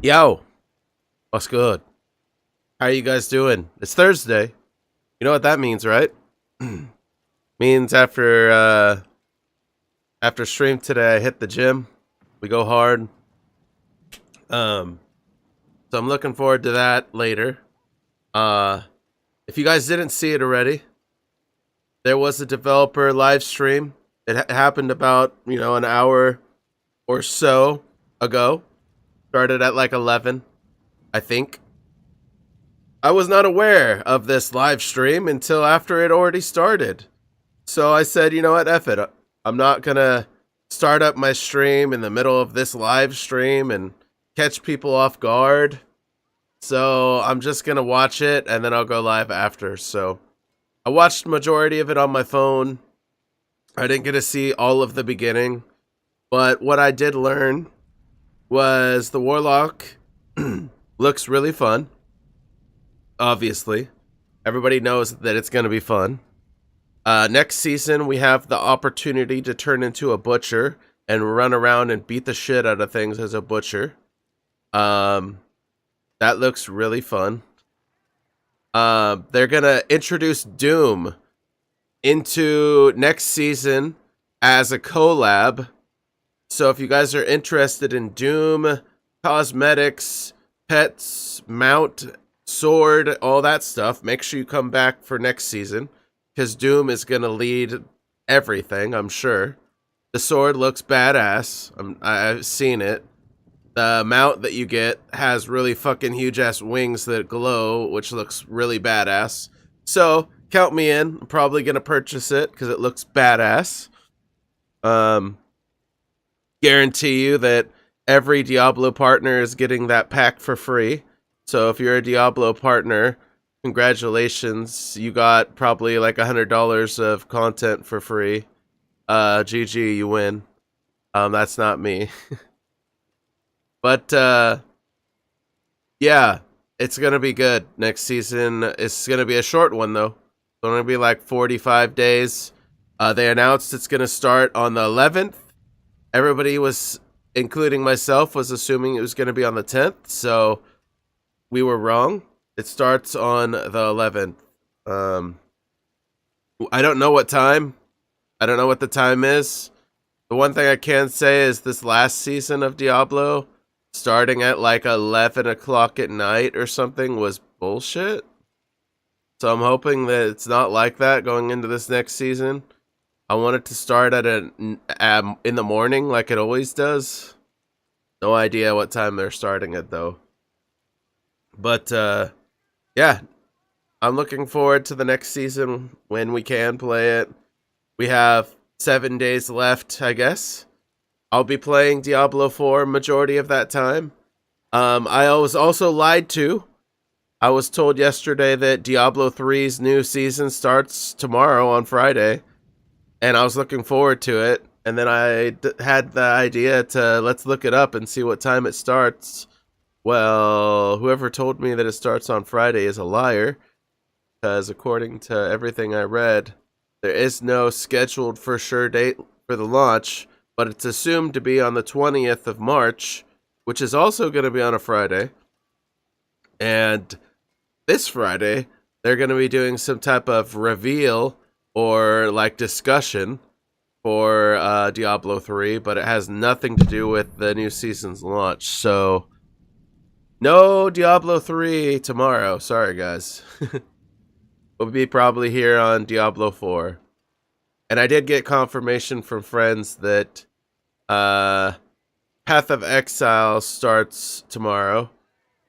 Yo, what's good? How you guys doing? It's Thursday. You know what that means, right? Means after stream today, I hit the gym. We go hard. Um, so I'm looking forward to that later. Uh, if you guys didn't see it already, there was a developer live stream. It happened about an hour or so ago. Started at like 11, I think. I was not aware of this live stream until after it already started. So I said, you know what, F it. I'm not gonna start up my stream in the middle of this live stream and catch people off guard. So I'm just gonna watch it and then I'll go live after. So I watched majority of it on my phone. I didn't get to see all of the beginning, but what I did learn was the Warlock looks really fun. Obviously, everybody knows that it's gonna be fun. Next season, we have the opportunity to turn into a butcher and run around and beat the shit out of things as a butcher. Um, that looks really fun. They're gonna introduce Doom into next season as a collab. So if you guys are interested in Doom, cosmetics, pets, mount, sword, all that stuff, make sure you come back for next season. Because Doom is going to lead everything, I'm sure. The sword looks badass. I've seen it. The mount that you get has really fucking huge ass wings that glow, which looks really badass. So, count me in. I'm probably going to purchase it because it looks badass. Guarantee you that every Diablo partner is getting that pack for free. So, if you're a Diablo partner, congratulations, you got probably like $100 of content for free. GG, you win. That's not me. But yeah, it's gonna be good next season. It's gonna be a short one though. It's gonna be like 45 days. They announced it's gonna start on the 11th. Everybody was, including myself, was assuming it was gonna be on the 10th, so we were wrong. It starts on the 11th. I don't know what time. I don't know what the time is. The one thing I can say is this last season of Diablo, starting at like 11 o'clock at night or something, was bullshit. So I'm hoping that it's not like that going into this next season. I want it to start at in the morning like it always does. No idea what time they're starting it though. But yeah, I'm looking forward to the next season when we can play it. We have 7 days left, I guess. I'll be playing Diablo 4 majority of that time. I was also lied to. I was told yesterday that Diablo 3's new season starts tomorrow on Friday, and I was looking forward to it. And then I had the idea to let's look it up and see what time it starts. Well, whoever told me that it starts on Friday is a liar, because according to everything I read, there is no scheduled for sure date for the launch, but it's assumed to be on the 20th of March, which is also going to be on a Friday. And this Friday, they're going to be doing some type of reveal or like discussion for Diablo 3, but it has nothing to do with the new season's launch. So, no Diablo 3 tomorrow. Sorry, guys. We'll be probably here on Diablo 4. And I did get confirmation from friends that Path of Exile starts tomorrow,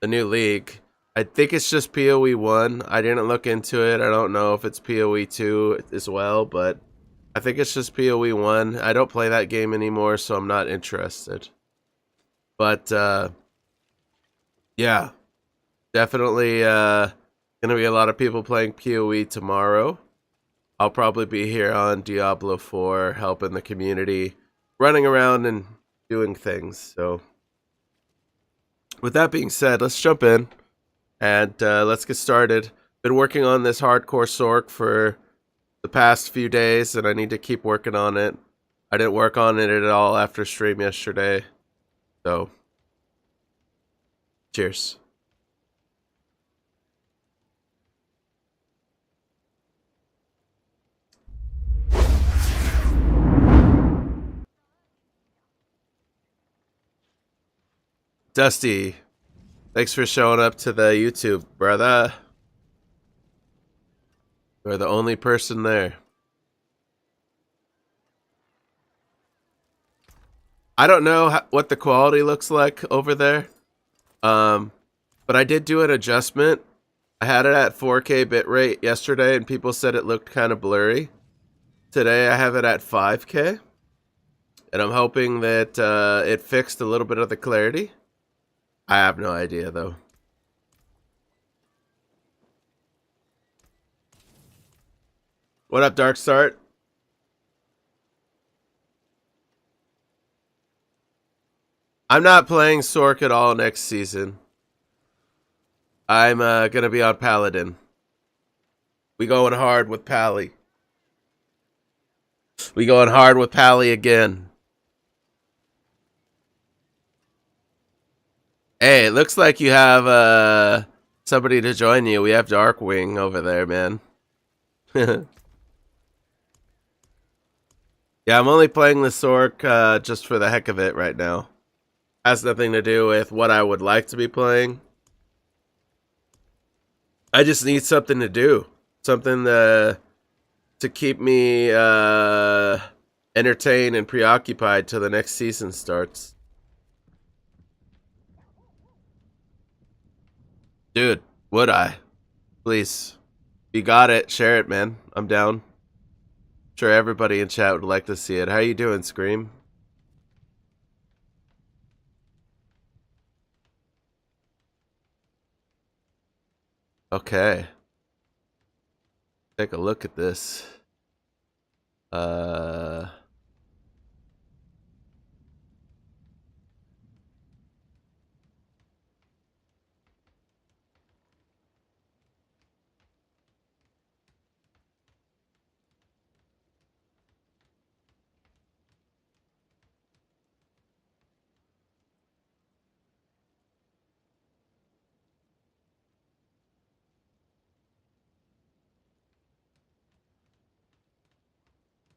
the new league. I think it's just PoE 1. I didn't look into it. I don't know if it's PoE 2 as well, but I think it's just PoE 1. I don't play that game anymore, so I'm not interested. But yeah, definitely gonna be a lot of people playing PoE tomorrow. I'll probably be here on Diablo 4 helping the community, running around and doing things. So with that being said, let's jump in and let's get started. Been working on this hardcore SORC for the past few days, and I need to keep working on it. I didn't work on it at all after stream yesterday, so Cheers. Dusty, thanks for showing up to the YouTube, brother. You're the only person there. I don't know what the quality looks like over there, but I did do an adjustment. I had it at 4K bitrate yesterday, and people said it looked kind of blurry. Today, I have it at 5K, and I'm hoping that it fixed a little bit of the clarity. I have no idea, though. What up, Dark Start? I'm not playing SORC at all next season. I'm going to be on Paladin. We going hard with Pally. We going hard with Pally again. Hey, it looks like you have somebody to join you. We have Darkwing over there, man. Yeah, I'm only playing the SORC just for the heck of it right now. Has nothing to do with what I would like to be playing. I just need something to do. Something to keep me entertained and preoccupied till the next season starts. Dude, would I? Please. You got it. Share it, man. I'm down. Sure everybody in chat would like to see it. How you doing, Scream? Okay. Take a look at this.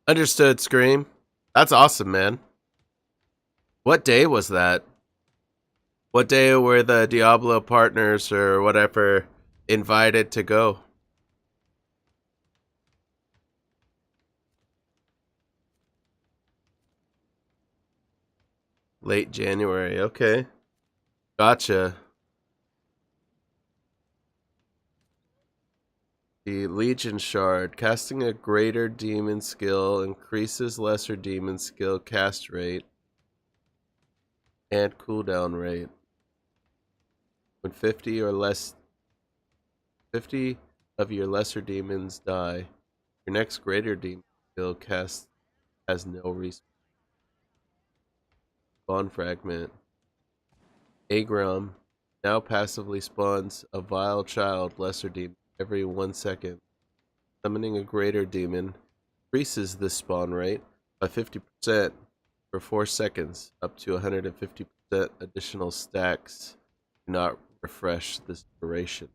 Understood, Scream. That's awesome, man. What day was that? What day were the Diablo partners or whatever invited to go? Late January. Okay. Gotcha. The Legion Shard. Casting a greater demon skill increases lesser demon skill cast rate and cooldown rate. When 50 or less 50 of your lesser demons die, your next greater demon skill cast has no respawn. Spawn fragment. Agrom now passively spawns a vile child lesser demon every 1 second. Summoning a greater demon increases this spawn rate by 50% for 4 seconds, up to 150% additional stacks. Do not refresh this duration.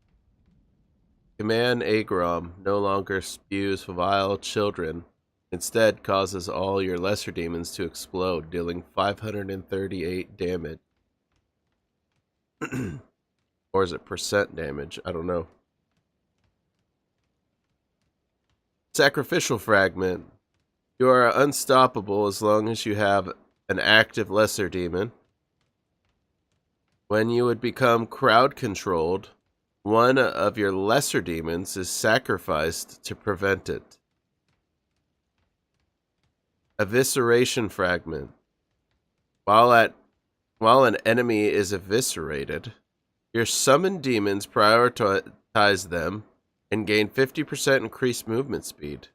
Command Agrom no longer spews vile children, instead causes all your lesser demons to explode, dealing 538 damage. Or is it percent damage? I don't know. Sacrificial fragment. You are unstoppable as long as you have an active lesser demon. When you would become crowd controlled, one of your lesser demons is sacrificed to prevent it. Evisceration fragment. While an enemy is eviscerated, your summoned demons prioritize them and gain 50% increased movement speed.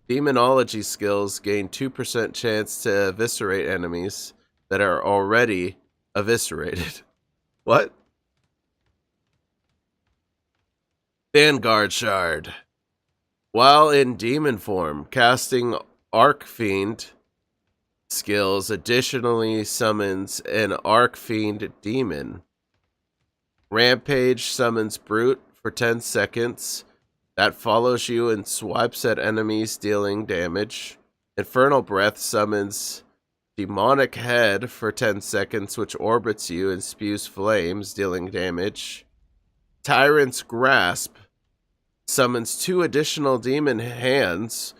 Demonology skills gain 2% chance to eviscerate enemies that are already eviscerated. What? Vanguard Shard. While in demon form, casting Archfiend skills additionally summons an Archfiend demon. Rampage summons Brute for 10 seconds. That follows you and swipes at enemies, dealing damage. Infernal Breath summons Demonic Head for 10 seconds, which orbits you and spews flames, dealing damage. Tyrant's Grasp summons 2 additional demon hands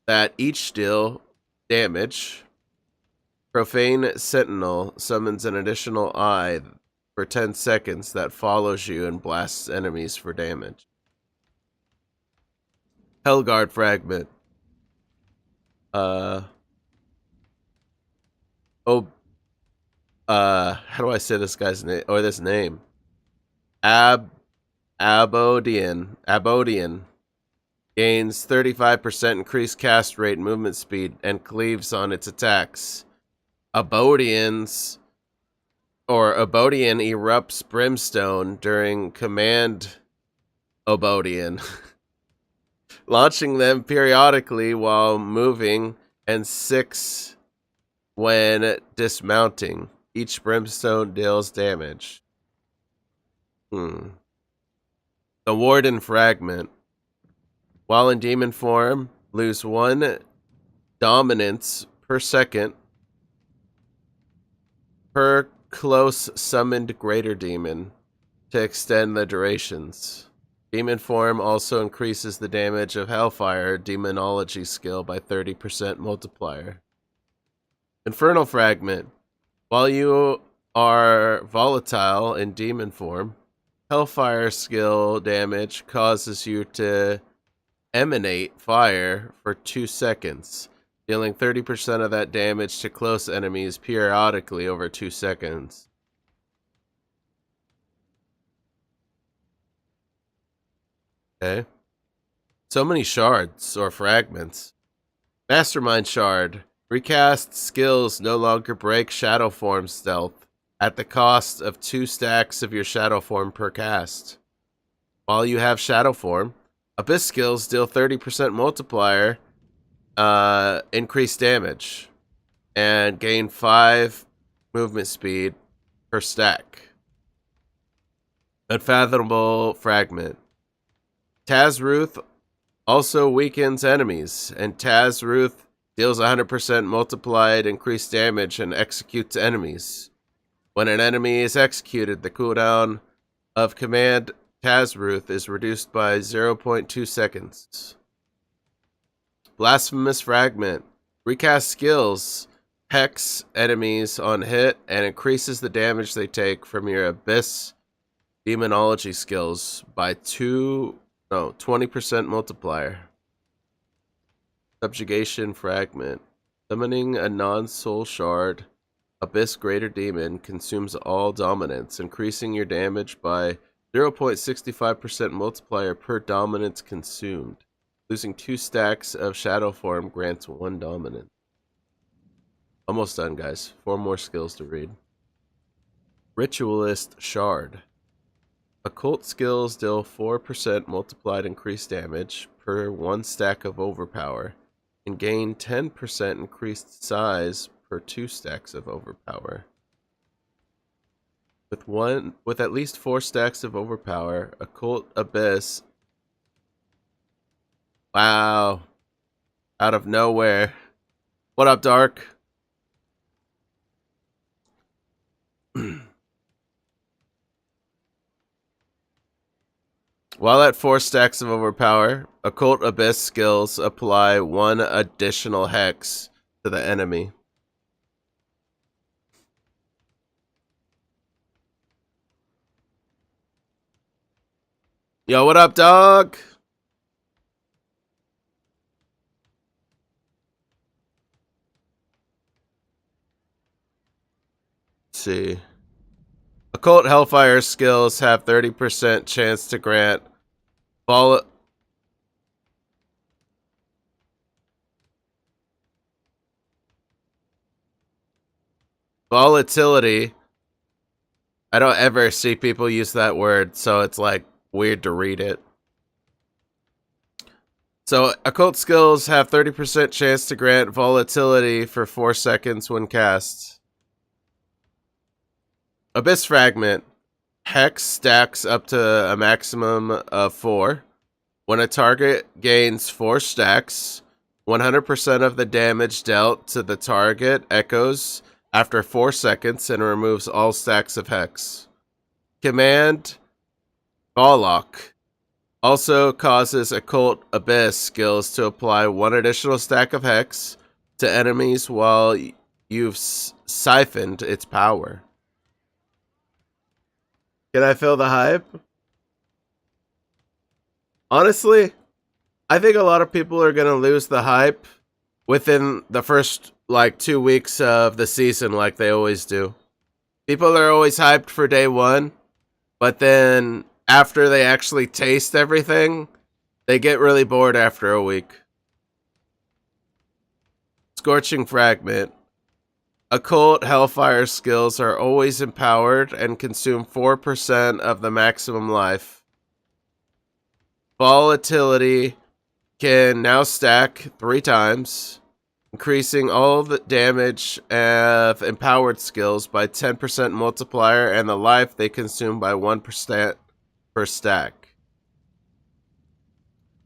that each deal damage. Profane Sentinel summons an additional eye for 10 seconds that follows you and blasts enemies for damage. Hellguard Fragment. How do I say this guy's name, or this name? Abodian gains 35% increased cast rate, movement speed, and cleaves on its attacks. Abodian erupts brimstone during command Obodian, launching them periodically while moving, and 6 when dismounting. Each brimstone deals damage. The Warden Fragment. While in demon form, lose 1 dominance per second per close summoned greater demon to extend the durations. Demon form also increases the damage of Hellfire demonology skill by 30% multiplier. Infernal Fragment. While you are volatile in demon form, Hellfire skill damage causes you to emanate fire for 2 seconds, dealing 30% of that damage to close enemies periodically over 2 seconds. Okay. So many shards or fragments. Mastermind Shard. Recast skills no longer break shadow form stealth at the cost of 2 stacks of your shadow form per cast. While you have shadow form, Abyss skills deal 30% multiplier, increased damage, and gain 5 movement speed per stack. Unfathomable Fragment. Tazruth also weakens enemies, and Tazruth deals 100% multiplied increased damage and executes enemies. When an enemy is executed, the cooldown of command Tazruth is reduced by 0.2 seconds. Blasphemous Fragment. Recast skills hex enemies on hit and increases the damage they take from your Abyss demonology skills by 20% multiplier. Subjugation Fragment. Summoning a non-soul shard Abyss Greater Demon consumes all dominance, increasing your damage by 0.65% multiplier per dominance consumed. Losing 2 stacks of shadow form grants 1 dominance. Almost done, guys. 4 more skills to read. Ritualist Shard. Occult skills deal 4% multiplied increased damage per 1 stack of overpower, and gain 10% increased size per 2 stacks of overpower. With at least 4 stacks of overpower, Occult Abyss. Wow. Out of nowhere. What up, Dark? While at 4 stacks of overpower, Occult Abyss skills apply 1 additional hex to the enemy. Yo, what up, dog? Let's see. Occult Hellfire skills have 30% chance to grant volatility. I don't ever see people use that word, so it's like weird to read it. So occult skills have 30% chance to grant volatility for 4 seconds when cast. Abyss Fragment. Hex stacks up to a maximum of 4. When a target gains 4 stacks, 100% of the damage dealt to the target echoes after 4 seconds and removes all stacks of Hex. Command Ballock also causes Occult Abyss skills to apply 1 additional stack of Hex to enemies while you've siphoned its power. Can I feel the hype? Honestly, I think a lot of people are going to lose the hype within the first 2 weeks of the season like they always do. People are always hyped for day 1, but then after they actually taste everything, they get really bored after a week. Scorching Fragment. Occult Hellfire skills are always empowered and consume 4% of the maximum life. Volatility can now stack 3 times, increasing all the damage of empowered skills by 10% multiplier and the life they consume by 1% per stack.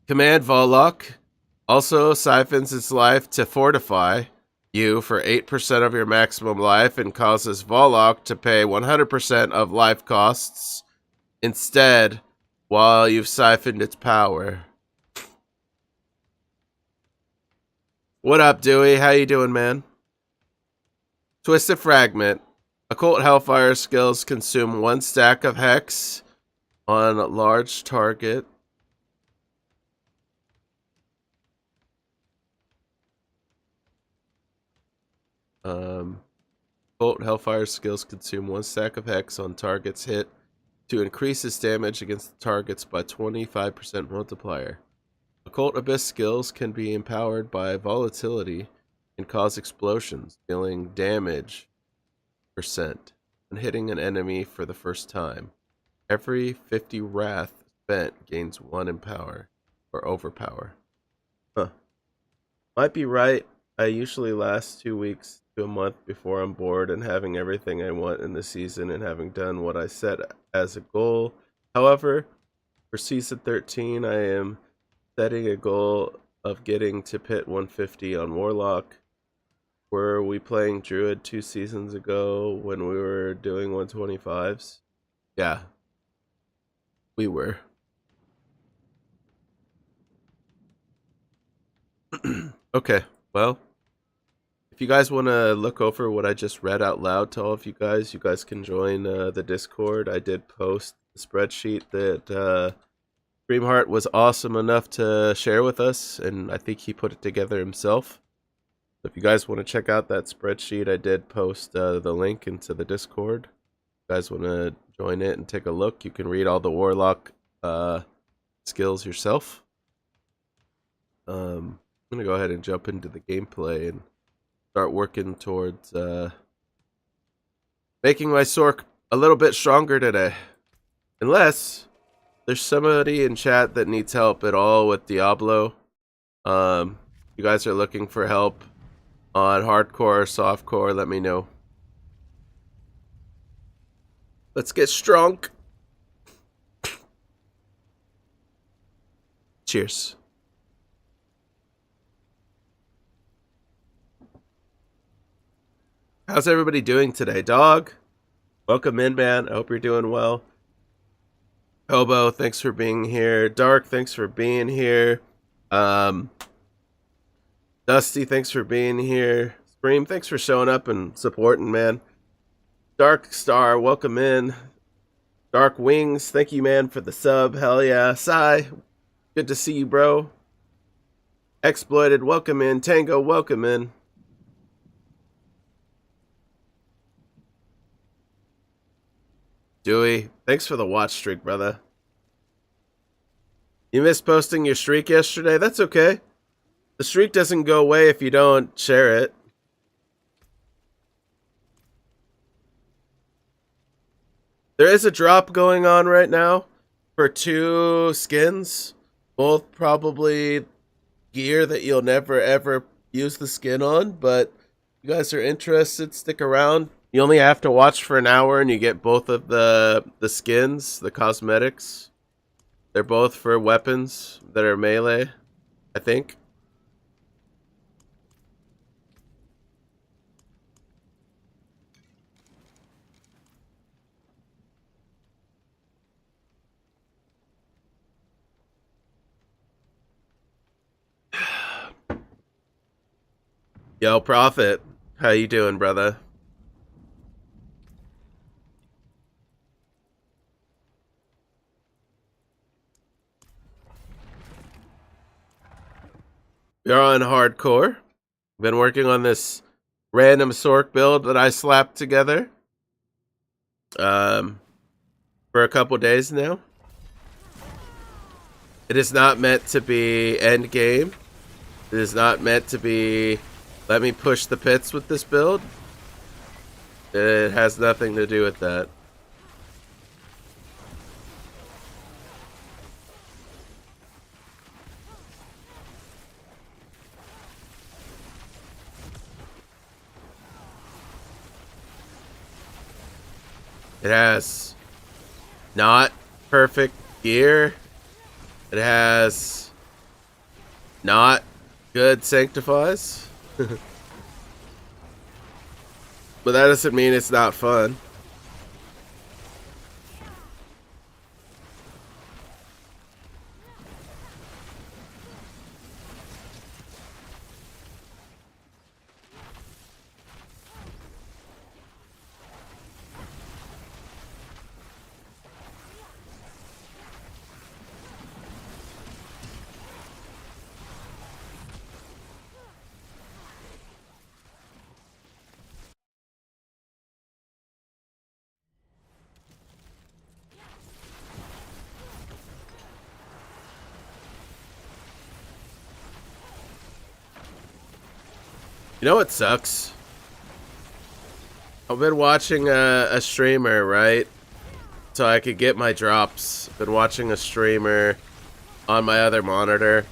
Command Volok also siphons its life to fortify you for 8% of your maximum life and causes Volok to pay 100% of life costs instead while you've siphoned its power. What up, Dewey? How you doing, man? Twisted Fragment. Occult Hellfire skills consume 1 stack of Hex on a large target. Occult Hellfire skills consume 1 stack of Hex on targets hit to increase its damage against the targets by 25% multiplier. Occult Abyss skills can be empowered by volatility and cause explosions, dealing damage percent when hitting an enemy for the first time. Every 50 wrath spent gains 1 empower or overpower. Huh. Might be right. I usually last 2 weeks to a month before I'm bored and having everything I want in the season and having done what I set as a goal. However, for season 13, I am setting a goal of getting to pit 150 on Warlock. Were we playing Druid 2 seasons ago when we were doing 125s? Yeah, we were. Okay, well, if you guys want to look over what I just read out loud to all of you guys can join the Discord. I did post the spreadsheet that Dreamheart was awesome enough to share with us, and I think he put it together himself. So if you guys want to check out that spreadsheet, I did post the link into the Discord. If you guys want to join it and take a look, you can read all the Warlock skills yourself. I'm going to go ahead and jump into the gameplay and start working towards making my SORC a little bit stronger today. Unless there's somebody in chat that needs help at all with Diablo. You guys are looking for help on hardcore or softcore, let me know. Let's get strong. Cheers. How's everybody doing today? Dog, welcome in, man. I hope you're doing well. Hobo, thanks for being here. Dark, thanks for being here. Dusty, thanks for being here. Scream, thanks for showing up and supporting, man. Dark Star, welcome in. Dark Wings, thank you, man, for the sub. Hell yeah. Sai, good to see you, bro. Exploited, welcome in. Tango, welcome in. Dewey, thanks for the watch streak, brother. You missed posting your streak yesterday? That's okay. The streak doesn't go away if you don't share it. There is a drop going on right now for 2 skins. Both probably gear that you'll never ever use the skin on, but if you guys are interested, stick around. You only have to watch for an hour and you get both of the skins, the cosmetics. They're both for weapons that are melee, I think. Yo, Prophet, how you doing, brother? We're on hardcore. Been working on this random SORC build that I slapped together for a couple days now. It is not meant to be end game. It is not meant to be let me push the pits with this build. It has nothing to do with that. It has not perfect gear. It has not good sanctifies. But that doesn't mean it's not fun. You know what sucks? I've been watching a streamer, right? So I could get my drops. Been watching a streamer on my other monitor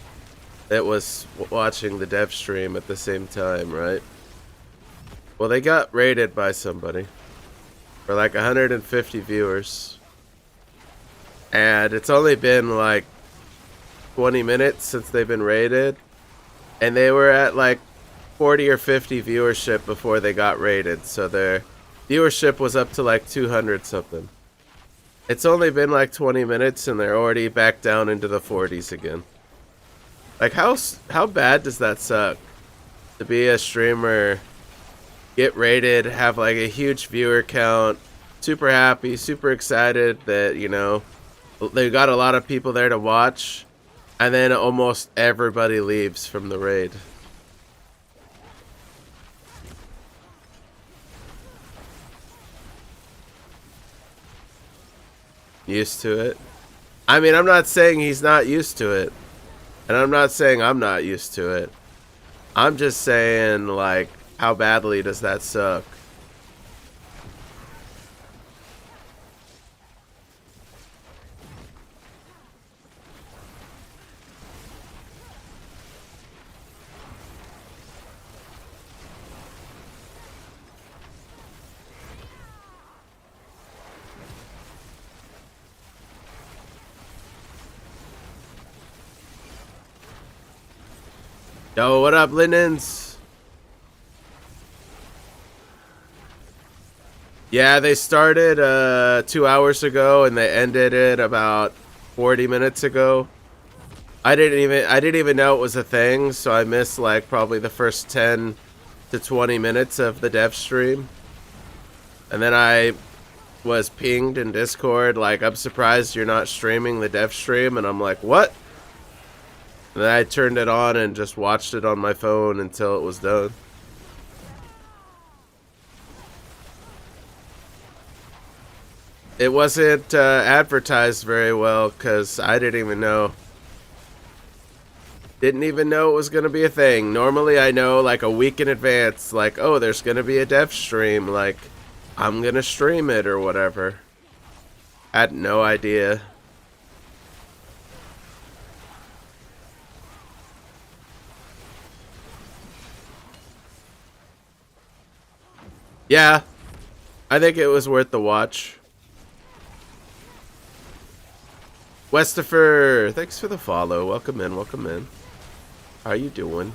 that was watching the dev stream at the same time, right? Well, they got raided by somebody for like 150 viewers. And it's only been like 20 minutes since they've been raided. And they were at like 40 or 50 viewership before they got raided, so their viewership was up to like 200 something. It's only been like 20 minutes and they're already back down into the 40s again. Like how bad does that suck? To be a streamer, get raided, have like a huge viewer count, super happy, super excited that, you know, they got a lot of people there to watch, and then almost everybody leaves from the raid. Used to it. I mean, I'm not saying he's not used to it. And I'm not saying I'm not used to it. I'm just saying, like, how badly does that suck? Yo, what up, Linens? Yeah, they started 2 hours ago and they ended it about 40 minutes ago. I didn't even know it was a thing, so I missed like probably the first 10 to 20 minutes of the dev stream. And then I was pinged in Discord like, I'm surprised you're not streaming the dev stream, and I'm like, what? And then I turned it on and just watched it on my phone until it was done. It wasn't advertised very well because I didn't even know. Didn't even know it was going to be a thing. Normally I know like a week in advance, like, oh, there's going to be a dev stream, like, I'm going to stream it or whatever. I had no idea. Yeah, I think it was worth the watch. Westifer, thanks for the follow. Welcome in, welcome in. How you doing?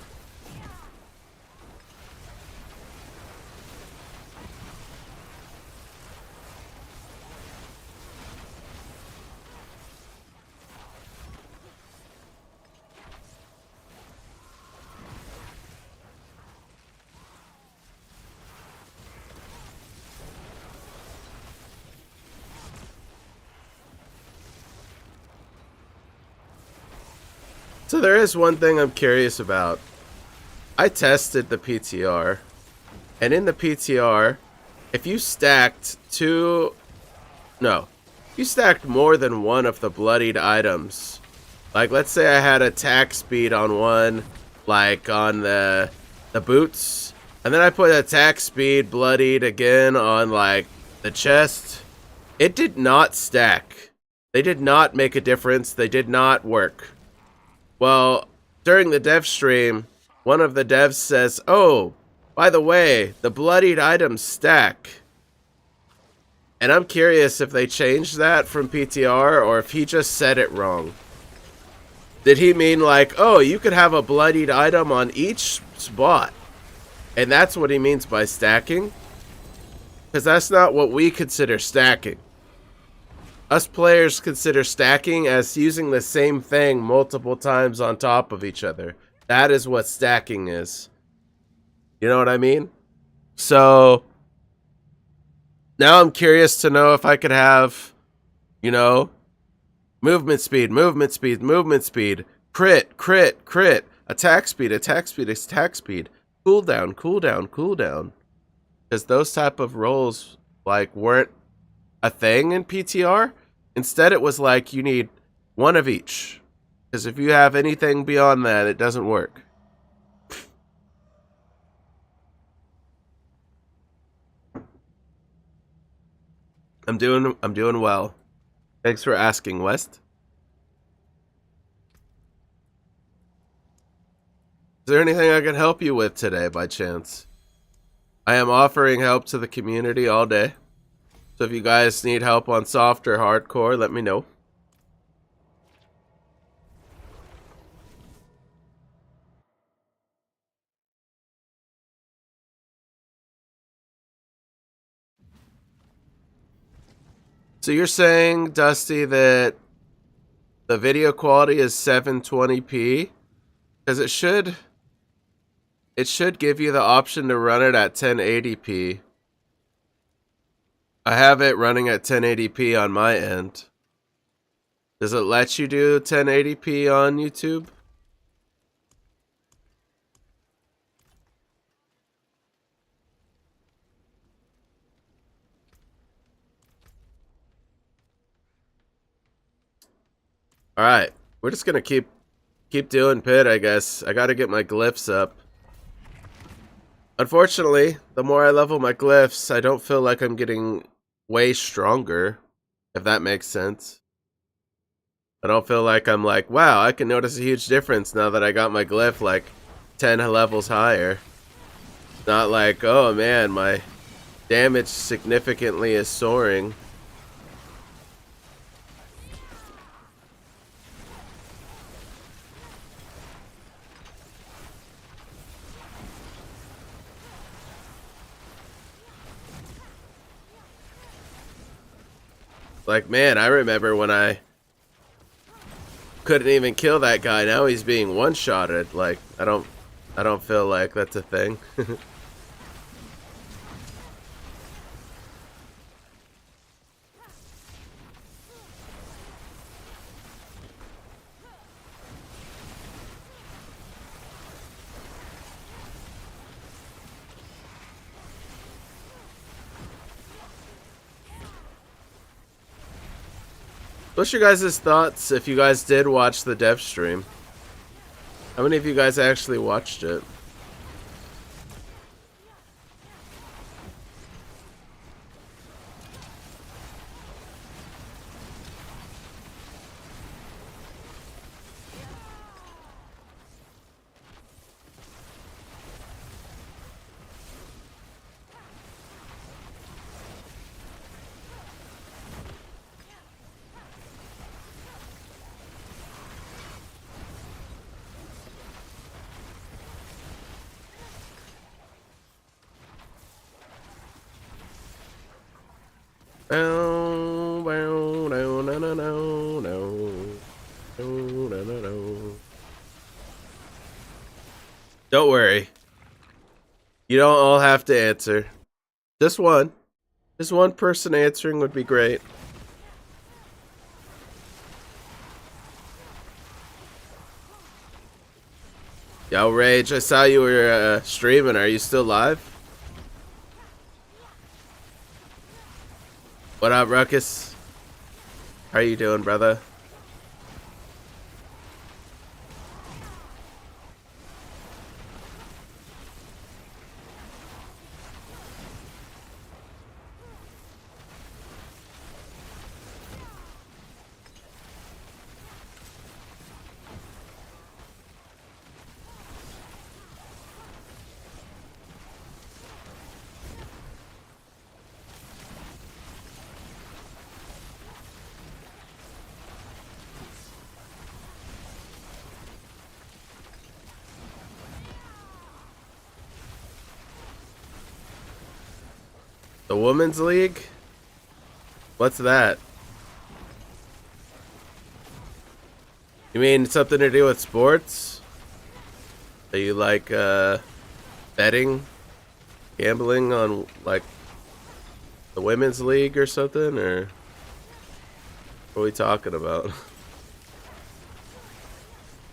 So there is one thing I'm curious about. I tested the PTR, and in the PTR, if you stacked you stacked more than one of the bloodied items. Like, let's say I had attack speed on one, like on the boots, and then I put attack speed bloodied again on like the chest. It did not stack. They did not make a difference. They did not work. Well, during the dev stream, one of the devs says, "Oh, by the way, the bloodied items stack." And I'm curious if they changed that from PTR or if he just said it wrong. Did he mean like, oh, you could have a bloodied item on each spot? And that's what he means by stacking? Because that's not what we consider stacking. Us players consider stacking as using the same thing multiple times on top of each other. That is what stacking is. You know what I mean? So now I'm curious to know if I could have, you know, movement speed, movement speed, movement speed, crit, crit, crit, attack speed, attack speed, attack speed, cooldown, cooldown, cooldown. Because those type of rolls like weren't a thing in PTR. Instead, it was like you need one of each. Because if you have anything beyond that, it doesn't work. I'm doing well. Thanks for asking, West. Is there anything I can help you with today by chance? I am offering help to the community all day. So if you guys need help on soft or hardcore, let me know. So you're saying, Dusty, that the video quality is 720p? Because it should give you the option to run it at 1080p. I have it running at 1080p on my end. Does it let you do 1080p on YouTube? Alright, we're just gonna keep doing pit, I guess. I gotta get my glyphs up. Unfortunately, the more I level my glyphs, I don't feel like I'm getting way stronger, if that makes sense. I don't feel like I'm like, wow, I can notice a huge difference now that I got my glyph like 10 levels higher. Not like, oh man, my damage significantly is soaring. Like, man, I remember when I couldn't even kill that guy. Now he's being one-shotted. Like, I don't feel like that's a thing. What's your guys' thoughts if you guys did watch the dev stream? How many of you guys actually watched it? Bow, bow, no, no, no, no, no. No, no, no, no. Don't worry. You don't all have to answer. Just one. Just one person answering would be great. Yo, Rage, I saw you were streaming. Are you still live? What up, Ruckus? How you doing, brother? The Women's League? What's that? You mean something to do with sports? Are you like betting? Gambling on like the Women's League or something? Or what are we talking about? It's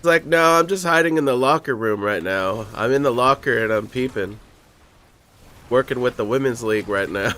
like, no, I'm just hiding in the locker room right now. I'm in the locker and I'm peeping. Working with the Women's League right now.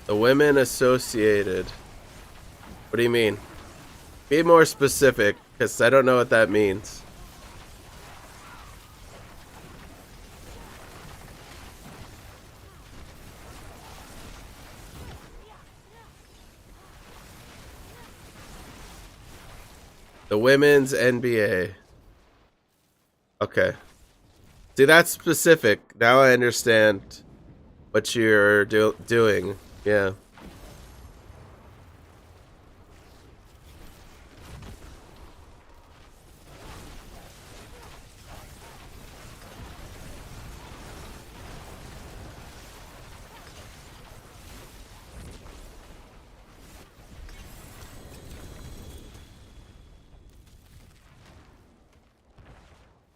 The Women Associated. What do you mean? Be more specific, because I don't know what that means. The Women's NBA. Okay. See, that's specific. Now I understand what you're doing. Yeah.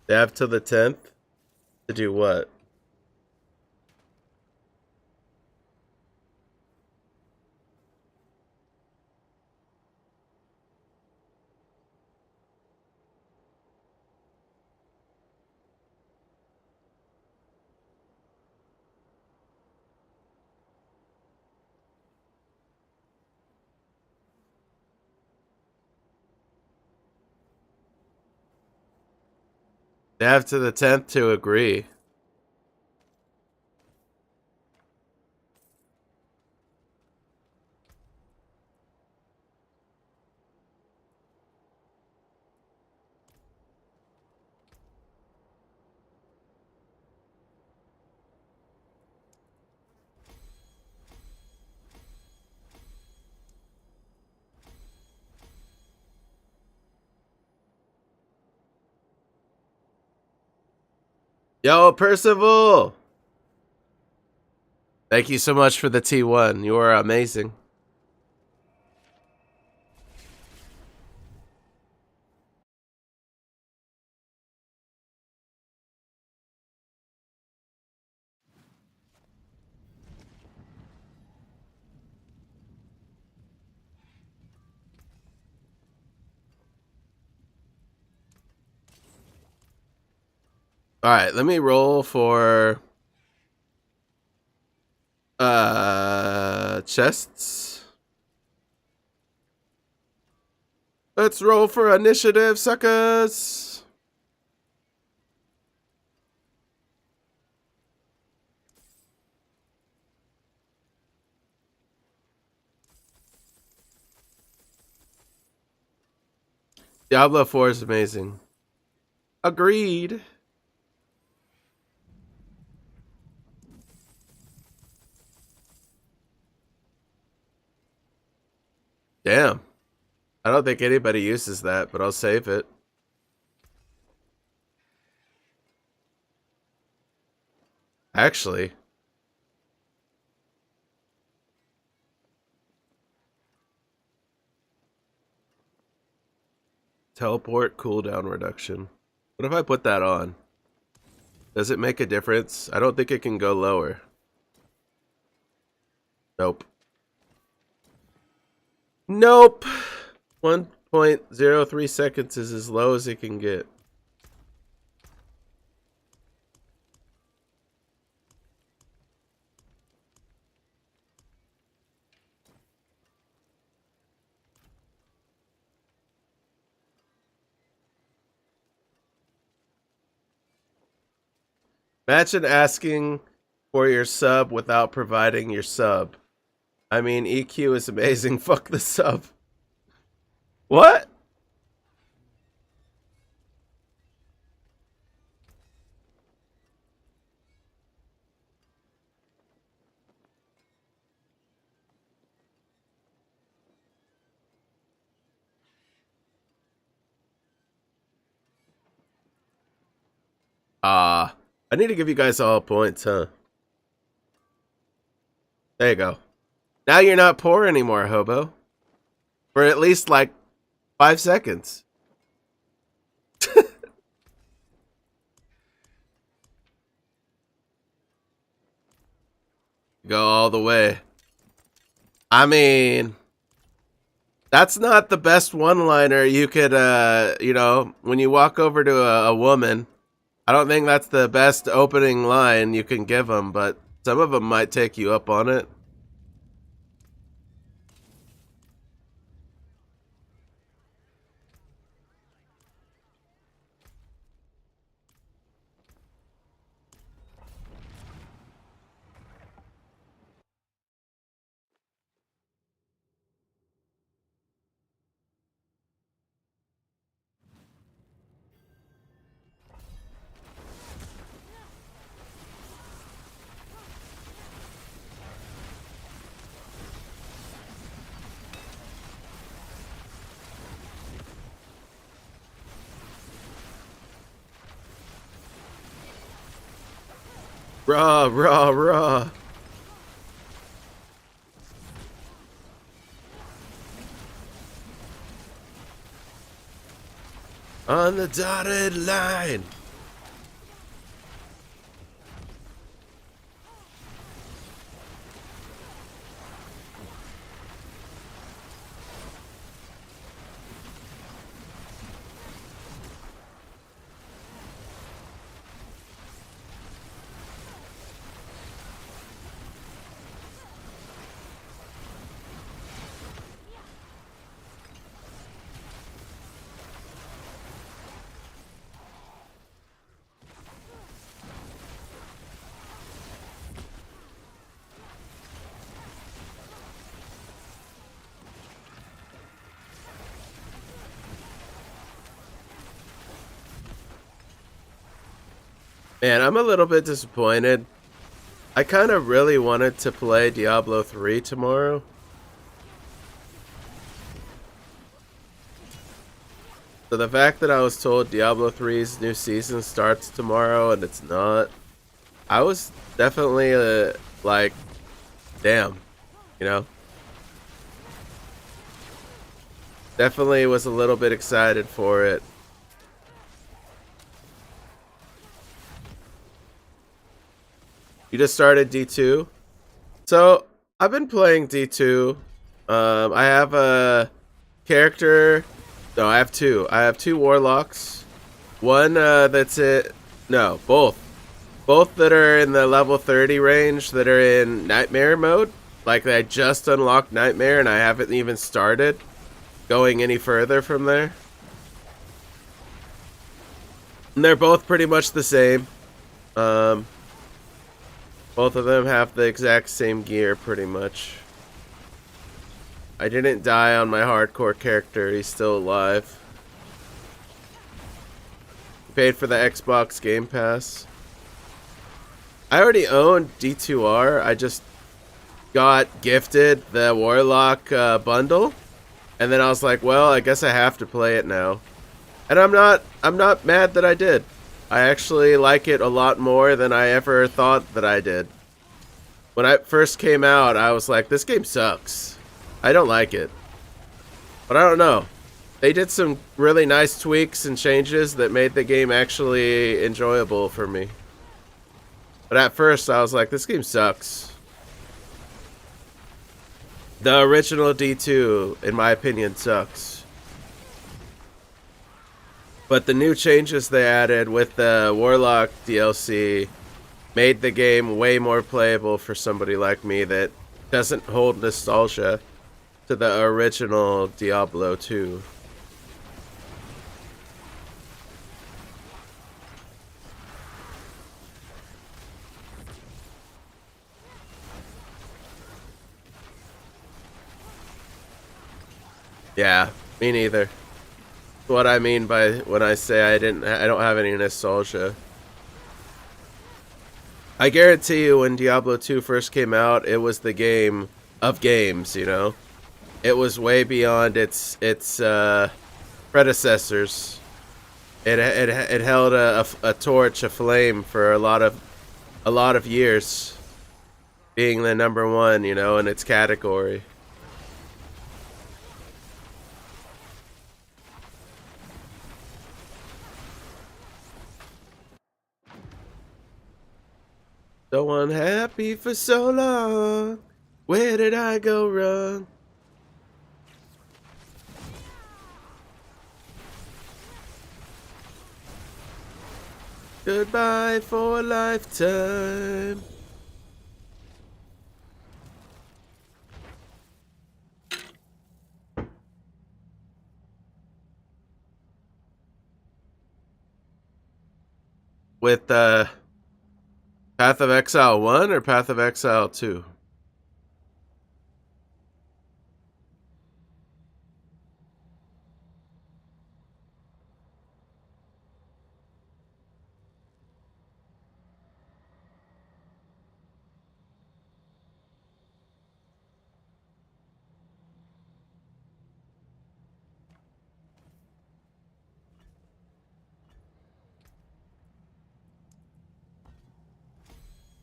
They have till the 10th to do what? They have to the 10th to agree. Yo, Percival! Thank you so much for the T1. You are amazing. Alright, let me roll for chests. Let's roll for initiative, suckers. Diablo 4 is amazing. Agreed. Damn. I don't think anybody uses that, but I'll save it. Actually, teleport cooldown reduction. What if I put that on? Does it make a difference? I don't think it can go lower. Nope. Nope. 1.03 seconds is as low as it can get. Imagine asking for your sub without providing your sub. I mean, EQ is amazing. Fuck the sub. What? I need to give you guys all points, huh? There you go. Now you're not poor anymore, hobo. For at least like 5 seconds. Go all the way. I mean, that's not the best one-liner you could, you know, when you walk over to a woman. I don't think that's the best opening line you can give them, but some of them might take you up on it. Raw, raw, raw. On the dotted line. Man, I'm a little bit disappointed. I kind of really wanted to play Diablo 3 tomorrow. So the fact that I was told Diablo 3's new season starts tomorrow and it's not, I was definitely like, damn, you know? Definitely was a little bit excited for it. You just started D2? So, I've been playing D2. I have a character. No, I have two. I have two warlocks. One that's it. No, both. Both that are in the level 30 range that are in Nightmare mode. Like, I just unlocked Nightmare and I haven't even started going any further from there. And they're both pretty much the same. Both of them have the exact same gear, pretty much. I didn't die on my hardcore character. He's still alive. paid for the Xbox Game Pass. I already owned D2R. I just got gifted the Warlock bundle, and then I was like, well, I guess I have to play it now. And I'm not mad that I did. I actually like it a lot more than I ever thought that I did. When it first came out, I was like, this game sucks. I don't like it. But I don't know. They did some really nice tweaks and changes that made the game actually enjoyable for me. But at first, I was like, this game sucks. The original D2, in my opinion, sucks. But the new changes they added with the Warlock DLC made the game way more playable for somebody like me that doesn't hold nostalgia to the original Diablo 2. Yeah, me neither. What I mean by when I say I don't have any nostalgia. I guarantee you when Diablo 2 first came out, it was the game of games, you know? It was way beyond its predecessors. It held a torch, a flame for a lot of years, being the number one, you know, in its category. So unhappy for so long. Where did I go wrong? Goodbye for a lifetime. With Path of Exile 1 or Path of Exile 2?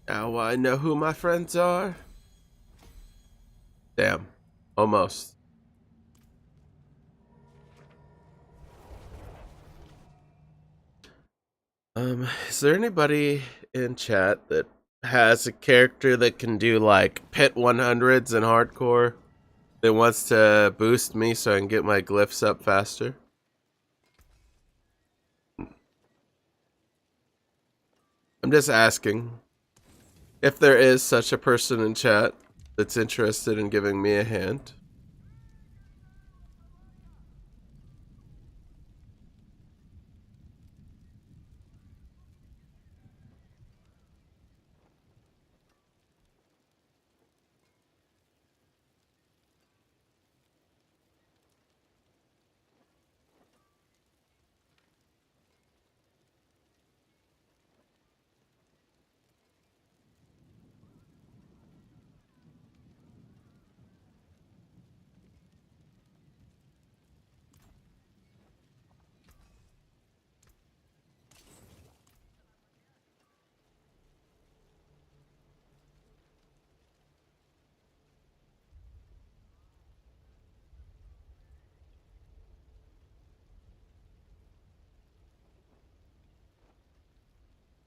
Now I know who my friends are. Damn. Almost. Is there anybody in chat that has a character that can do like pit 100s in hardcore that wants to boost me so I can get my glyphs up faster? I'm just asking if there is such a person in chat that's interested in giving me a hand.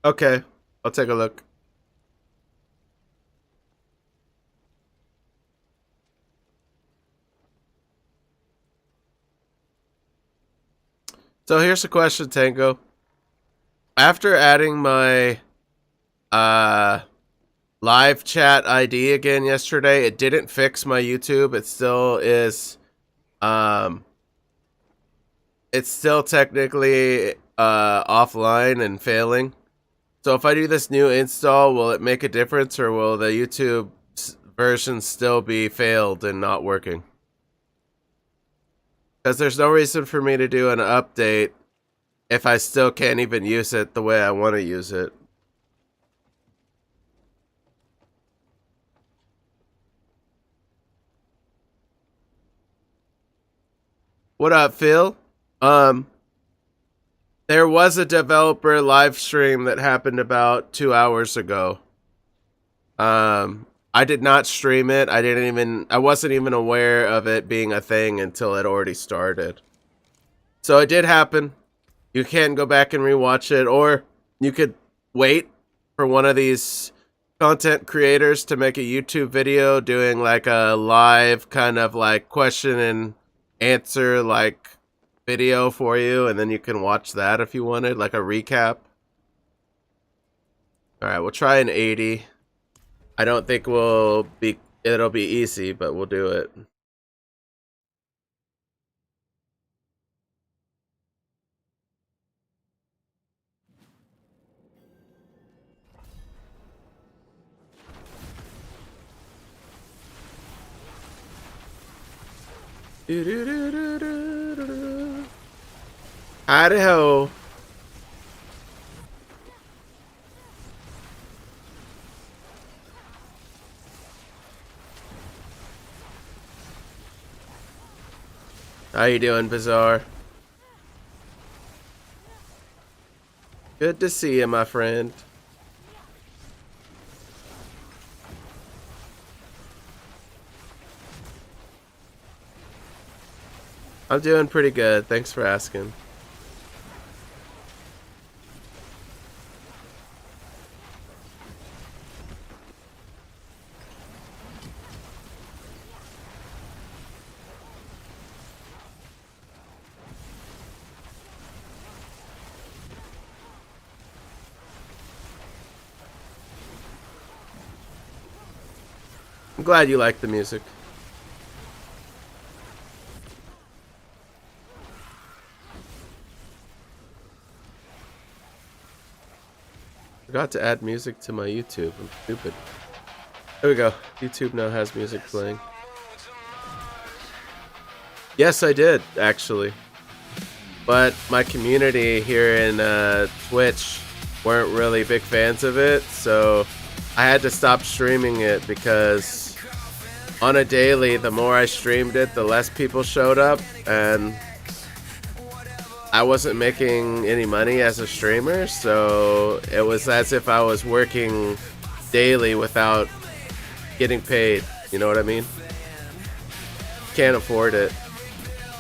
Okay, I'll take a look. So here's a question, Tango. After adding my live chat ID again yesterday, it didn't fix my YouTube. It still is it's still technically offline and failing. So if I do this new install, will it make a difference, or will the YouTube version still be failed and not working? Because there's no reason for me to do an update if I still can't even use it the way I want to use it. What up, Phil? There was a developer live stream that happened about 2 hours ago. I did not stream it. I wasn't even aware of it being a thing until it already started. So it did happen. You can go back and rewatch it, or you could wait for one of these content creators to make a YouTube video doing like a live kind of like question and answer like video for you, and then you can watch that if you wanted, like a recap. Alright, we'll try an 80. I don't think it'll be easy, but we'll do it. Idaho. How you doing, Bizarre? Good to see you, my friend. I'm doing pretty good. Thanks for asking. I'm glad you like the music. Forgot to add music to my YouTube. I'm stupid. There we go. YouTube now has music playing. Yes, I did, actually. But my community here in Twitch weren't really big fans of it, so I had to stop streaming it because on a daily, the more I streamed it, the less people showed up, and I wasn't making any money as a streamer, so it was as if I was working daily without getting paid. You know what I mean? Can't afford it.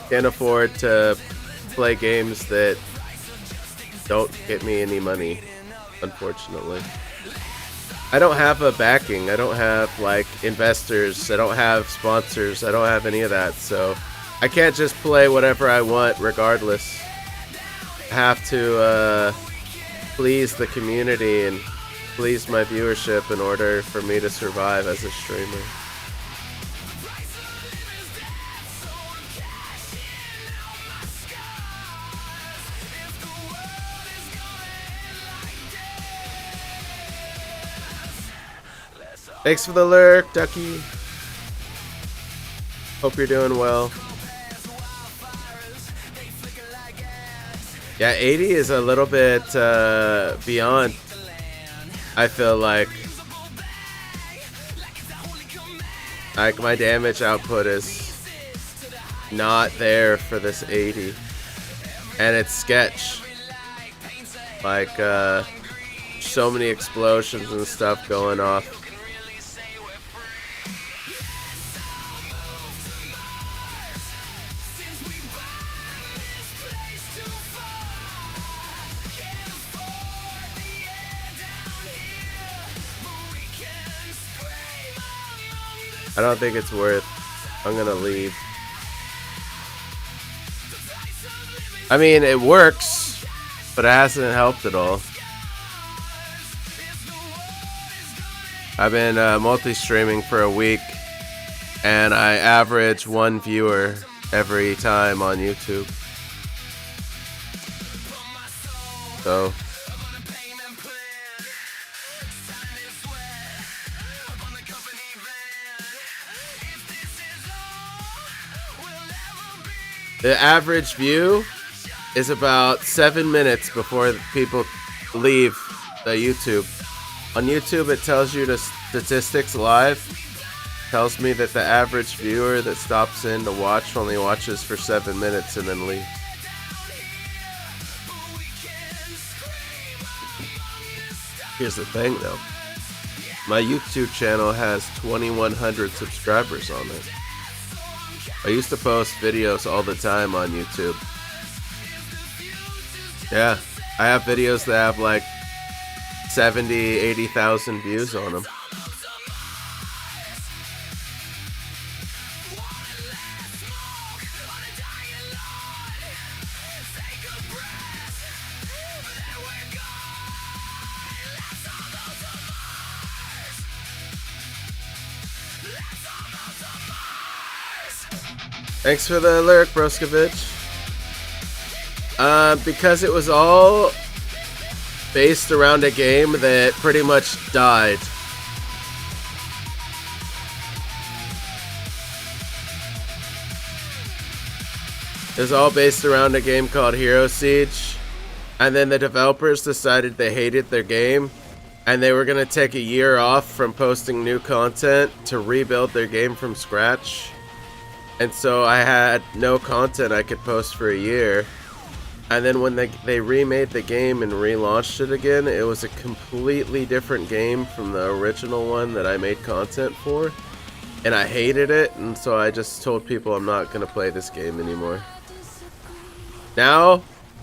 Can't afford to play games that don't get me any money, unfortunately. I don't have a backing. I don't have like investors. I don't have sponsors. I don't have any of that, so I can't just play whatever I want regardless. I have to please the community and please my viewership in order for me to survive as a streamer. Thanks for the lurk, Ducky. Hope you're doing well. Yeah, 80 is a little bit beyond, I feel like. Like, my damage output is not there for this 80. And it's sketch. Like, so many explosions and stuff going off. I don't think it's worth. I'm gonna leave. I mean, it works, but it hasn't helped at all. I've been multi-streaming for a week, and I average 1 viewer every time on YouTube. So the average view is about 7 minutes before people leave the YouTube. On YouTube, it tells you the statistics live. Tells me that the average viewer that stops in to watch only watches for 7 minutes and then leaves. Here's the thing though. My YouTube channel has 2,100 subscribers on it. I used to post videos all the time on YouTube. Yeah, I have videos that have like 70, 80,000 views on them. Thanks for the lyric, Broskovich. Because it was all based around a game that pretty much died. It was all based around a game called Hero Siege, and then the developers decided they hated their game, and they were going to take a year off from posting new content to rebuild their game from scratch. And so I had no content I could post for a year. And then when they remade the game and relaunched it again, it was a completely different game from the original one that I made content for. And I hated it, and so I just told people I'm not going to play this game anymore. Now,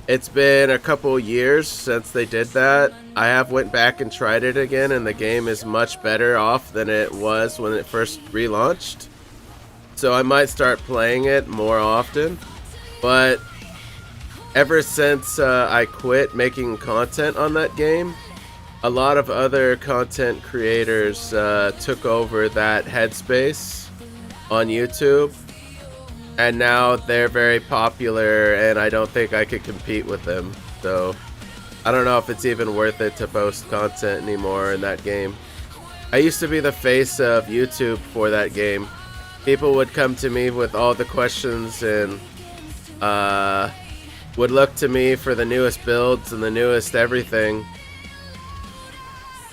it's been a couple years since they did that. I have went back and tried it again, and the game is much better off than it was when it first relaunched. So I might start playing it more often. But ever since I quit making content on that game, a lot of other content creators took over that headspace on YouTube. And now they're very popular, and I don't think I could compete with them. So I don't know if it's even worth it to post content anymore in that game. I used to be the face of YouTube for that game. People would come to me with all the questions and would look to me for the newest builds and the newest everything.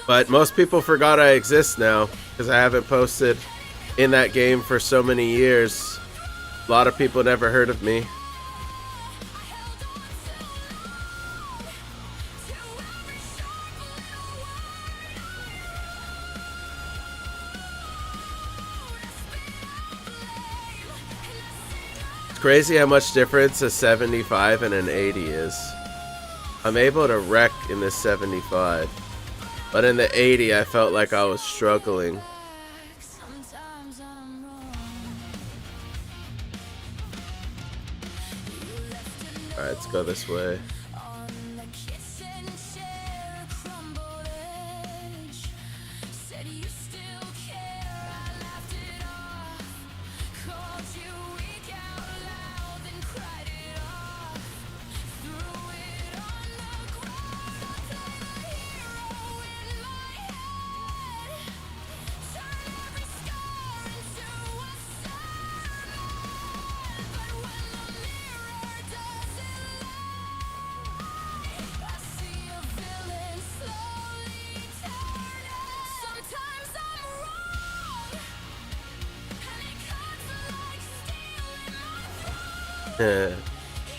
But most people forgot I exist now because I haven't posted in that game for so many years. A lot of people never heard of me. It's crazy how much difference a 75 and an 80 is. I'm able to wreck in this 75, but in the 80 I felt like I was struggling. Alright, let's go this way.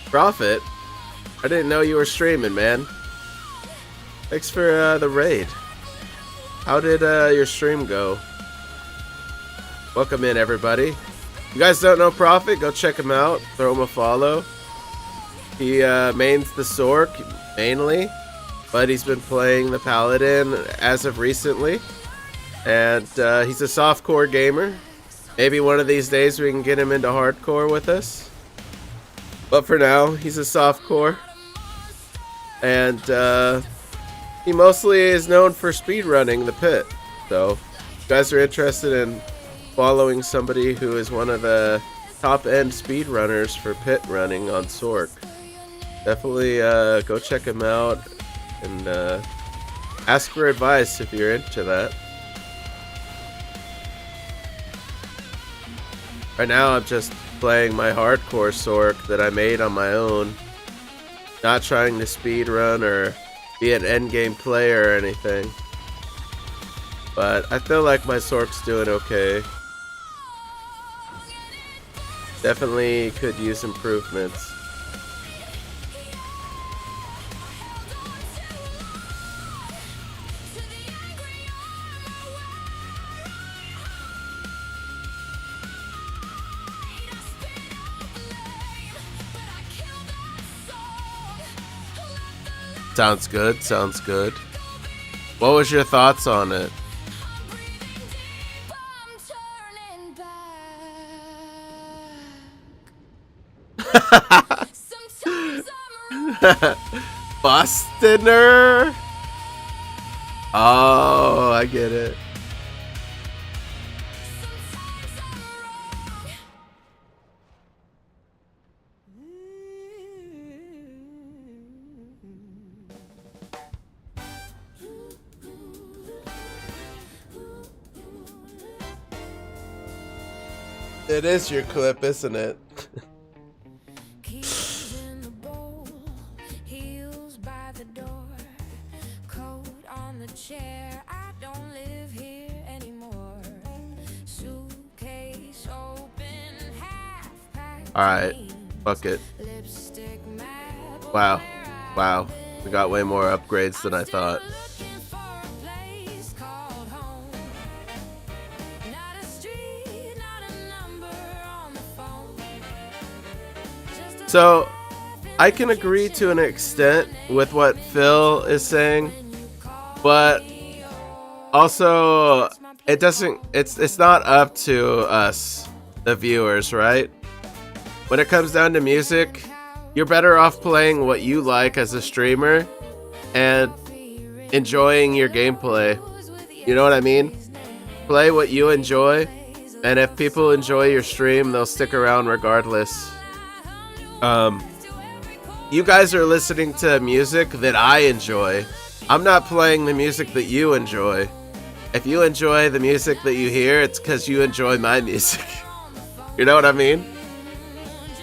Prophet, I didn't know you were streaming, man. Thanks for the raid. How did your stream go? Welcome in, everybody. You guys don't know Prophet? Go check him out. Throw him a follow. He mains the SORC mainly, but he's been playing the Paladin as of recently. And he's a softcore gamer. Maybe one of these days we can get him into hardcore with us. But for now, he's a softcore. And he mostly is known for speedrunning the pit. So, if you guys are interested in following somebody who is one of the top-end speedrunners for pit running on SORC, definitely go check him out and ask for advice if you're into that. Right now, I'm just playing my hardcore SORC that I made on my own. Not trying to speed run or be an endgame player or anything. But I feel like my SORC's doing okay. Definitely could use improvements. Sounds good, sounds good. What was your thoughts on it? Bustener? Oh, I get it. It is your clip, isn't it? Alright, fuck it. Wow. Wow. We got way more upgrades than I thought. So, I can agree to an extent with what Phil is saying, but also it's not up to us, the viewers, right? When it comes down to music, you're better off playing what you like as a streamer and enjoying your gameplay. You know what I mean? Play what you enjoy, and if people enjoy your stream, they'll stick around regardless. You guys are listening to music that I enjoy. I'm not playing the music that you enjoy. If you enjoy the music that you hear, it's because you enjoy my music. You know what I mean?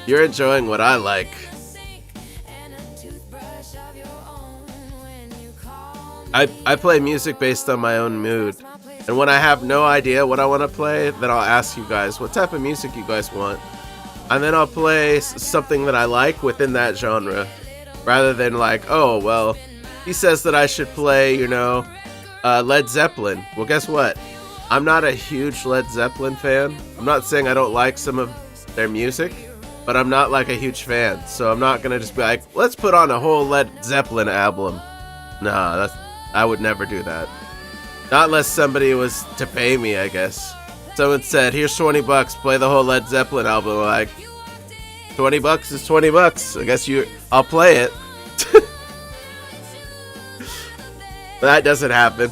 You're enjoying what I like. I play music based on my own mood. And when I have no idea what I want to play, then I'll ask you guys what type of music you guys want. And then I'll play something that I like within that genre. Rather than like, oh, well, he says that I should play, you know, Led Zeppelin. Well, guess what? I'm not a huge Led Zeppelin fan. I'm not saying I don't like some of their music, but I'm not like a huge fan. So I'm not going to just be like, let's put on a whole Led Zeppelin album. Nah, I would never do that. Not unless somebody was to pay me, I guess. Someone said, here's 20 bucks, play the whole Led Zeppelin album. I'm like, 20 bucks is 20 bucks. I guess I'll play it. But that doesn't happen.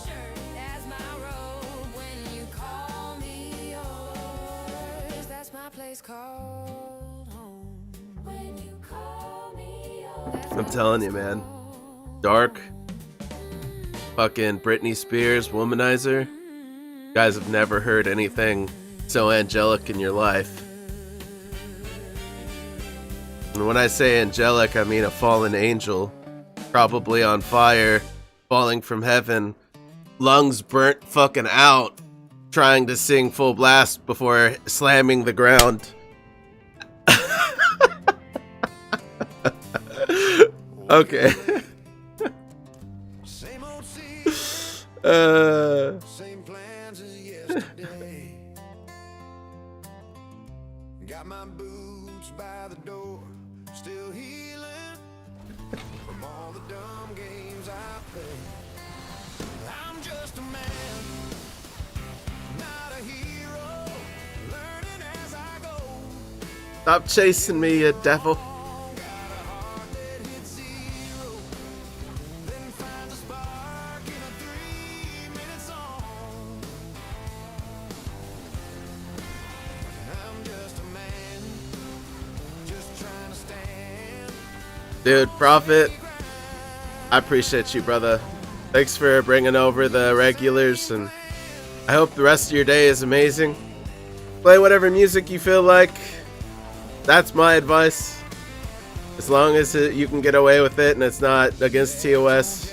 I'm telling you, man. Dark. Fucking Britney Spears, Womanizer. You guys have never heard anything so angelic in your life. And when I say angelic, I mean a fallen angel. Probably on fire, falling from heaven. Lungs burnt fucking out. Trying to sing full blast before slamming the ground. Okay. Same plans as yesterday. Got my boots by the door, still healing from all the dumb games I played. I'm just a man, not a hero, learning as I go. Stop chasing me, you devil. Dude, Prophet, I appreciate you, brother. Thanks for bringing over the regulars, and I hope the rest of your day is amazing. Play whatever music you feel like. That's my advice. As long as you can get away with it and it's not against TOS.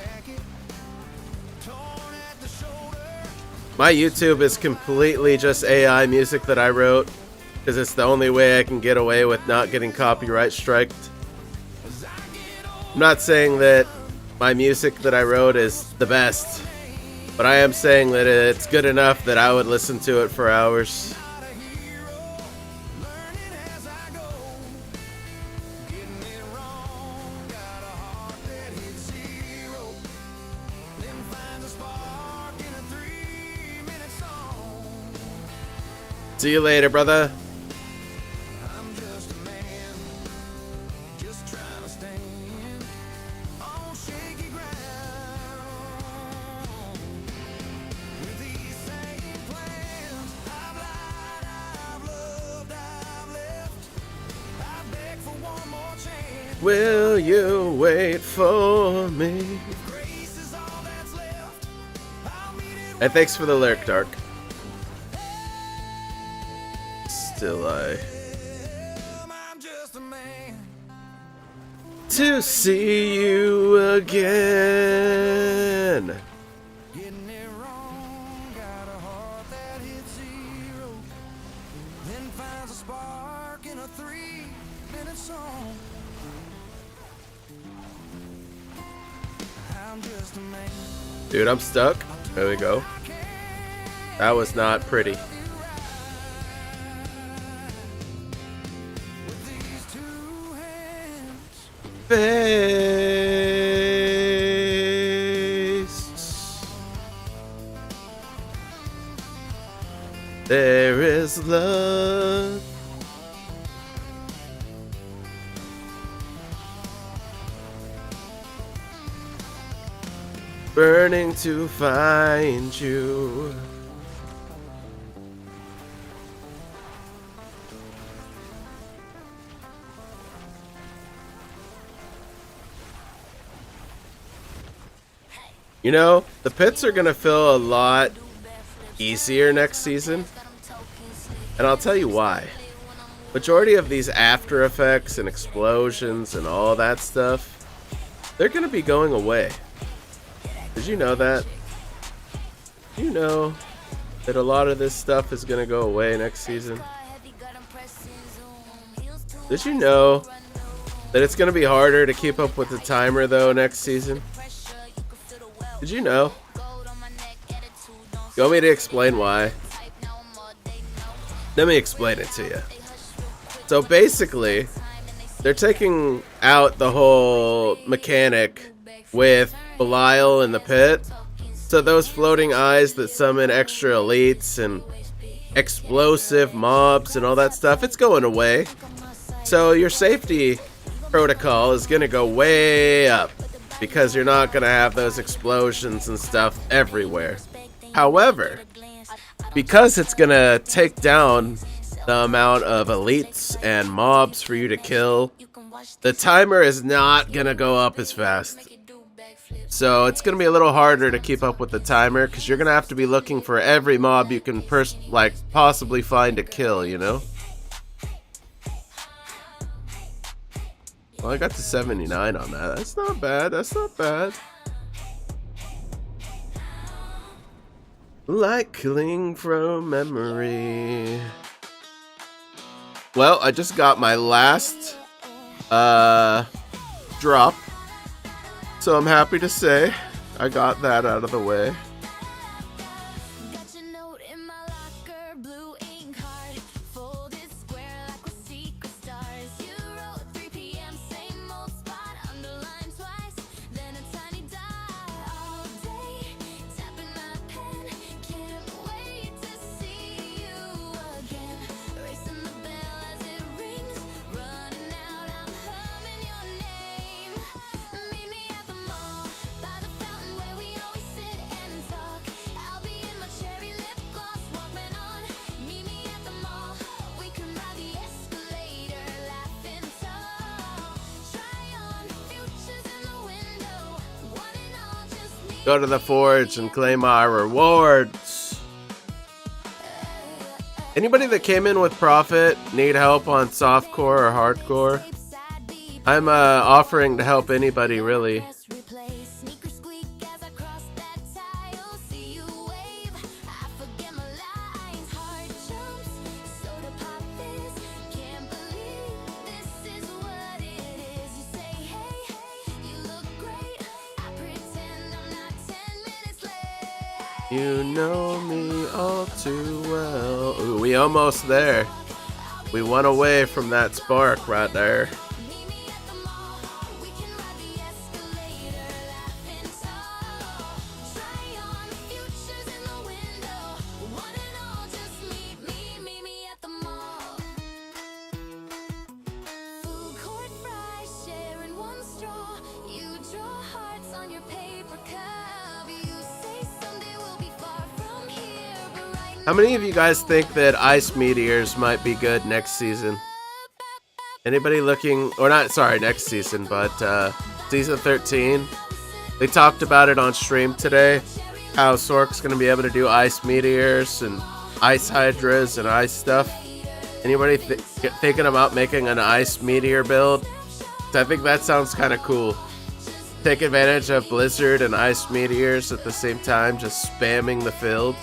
My YouTube is completely just AI music that I wrote, because it's the only way I can get away with not getting copyright striked. I'm not saying that my music that I wrote is the best, but I am saying that it's good enough that I would listen to it for hours. See you later, brother. I'm just a man, just trying to stand on shaky ground. With these same plans, I've lied, I've loved, I've left. I beg for one more chance. Will you wait for me? If grace is all that's left, I'll meet it. And thanks for the lyric, Dark. Still I'm just a man. to see you again. Getting it wrong, got a heart that hits zero, then finds a spark in a 3-minute song. I'm just a man. Dude, I'm stuck. There we go. That was not pretty. With these two hands, Face. There is love. Burning to find you. You know, the pits are gonna feel a lot easier next season. And I'll tell you why. Majority of these after effects and explosions and all that stuff, they're gonna be going away. Did you know that? You know that a lot of this stuff is gonna go away next season? Did you know that it's gonna be harder to keep up with the timer though next season? Did you know? You want me to explain why? Let me explain it to you. So basically, they're taking out the whole mechanic with Belial in the pit. So those floating eyes that summon extra elites and explosive mobs and all that stuff, it's going away. So your safety protocol is going to go way up, because you're not going to have those explosions and stuff everywhere. However, because it's going to take down the amount of elites and mobs for you to kill, the timer is not going to go up as fast. So it's going to be a little harder to keep up with the timer, because you're going to have to be looking for every mob you can possibly find to kill, you know? Well, I got to 79 on that. That's not bad. That's not bad. Like killing from memory. Well, I just got my last drop. So I'm happy to say I got that out of the way. Go to the forge and claim our rewards. Anybody that came in with profit need help on softcore or hardcore? I'm offering to help anybody, really. You know me all too well. Ooh, we almost there. We went away from that spark right there. How many of you guys think that ice meteors might be good next season? Anybody looking, or not, sorry, next season, but season 13? They talked about it on stream today, how SORC's going to be able to do ice meteors and ice hydras and ice stuff. Anybody thinking about making an ice meteor build? I think that sounds kind of cool. Take advantage of blizzard and ice meteors at the same time, just spamming the field.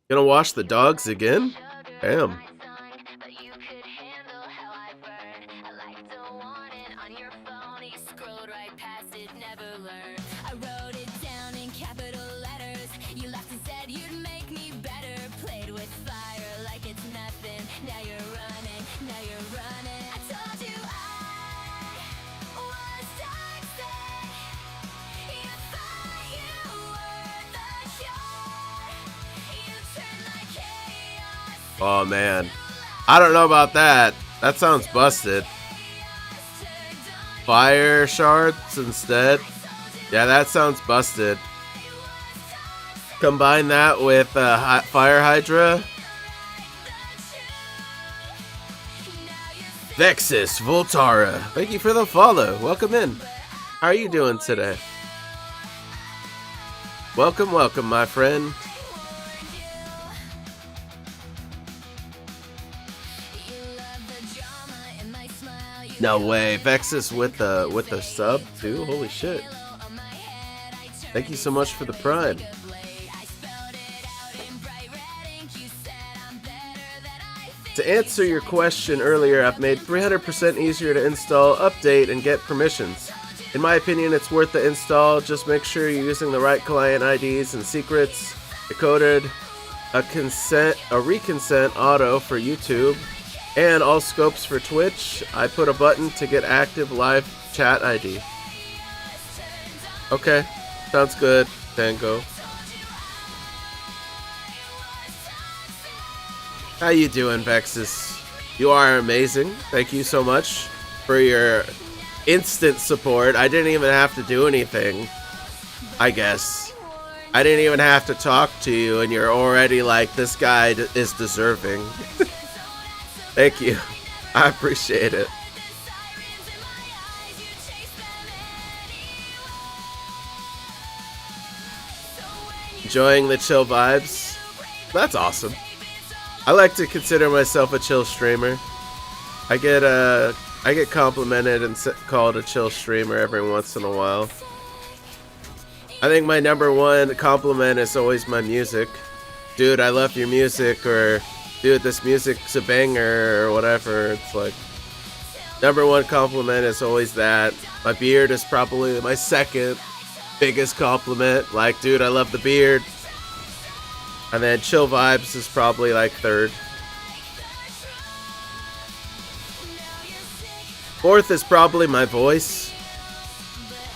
Gonna wash the dogs again? Damn. Oh man, I don't know about that. That sounds busted. Fire shards instead. Yeah, that sounds busted. Combine that with fire hydra. Vexus Voltara, thank you for the follow. Welcome in. How are you doing today? Welcome, welcome, my friend. No way, Vexus with the sub too. Holy shit! Thank you so much for the prime. To answer your question earlier, I've made 300% easier to install, update, and get permissions. In my opinion, it's worth the install. Just make sure you're using the right client IDs and secrets. Decoded, a reconsent auto for YouTube. And all scopes for Twitch. I put a button to get active live chat ID. Okay, sounds good, Tango. How you doing, Vexus? You are amazing. Thank you so much for your instant support. I didn't even have to do anything, I guess. I didn't even have to talk to you, and you're already like, this guy is deserving. Thank you. I appreciate it. Enjoying the chill vibes? That's awesome. I like to consider myself a chill streamer. I get complimented and called a chill streamer every once in a while. I think my number one compliment is always my music. Dude, I love your music, or dude, this music's a banger, or whatever. It's like, number one compliment is always that. My beard is probably my second biggest compliment. Like, dude, I love the beard. And then chill vibes is probably like third. Fourth is probably my voice.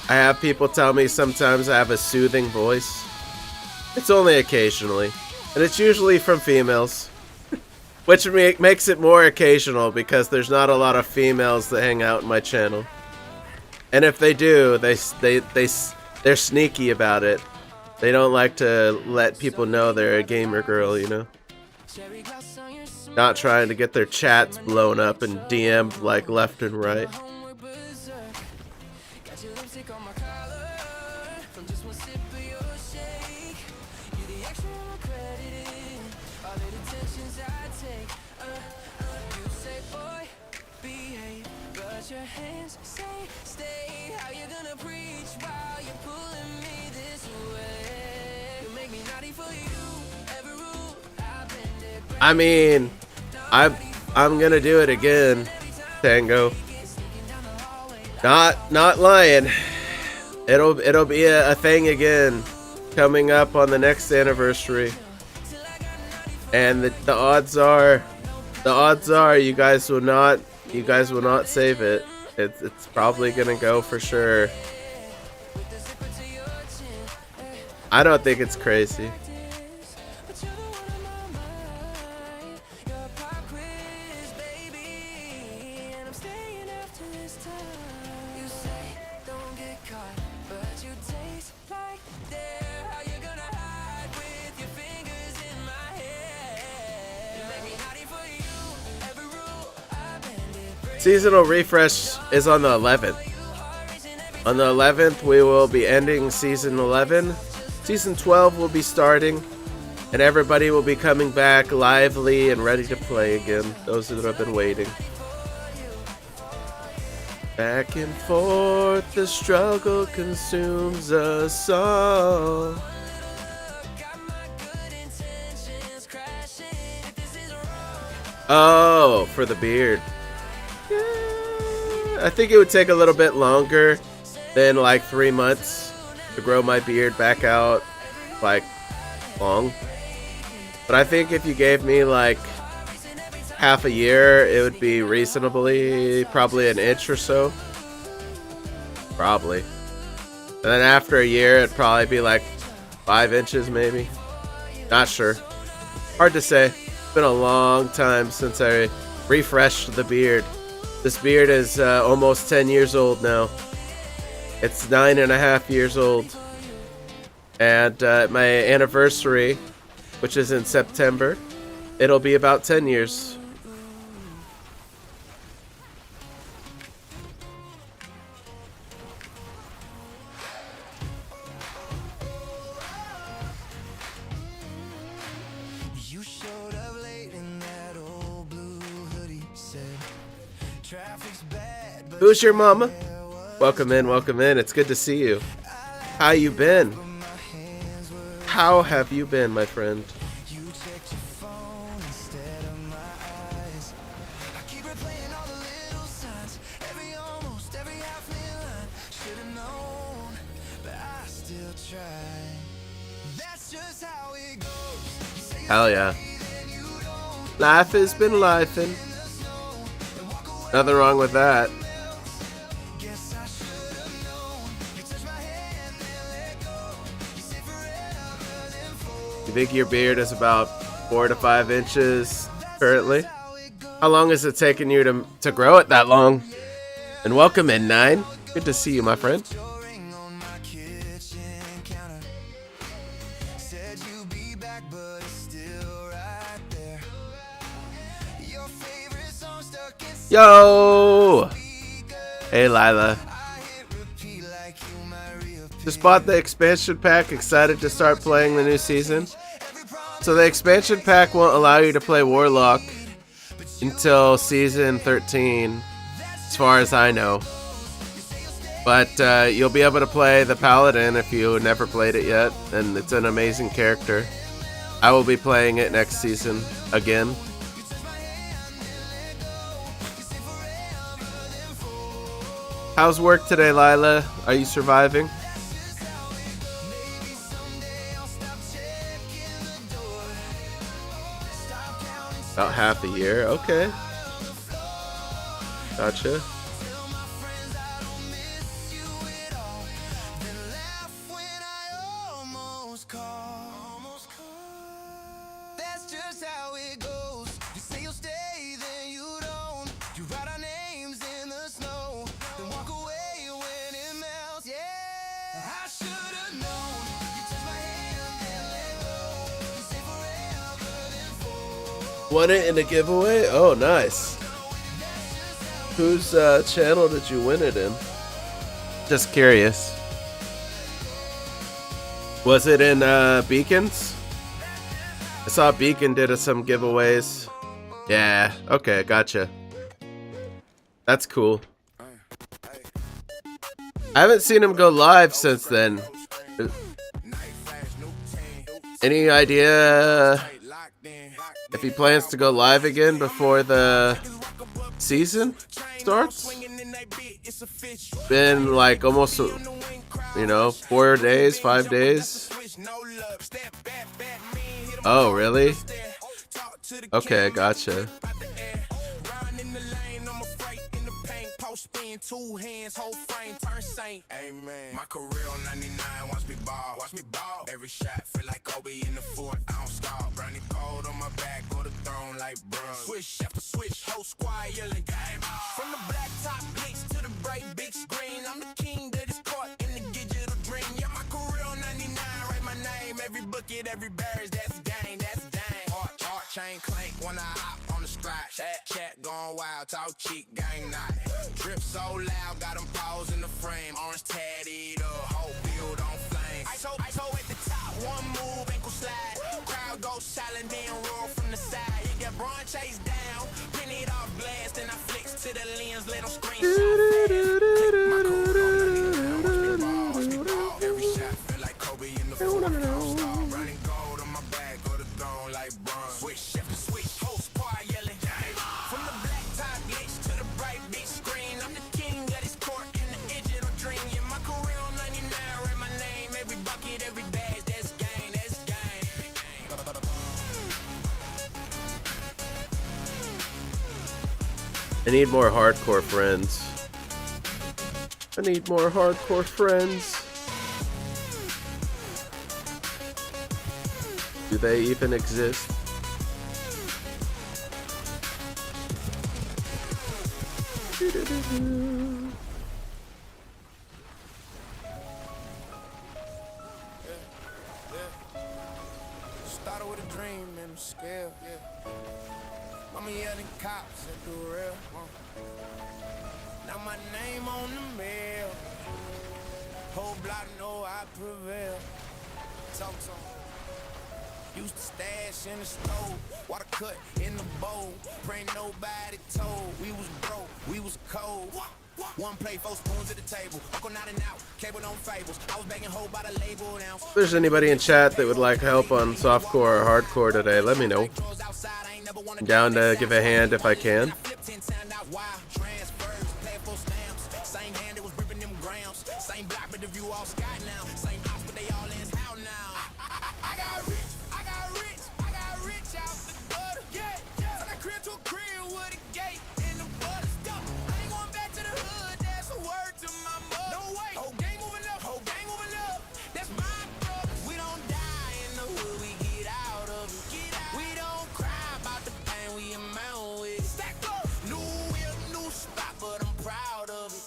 I have people tell me sometimes I have a soothing voice. It's only occasionally. And it's usually from females. Which makes it more occasional because there's not a lot of females that hang out in my channel. And if they do, they're sneaky about it. They don't like to let people know they're a gamer girl, you know? Not trying to get their chats blown up and DM'd like left and right. I mean, I'm gonna do it again, Tango. Not lying. It'll be a thing again coming up on the next anniversary. And the odds are you guys will not save it. It's probably gonna go for sure. I don't think it's crazy. Seasonal refresh is on the 11th. On the 11th, we will be ending season 11. Season 12 will be starting, and everybody will be coming back lively and ready to play again. Those that have been waiting. Back and forth, the struggle consumes us all. Oh, for the beard. I think it would take a little bit longer than like 3 months to grow my beard back out like long. But I think if you gave me like half a year, it would be reasonably probably an inch or so. Probably. And then after a year, it'd probably be like 5 inches maybe. Not sure. Hard to say. It's been a long time since I refreshed the beard. This beard is almost 10 years old now. It's 9.5 years old. And my anniversary, which is in September, it'll be about 10 years. You showed up late in that old blue hoodie, said traffic's bad, but Who's your mama? Welcome in, welcome in. It's good to see you. How you been? How have you been, my friend? you checked your phone instead of my eyes. I keep replaying all the little signs, almost every half line. Should've known, but I still try. That's just how it goes. You say you're Hell yeah. then you don't. Life has been lifing. Nothing wrong with that. Guess I should've known. You touch my hand and let go. You say forever then forever. You think your beard is about 4 to 5 inches currently? How long has it taken you to grow it that long? And welcome in, 9. Good to see you, my friend. Your ring on my kitchen counter. Said you'd be back, but it's still right there. Your favorite song stuck in Yo! Hey, Lila. I hit repeat like you my real Just bought the expansion pack. Excited to start playing the new season. So the expansion pack won't allow you to play Warlock until season 13, as far as I know. But you'll be able to play the Paladin if you never played it yet, and it's an amazing character. I will be playing it next season again. How's work today, Lila? Are you surviving? About half a year, okay. Gotcha. That's just how it goes. You say you'll stay, then you don't. You write our names in the snow, then walk away when it melts. Yeah, I should've known. You touch my hand, then let go. You say forever, then forever. Won it in a giveaway? Oh, nice. Whose channel did you win it in? Just curious. Was it in Beacons? I saw Beacon did some giveaways. Yeah, okay, gotcha. That's cool. I haven't seen him go live since then. Any idea if he plans to go live again before the season starts? Been like almost, 4 days, 5 days. Oh, really? Okay, gotcha. Spin 2 hands, whole frame, turn saint. Amen. My career on 99, watch me ball. Every shot feel like Kobe in the 4th ounce scar. Brownie cold on my back, go to throne like bruh. Switch after switch, whole squad yelling game on. From the black top blitz to the bright big screen, I'm the king that is caught in the digital dream. Yeah, my career on 99, write my name, every bucket, every bears, that's gang, that's dang. Heart, chain clank when I hop on the strap. Chat going wild, talk cheek, gang night. Drip so loud, got them paws in the frame. Orange tatted up, whole build on flame. ISO at the top, one move, ankle slide. Crowd goes silent, then roar from the side. You get Braun chase down, pin it off blast, and I flex to the lens, let them screenshot. Watch me ball. Every shot feel like Kobe in the 4th ounce star. Running gold on my back, go to throne like Braun. Switch after switch, whole squad yelling. From the black top glitch to the bright big screen, I'm the king of this court in the digital dream. Yeah, my career on 99, write my name, every bucket, every badge, that's gang, that's gang. I need more hardcore friends. I need more hardcore friends. Do they even exist? Started with a dream and I'm scared, yeah. Mama yelling cops at the real. Now my name on the mail. Whole block know I prevail. Talk to 'em. Used to stash in the stove, water cut in the bowl. Pray nobody told. We was broke, we was cold. One plate, 4 spoons at the table. Uncle not and out, cable on fables. I was begging hold by the label now. If there's anybody in chat that would like help on softcore or hardcore today, let me know. I'm down to give a hand if I can. Same hand that was ripping them grams. Same block, but the view all sky now. Same house, but they all in out now. I got rich out the gutter. Yeah. From the crib to a crib with a gate in the butter. I ain't going back to the hood, that's a word to my mother. No way. Whole gang moving up. That's my brother. We don't die in the hood, we get out of it. We don't cry about the pain we amount with. Stack up. New whip, new spot, but I'm proud of it.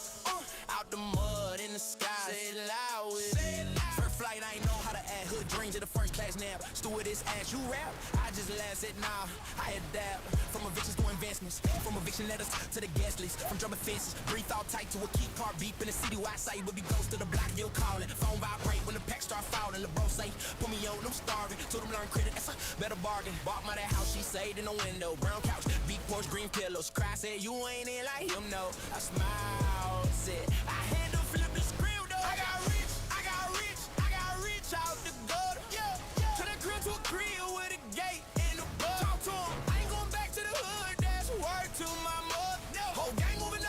Out the mud in the sky, say it loud with it. First flight, I ain't know how to act. Hood dreams of the first class nap. Stewardess ass, you rap? I just laugh at nah, I adapt. From evictions to investments, from eviction letters to the guest list. From drumming fences, breathe all tight to a key car beep in the city where I say would be close to the block, you'll call it. Phone vibrate when the pack start falling. LeBron say, put me on, I'm starving. Told them learn credit, that's a better bargain. Bought my that house, she saved in the window. Brown couch, big porch, green pillows. Cry said, you ain't in like him, no. I smiled, said, I had to flip the script, though. I got rich out the gutter. Turn that crib to a crib with a gate in the butt. Talk to 'em, I ain't going back to the hood, that's word to my mother. Whole gang moving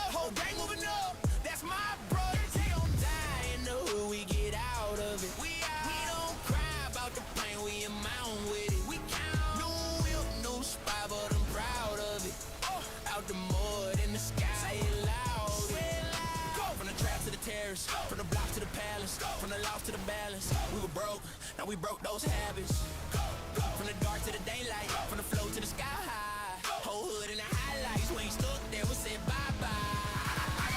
up, that's my brother. We don't die in the hood, we get out of it. We don't cry about the pain, we amount with it. We count, new whip, new spot, but I'm proud of it. Out the mud in the sky, say it loud. From the trap to the terrace, from the block to the palace, from the loft to the balance. We were broke, now we broke those habits. From the dark to the daylight, from the flow to the sky high. Whole hood in the highlights, we ain't stuck there, we said bye-bye. I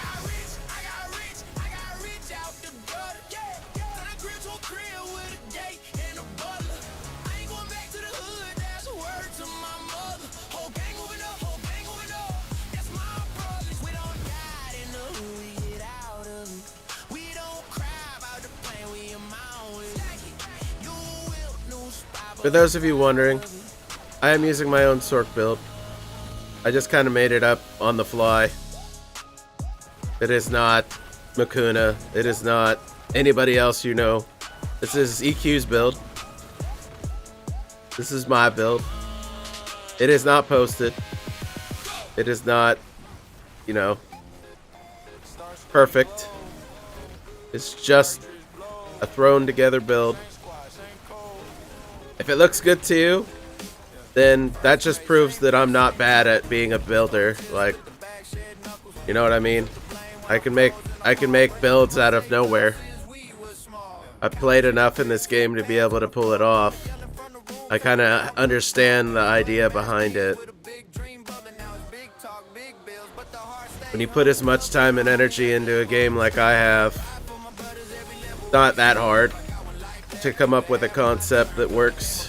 got rich out the gutter. Turn that crib to a crib with a gate and a butler. I ain't going back to the hood, that's a word to my mother. Whole gang moving up, that's my brothers. We don't die in the hood, we get out of it. We don't cry about the pain we amount with. New whip, new spot, For those of you wondering, I am using my own SORC build. I just kind of made it up on the fly. It is not Makuna. It is not anybody else you know. This is EQ's build. This is my build. It is not posted. It is not, you know, perfect. It's just a thrown together build. If it looks good to you, then that just proves that I'm not bad at being a builder. Like, you know what I mean? I can make builds out of nowhere. I've played enough in this game to be able to pull it off. I kind of understand the idea behind it. When you put as much time and energy into a game like I have, it's not that hard to come up with a concept that works.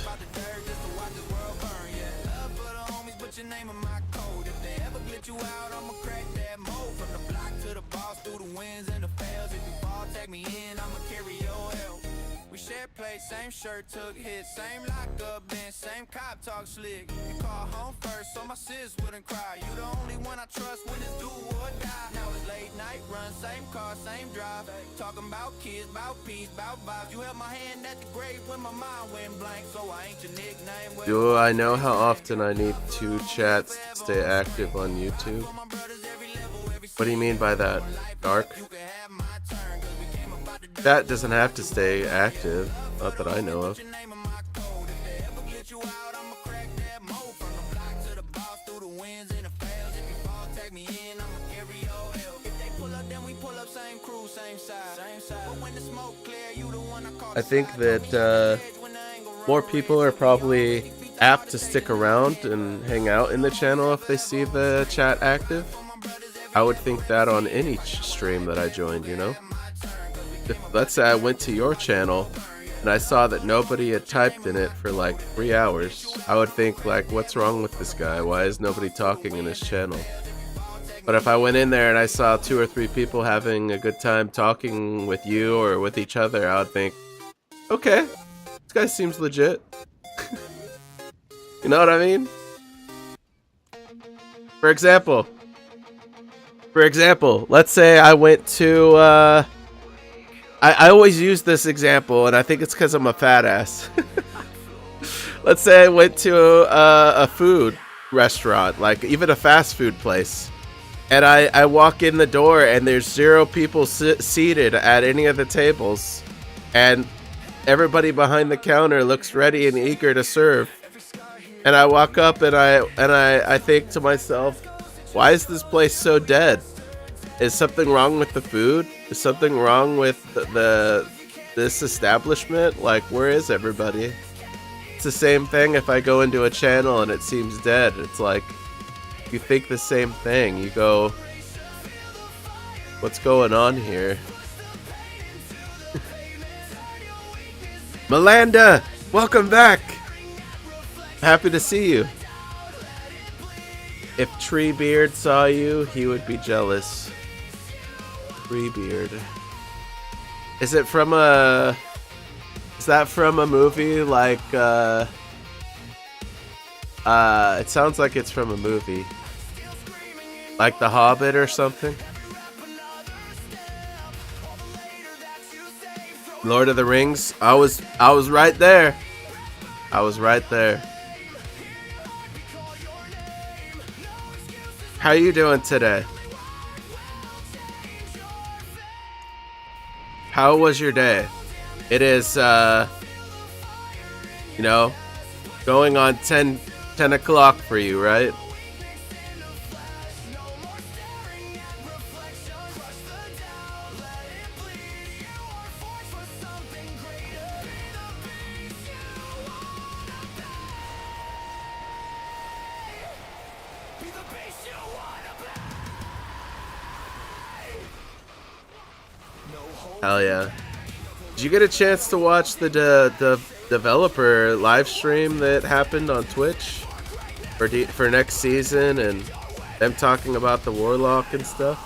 Same shirt, took hits, same lockup, bench, same cop talk slick. You call home first, so my sis wouldn't cry. You the only one I trust when it's do or die. Now it's late night run, same car, same drive. Talking about kids, about peace, about vibes. You held my hand at the grave when my mind went blank, so I ain't your nickname. Do I know how often I need 2 chats to stay active on YouTube? What do you mean by that, Dark? That doesn't have to stay active. Not that I know of. I think that more people are probably apt to stick around and hang out in the channel if they see the chat active. I would think that on any stream that I joined, you know? If, let's say I went to your channel and I saw that nobody had typed in it for like 3 hours, I would think like, what's wrong with this guy? Why is nobody talking in his channel? But if I went in there and I saw 2 or 3 people having a good time talking with you or with each other, I would think, okay, this guy seems legit. You know what I mean? For example, let's say I went to, I always use this example, and I think it's because I'm a fat ass. Let's say I went to a food restaurant, like even a fast food place, and I walk in the door and there's 0 people seated at any of the tables, and everybody behind the counter looks ready and eager to serve. And I walk up and I think to myself, why is this place so dead? Is something wrong with the food? Is something wrong with this establishment? Like, where is everybody? It's the same thing if I go into a channel and it seems dead. It's like, you think the same thing. You go, what's going on here? Melanda, welcome back. Happy to see you. If Treebeard saw you, he would be jealous. Treebeard. Is it from a... Is that from a movie like, it sounds like it's from a movie. Like The Hobbit or something? Lord of the Rings? I was right there. I was right there. How you doing today? How was your day? It is, you know, going on 10 o'clock for you, right? Hell yeah. Did you get a chance to watch the developer live stream that happened on Twitch for next season and them talking about the Warlock and stuff?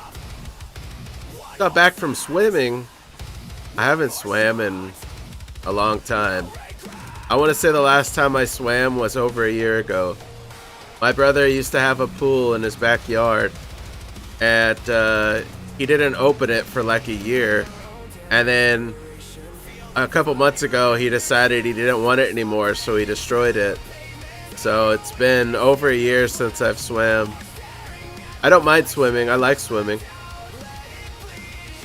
Got back from swimming. I haven't swam in a long time. I want to say the last time I swam was over a year ago. My brother used to have a pool in his backyard, and he didn't open it for like a year. And then a couple months ago, he decided he didn't want it anymore, so he destroyed it. So it's been over a year since I've swam. I don't mind swimming. I like swimming.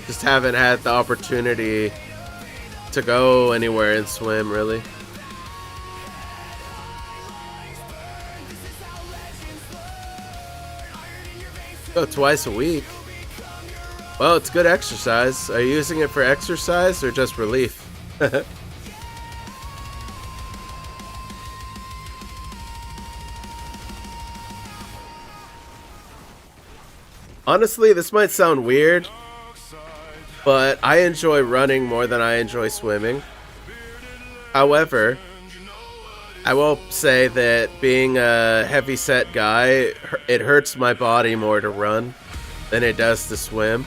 Just haven't had the opportunity to go anywhere and swim, really. Go twice a week. Well, it's good exercise. Are you using it for exercise or just relief? Honestly, this might sound weird, but I enjoy running more than I enjoy swimming. However, I will say that being a heavy-set guy, it hurts my body more to run than it does to swim.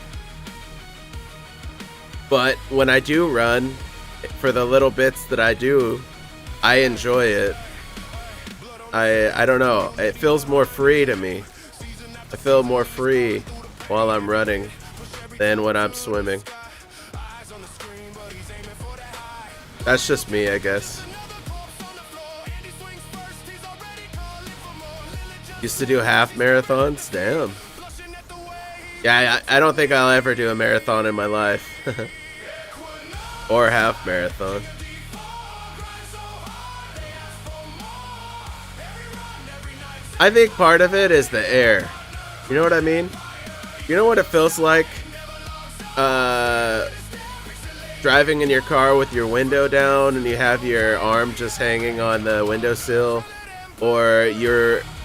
But when I do run, for the little bits that I do, I enjoy it. I don't know, it feels more free to me. I feel more free while I'm running than when I'm swimming. That's just me, I guess. Used to do half marathons? Damn. Yeah, I don't think I'll ever do a marathon in my life. Or half marathon. I think part of it is the air. You know what I mean? You know what it feels like? Driving in your car with your window down and you have your arm just hanging on the windowsill. Or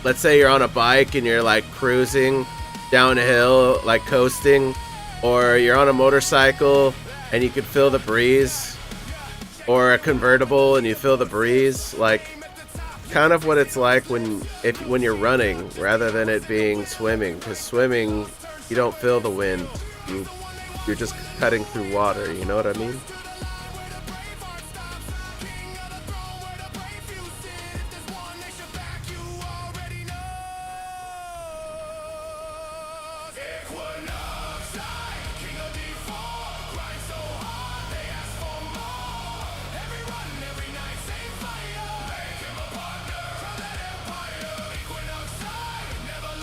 let's say you're on a bike and you're like cruising down a hill, like coasting. Or you're on a motorcycle and you can feel the breeze. Or a convertible and you feel the breeze. Like, kind of what it's like when you're running rather than it being swimming. Because swimming, you don't feel the wind. You're just cutting through water, you know what I mean?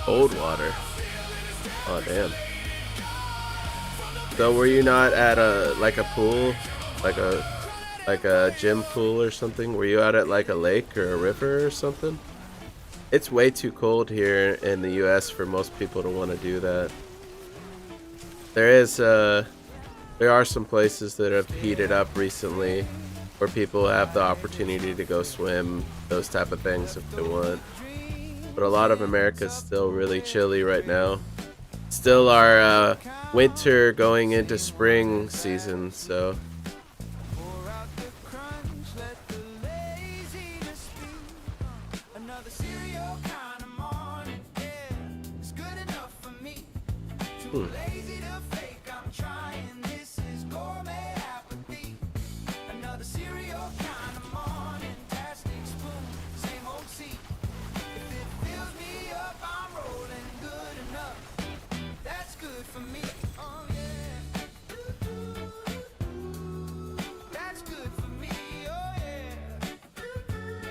Cold water. Oh damn. So were you not at a pool, like a gym pool or something? Were you out at like a lake or a river or something? It's way too cold here in the US for most people to want to do that. There are some places that have heated up recently where people have the opportunity to go swim, those type of things if they want. But a lot of America is still really chilly right now. Still our winter going into spring season, so.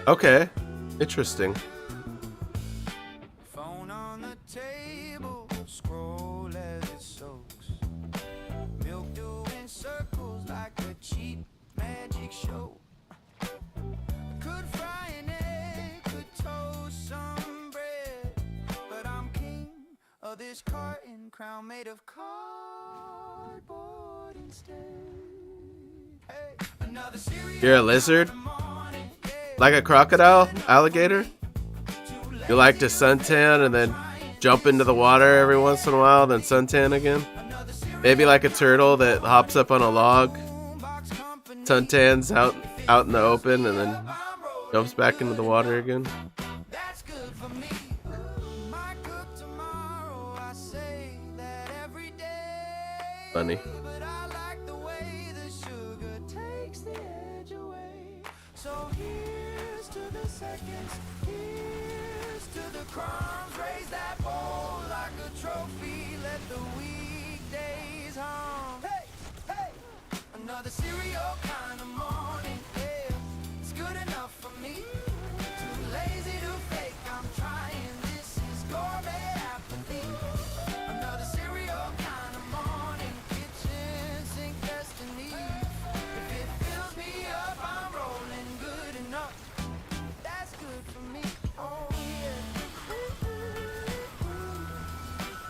Okay, interesting. Phone on the table, scroll as it soaks. Milk doing circles like a cheap magic show. Could fry an egg, could toast some bread, but I'm king of this carton crown made of cardboard instead. Hey, another You're a lizard? Like a crocodile? Alligator? You like to suntan and then jump into the water every once in a while, then suntan again? Maybe like a turtle that hops up on a log, suntans out in the open, and then jumps back into the water again. Funny. So here seconds. Here's to the crumbs, raise that bowl like a trophy. Let the weekdays hum. Hey, hey, another cereal kind of morning. Yeah, it's good enough for me. Too lazy to fake, I'm trying. This is gourmet apathy. Another cereal kind of morning. Kitchen sink destiny. If it fills me up, I'm rolling good enough. That's good for me. Oh yeah.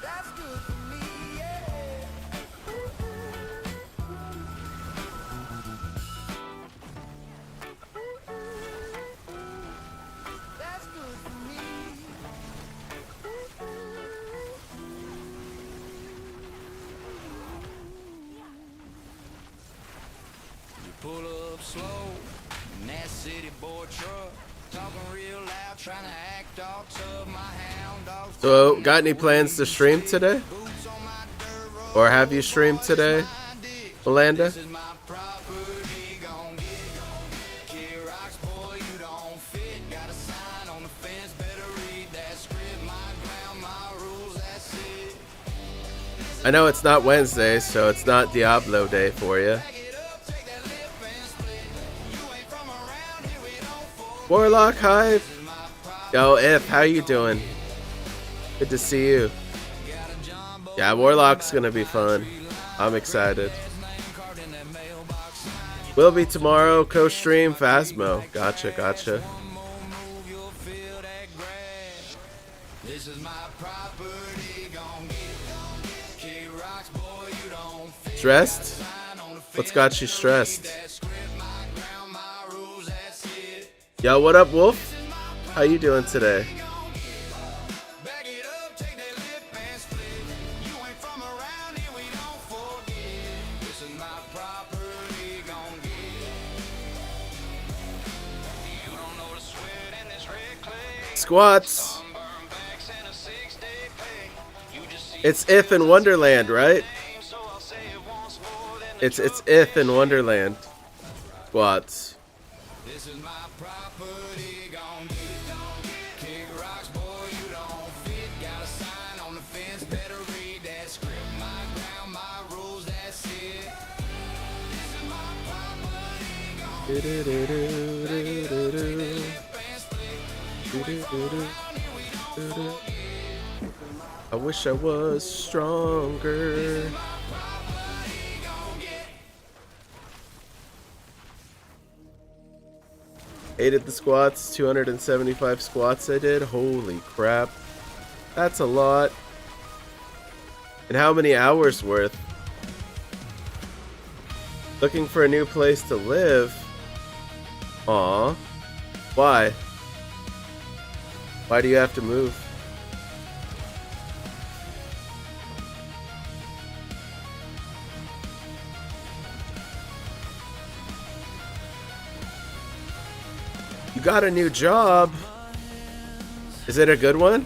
That's good for me. Yeah. That's good for me. You pull up slow in that city boy truck, talking real loud, trying to act all tough. My hound dog's So, got any plans to stream today? boots on my dirt road. Or have you streamed today, Melanda? This is my property, gon' get Kid Rocks, boy, you don't fit. Got a sign on the fence, better read that script. My ground, my rules, that's it. I know it's not Wednesday, so it's not Diablo Day for you. Back it up, take that lip and split. You ain't from around here, we don't fool. Warlock Hive. This is my property. Yo, If, how you doing? Good to see you. Got a jumbo Yeah, Warlock's gonna be fun. I'm excited. name card in that mailbox. Will be tomorrow, co-stream Phasmo. Gotcha, gotcha. One more move, you'll feel that grass. This is my property, gon' get Kid Rocks, boy, you don't fit. Stressed? Sign on the What's fence, got you stressed? that script. My ground, my rules, that's it. Yo, what up, Wolf? How you doing today? Back it up, take that lip and split. You ain't from around here, we don't forget. This is my property, gon' get. You don't know the sweat in this red clay. Squats. Sunburn backs and a 6-day pay. You just see It's If in Wonderland, right? name, so I'll say it once more than It's If in Wonderland. Squats. this is my property, gon' get. Kick rocks, boy, you don't fit. Got a sign on the fence, better read that script. My ground, my rules, that's it. This is my property, gon' I wish I was stronger. Hated the squats, 275 squats I did. Holy crap. That's a lot. And how many hours worth? Looking for a new place to live. Aw. Why? Why do you have to move? You got a new job. Is it a good one?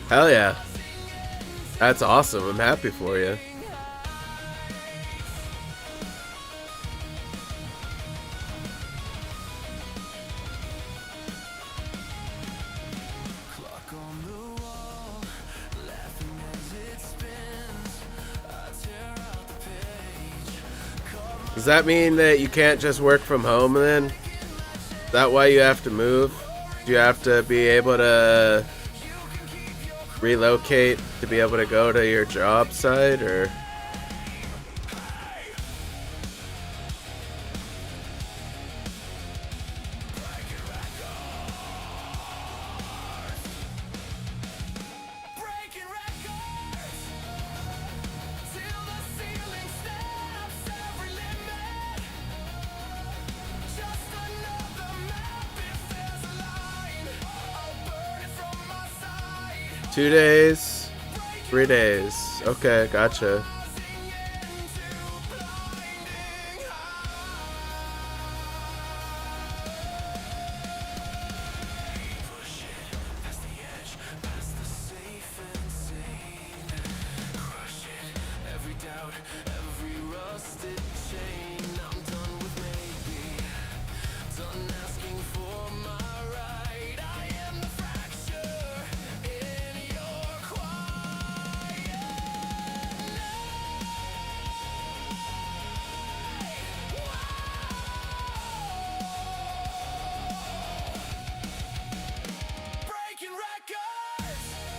Hell yeah. That's awesome. I'm happy for you. Does that mean that you can't just work from home then? Is that why you have to move? Do you have to be able to relocate to be able to go to your job site, or? Breaking records till the ceiling snaps. Every 2 days, 3 days. Okay, gotcha.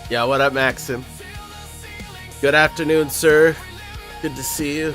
Yeah, what up, Maxim? Good afternoon, sir. Good to see you.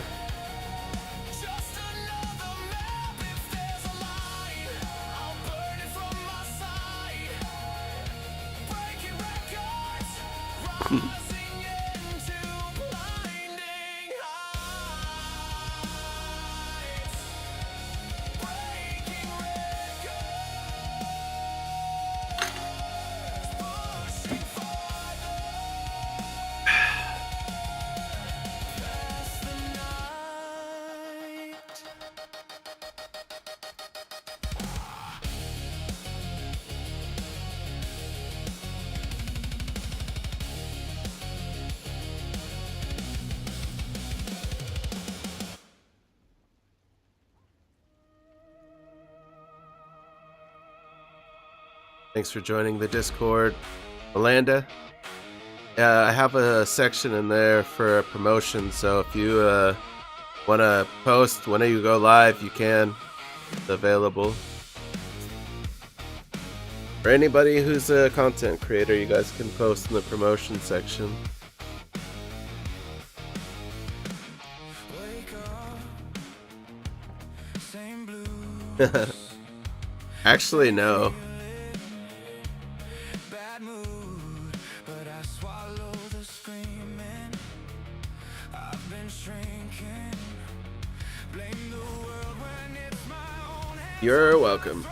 Thanks for joining the Discord, Melanda. I have a section in there for a promotion, so if you want to post when you go live, you can. It's available. For anybody who's a content creator, you guys can post in the promotion section. Actually, no. You're welcome.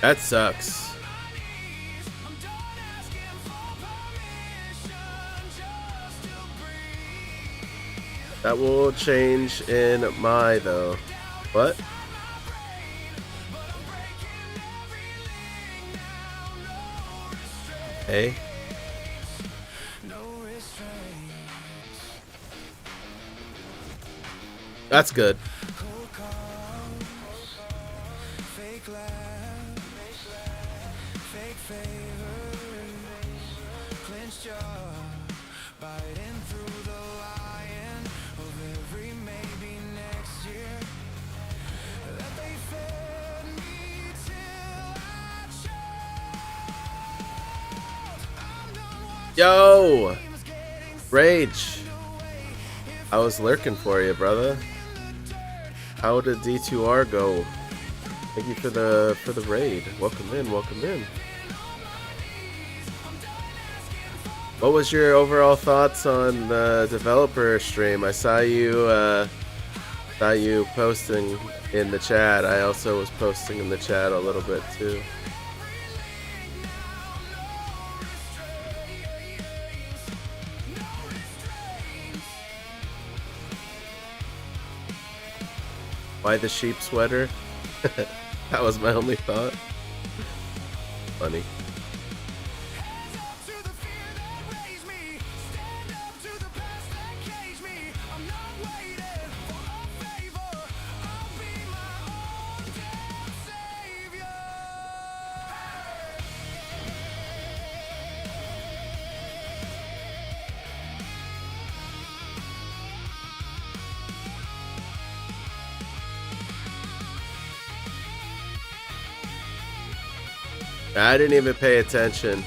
That sucks. That will change in May, though. What? Hey. That's good. Yo, Rage. I was lurking for you, brother. How did D2R go? Thank you for the raid. Welcome in, welcome in. What was your overall thoughts on the developer stream? I saw you posting in the chat. I also was posting in the chat a little bit too. Why the sheep sweater? That was my only thought. Funny. I didn't even pay attention.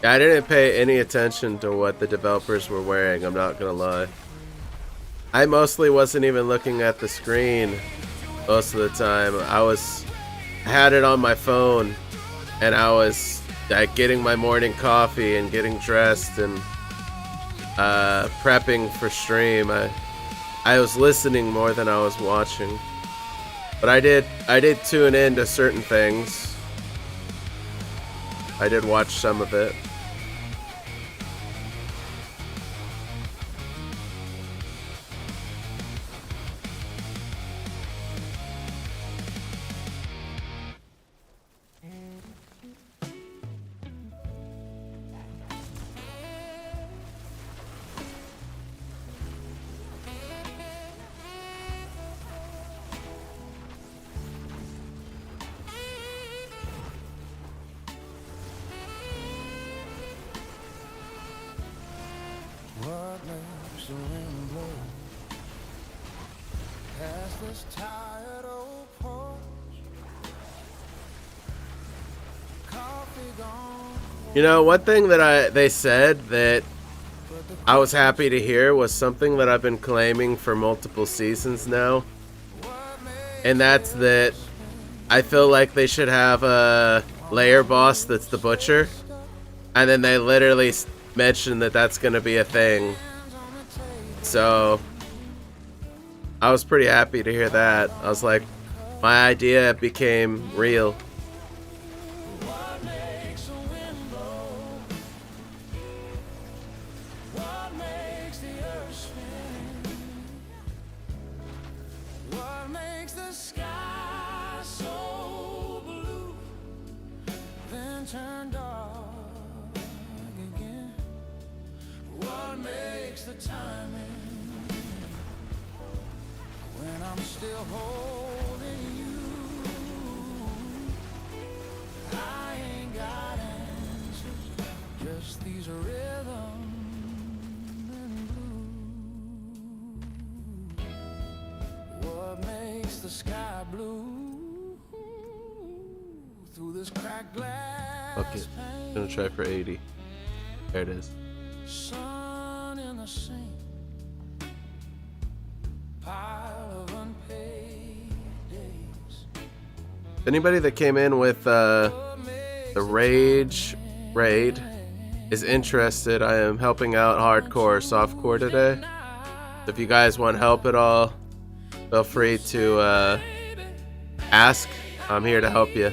I didn't pay any attention to what the developers were wearing, I'm not gonna lie. I mostly wasn't even looking at the screen most of the time. I had it on my phone, and I was like getting my morning coffee and getting dressed and prepping for stream. I was listening more than I was watching, but I did tune in to certain things. I did watch some of it. What makes the wind blow past this tired old porch? Coffee gone, You know, one thing that they said that I was happy to hear was something that I've been claiming for multiple seasons now. And that's that I feel like they should have a layer boss that's the butcher. And then they literally mentioned that that's going to be a thing. So I was pretty happy to hear that. I was like, my idea became real. turn dark again. What makes the timing when I'm still holding you? I ain't got answers, just these rhythm and blues. What makes the sky blue through this cracked glass? Okay, I'm gonna try for 80. There it is. Sun in the sink, pile of unpaid days. Anybody that came in with the Rage raid is interested, I am helping out hardcore softcore today. So if you guys want help at all, feel free to ask. I'm here to help you.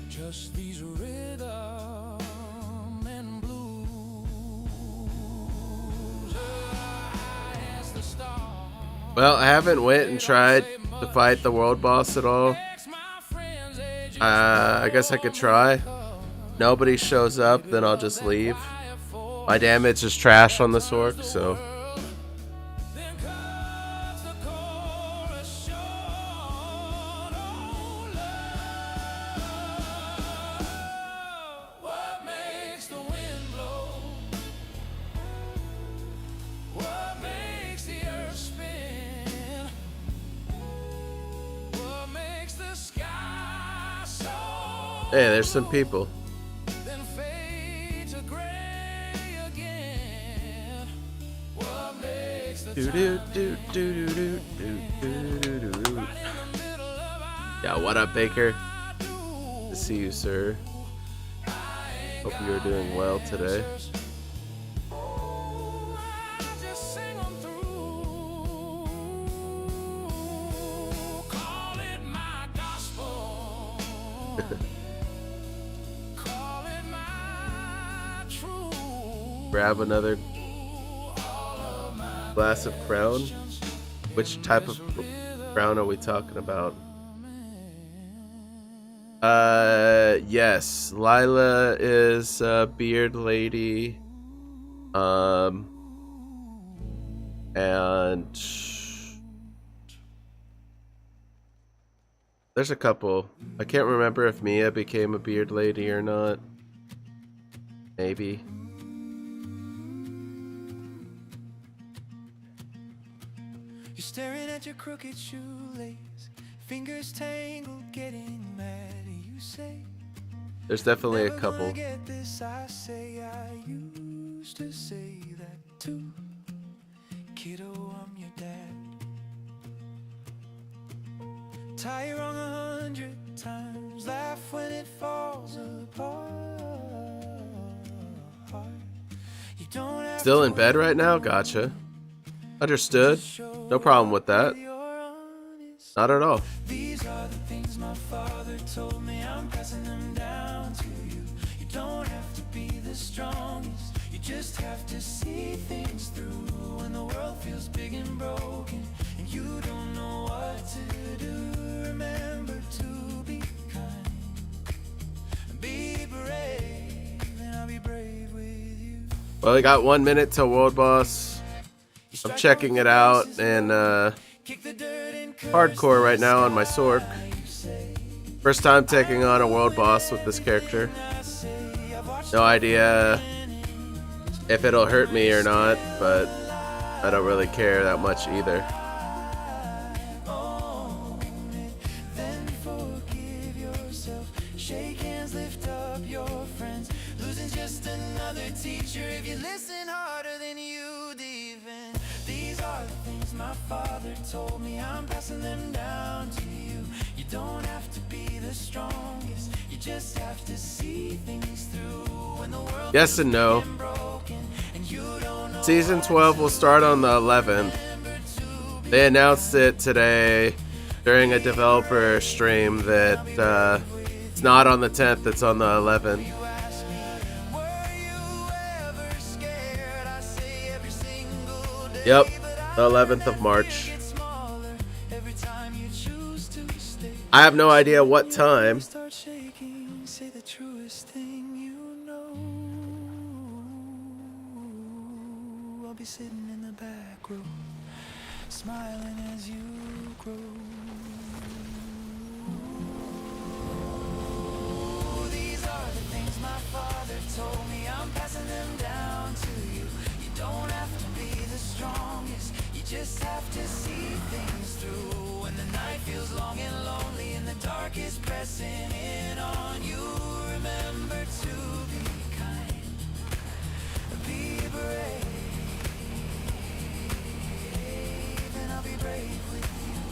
Just these rhythm and blues. Well, I haven't went and tried to fight the world boss at all. I guess I could try. Nobody shows up, then I'll just leave. My damage is trash on the SORC, so. Hey, there's some people. Yeah, what up, Baker? Good to see you, sir. Hope you're doing well today. Grab another glass of Crown. Which type of Crown are we talking about? Yes, Lila is a beard lady. And there's a couple. I can't remember if Mia became a beard lady or not. Maybe. You're staring at your crooked shoelace, fingers tangled, getting mad. You say, There's definitely a never couple. gonna get this. I say, I used to say that too. Kiddo, I'm your dad. Tie you wrong 100 times, laugh when it falls apart. You don't have Still to in bed right now? Gotcha. Understood. No problem with that. Not at all. These are the things my father told me. I'm passing them down to you. You don't have to be the strongest. You just have to see things through. When the world feels big and broken and you don't know what to do, remember to be kind and be brave, and I'll be brave with you. Well, we got 1 minute till World Boss. I'm checking it out, and hardcore right now on my SORC. First time taking on a World Boss with this character. No idea if it'll hurt me or not, but I don't really care that much either. Then forgive yourself. Shake hands, lift up your friends. Losing's just another teacher if you listen harder than you defend. These are the things my father told me. I'm passing them down to you. You don't have to be the strongest. You just have to see things through. When the world Yes and no. Season 12 will start on the 11th. They announced it today during a developer stream that it's not on the 10th, it's on the 11th. Yep, the 11th of March. I have no idea what time. Say the truest thing you know. I'll be sitting in the back row, smiling as you grow. These are the things my father told me. I'm passing them down to you. You don't have to be the strongest. You just have to see things through. When the night feels long and lonely and the dark is pressing in on you, remember to be kind, be brave, and I'll be brave with you.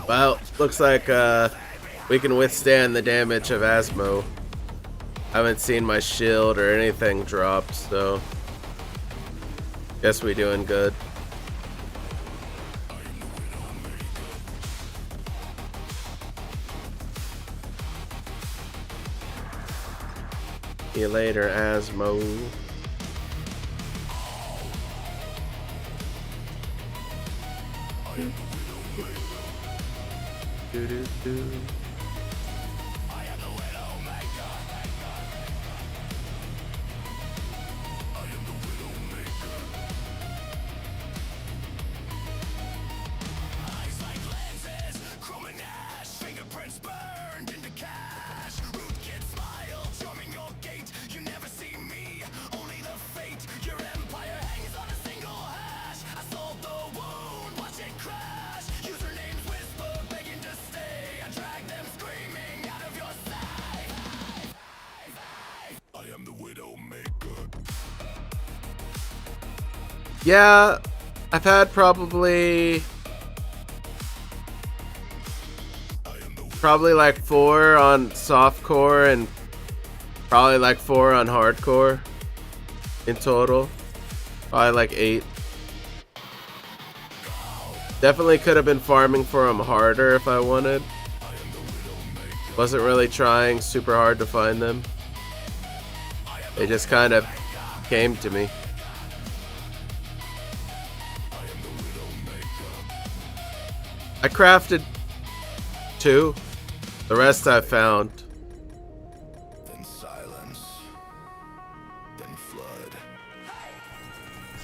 Well, looks like we can withstand the damage of Asmo. Haven't seen my shield or anything dropped, so guess we doing good. See you later, Asmo. Do. Your empire hangs on a single Yeah, I've had probably like 4 on softcore and probably like 4 on hardcore in total. Probably like 8. Definitely could have been farming for them harder if I wanted. Wasn't really trying super hard to find them. They just kind of came to me. I crafted 2. The rest I found. Then silence. Then flood.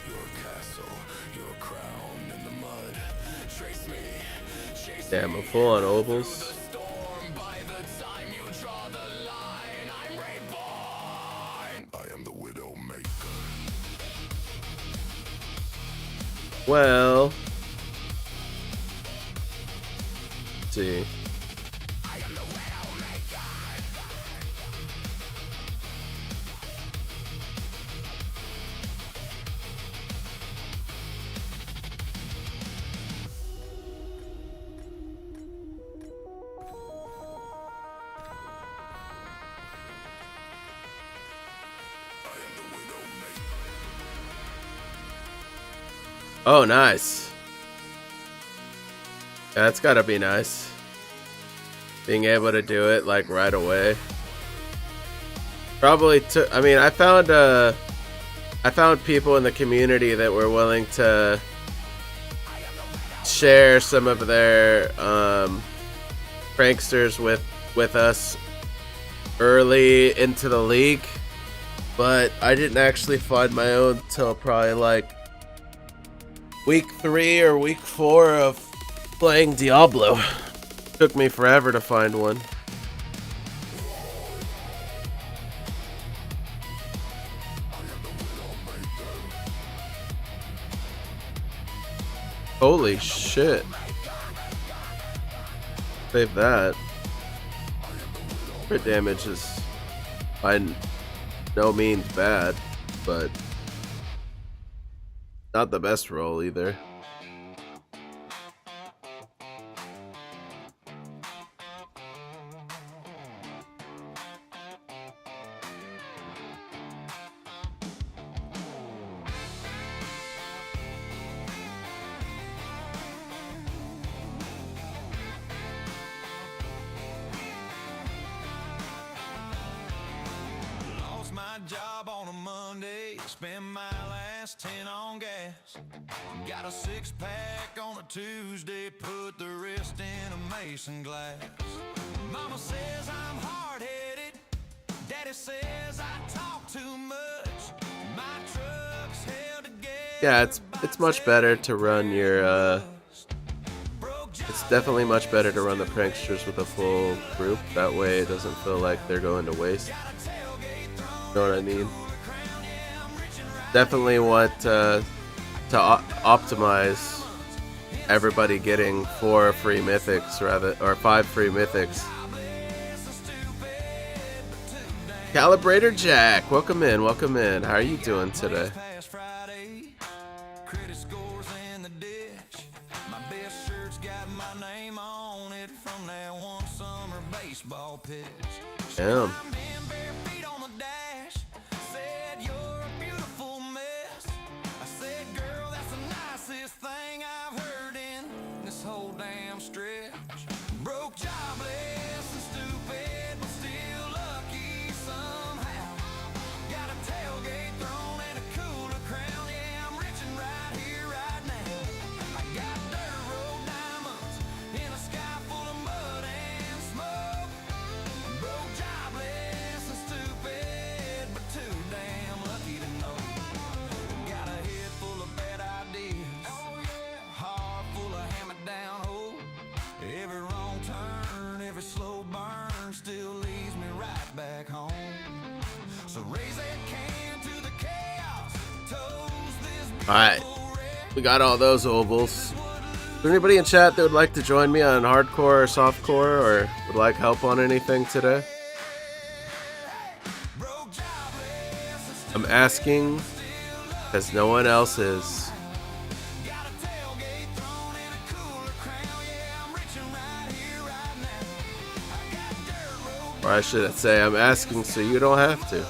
Your castle, your crown in the mud. Trace me. Chase Damn, I'm full on ovals. by the time you draw the line. I'm reborn. I am the widow maker. Well, let's see. Oh, nice. Yeah, that's gotta be nice. Being able to do it like right away. Probably took. I mean, I found people in the community that were willing to share some of their pranksters with us early into the league, but I didn't actually find my own till probably like week 3 or week 4 of playing Diablo. Took me forever to find one. Holy shit. Save that. Crit damage is by no means bad, but not the best roll either. Lost my job on a Monday. Spend my last 10 on gas. Got a 6-pack on a Tuesday. Put the rest in a mason glass. Mama says I'm hard-headed. Daddy says I talk too much. My truck's held together. Yeah, it's much better to run your it's definitely much better to run the pranksters with a full group. That way it doesn't feel like they're going to waste. You know what I mean? Definitely want to optimize everybody getting 4 free mythics or 5 free mythics. Calibrator Jack, welcome in, welcome in. How are you doing today? Credit scores in the ditch. My best shirt's got my name on it from that one summer baseball pitch. Damn. My man bare feet on the dash said you're a beautiful mess. I said, girl, that's the nicest thing I've heard in this whole damn stretch. Broke, jobless, and stupid, but still lucky somehow. Got a tailgate throne and a cooler crown. Yeah, I'm rich and right here, right now. I got dirt road diamonds in a sky full of mud and smoke. Broke, jobless, and stupid, but too damn lucky to know. Got a head full of bad ideas. Heart full of hammered down hope. Every wrong turn, every slow burn still leads me right back home. So raise that can to the chaos. Toast this Alright, we got all those ovals. Is there anybody in chat that would like to join me on hardcore or softcore or would like help on anything today? I'm asking because no one else is. I should say I'm asking so you don't have to.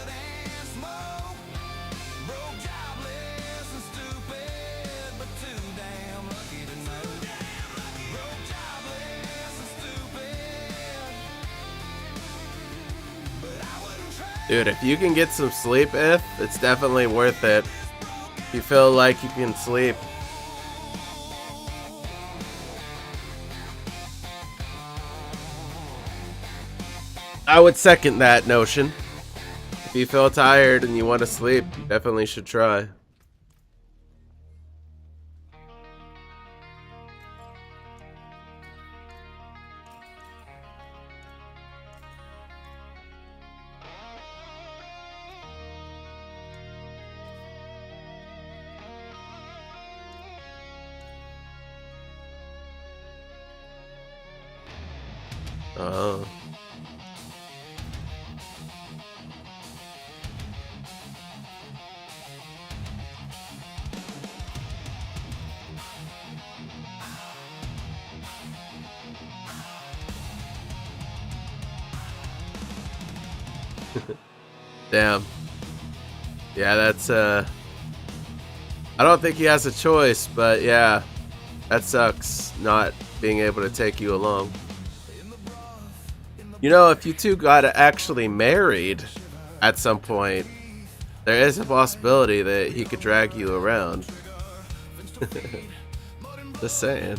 Dude, if you can get some sleep, it's definitely worth it. If you feel like you can sleep. I would second that notion. If you feel tired and you want to sleep, you definitely should try. Oh. Damn. Yeah, that's I don't think he has a choice, but yeah, that sucks not being able to take you along. You know, if you two got actually married at some point, there is a possibility that he could drag you around. Just saying.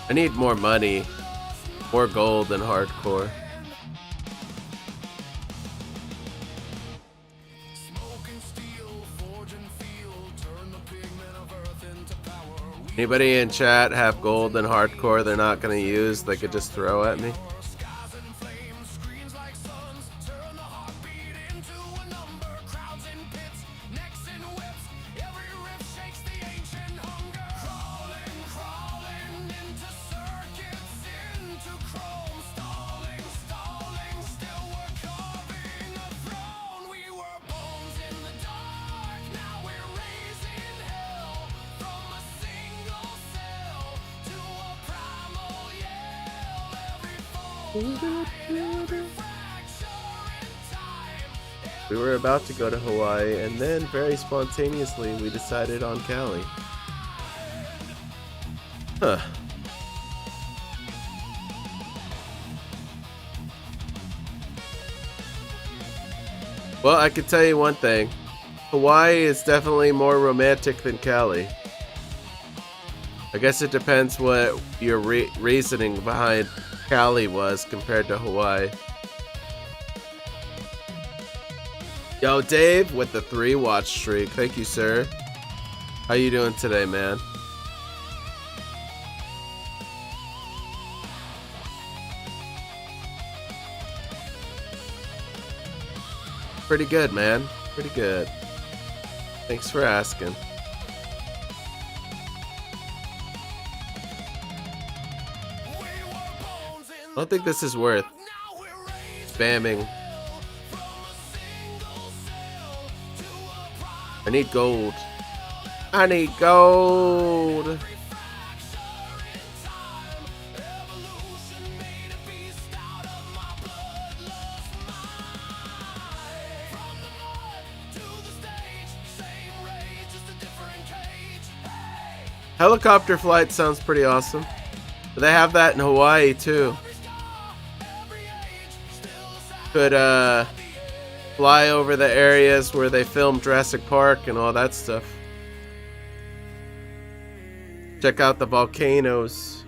I need more money, more gold than hardcore. Anybody in chat have gold and hardcore they're not going to use, they could just throw at me? We were about to go to Hawaii, and then very spontaneously we decided on Cali. Huh. Well, I can tell you one thing. Hawaii is definitely more romantic than Cali. I guess it depends what your reasoning behind Cali was compared to Hawaii. Yo, Dave with the 3 watch streak. Thank you, sir. How you doing today, man? Pretty good, man. Pretty good. Thanks for asking. I don't think this is worth spamming. I need gold. I need gold. Helicopter flight sounds pretty awesome. But they have that in Hawaii too. Could fly over the areas where they filmed Jurassic Park and all that stuff. Check out the volcanoes.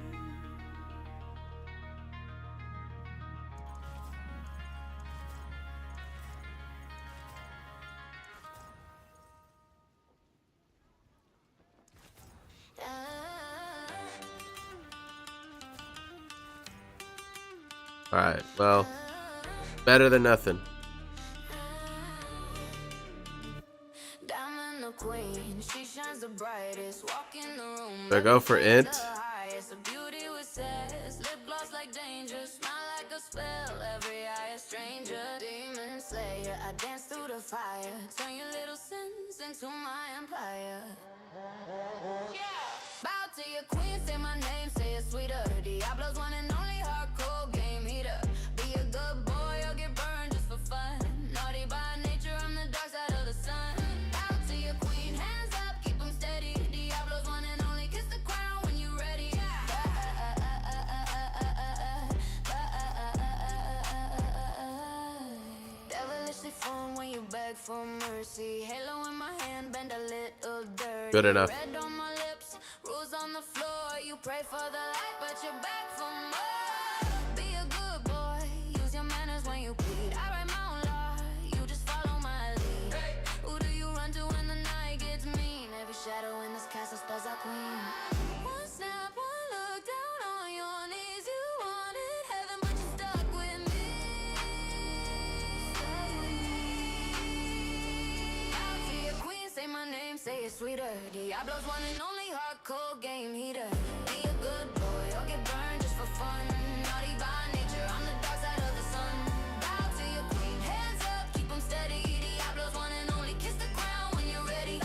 Alright, well, better than nothing. Diamond the queen, she shines the brightest. Walk in the room. Do I go for int? A beauty with says, lip gloss like danger, smile like a spell. Every eye a stranger, demon slayer. I dance through the fire, turn your little sins into my empire. Bow to your queen, say my name, say it sweeter. Diablo's one and only hardcore game heater. Be a good boy or get burned just for fun. Naughty by nature, I'm the dark side of the sun. Bow to your queen, hands up, keep them steady. Diablo's one and only, kiss the crown when you ready. Devilishly fun when you beg for mercy. Halo in my hand, bend a little dirty. Good enough. Red on my lips, rules on the floor. You pray for the light, but you're back for more. Be a good boy, use your manners when you plead. I write my own law, you just follow my lead. Who do you run to when the night gets mean? Every shadow in this castle stars our queen. One snap, one look down on your knees. You wanted heaven, but you stuck with me. Out to your queen, say my name, say it sweeter. Diablo's one and only hardcore game heater. Be a good boy or get burned just for fun. Naughty by nature, I'm the dark side of the sun. Bow to your queen, hands up, keep them steady. Diablo's one and only, kiss the crown when you're ready.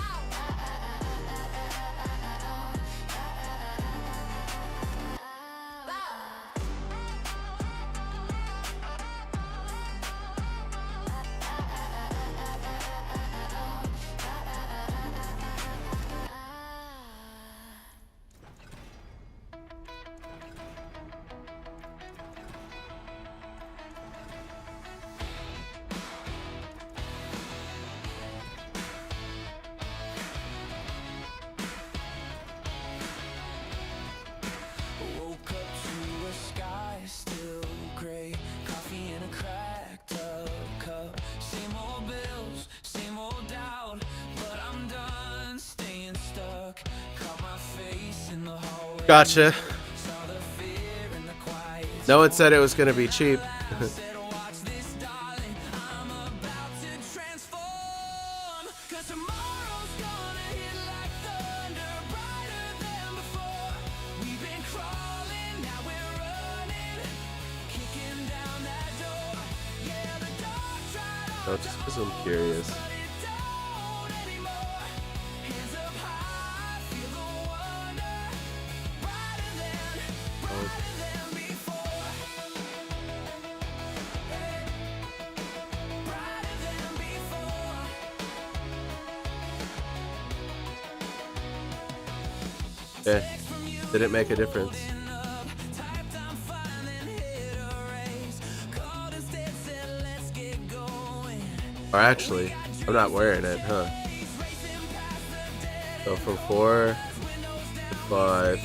Woke up to a sky still gray, coffee in a cracked up cup. Same old bills, same old doubt, but I'm done staying stuck. Caught my face in the hallway. Gotcha. Saw the fear in the quiet. No one said it was gonna be cheap. Said, watch this, darling. I'm about to transform. 'Cause tomorrow's gonna hit like thunder, brighter than before. We've been crawling, now we're running, kicking down that door. Yeah, the dark tried No, just because I'm curious. but it don't anymore. Hands up high, feel the wonder, brighter than before. Brighter than before. Okay. Didn't make a difference. Typed I'm fine, then hit erase. Called instead, said let's get going. Or actually, I'm not wearing it, huh? So from 4 to 5.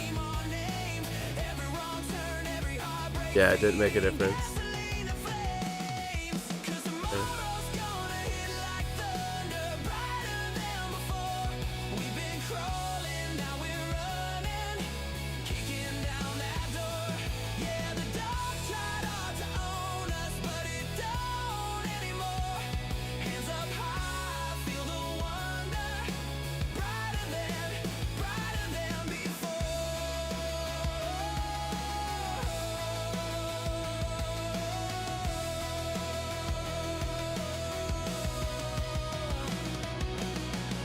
Yeah, it didn't make a difference.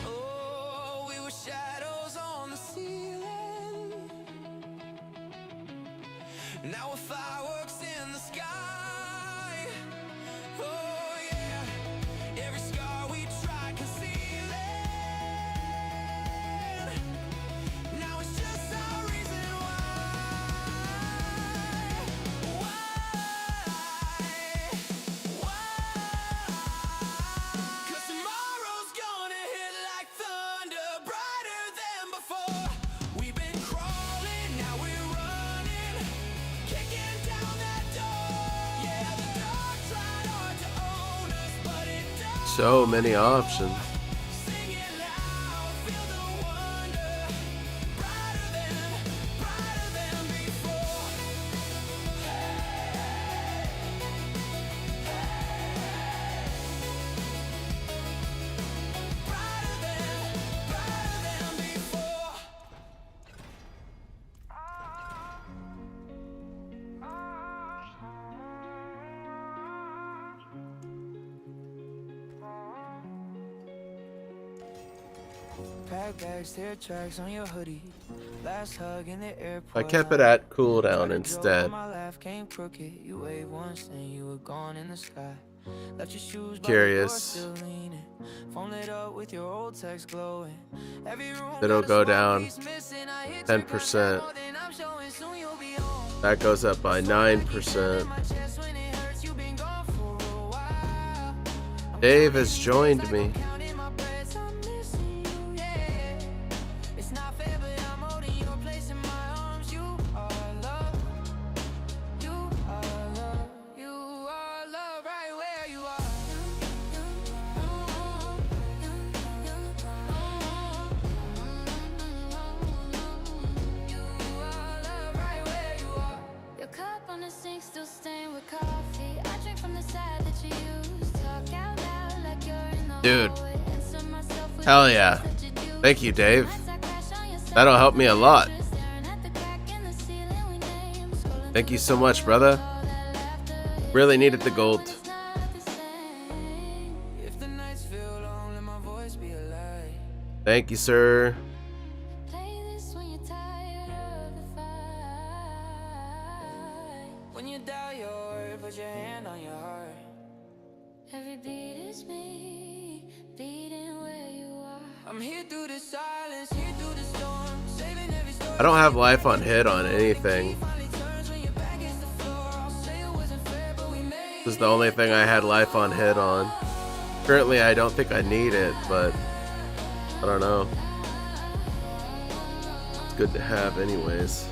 Oh, we were shadows on the ceiling. Now we're fireworks in the sky. Oh yeah, every scar we tried concealing. Now it's just our reason why. Why? 'Cause tomorrow's gonna hit like thunder, brighter than before. We've been crawling, now we're running, kicking down that door. Yeah, the dark tried hard to own us, but it don't. So many options. Sing it loud, feel the wonder, brighter than before. Pack bags, tear tracks on your hoodie. Last hug in the airport. I kept it at cooldown instead. My laugh came crooked. You waved once and you were gone in the sky. Left your shoes by the door Curious. still leaning. Phone lit up with your old text glowing. Every room It'll got a go small down piece missing. I hit 10%. more than I'm showing. Soon you'll be home. That goes up by 9%. My chest when it hurts, you've been gone for a while. Dave has joined me. Counting my breaths, I'm missing you, yeah. It's not fair, but I'm holding your place in my arms. You are love. You are love. You are love right where you are. You are love right where you are. Your cup on the sink still stained with coffee. I drink from the side that you use. Talk out loud like you're in the Dude. hallway. Answer myself with Hell the yeah. things that you do. Thank you, Dave. Nights I crash on your That'll help me a lot. staring at the crack in the ceiling we name. Scrolling Thank you through so much, brother. all that laughter. Really needed the gold. It's not the same. If the nights feel long, let my voice be a light. Thank you, sir. Play this when you're tired of the fight. When you doubt your word, put your hand on your heart. Every beat is me, beating where you are. I'm here through the silence, here through the storm, saving every story. I don't have life on hit on anything. Finally turns when your back hits the floor. I'll say it wasn't fair, but we made This is the only thing I had life on hit on. Currently, I don't think I need it, but I don't know. It's good to have anyways.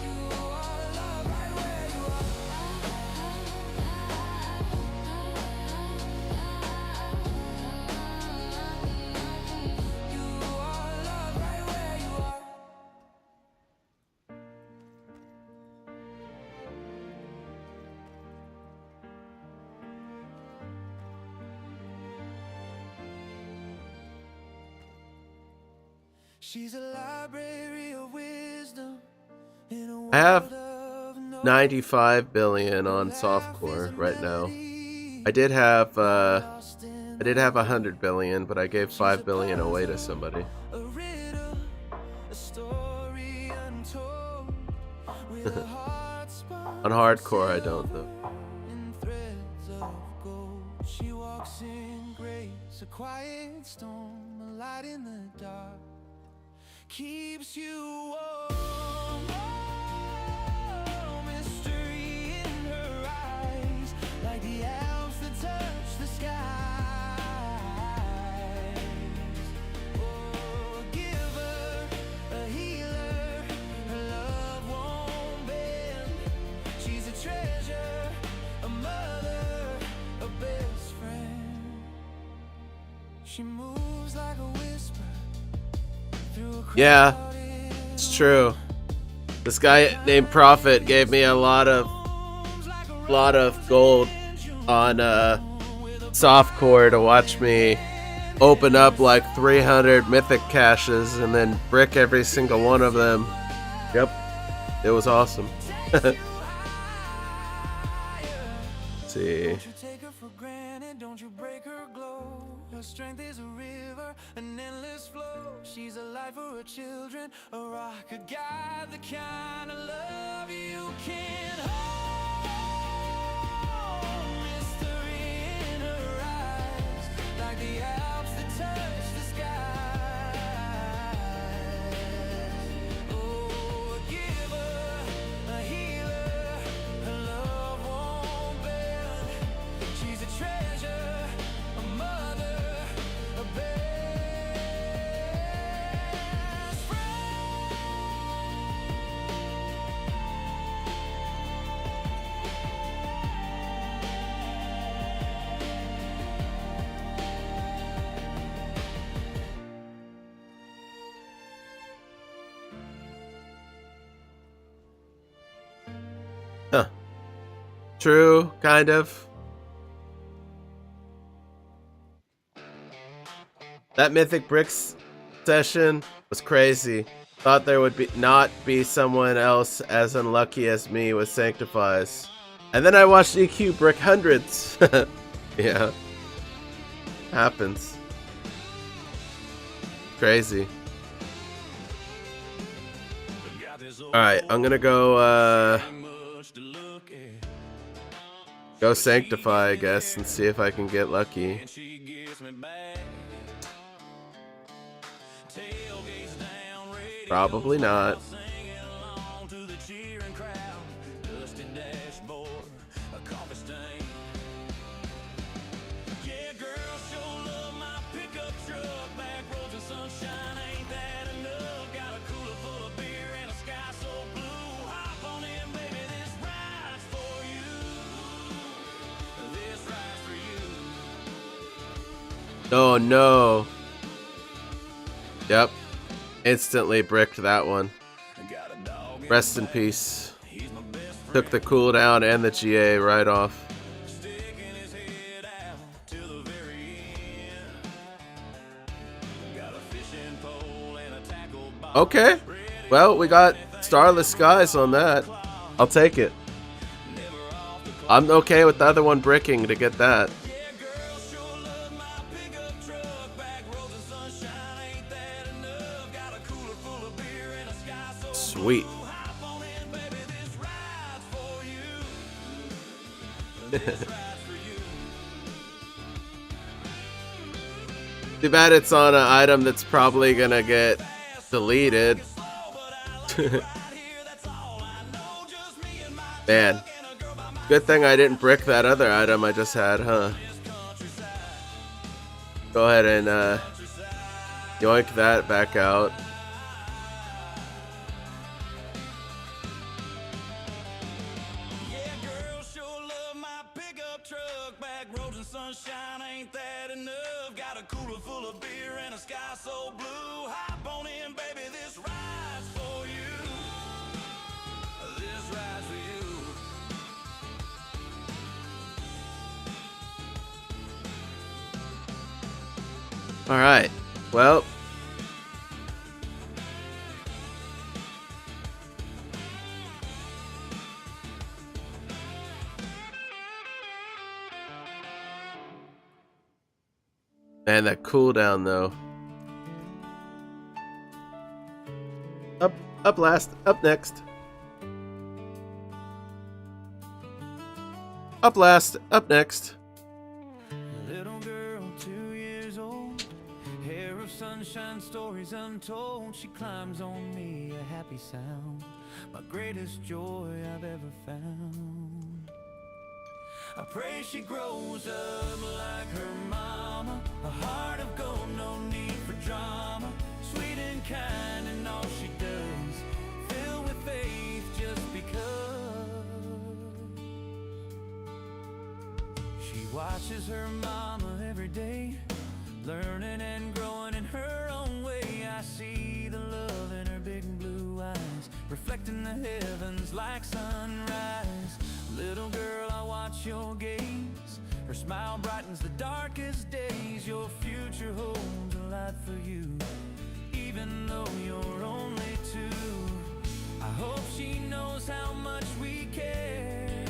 She's a library of wisdom in a I have world of no 95 billion on softcore right now. I did have 100 billion, but I gave 5 billion away to somebody. a riddle, a story untold with a heart spun On hardcore, I don't though. in threads of gold. She walks in grace, a quiet storm, a light in the dark, keeps you warm. Oh, mystery in her eyes, like the elves that touch the skies. Oh, a giver, a healer, her love won't bend. She's a treasure, a mother, a best friend. She moves like a whisper through a Yeah, crowded it's true. This guy named Prophet gave me a lot of gold on softcore to watch me open up like 300 mythic caches and then brick every single one of them. Yep, it was awesome. Let's see. Don't you take her for granted, don't you break her glow. Her strength is a river, an endless flow. She's a light for her children, a rock, a guide, the kind of love you can't hold. Mystery in her eyes, like the Alps that touch the skies. Oh, a giver, a healer, her love won't bend. She's a treasure, a mother, a best friend. Huh. True, kind of. That Mythic Bricks session was crazy. Thought there would not be someone else as unlucky as me with Sanctifies. And then I watched EQ brick hundreds. Yeah. Happens. Crazy. Alright, I'm gonna go go Sanctify, I guess, and see if I can get lucky. Probably not. Oh no. Yep. Instantly bricked that one. Rest in peace. Took the cooldown and the GA right off. Okay. Well, we got Starless Skies on that. I'll take it. I'm okay with the other one bricking to get that. Sweet. Too bad it's on an item that's probably gonna get deleted. Man, good thing I didn't brick that other item I just had, huh? Go ahead and yoink that back out. All right. Well, man, that cooldown though. Up last, up next. Up last, up next. Little girl, 2 years old, hair of sunshine, stories untold. She climbs on me, a happy sound, my greatest joy I've ever found. I pray she grows up like her mama, a heart of gold, no need for drama, sweet and kind in all she does, filled with faith just because. She watches her mama every day, learning and growing in her own way. I see the love in her big blue eyes, reflecting the heavens like sunrise. Little girl, I watch your gaze, her smile brightens the darkest days. Your future holds a lot for you, even though you're only 2. I hope she knows how much we care,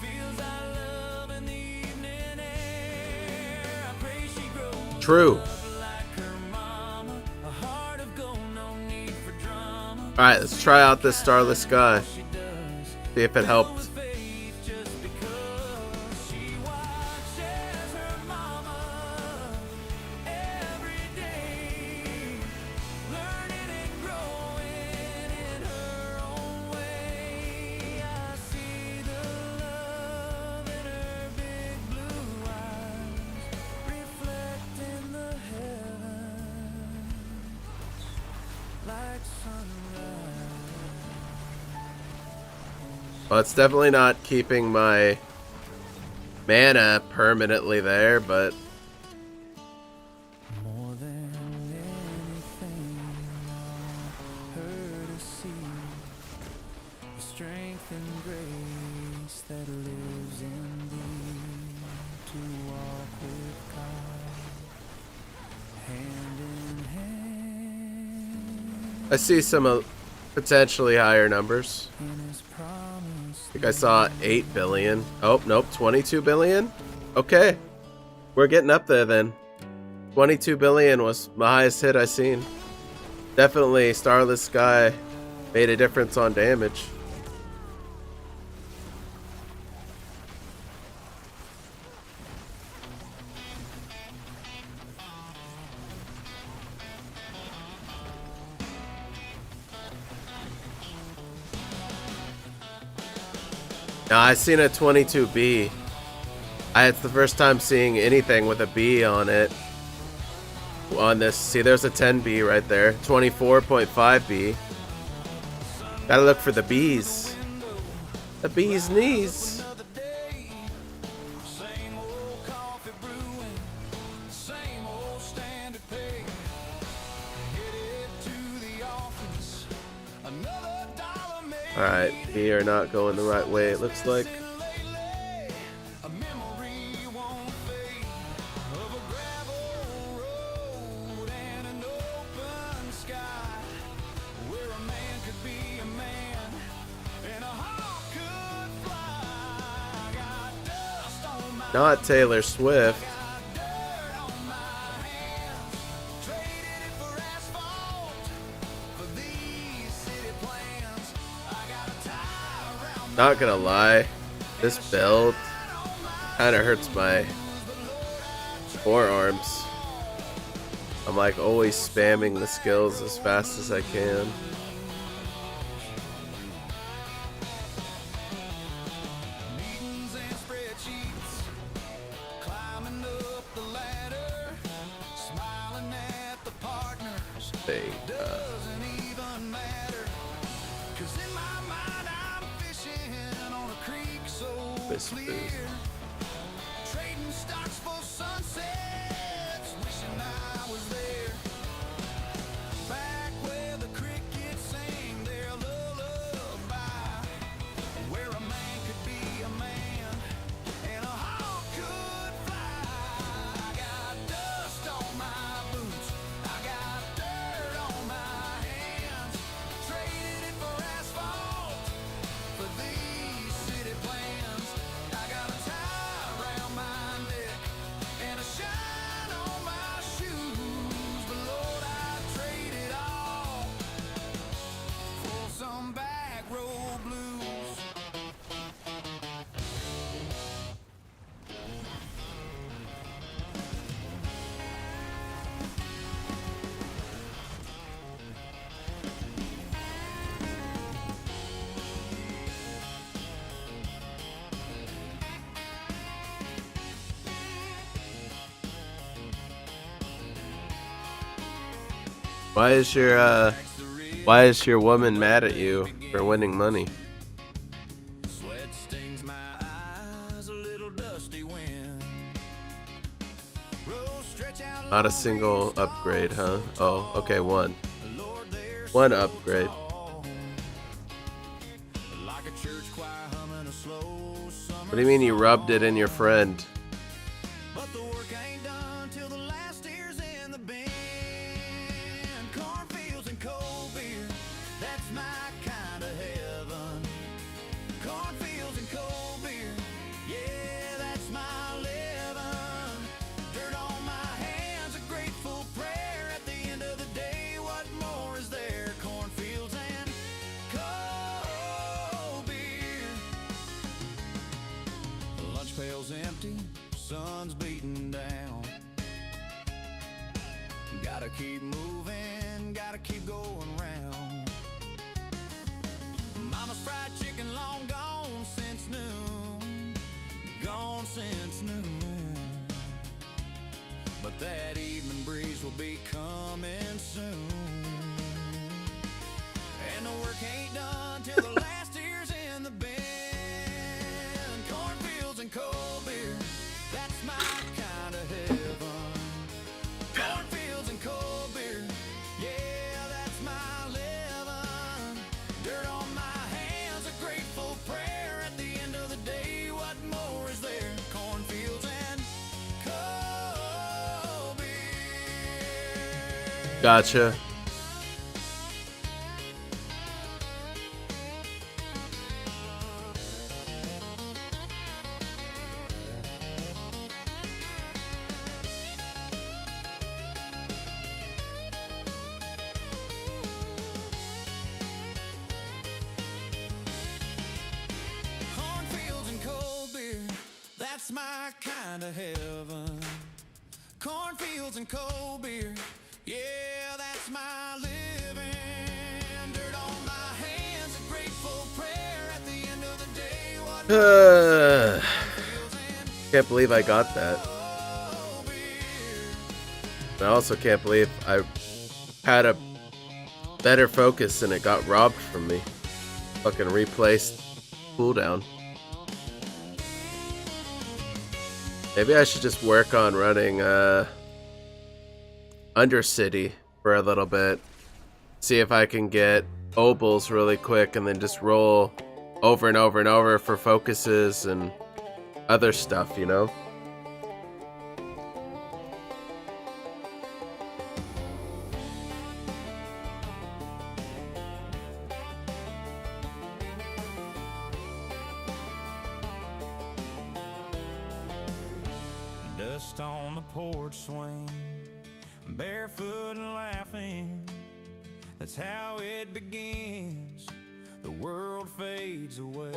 feels our love in the evening air. I pray she grows True. up like her mama, a heart of gold, no need for drama. All right, let's try out this Starless Sky. She does, See if it helped. with faith just because. She watches her mama every day, learning and growing in her own way. I see the love in her big blue eyes, reflecting the heavens like sunrise. Well, it's definitely not keeping my mana permanently there, but More than anything, I want her to see the strength and grace that lives in thee, to walk with God, hand in hand, I see some potentially higher numbers. in his promise. I think I saw 8 billion. Oh, nope, 22 billion? Okay. We're getting up there then. 22 billion was my highest hit I seen. Definitely Starless Sky made a difference on damage. Now I seen a 22B. It's the first time seeing anything with a B on it. On this, see, there's a 10B right there. 24.5B. Gotta look for the B's. The B's knees. Alright, we are not going the right way, it looks like. Not Taylor Swift. Not gonna lie, this build kind of hurts my forearms. I'm like always spamming the skills as fast as I can. Trading stocks for sunsets, wishing I was there. Back where the crickets sing their lullaby, where a man could be a man and a hawk could fly. I got dust on my boots, I got dirt on my hands. Traded it for asphalt, for these city plans. I got a tie around my neck and a shine on my shoes, but Lord, I trade it all for some back road blues. Why is your woman mad at you for winning money? Sweat stings my eyes, a little dusty wind. Roads stretch out Not a single upgrade, huh? Oh, okay, one. Lord, there's One upgrade. like a church choir humming a slow summer. What do you mean you rubbed it in your friend? But the work ain't done till the last tears in the bin. Cornfields and cold beer, that's my kind of heaven. Cornfields and cold beer, yeah, that's my living. Dirt on my hands, a grateful prayer. At the end of the day, what more is there? Cornfields and cold beer. The lunch pail's empty, sun's beating down. Gotta keep moving, gotta keep going round. Mama's fried chicken long gone since noon, gone since noon. But that evening breeze will be coming soon. And the work ain't done till the last tear's in the bin. Cornfields and cold beer, that's my kind of heaven. Cornfields and cold beer, yeah, that's my living. Dirt on my hands, a grateful prayer. At the end of the day, what more is there? Cornfields and cold beer. Gotcha. kind of heaven. Cornfields and cold beer, yeah, that's my living. Dirt on my hands, a grateful prayer at the end of the day. What Can't believe I got that. I also can't believe I had a better focus and it got robbed from me. Fucking replaced cooldown. Maybe I should just work on running Undercity for a little bit. See if I can get obols really quick and then just roll over and over and over for focuses and other stuff, you know? Dust on the porch swing, barefoot and laughing. That's how it begins. The world fades away.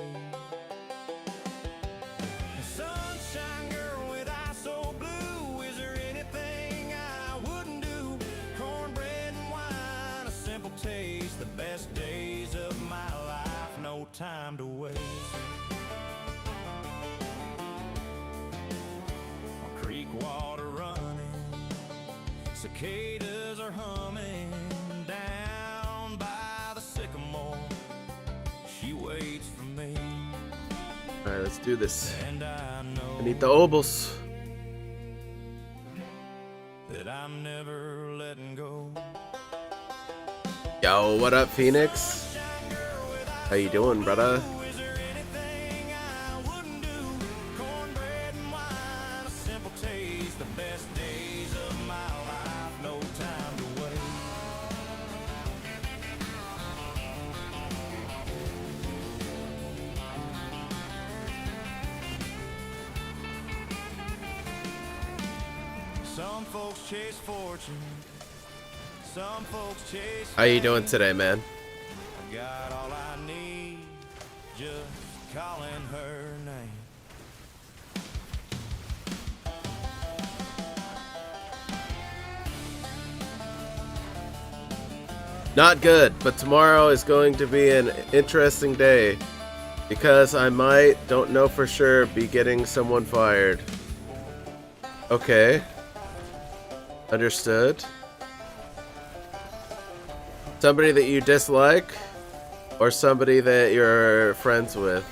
Sunshine girl with eyes so blue. Is there anything I wouldn't do? Cornbread and wine, a simple taste. The best days of my life, no time to waste. Creek water running, cicadas are humming. Down by the sycamore, she waits for me. Alright, let's do this. And I know I need the obols. that I'm never letting go. Yo, what up, Phoenix? How you doing, brother? Is there anything I wouldn't do? Cornbread and wine, a simple taste. The best days of my life, no time to waste. Some folks chase fortune, some folks chase How you doing today, man? I got all I need, just calling her name. Not good, but tomorrow is going to be an interesting day because I might, don't know for sure, be getting someone fired. Okay. Understood. Somebody that you dislike or somebody that you're friends with?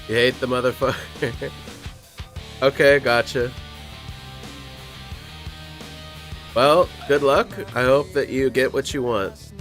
You hate the motherfucker. Okay, gotcha. Well, good luck. I hope that you get what you want.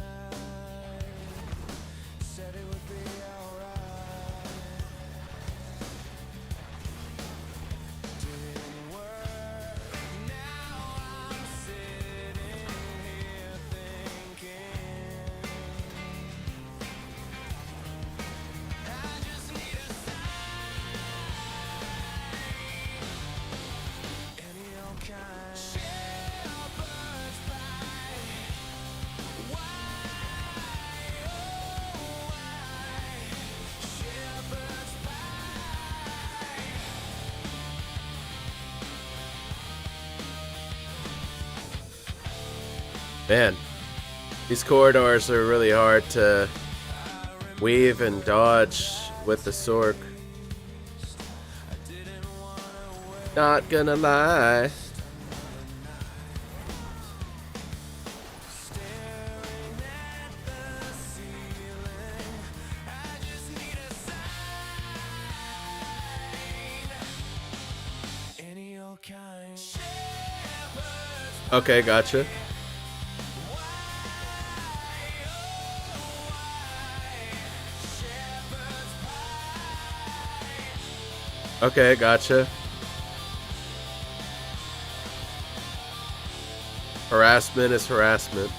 Man, these corridors are really hard to weave and dodge with the SORC. Not gonna lie. Okay, gotcha. Okay, gotcha. Harassment is harassment.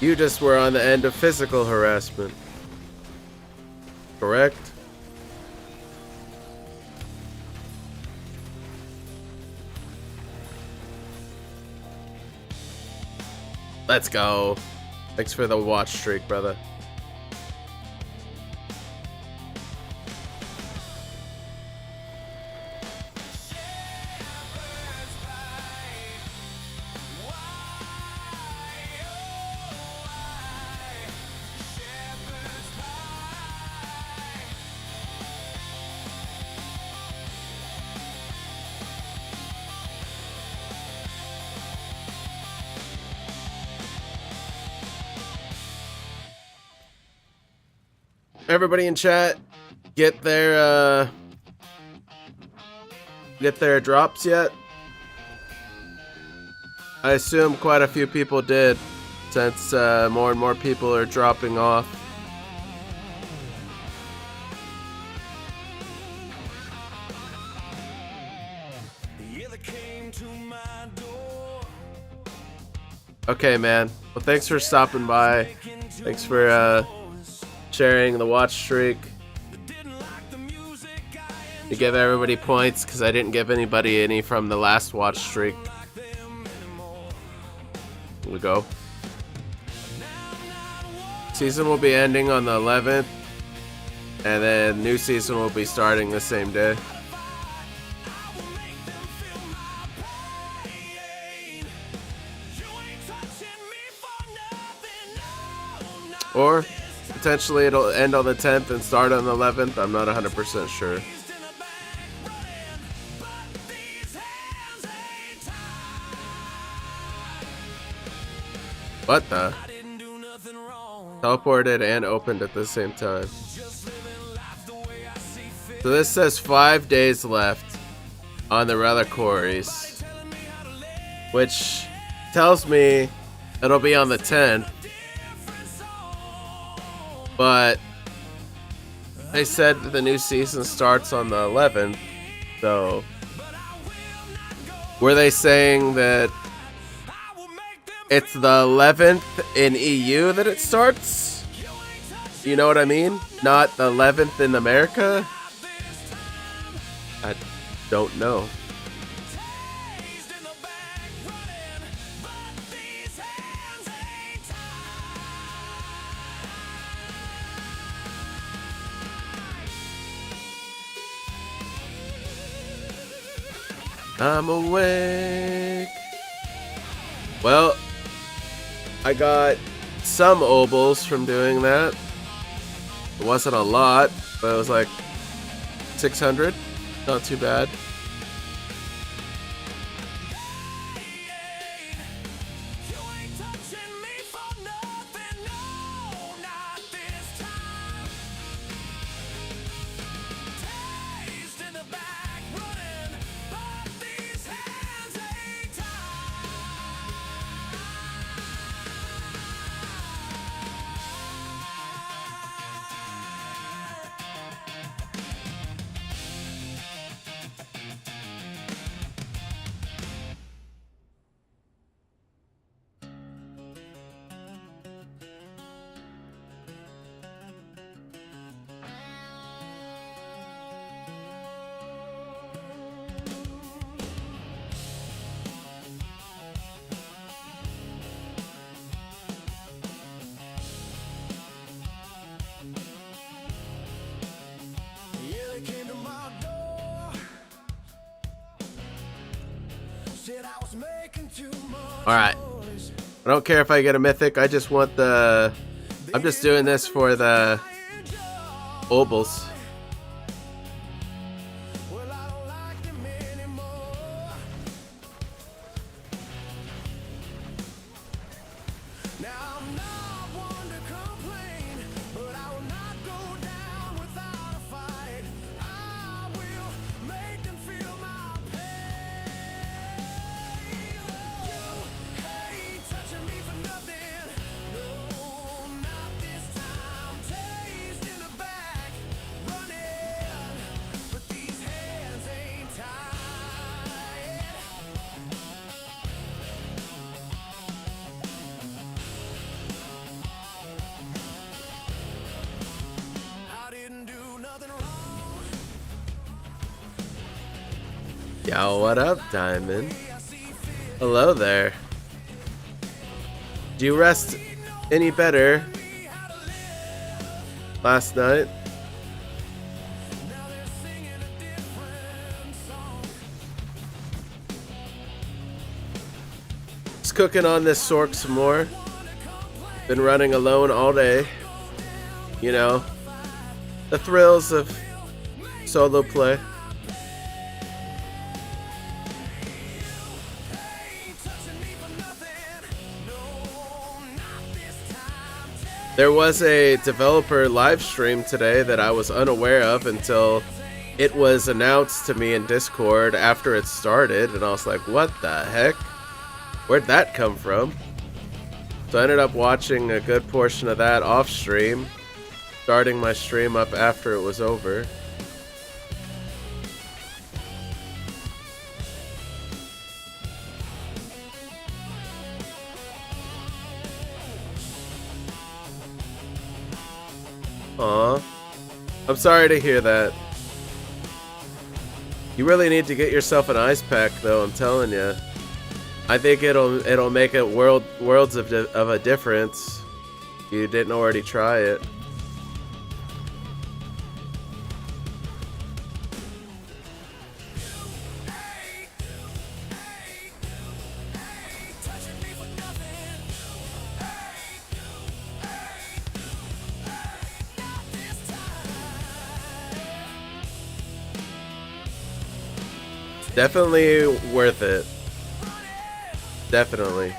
You just were on the end of physical harassment. Correct? Let's go. Thanks for the watch streak, brother. Everybody in chat, get their drops yet? I assume quite a few people did, since more and more people are dropping off. Okay, man. Well, thanks for stopping by. Thanks for sharing the watch streak. To give everybody points because I didn't give anybody any from the last watch streak. Here we go. Season will be ending on the 11th, and then new season will be starting the same day. Or potentially it'll end on the 10th and start on the 11th. I'm not 100% sure. What the? Teleported and opened at the same time. So this says 5 days left on the reliquaries, which tells me it'll be on the 10th. But they said that the new season starts on the 11th, so were they saying that it's the 11th in EU that it starts? You know what I mean? Not the 11th in America? I don't know. I'm awake. Well, I got some obols from doing that. It wasn't a lot, but it was like 600. Not too bad. Alright. I don't care if I get a mythic, I just want the... I'm just doing this for the obols. Yo, what up, Diamond? Hello there. Did you rest any better last night? Just cooking on this SORC some more. Been running alone all day. You know, the thrills of solo play. There was a developer live stream today that I was unaware of until it was announced to me in Discord after it started, and I was like, what the heck? Where'd that come from? So I ended up watching a good portion of that off stream, starting my stream up after it was over. Aw, I'm sorry to hear that. You really need to get yourself an ice pack, though. I'm telling you. I think it'll make it worlds of a difference. If you didn't already try it. Definitely worth it. Definitely.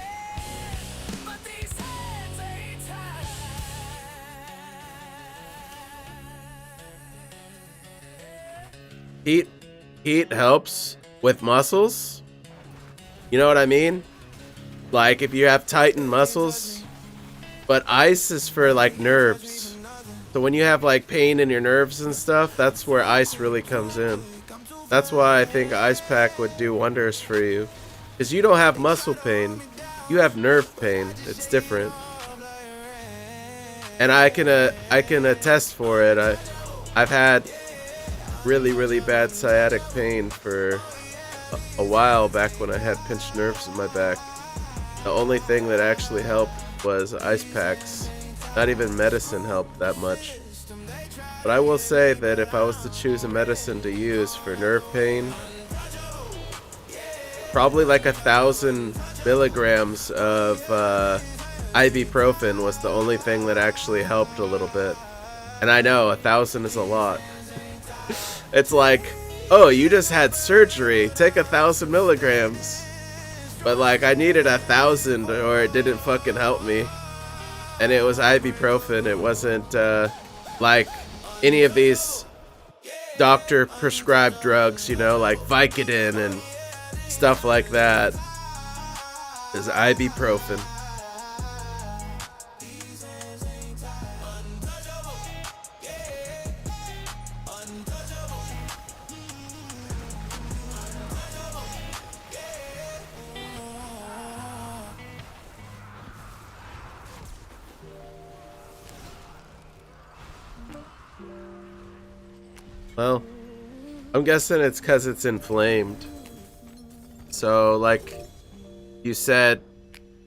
Heat helps with muscles. You know what I mean? Like if you have tightened muscles. But ice is for like nerves. So when you have like pain in your nerves and stuff, that's where ice really comes in. That's why I think ice pack would do wonders for you. Because you don't have muscle pain. You have nerve pain. It's different. And I can attest for it. I've had really bad sciatic pain for a while back when I had pinched nerves in my back. The only thing that actually helped was ice packs. Not even medicine helped that much. But I will say that if I was to choose a medicine to use for nerve pain, probably like 1,000 milligrams of ibuprofen was the only thing that actually helped a little bit. And I know 1,000 is a lot. It's like, oh, you just had surgery, take 1,000 milligrams. But like I needed 1,000 or it didn't fucking help me. And it was ibuprofen. It wasn't like any of these doctor prescribed drugs, you know, like Vicodin and stuff like that. Is ibuprofen. Well, I'm guessing it's because it's inflamed. So, like you said,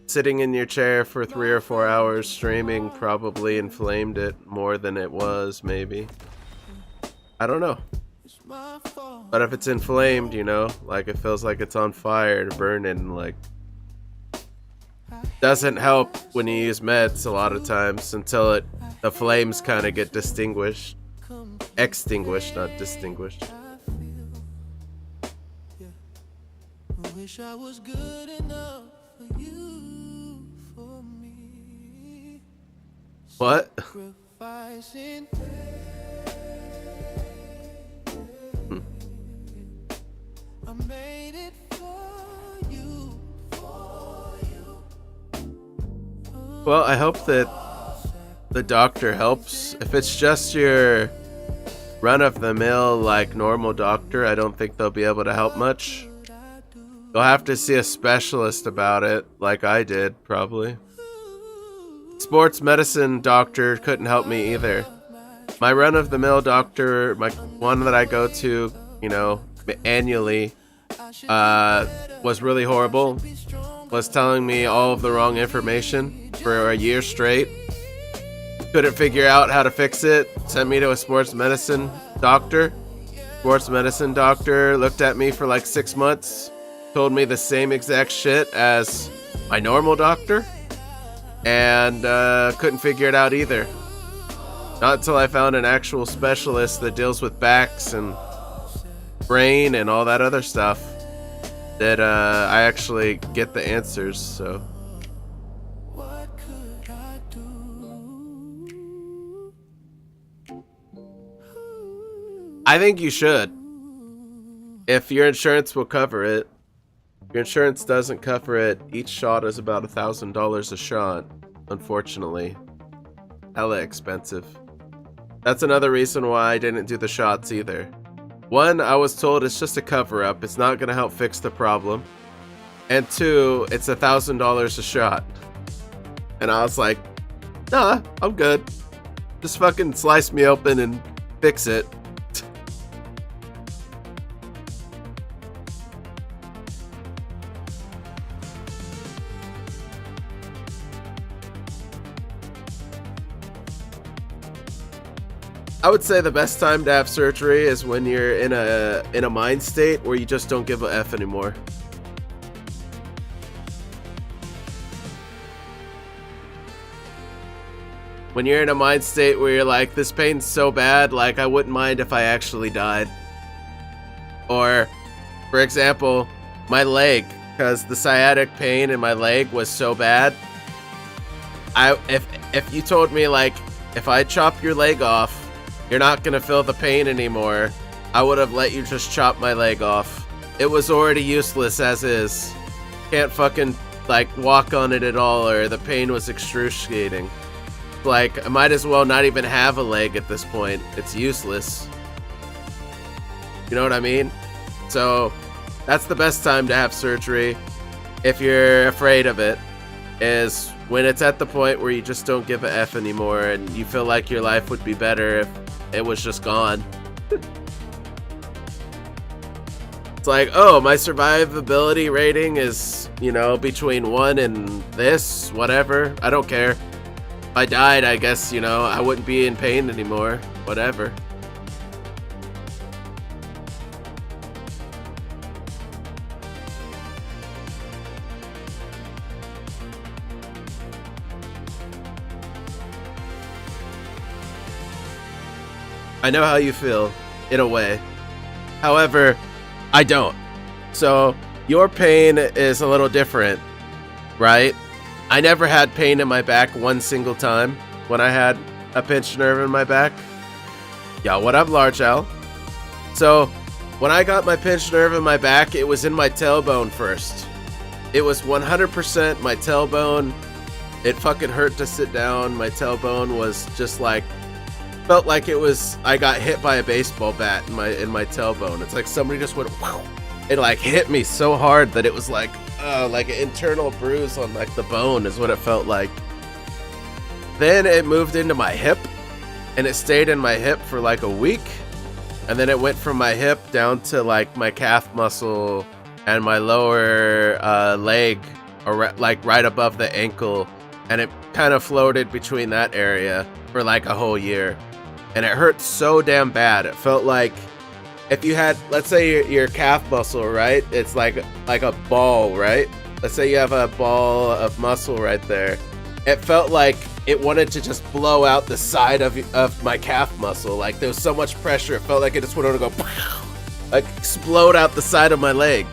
sitting in your chair for 3 or 4 hours streaming probably inflamed it more than it was, maybe. I don't know. But if it's inflamed, you know, like it feels like it's on fire to burn it, and like doesn't help when you use meds a lot of times until the flames kind of get extinguished, not distinguished. Wish I was good enough for you, for me. What? Sacrificing. I made it for you, Well, I hope that the doctor helps. If it's just your run-of-the-mill, like, normal doctor, I don't think they'll be able to help much. You'll have to see a specialist about it, like I did, probably. Sports medicine doctor couldn't help me either. My run-of-the-mill doctor, my one that I go to, you know, annually, was really horrible. was telling me all of the wrong information for a year straight. Couldn't figure out how to fix it. Sent me to a sports medicine doctor. Sports medicine doctor looked at me for like 6 months. Told me the same exact shit as my normal doctor. And couldn't figure it out either. Not until I found an actual specialist that deals with backs and brain and all that other stuff that I actually get the answers. So I think you should, if your insurance will cover it. If your insurance doesn't cover it, each shot is about $1,000 a shot, unfortunately. Hella expensive. That's another reason why I didn't do the shots either. One, I was told it's just a cover-up, it's not gonna help fix the problem. And two, it's $1,000 a shot. And I was like, nah, I'm good. Just fucking slice me open and fix it. I would say the best time to have surgery is when you're in a mind state where you just don't give a F anymore. When you're in a mind state where you're like, this pain's so bad, like I wouldn't mind if I actually died. Or, for example, my leg, because the sciatic pain in my leg was so bad. If you told me like, if I chop your leg off, you're not gonna feel the pain anymore, I would have let you just chop my leg off. It was already useless as is. Can't fucking like walk on it at all, or the pain was excruciating. Like, I might as well not even have a leg at this point. It's useless. You know what I mean? So that's the best time to have surgery if you're afraid of it, is when it's at the point where you just don't give a F anymore and you feel like your life would be better if it was just gone. It's like, oh, my survivability rating is, you know, between 1 and this, whatever. I don't care. If I died, I guess, you know, I wouldn't be in pain anymore. Whatever. I know how you feel, in a way. However, I don't. So, your pain is a little different, right? I never had pain in my back one single time when I had a pinched nerve in my back. Yo, what up, Large L? So, when I got my pinched nerve in my back, it was in my tailbone first. It was 100% my tailbone. It fucking hurt to sit down. My tailbone was just like, felt like it was, I got hit by a baseball bat in my tailbone. It's like somebody just went, wow. It like hit me so hard that it was like an internal bruise on like the bone is what it felt like. Then it moved into my hip, and it stayed in my hip for like a week. And then it went from my hip down to like my calf muscle and my lower leg, or like right above the ankle. And it kind of floated between that area for like a whole year. And it hurt so damn bad. It felt like if you had, let's say your calf muscle, right? It's like a ball, right? Let's say you have a ball of muscle right there. It felt like it wanted to just blow out the side of my calf muscle. Like there was so much pressure, it felt like it just wanted to go, like explode out the side of my leg.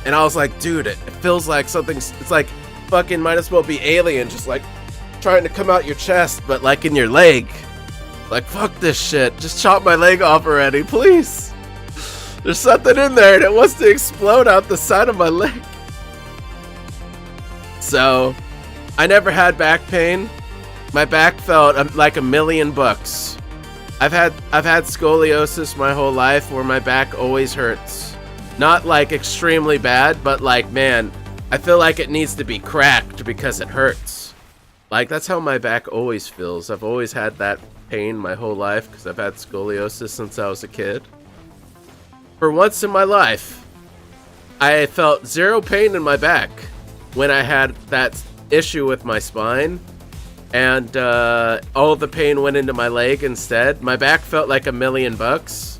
And I was like, dude, it feels like something's, it's like fucking might as well be Alien, just like trying to come out your chest, but like in your leg. Like, fuck this shit. Just chop my leg off already, please. There's something in there and it wants to explode out the side of my leg. So, I never had back pain. My back felt like $1 million. I've had scoliosis my whole life where my back always hurts. Not like extremely bad, but like, man, I feel like it needs to be cracked because it hurts. Like, that's how my back always feels. I've always had that pain my whole life because I've had scoliosis since I was a kid. For once in my life, I felt zero pain in my back. when I had that issue with my spine, and all the pain went into my leg instead. My back felt like $1,000,000.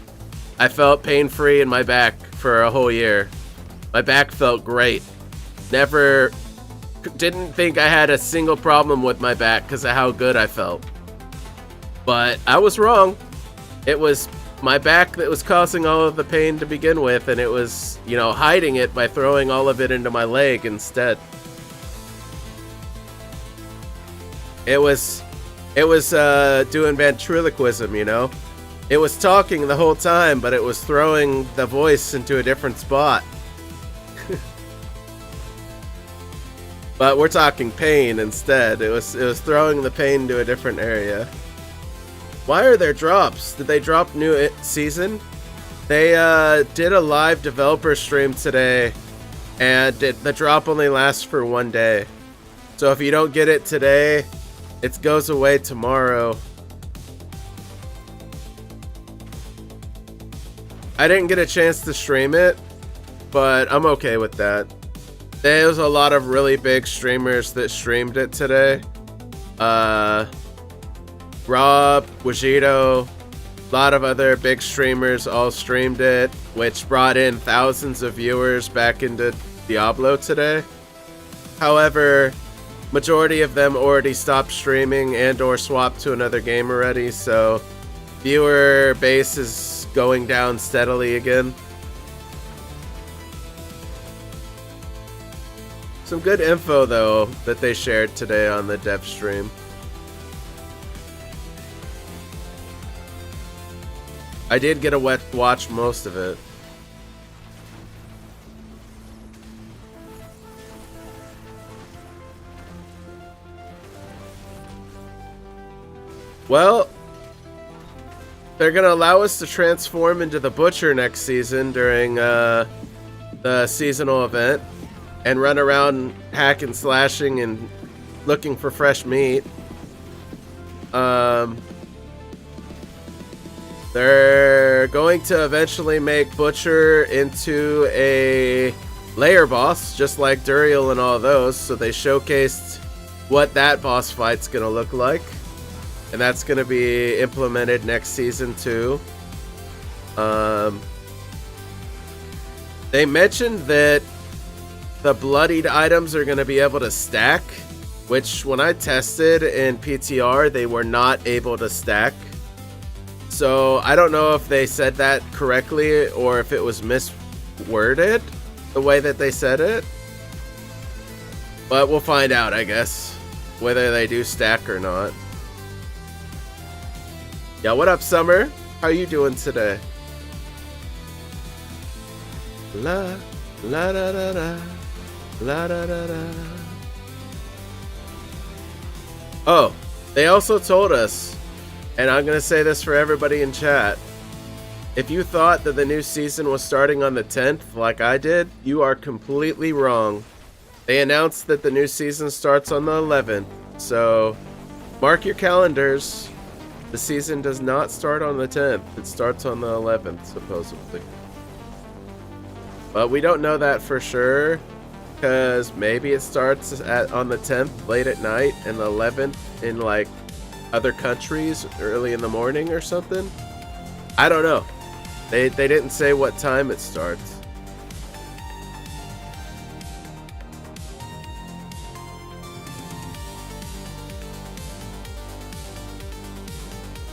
I felt pain-free in my back for a whole year. My back felt great. Didn't think I had a single problem with my back because of how good I felt. But I was wrong. It was my back that was causing all of the pain to begin with, and it was, hiding it by throwing all of it into my leg instead. It was doing ventriloquism, It was talking the whole time, but it was throwing the voice into a different spot. But we're talking pain instead. It was throwing the pain to a different area. Why are there drops? Did they drop new season? They did a live developer stream today, and the drop only lasts for 1 day. So if you don't get it today, it goes away tomorrow. I didn't get a chance to stream it, but I'm okay with that. There was a lot of really big streamers that streamed it today. Rob, Wajito, a lot of other big streamers all streamed it, which brought in thousands of viewers back into Diablo today. However, majority of them already stopped streaming and or swapped to another game already, so viewer base is going down steadily again. Some good info though that they shared today on the dev stream. I did get to watch most of it. Well, they're gonna allow us to transform into the Butcher next season during the seasonal event and run around hacking, slashing, and looking for fresh meat. They're going to eventually make Butcher into a layer boss, just like Duriel and all those, so they showcased what that boss fight's gonna look like. And that's going to be implemented next season too. They mentioned that the bloodied items are going to be able to stack, which when I tested in PTR, they were not able to stack. So I don't know if they said that correctly or if it was misworded the way that they said it. But we'll find out, I guess, whether they do stack or not. Yeah, what up, Summer? How you doing today? La la da da da, la da da da. Oh, they also told us, and I'm gonna say this for everybody in chat. If you thought that the new season was starting on the 10th, like I did, you are completely wrong. They announced that the new season starts on the 11th, so mark your calendars. The season does not start on the 10th. It starts on the 11th, supposedly. But we don't know that for sure, because maybe it starts on the 10th late at night and the 11th in like other countries early in the morning or something. I don't know. They didn't say what time it starts.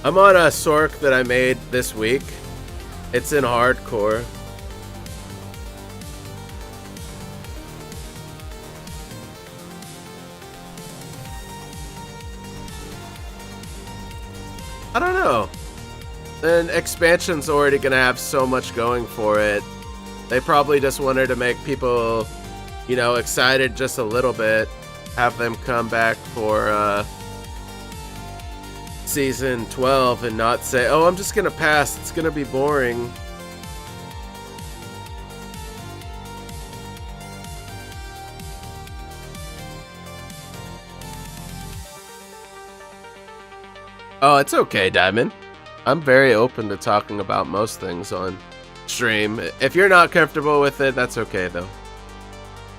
I'm on a SORC that I made this week. It's in hardcore. I don't know. An expansion's already gonna have so much going for it. They probably just wanted to make people, excited just a little bit. Have them come back for, Season 12 and not say, oh, I'm just gonna pass, it's gonna be boring. Oh, it's okay, Diamond. I'm very open to talking about most things on stream. If you're not comfortable with it, that's okay though.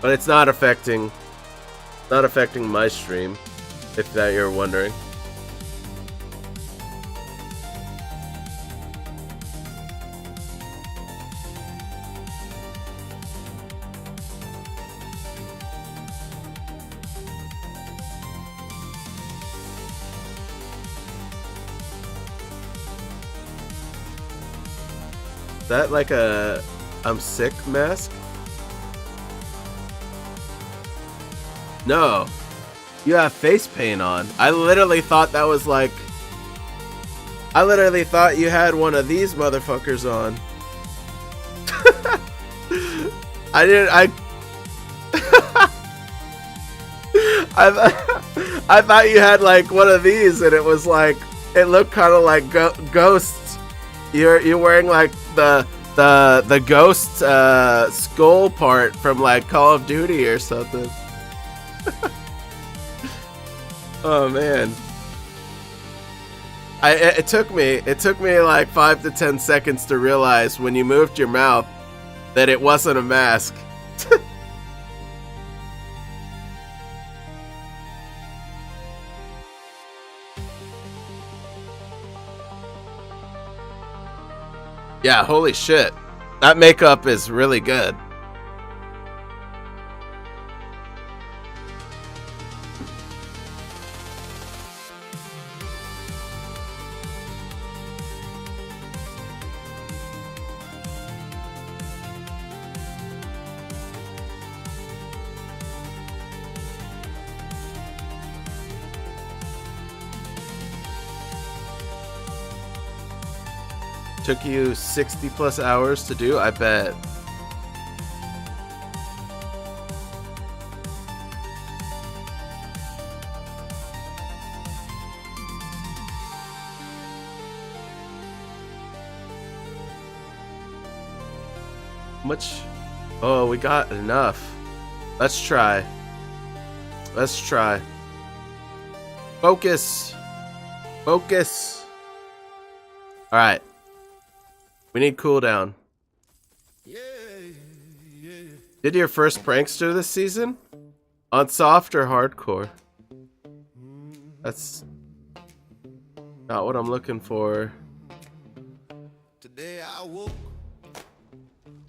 But it's not affecting Not affecting my stream, if that you're wondering. Is that like a I'm sick mask? No. You have face paint on. I literally thought that was like... I literally thought you had one of these motherfuckers on. I didn't... I thought you had like one of these and it was like... It looked kind of like ghosts. You're wearing like the ghost skull part from like Call of Duty or something. Oh man. It took me like 5 to 10 seconds to realize when you moved your mouth that it wasn't a mask. Yeah, holy shit. That makeup is really good. Took you 60 plus hours to do, I bet. Much? Oh, we got enough. Let's try. Let's try. Focus. Focus. All right. We need cooldown. Yeah, yeah. Did your first prankster this season? On soft or hardcore? That's not what I'm looking for. Today I woke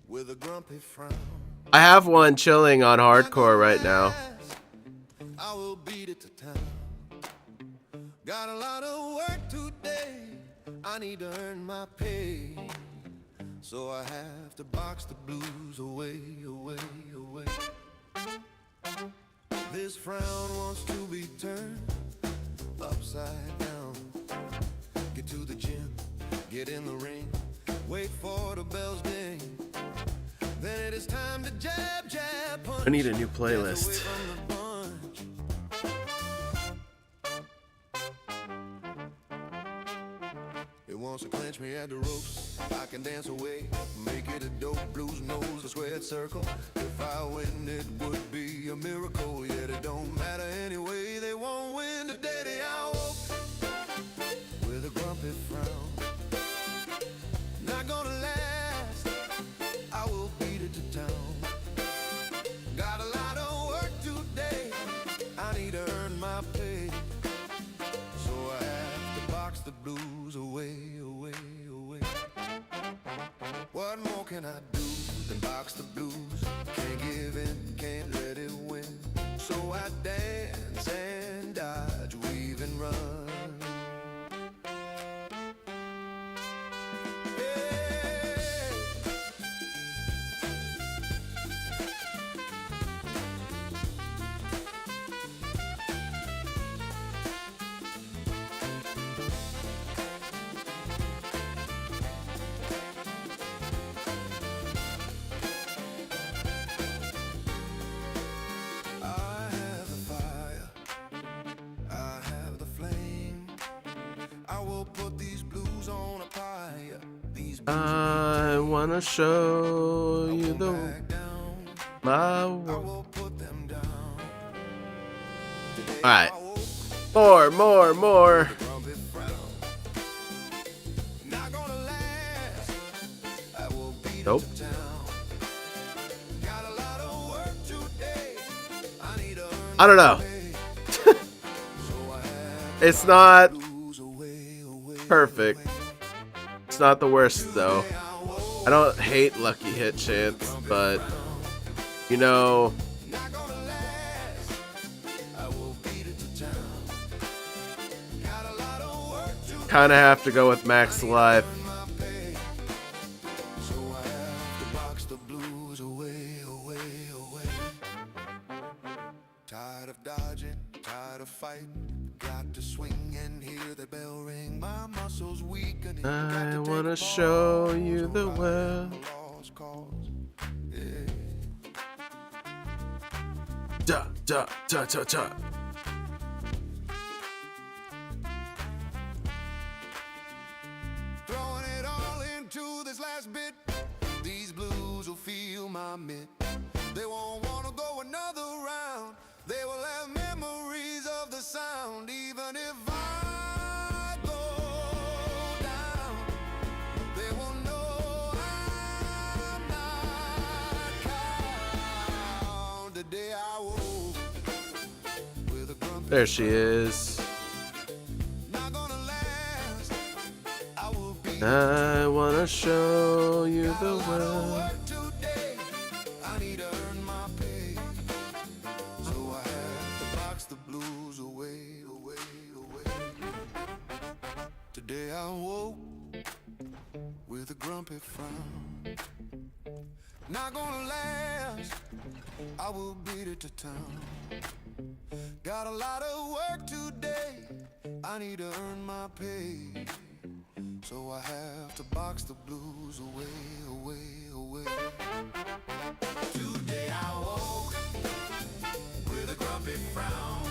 with a grumpy frown. I have one chilling on hardcore right now. I will beat it to town. Got a lot of work today. I need to earn my pay. So I have to box the blues away, away, away. This frown wants to be turned upside down. Get to the gym, get in the ring, wait for the bells ding. Then it is time to jab, jab, punch. I need a new playlist. It wants to clench me at the ropes. I can dance away, make it a dope blues nose, a squared circle. If I win, it would be a miracle. Yet it don't matter anyway. They won't win today. I woke with a grumpy frown. Not gonna last. I will beat it to town. Got a lot of work today. I need to earn my pay. So I have to box the blues away, away, away. What more can I do than box the blues? Can't give in, can't let it win. So I dance and dodge, weave and run. I wanna show you the my world. Alright. More. Nope. Got a lot of work today. I need to earn I don't know. It's not perfect. It's not the worst though. I don't hate lucky hit chance, but you know, kind of have to go with max life. Tired of dodging, tired of fighting. Got to swing and hear the bell ring. My muscles weakening. I wanna show you the well. Da da da da da. Throwing it all into this last bit. These blues will feel my mitt. They won't wanna go another round. They will have memories of the sound. Even if I go down, they will know I'm not count. The day I woke with a grumpy There she is. not gonna last. I will be I wanna show you the well. today. I need to earn my pay. So I have to box the blues away, away, away. Today I woke with a grumpy frown. Not gonna last. I will beat it to town. Got a lot of work today. I need to earn my pay. So I have to box the blues away, away, away. Today I woke with a grumpy frown.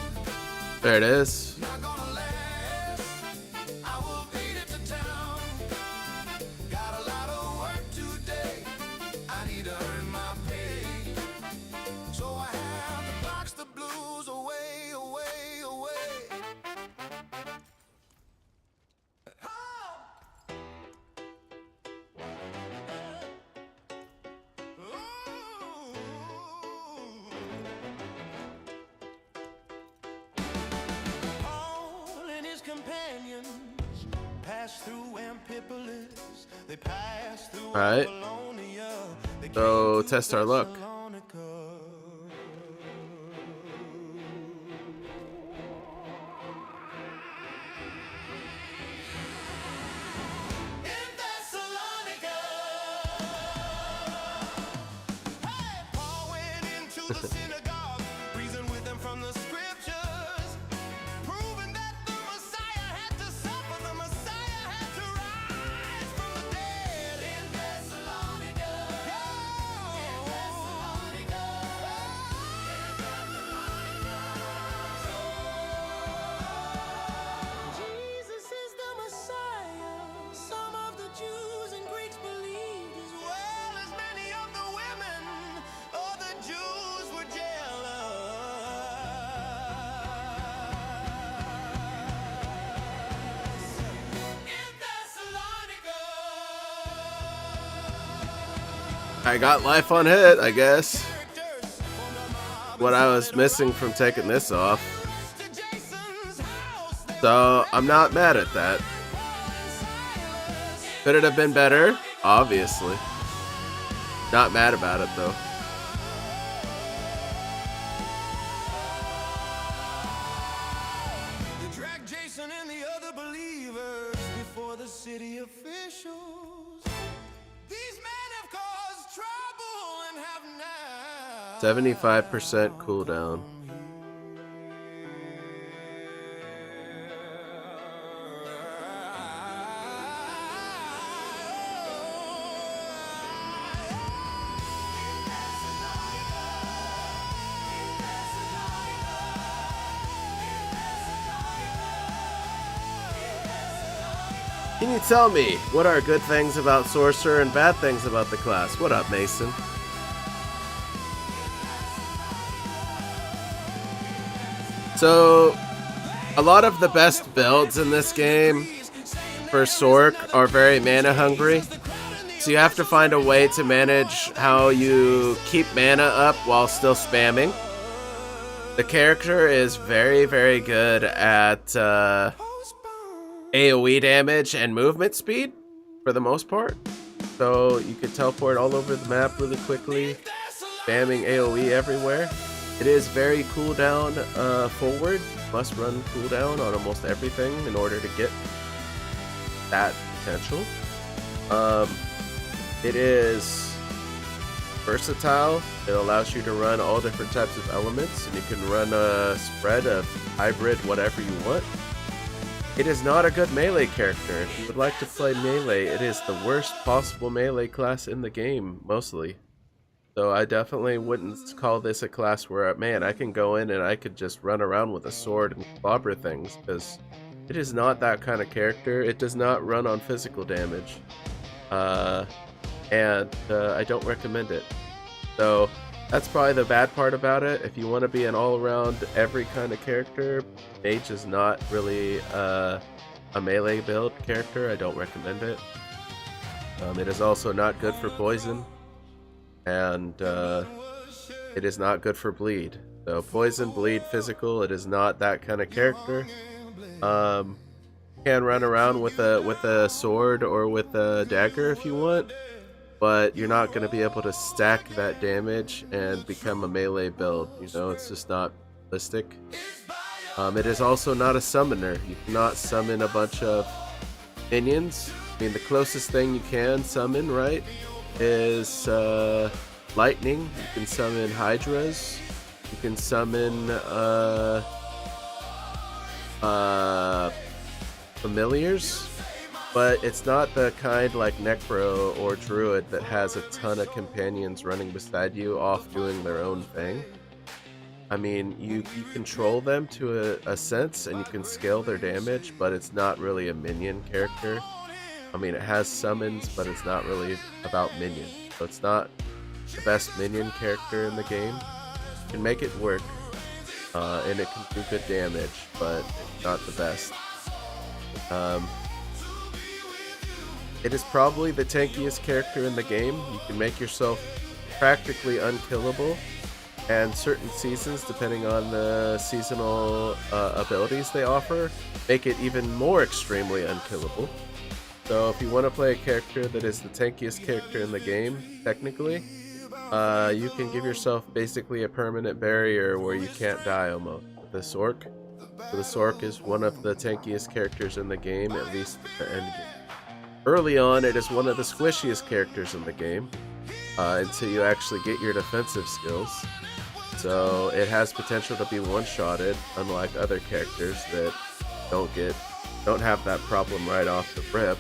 There it is. Not gonna last. I will beat it to town. Got a lot of work today. I need to earn my pay. So I have to box the blues away, away, away. Paul and his companions passed through Amphipolis. They passed through Right. Apollonia. They So came test to our luck. Thessalonica. In Thessalonica. Hey, Paul went into the synagogue, reasoned with them from the scriptures, proving that the Messiah had to suffer, the Messiah had to rise from the dead. In Thessalonica. In Thessalonica. Jesus is the Messiah. Some of the Jews and Greeks believed, as well as many of the women. Other Jews were jealous. In Thessalonica. I got life on hit, I guess. What I was missing from taking this off. So I'm not mad at that. Could it have been better? Obviously. Not mad about it though. They dragged Jason and the other believers before the city officials. These men have caused trouble and have now 75% cooldown. Can you tell me what are good things about Sorcerer and bad things about the class? What up, Mason? So, a lot of the best builds in this game for SORC are very mana hungry. So you have to find a way to manage how you keep mana up while still spamming. The character is very, very good at AoE damage and movement speed for the most part. So you can teleport all over the map really quickly, spamming AoE everywhere. It is very cooldown forward. Must run cooldown on almost everything in order to get that potential. It is versatile. It allows you to run all different types of elements, and you can run a spread of hybrid whatever you want. It is not a good melee character. If you would like to play melee, it is the worst possible melee class in the game, mostly. So I definitely wouldn't call this a class where, man, I can go in and I could just run around with a sword and clobber things, because it is not that kind of character. It does not run on physical damage. And I don't recommend it. So that's probably the bad part about it. If you want to be an all-around every kind of character, Mage is not really a melee build character. I don't recommend it. It is also not good for poison, and it is not good for bleed. So poison, bleed, physical, it is not that kind of character. Can run around with a sword or with a dagger if you want, but you're not going to be able to stack that damage and become a melee build. You know, it's just not realistic. It is also not a summoner. You cannot summon a bunch of minions. I mean, the closest thing you can summon, right, is lightning. You can summon hydras. You can summon familiars. But it's not the kind like Necro or Druid that has a ton of companions running beside you off doing their own thing. I mean, you control them to a sense, and you can scale their damage, but it's not really a minion character. I mean, it has summons, but it's not really about minions. So it's not the best minion character in the game. You can make it work, and it can do good damage, but it's not the best. It is probably the tankiest character in the game. You can make yourself practically unkillable, and certain seasons, depending on the seasonal abilities they offer, make it even more extremely unkillable. So if you want to play a character that is the tankiest character in the game, technically, you can give yourself basically a permanent barrier where you can't die almost. The SORC. So the SORC is one of the tankiest characters in the game, at least at the end game. Early on, it is one of the squishiest characters in the game, until you actually get your defensive skills. So it has potential to be one-shotted, unlike other characters that don't have that problem right off the rip.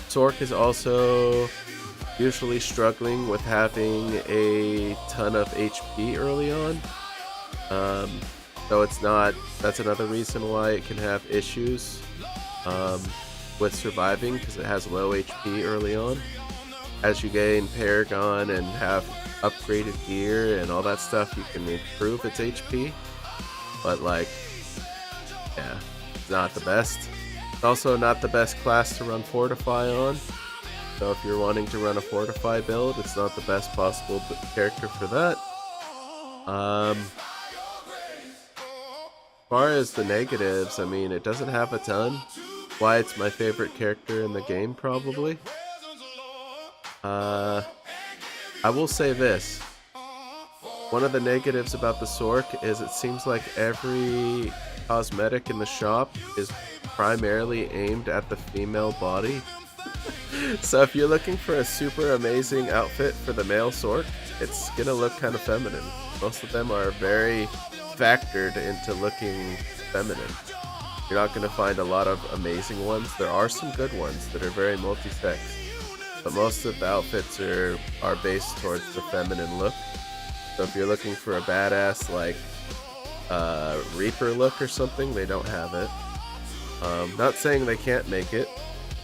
SORC is also usually struggling with having a ton of HP early on. So that's another reason why it can have issues with surviving, because it has low HP early on. As you gain Paragon and have upgraded gear and all that stuff, you can improve its HP, but yeah, it's not the best. It's also not the best class to run Fortify on, so if you're wanting to run a Fortify build, it's not the best possible character for that. As far as the negatives, I mean, it doesn't have a ton. Why it's my favorite character in the game, probably. I will say this. One of the negatives about the SORC is it seems like every cosmetic in the shop is primarily aimed at the female body. So if you're looking for a super amazing outfit for the male SORC, it's gonna look kind of feminine. Most of them are very factored into looking feminine. You're not gonna find a lot of amazing ones. There are some good ones that are very multi-sex, but most of the outfits are based towards the feminine look. So if you're looking for a badass like Reaper look or something, they don't have it. Not saying they can't make it.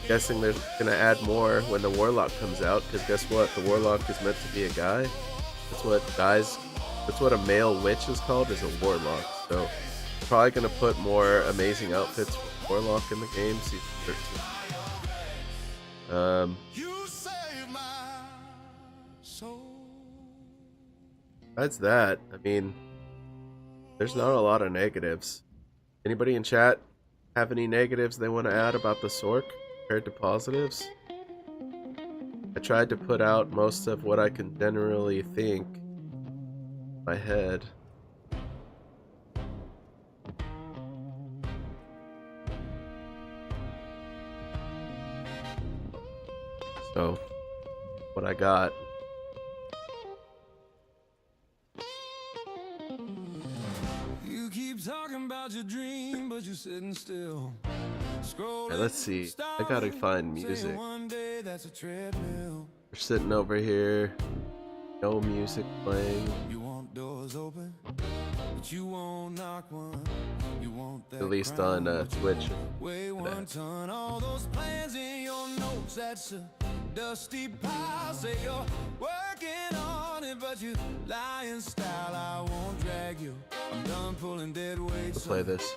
Guessing they're gonna add more when the Warlock comes out, because guess what? The Warlock is meant to be a guy. That's what a male witch is called, is a Warlock. So probably gonna put more amazing outfits for Warlock in the game, season 13. You saved my soul. Besides that, I mean, there's not a lot of negatives. Anybody in chat have any negatives they want to add about the SORC compared to positives? I tried to put out most of what I can generally think in my head. So, what I got. You keep talking about your dream, but you're sitting still. Alright, let's see. I gotta find music. One day that's a treadmill. We're sitting over here. No music playing. You want doors open, but you won't knock one. You want that At least crown, on but you Twitch. weigh 1 ton. All those plans in your notes, that's a dusty pile. Say you're working on it, but you lie in style. I won't drag you. I'm done pulling dead weights. Let's play this.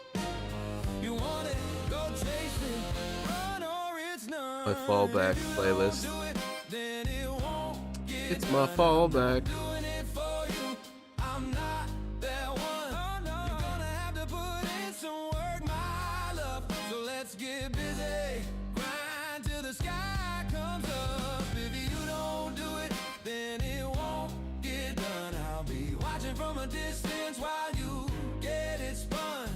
You want it, go chase it. Run or it's none. My fallback If you playlist. don't do it, then it won't get It's my done. fallback. Doing it for you, I'm not that one. You're gonna have to put in some work, my love. So let's get busy. Grind till the sky comes up. If you don't do it, then it won't get done. I'll be watching from a distance while you get it spun.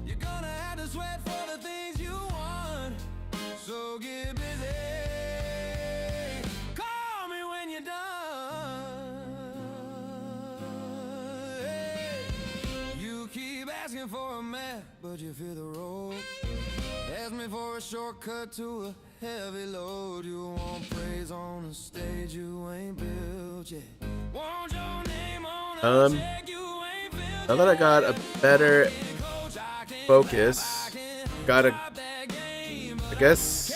You're gonna have to sweat for the things you want. So get busy. Call me when you're done. Hey. You keep asking for a map, but you feel the road. Ask me for a shortcut to a heavy load. You want praise on the stage you ain't built yet. Want your name on a check you ain't filled Now that I got a better focus, got a, I guess,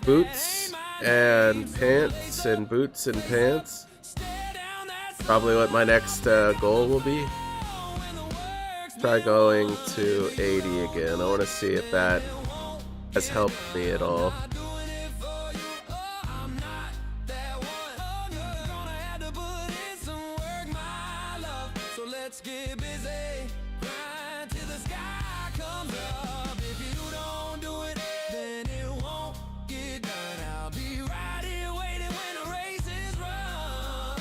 boots and pants and boots and pants. Probably what my next goal will be. Try going to 80 again. I want to see if that has helped me at all. Let's get busy, grind till the sky comes up. If you don't do it, then it won't get done. I'll be right here waiting when the race is run.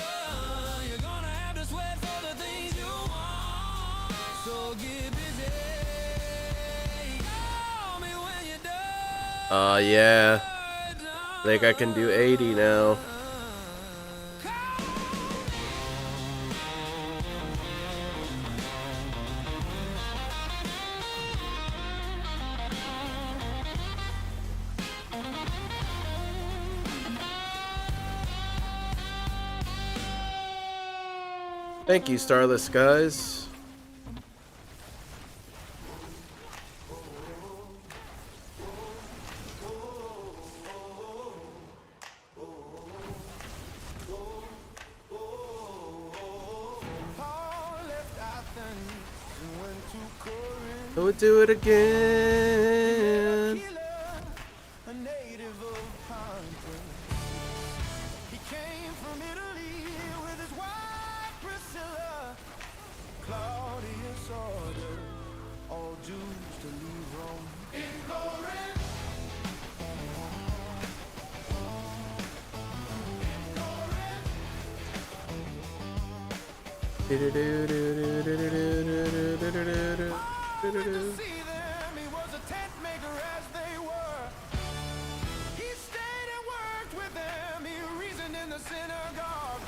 You're gonna have to sweat for the things you want. So get busy. Call me when you're done. Yeah. I think I can do 80 now. Thank you, Starless Skies. I would do it again. A native of Pontus. He came from Italy with his wife Priscilla. Claudius ordered all Jews to leave Rome. In Corinth. To see them, he was a tent maker as they were. He stayed and worked with them. He reasoned in the synagogue.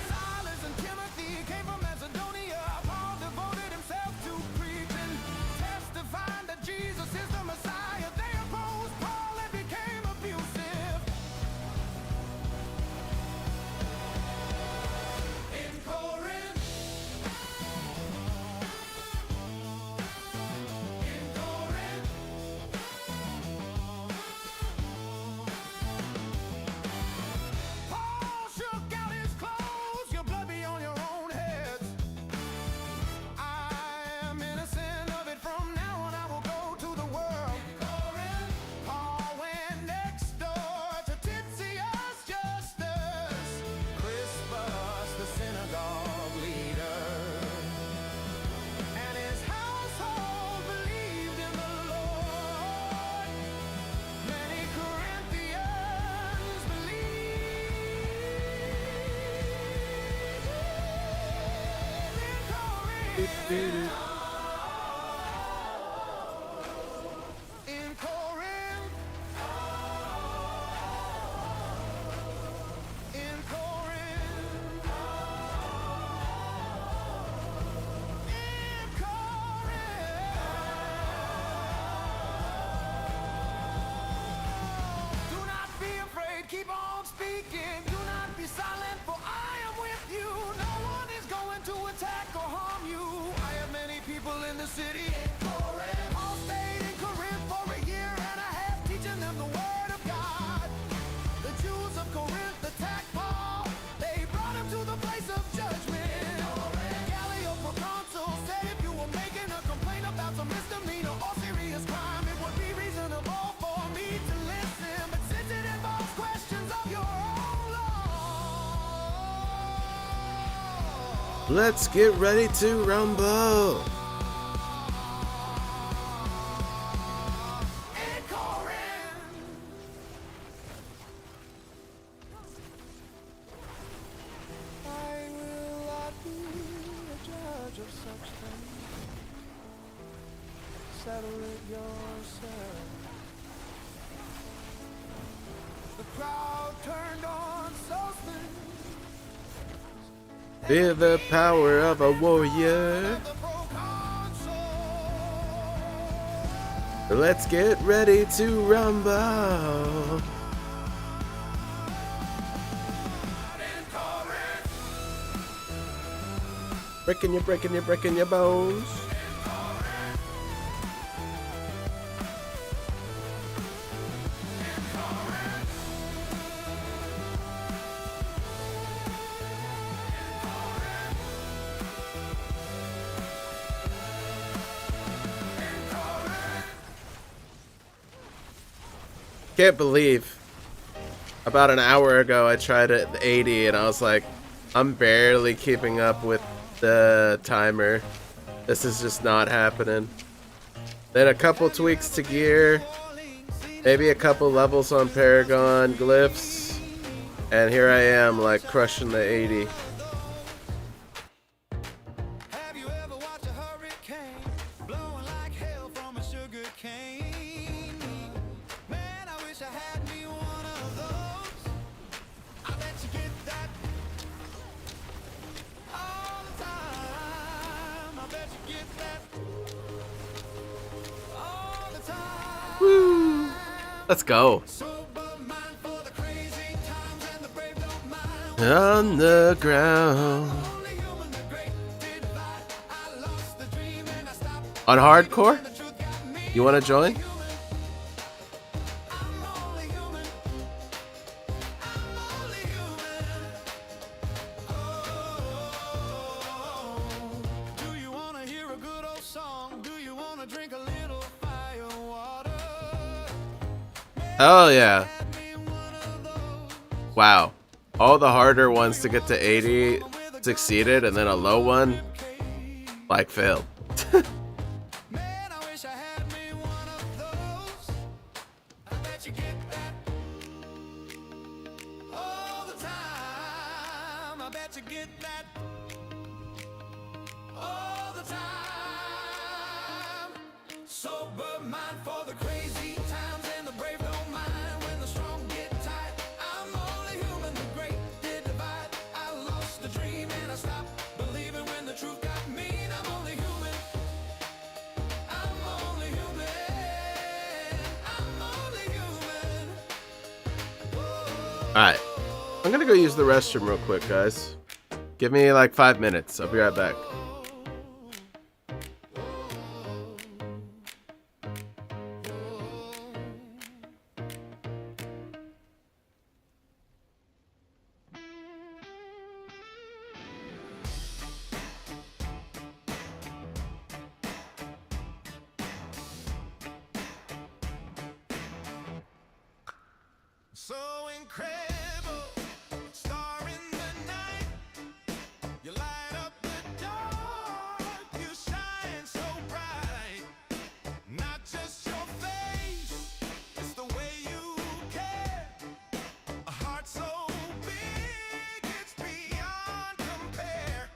Silas and Timothy came from Macedonia. Paul devoted himself to preaching, testifying that Jesus is the Messiah. They opposed Paul and became abusive. In Corinth. In Corinth, in Corinth, in Corinth. Do not be afraid, keep on speaking. Do not be silent, for I am with you. No one is going to attack or harm you. I have many people in the city. All stayed in Corinth for a year and a half, teaching them the word of God. The Jews of Corinth attacked Paul. They brought him to the place of judgment. Gallio proconsul said if you were making a complaint about some misdemeanor or serious crime, it would be reasonable for me to listen. But since it involves questions of your own law, Let's get ready to rumble. in Corinth. I will not be a judge of such things. Settle it yourself. The crowd turned on Sosman. Feel the power of a warrior. The proconsul. Let's get ready to rumble. Breaking your bones. Can't believe about an hour ago I tried at 80 and I was like, I'm barely keeping up with the timer. This is just not happening. Then a couple tweaks to gear, maybe a couple levels on Paragon glyphs, and here I am like crushing the 80. Have you ever watched a hurricane blowing like hell from a sugar cane? Man, I wish I had me one of those. I bet you get that all the time. I bet you get that all the time. Woo! Let's go. Sober mind for the crazy times and the brave don't mind. On the ground. Only human, the great divide. I lost the dream and I stopped. On hardcore? The truth got me. You want to join? I'm only human. I'm only human. Oh, do you wanna hear a good old song? Do you wanna drink a little fire water? Oh yeah. Had me one of those. Wow. All the harder ones to get to 80 succeeded, and then a low one, like, failed. Man, I wish I had me one of those. I bet you get that all the time. I bet you get that all the time. Sober mind for the crazy times and the brave don't mind when the strong get tight. I'm only human, the great did divide. I lost the dream and I stopped believing when the truth got mean. I'm only human. I'm only human. I'm only human. Alright. I'm gonna go use the restroom real quick, guys. Give me like 5 minutes. I'll be right back. So incredible, star in the night. You light up the dark, you shine so bright. Not just your face, it's the way you care. A heart so big, it's beyond compare.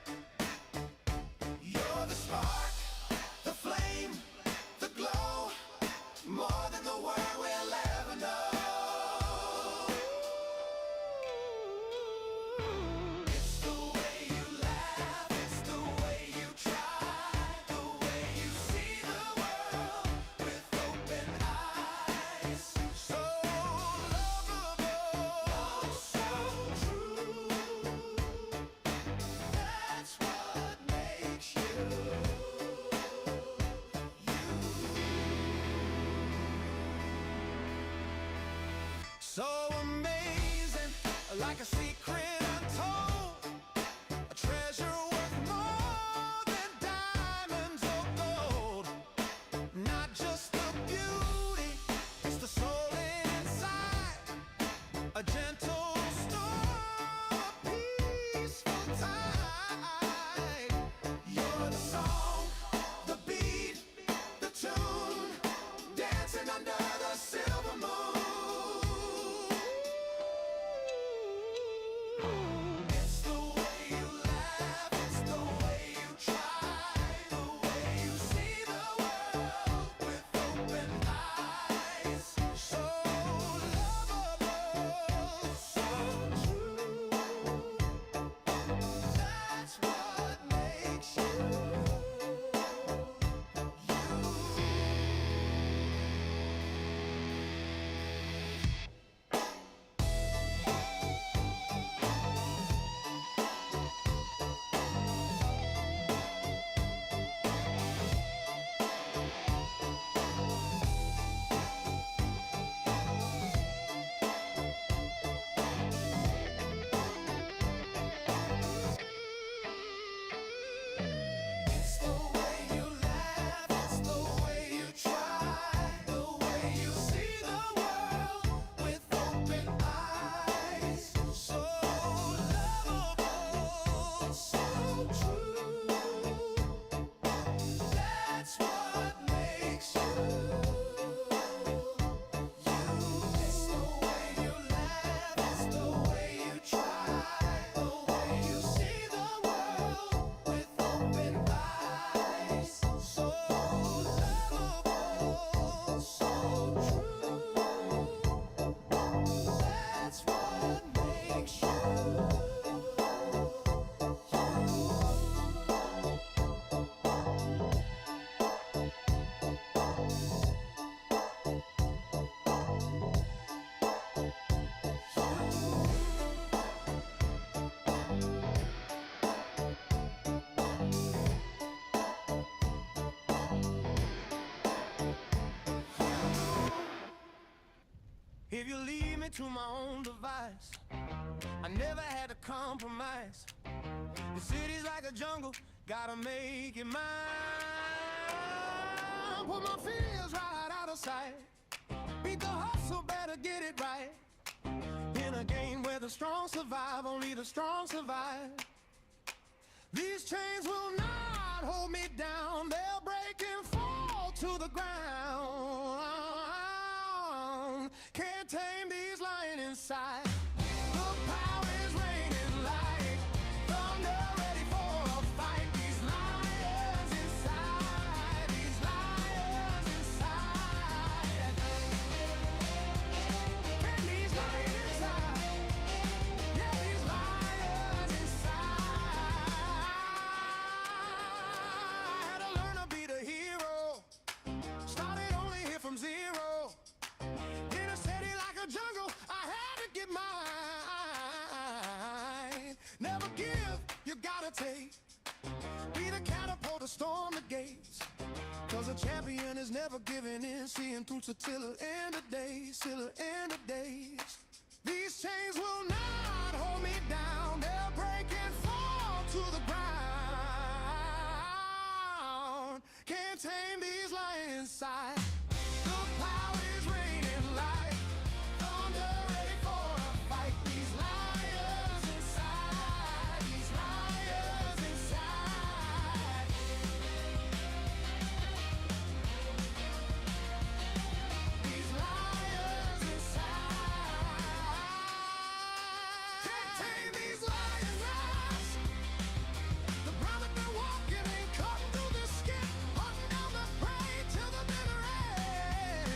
You're the So amazing, like a secret untold, a treasure worth more than diamonds or gold. Not just the beauty, it's the soul inside, a gentle storm, a peaceful tide. You're the song, the beat, the tune, dancing under the silver moon. It's the way you laugh, it's the way you try, the way you see the world with open eyes. So lovable, so true. That's what makes you It's the way you laugh, it's the way you try, the way you see the world with open eyes. So lovable, so true. That's what makes you. It's the way you laugh, it's the way you try, the way you see the world with open eyes. So lovable, so true. That's what makes you. If you leave me to my own device, I never had to compromise. The city's like a jungle, gotta make it mine. Put my fears right out of sight. Beat the hustle, better get it right. In a game where the strong survive, only the strong survive. These chains will not hold me down, they'll break and fall to the ground. Can't tame these lions inside. The power is raining like thunder, ready for a fight. These lions inside, these lions inside. Can these lions inside? Yeah, these lions inside. Had to learn to be the hero. Started only here from zero. In a city like a jungle, I had to get mine. Never give, you gotta take. Be the catapult to storm the gates. Cause a champion is never giving in. Seeing through till the end of days, till the end of days. These chains will not hold me down. They'll break and fall to the ground. Can't tame these lions inside. The power is raining like thunder, ready for a fight. These lions inside, these lions inside. These lions inside. Can't tame these lions rise. The ground that they're walking ain't cutting through the skin, hunting down the prey till the bitter end.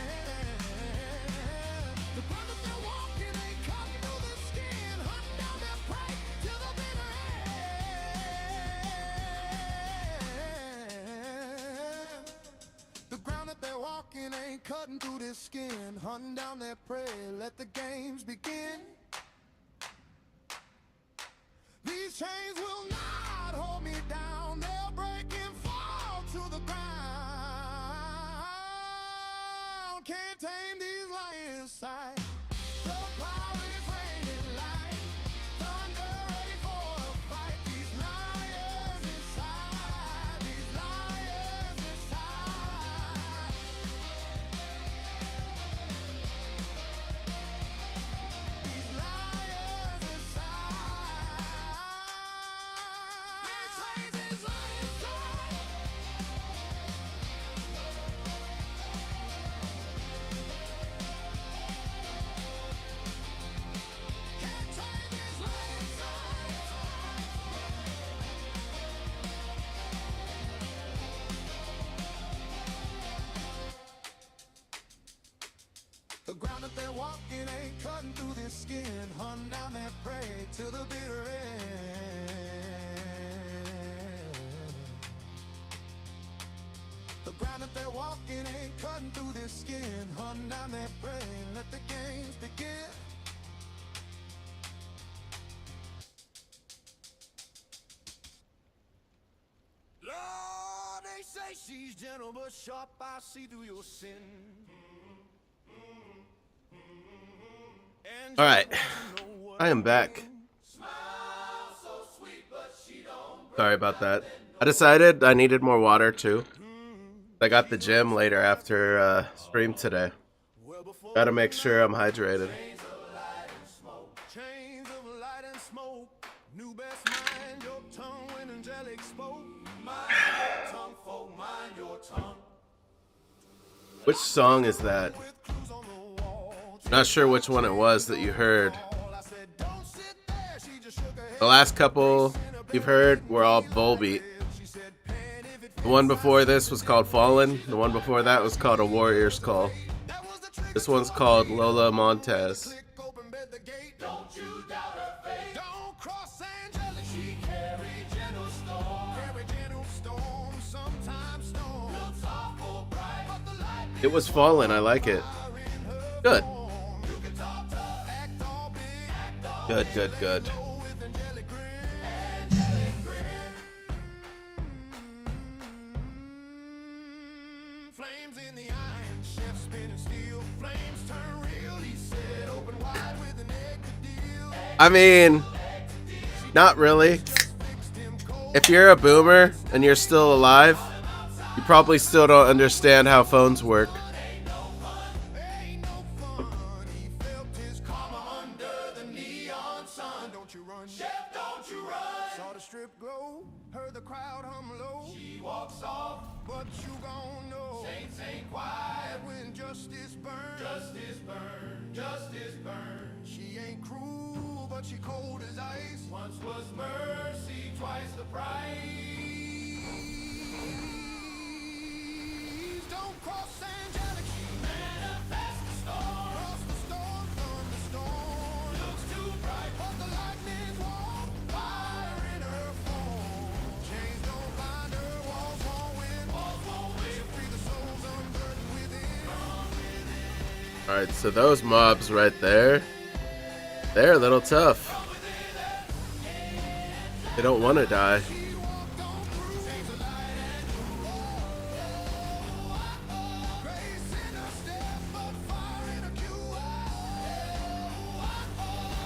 The ground that they're walking ain't cutting through the skin, hunting down their prey till the bitter end. The ground that they're walking ain't cutting through their skin, hunting down their prey. Let the games begin. These chains will not hold me down. They'll break and fall to the ground. Can't tame these lions inside. The cutting through their skin, hunting down their prey to the bitter end. The ground that they're walking ain't cutting through their skin, hunting down their prey. Let the games begin. Lord, they say she's gentle but sharp. I see through your sin. All right, I am back. Sorry about that. I decided I needed more water too. I got the gym later after stream today. Gotta make sure I'm hydrated. Chains of light and smoke. New best mind your tongue when angelic spoke. Mind your tongue, folk, mind your tongue. Which song is that? With clues on the wall. Not sure which one it was that you heard. I said, don't sit there. She just shook her head. The last couple you've heard were all Volbeat. She said, "Pen, if it The one before this was called Fallen. The one before that was called A Warrior's Call. that was the trick." This one's called Lola Montez. Click, open, bed the gate. Don't you doubt her faith. Don't cross angelic. She carried gentle storm. Carried gentle storm. Sometimes storm. Looks awful bright, but the light It was Fallen. I like it. Good. you can talk to, act all big, act all Good, good, good. with angelic grin. Angelic grin. Flames in the iron, chef spinning steel. Flames turn real. He said, open wide with an egg to deal. I mean, not really. If you're a boomer and you're still alive, you probably still don't understand how phones work. Ain't no fun. He felt his karma under the neon sun. Don't you run, chef, don't you run. Saw the strip glow, heard the crowd hum low. She walks off, but you gon' know. Saints ain't quiet when justice burns. Justice burns. Justice burns. She ain't cruel, but she cold as ice. Once was mercy, twice the price. Don't cross angelic. She manifests the storm. Cross the storm, thunderstorm. Looks too bright, but the lightning won't. Fire in her form. Chains don't bind her, walls won't win. Walls won't win. Free the souls unburdened within. Alright, so those mobs right there, they're a little tough. They don't want to die. She walked on through. Chains of light and grace in her step, but fire in her cue.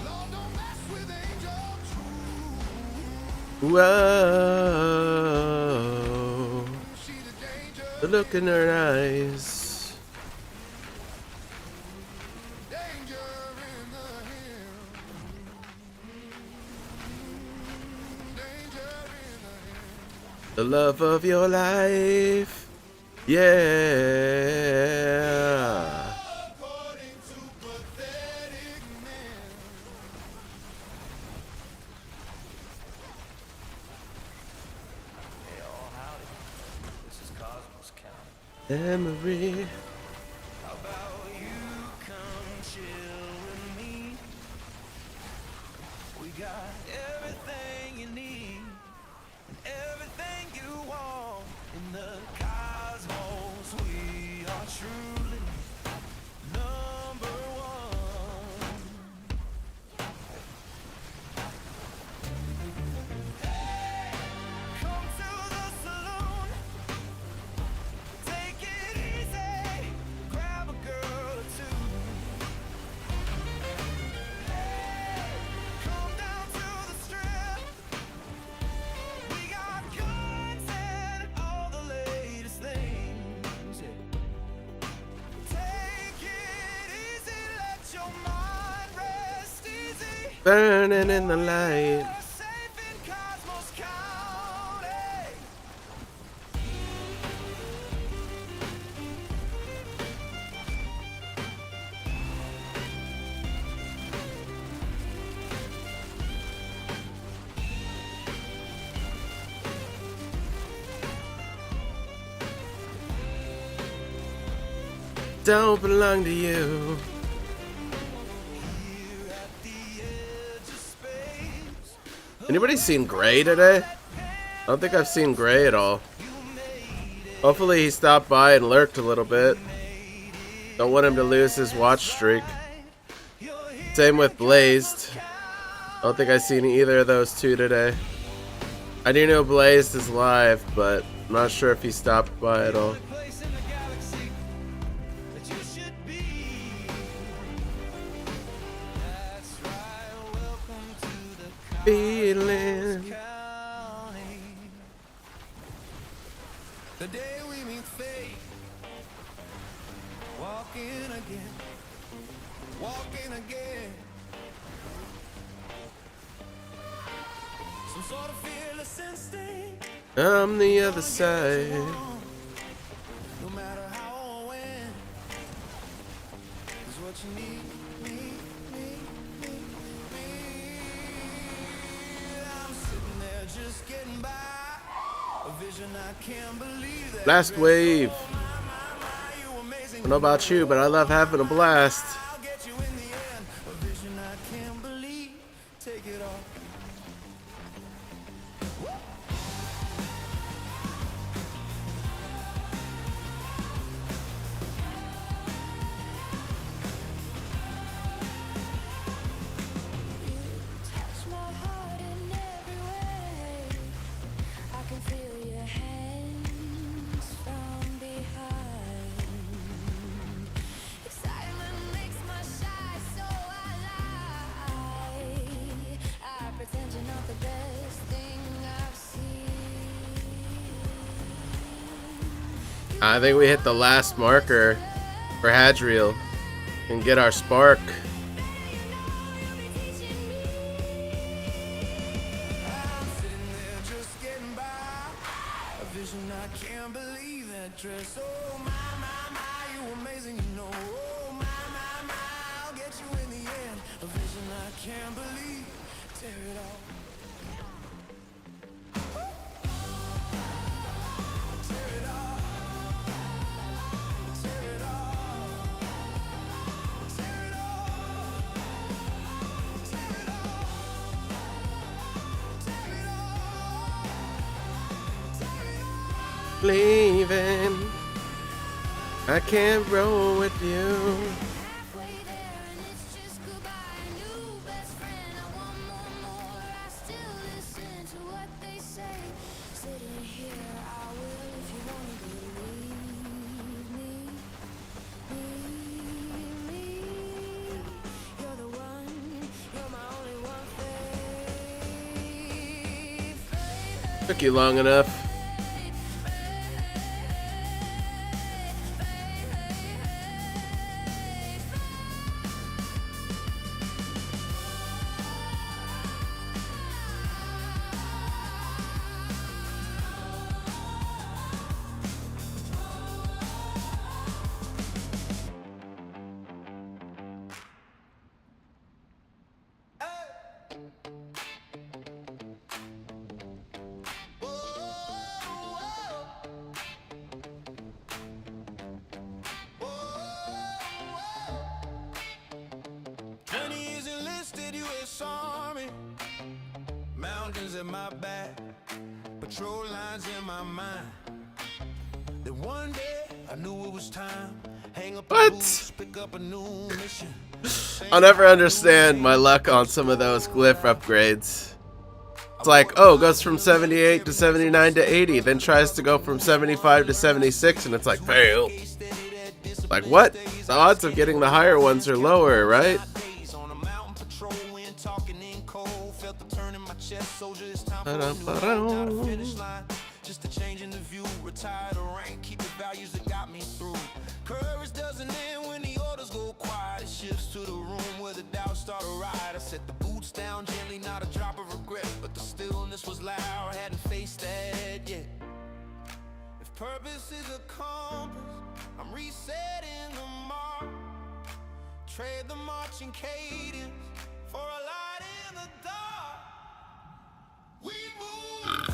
Lord, don't mess with angel true. Whoa. She the danger, The look in her eyes. danger in the hill. Danger in the hill. The love of your life. Yeah. According to pathetic men. Hey, all howdy. This is Cosmos County. Emery. How about you come chill with me? We got everything you need and everything you want in the cosmos. We are truly number one. Hey, come to the saloon. Take it easy. Grab a girl or two. Come down to the strip. We got goods and all the latest things. Take it easy, let your mind rest easy. Burning in the light. You're safe in Cosmos County. Don't belong to you. Anybody seen Gray today? I don't think I've seen Gray at all. Hopefully he stopped by and lurked a little bit. Don't want him to lose his watch streak. Same with Blazed. I don't think I've seen either of those two today. I do know Blazed is live, but I'm not sure if he stopped by at all. Feeling. The day we meet fate, walking again, walking again. Some sort of fearless instinct. I'm the other side. No matter how or when, is what you need. I'm sitting there just getting by. A vision I can't believe that. Blast wave. I don't know about you, but I love having a blast. I'll get you in the end. A vision I can't believe. Take it off. Touch my heart in every way. I can feel your hands from behind. Excitement makes my shy, so I pretend you're not the best thing I've seen. I think we hit the last marker for Hadriel and get our spark. I'm sitting there just getting by. A vision I can't believe that dress. Oh my, you amazing, you know. Oh my, I'll get you in the end. A vision I can't believe. Tear it off. Tear it off. Tear it off. Tear it off. Tear it off. Tear it off. Tear it off. Leaving. I can't roll with you. Halfway there and it's just goodbye. New best friend, I want more. I still listen to what they say. Sitting here, I will if you wanna believe me. Me. You're the one, you're my only one, babe. Took you long enough. U.S. Army, mountains at my back, patrol lines in my mind. Then one day I knew it was time. Hang up the What? boots, pick up a new mission. I'll never understand my luck on some of those glyph upgrades. It's like, oh, goes from 78 to 79 to 80, then tries to go from 75 to 76, and it's like, fail. Like, what? The odds of getting the higher ones are lower, right? On a mountain patrol, wind talking in cold. Felt the turn in my chest, soldier, it's time for Ba-dum-ba-dum. down the finish line. Just a change in the view, retired or rank, keep the values that got me through. Courage doesn't end when the orders go quiet. It shifts to the room where the doubts start to ride. I set the boots down gently, not a drop of regret, but the stillness was loud. Hadn't faced that yet. If purpose is a compass, I'm resetting the mark. Trade the marching cadence for a light in the dark. We move,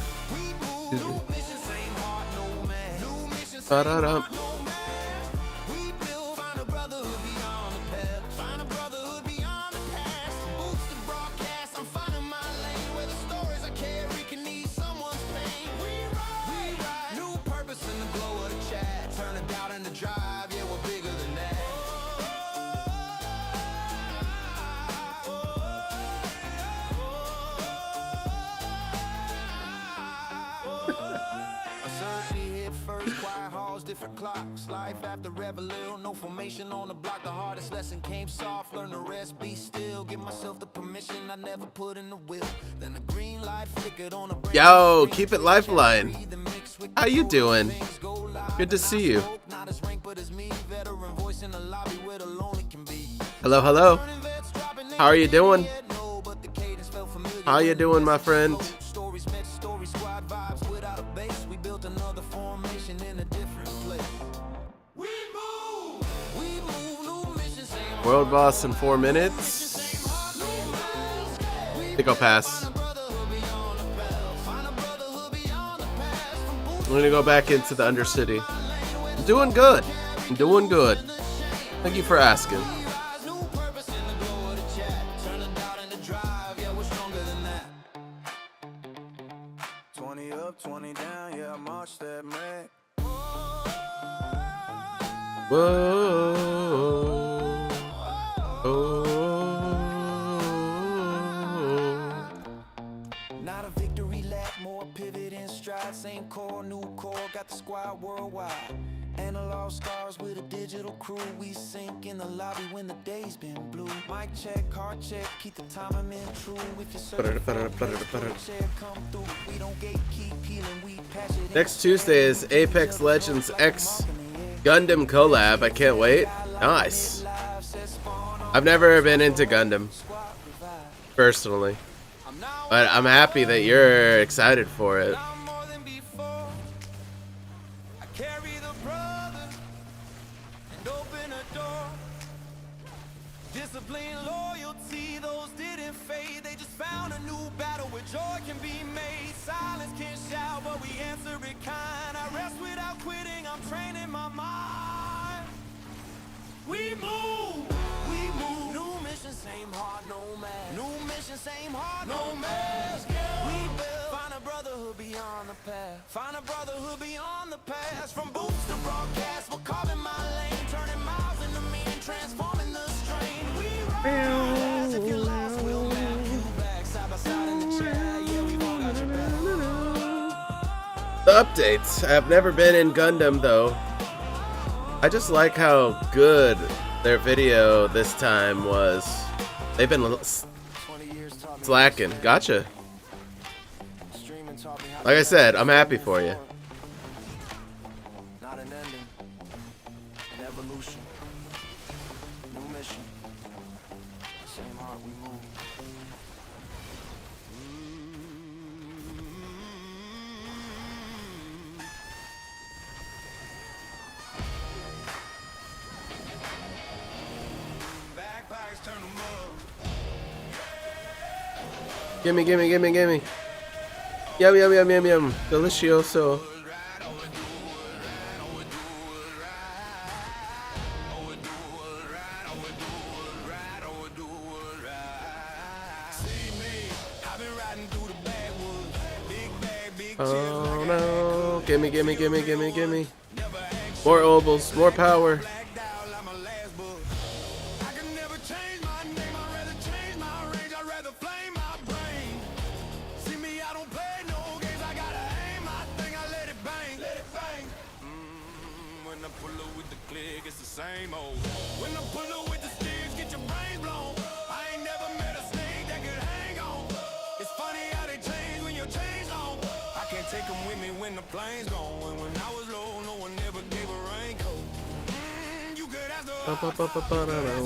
new mission, same heart, no man. New mission, same Ba-da-dum. heart, no man. We build, find a brotherhood beyond the past. Find a brotherhood beyond the past. Boots to broadcast, I'm finding my lane where the story different clocks. Life after Reveille, no formation on the block. The hardest lesson came soft. Learn the rest, be still. Give myself the permission I never put in the will. Then the green light flickered on a brand Yo, keep it lifeline. How you doing? Good to see you. Hello, hello. How are you doing? How you doing, my friend? World boss in 4 minutes. I think I'll pass. I'm gonna go back into the Undercity. I'm doing good. I'm doing good. Thank you for asking. Whoa. Not a victory lap, more pivot in stride. Same core, new core, got the squad worldwide. Analog scars with a digital crew. We sink in the lobby when the day's been blue. Mic check, heart check, keep the timing in true. If you're searching for a place, come through. We don't gatekeep, healing, we patch it. Next Tuesday is Apex Legends X Gundam collab. I can't wait. Nice. I've never been into Gundam personally, but I'm happy that you're excited for it. Discipline, loyalty, those didn't fade. They just found a new battle where joy can be made. Silence can shout, but we answer it kind. I rest without quitting, I'm training my mind. We move. New mission, same heart, no mask. New mission, same heart, no mask. We build. Find a brotherhood beyond the past. Find a brotherhood beyond the past. From boots to broadcast, we're carving my lane, turning miles into meaning, transforming the strain. We rise. If you're lost, we'll map you back side by side in the chat. Yeah, we've all got your back. The updates. I've never been in Gundam though. I just like how good their video this time was. They've been slacking. Gotcha. Like I said, I'm happy for you. Not an ending, an evolution, new mission, same heart we move. Backpacks turn them up. Gimme. Yum. Delicioso. Oh no. Gimme. More ovals, more power. Same old. When I pull up with the sticks, get your brains blown. I ain't never met a snake that could hang on. It's funny how they change when you're changed on. I can't take them with me when the plane's gone. And when I was low, no one ever gave a raincoat. You could ask the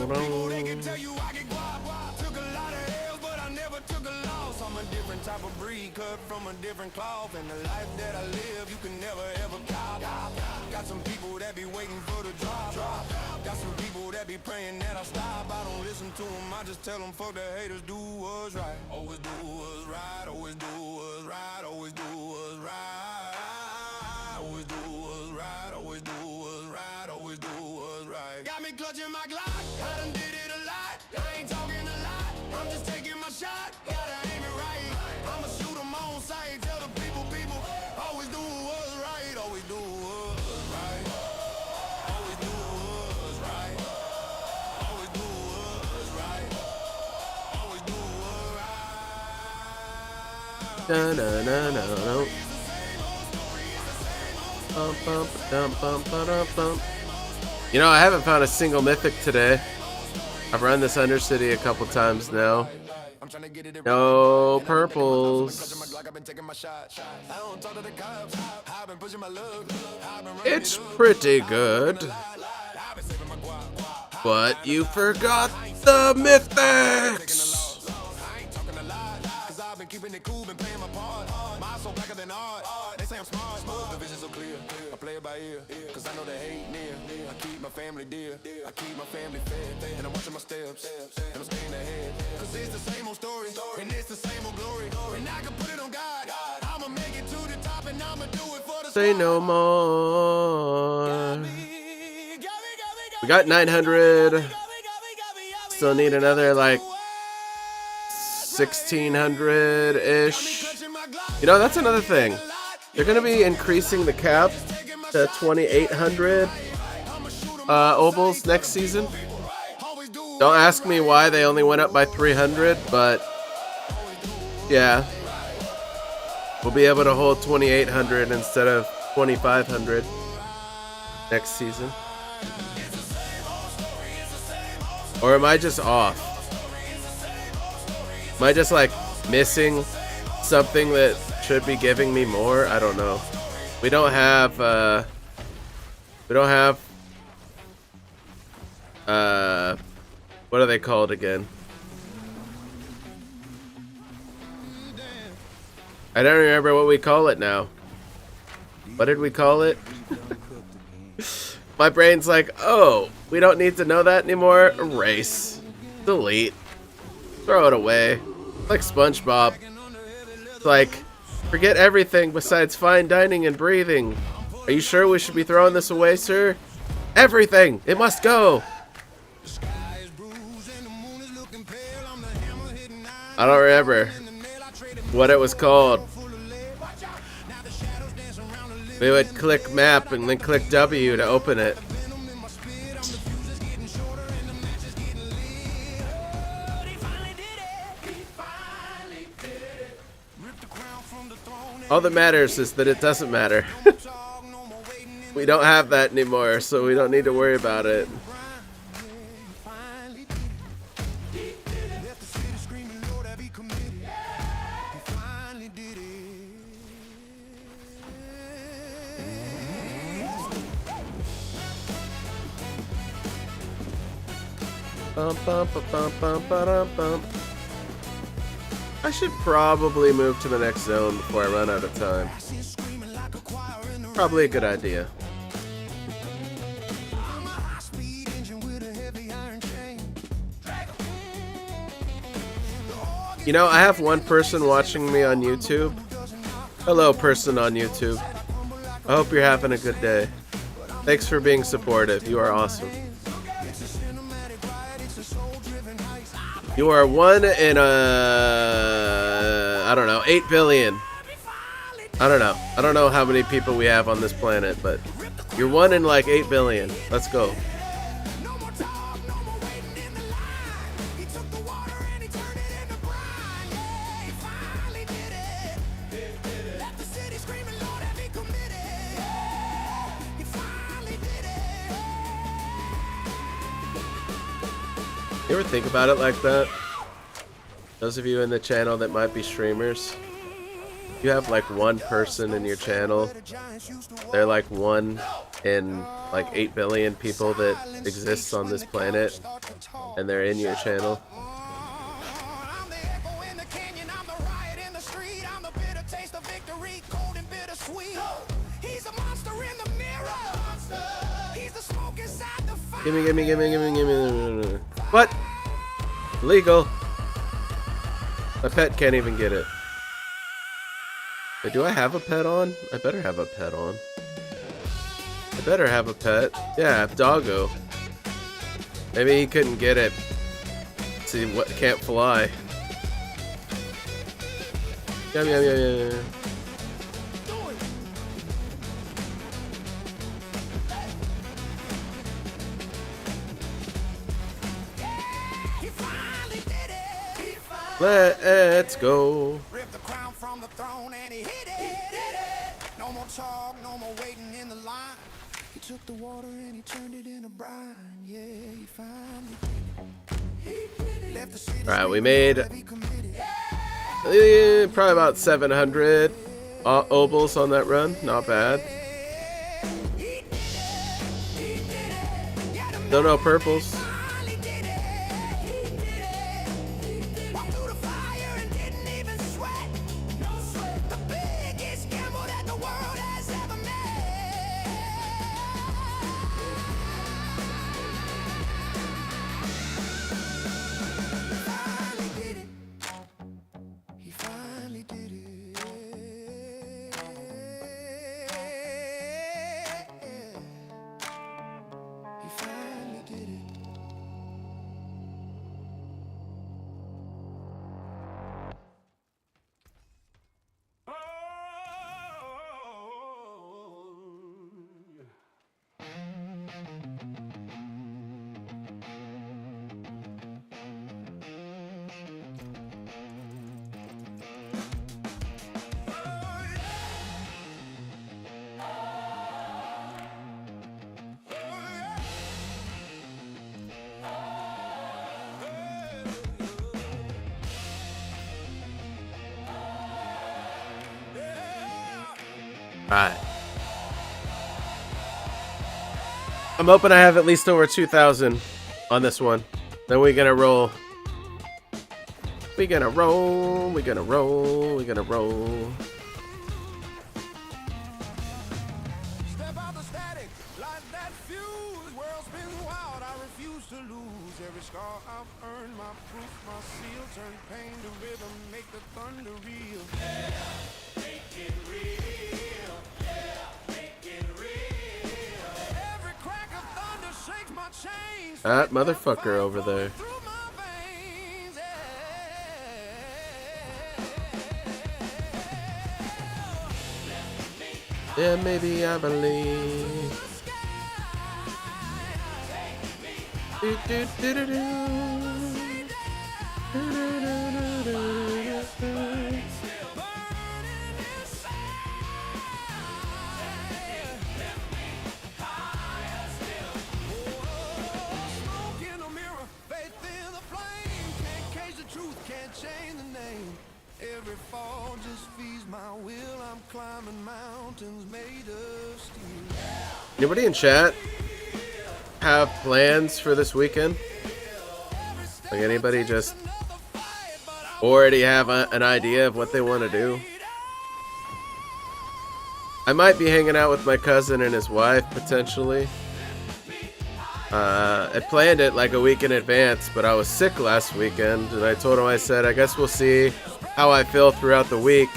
people, they can tell you I get guap. Took a lot of L's, but I never took a loss. I'm a different type of breed, cut from a different cloth. And the life that I live, you can never ever cop. Got some people that be waiting for the drop. Got some people that be praying that I stop. I don't listen to them, I just tell them fuck the haters, do what's right. Always do what's right, always do what's right, always do what's right. Always do what's right, always do what's right, always do what's right. Got me clutching my Glock, I done did it a lot. I ain't talking a lot, I'm just taking my shot. Gotta aim it right, I'ma shoot 'em on sight. Tell the people, always do what's right, always do what's right. Always do what's right. Always do what's right. Always do what's right. No. Bum, bum, ba-dum, bum, ba-dum, bum. You know, I haven't found a single mythic today. I've run this Undercity a couple times now. No purples. It's pretty good. But you forgot the mythics. Keeping it cool, been playing my part. My soul blacker than art. They say I'm smart, the vision so clear. I play it by ear, cause I know they hate near. I keep my family dear, I keep my family fed, and I'm watching my steps, and I'm staying ahead. Cause it's the same old story, and it's the same old glory. And I can put it on God. I'ma make it to the top, and I'ma do it for the Say no more. We got 900. Still need another like 1600-ish. You know, that's another thing. They're going to be increasing the cap to 2800 obols next season. Don't ask me why they only went up by 300, but yeah. We'll be able to hold 2800 instead of 2500 next season. Or am I just off? Am I just like missing something that should be giving me more? I don't know. We don't have what are they called again? I don't remember what we call it now. What did we call it? My brain's like, oh, we don't need to know that anymore. Erase. Delete. Throw it away. Like SpongeBob. It's like, forget everything besides fine dining and breathing. Are you sure we should be throwing this away, sir? Everything! It must go! I don't remember what it was called. We would click map and then click W to open it. All that matters is that it doesn't matter. We don't have that anymore, so we don't need to worry about it. Bum, bum, bum, bum, bum, bum. I should probably move to the next zone before I run out of time. Probably a good idea. You know, I have one person watching me on YouTube. Hello, person on YouTube. I hope you're having a good day. Thanks for being supportive. You are awesome. You are one in I don't know, 8 billion. I don't know. I don't know how many people we have on this planet, but you're one in like 8 billion. Let's go. You ever think about it like that? Those of you in the channel that might be streamers, you have like one person in your channel. They're like one in like 8 billion people that exists on this planet, and they're in your channel. Gimme. What? Legal. My pet can't even get it. Wait, do I have a pet on? I better have a pet on. I better have a pet. Yeah, doggo. Maybe he couldn't get it. See what can't fly. Yum. Let's go. Rip the crown from the throne and he hit it. No more talk, no more waiting in took the water and he turned it into brine. Yeah, he finally left the city. All right, we made probably about 700 obols on that run. Not bad. Still no purples. Alright. I'm hoping I have at least over 2,000 on this one. Then we're gonna roll. We're gonna roll. We're gonna roll. We're gonna roll. Step out the static, light that fuse. World spins wild, I refuse to lose. Every scar I've earned, my proof, my seal. Turn pain to rhythm, make the thunder real. Yeah, make it real. Yeah, make it real. Every crack of thunder shakes my chains. That motherfucker over there. Through my veins, Yeah, maybe I believe. Do, do, do, do, do. Do, do, do, do, do, do. smoke in the mirror, faith in the flame. Can't cage the truth, can't change the name. Every fall just feeds my will. I'm climbing mountains made of steel. Anybody in chat have plans for this weekend? Like anybody just already have an idea of what they want to do? I might be hanging out with my cousin and his wife potentially. I planned it like a week in advance, but I was sick last weekend, and I told him, I said, I guess we'll see how I feel throughout the week.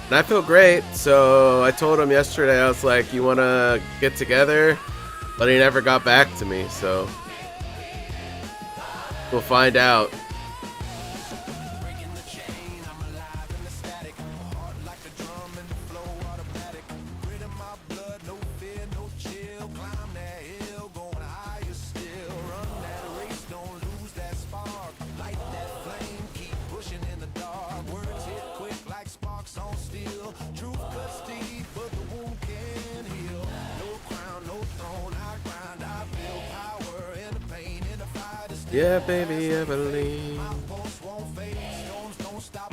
And I feel great, so I told him yesterday, I was like, you want to get together? But he never got back to me, so we'll find out. Breaking the chain, I'm alive in the static. Heart like a drum and flow automatic. Grit in my blood, no fear, no chill. Climb that hill, going higher still. Run that race, don't lose that spark. Light that flame, keep pushing in the dark. Words hit quick like sparks on steel. Truth cuts deep, but the wound can heal. No crown, no throne, I grind, I feel power in the pain, in the fight. Yeah, baby, I believe.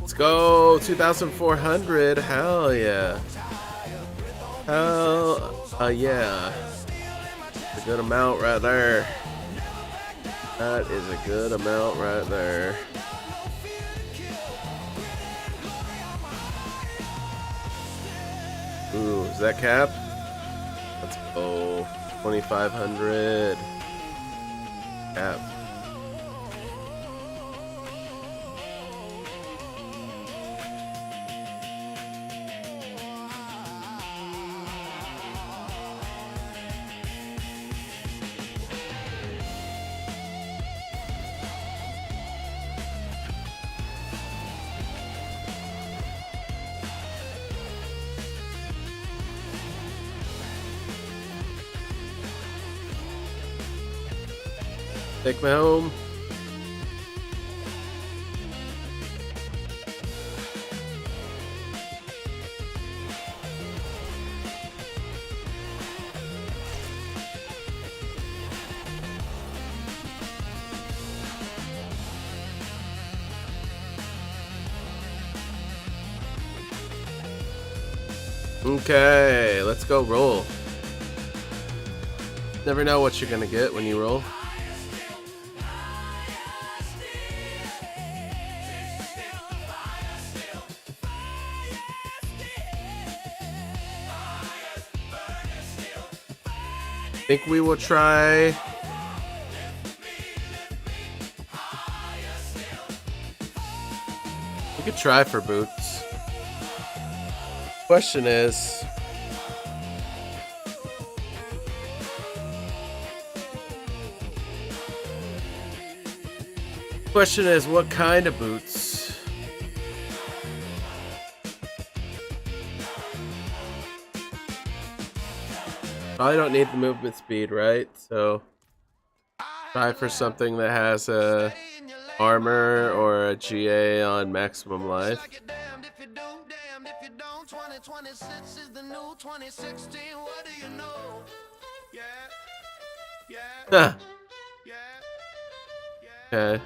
Let's go, 2,400. Hell yeah. Hell yeah. That's a good amount right there. That is a good amount right there. Ooh, is that cap? Let's go. 2,500. Cap. Take me home. Okay, let's go roll. Never know what you're gonna get when you roll. I think we will try. We could try for boots. Question is, what kind of boots? Probably don't need the movement speed, right? So try for something that has a armor or a GA on maximum life. 2026 is the new 2016. What do you know? Yeah. Huh. Okay.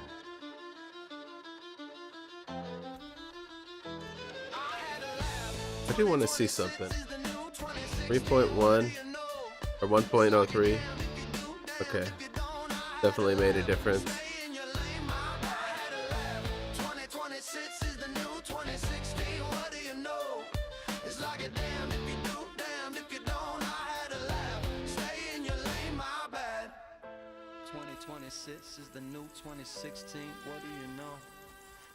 I do want to see something. 3.1 or 1.03. Okay. Definitely made a difference. 2026 is the new 2016. What do you know? It's like a damn if you do, damn if you don't. I had a laugh. Stay in your lane, my bad. 2026 is the new 2016. What do you know?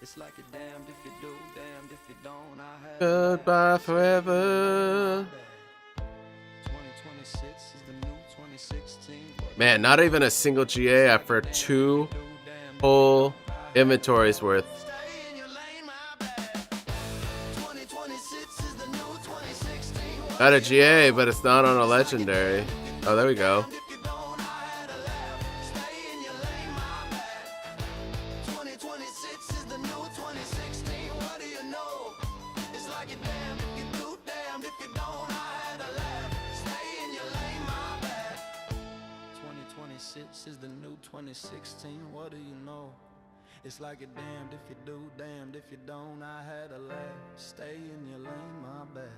It's like a damned if you do, damned if you don't. I had Goodbye forever. 2026 is the new 2016. Man, not even a single GA after 2 whole inventories worth. Stay in your lane, my bad. 2026 is the new 2016. Got a GA, but it's not on a legendary. Oh, there we go. If you don't, I had a laugh. Stay in your lane, my bad. 2026 is the new 2016. What do you know? It's like you're damned if you do, damned if you don't. I had a laugh. Stay in your lane, my bad. 2026 is the new 2016. What do you know? It's like you're damned if you do, damned if you don't. I had a laugh. Stay in your lane, my bad.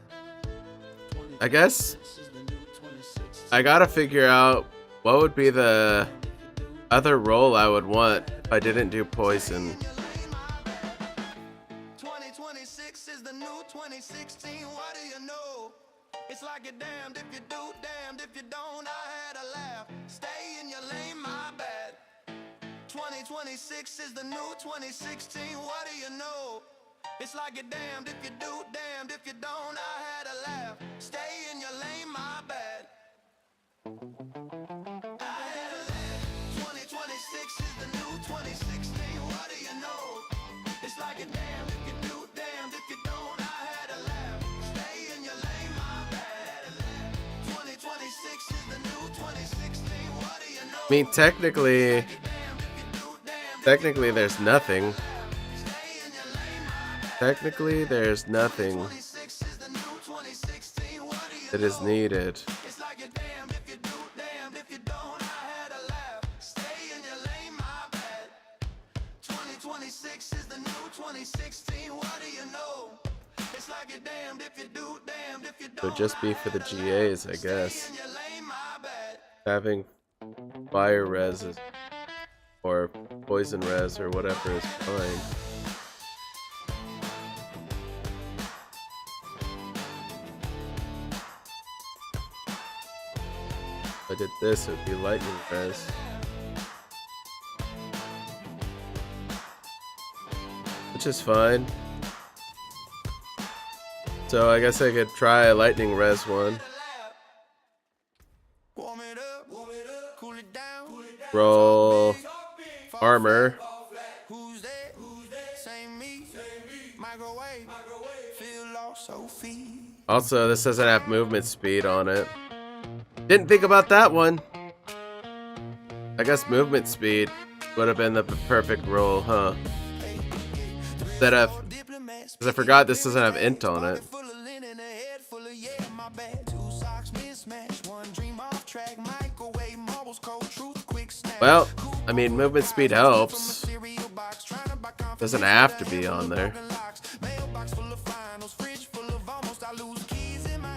I guess 2026 is the new 2016. I gotta figure out what would be the other role I would want if I didn't do poison. 2026 is the new 2016. What do you know? It's like you're damned if you do, damned if you don't. I had a laugh. Stay in your lane, my bad. 2026 is the new 2016. What do you know? It's like you're damned if you do, damned if you don't. I had a laugh. Stay in your lane, my bad. I had a laugh. 2026 is the new 2016. What do you know? It's like you're damned if you do, damned if you don't. I had a laugh. Stay in your lane, my bad. 2026 is the new 2016. What do you know? I mean, technically there's nothing. Technically, there's nothing that is needed. It's like you're damned if you do, damned if you don't. I had a laugh. Stay in your lane, my bad. 2026 is the new 2016. What do you know? It's like you're damned if you do, damned if you It don't. would just be for the GAs, I guess. Stay in your lane, my bad. Having fire res or poison res or whatever is fine. If I did this, it would be lightning res. Which is fine. So I guess I could try a lightning res one. Warm it up, cool it down. Roll armor. Who's that? Same me. Microwave. Feel lost, Sophie. Also, this doesn't have movement speed on it. Didn't think about that one. I guess movement speed would have been the perfect roll, huh? Instead of, because I forgot this doesn't have int on it. Full of linen, a head full of yeah, my bad. 2 socks mismatched, 1 dream off track. Microwave, marbles, cold truth, quick snap. Well, I mean, movement speed helps. Doesn't have to be on there. Mailbox full of finals, fridge full of almost. I lose keys in my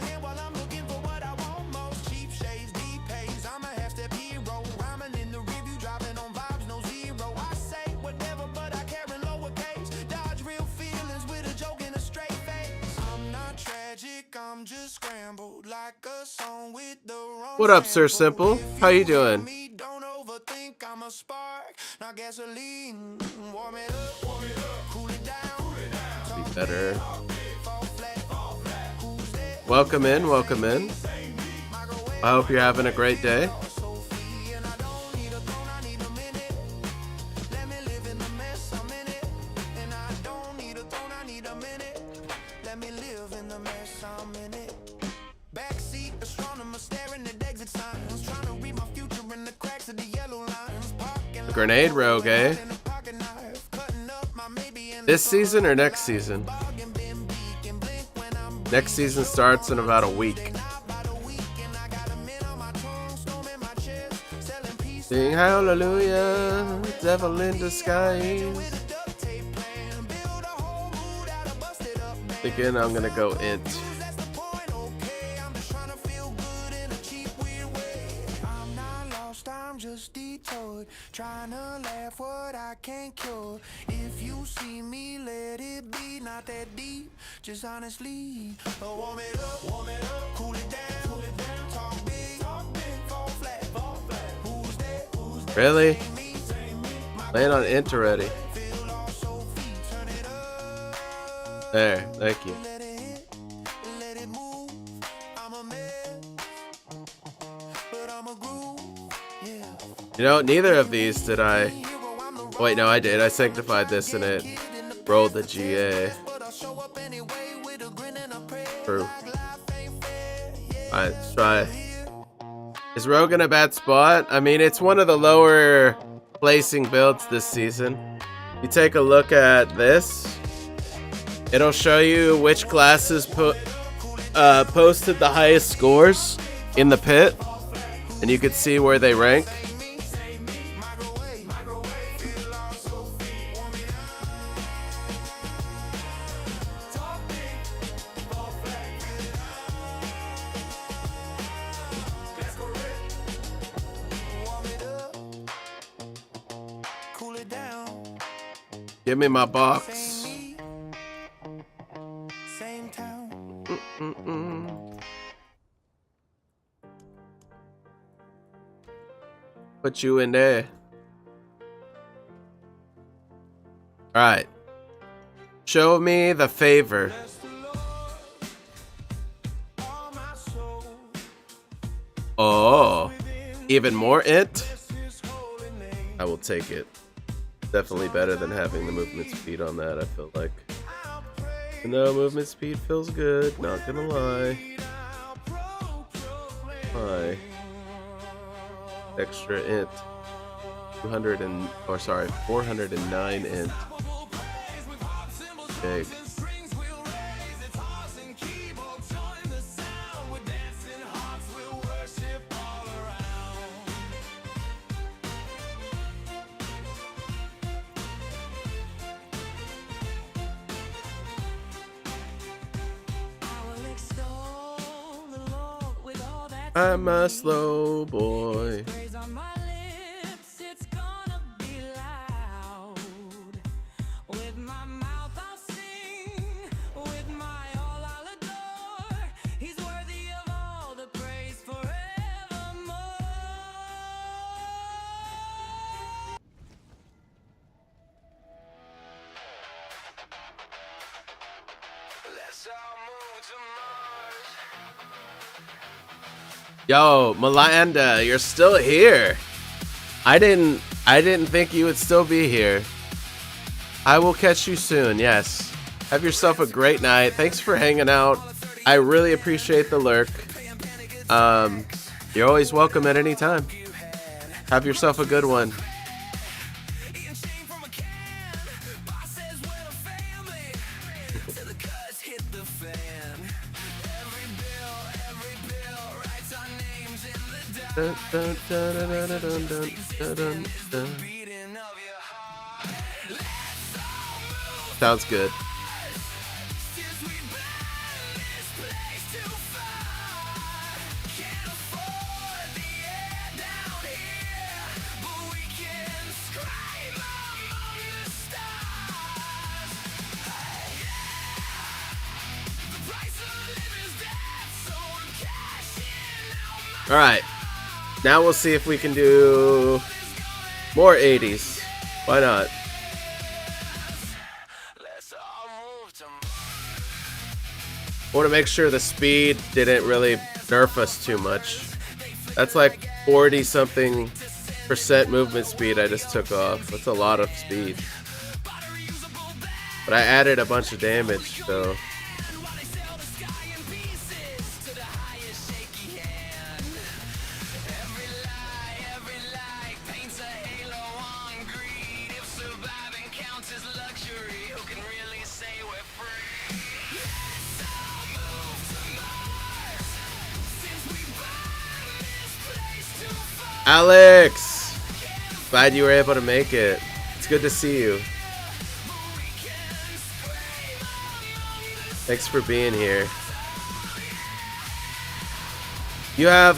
I'm just scrambled like a song with the wrong What up, Sir sample. Simple? How you doing? Me, don't overthink, I'm a spark, not gasoline. Warm it up, cool it down. Be better. Welcome in, welcome in. I hope you're having a great day. A grenade rogue, eh? This season or next season? Next season starts in about a week. Sing hallelujah, devil in disguise. Again, I'm gonna go int. Trying to laugh what I can't cure. If you see me, let it be. Not that deep, just honestly. Warm it up, cool it down, talk big, fall flat. Who's that? Really? Land on int already. There, thank you. Let it move. I'm a man, but I'm a groove. Yeah. You know, neither of these did I. Wait, no, I did. I sanctified this and it rolled the GA. True. Alright, let's try. Is Rogue in a bad spot? I mean, it's one of the lower placing builds this season. You take a look at this, it'll show you which classes posted the highest scores in the pit, and you can see where they rank. Give me my box. Same town. Put you in there. Alright. Show me the favor. Oh, even more int? I will take it. Definitely better than having the movement speed on that, I feel like. No, movement speed feels good, not gonna lie. Hi. Extra int. 409 int. Big. I'm a slow boy. Yo, Melanda, you're still here. I didn't think you would still be here. I will catch you soon, yes. Have yourself a great night. Thanks for hanging out. I really appreciate the lurk. You're always welcome at any time. Have yourself a good one. Dun, dun, dun, dun, dun, dun, dun, dun, dun. Sounds good. Price of living's dead. Alright. Now we'll see if we can do more 80s. Why not? I want to make sure the speed didn't really nerf us too much. That's like 40 something % movement speed I just took off. That's a lot of speed. But I added a bunch of damage though. Alex! Glad you were able to make it. It's good to see you. Thanks for being here. You have,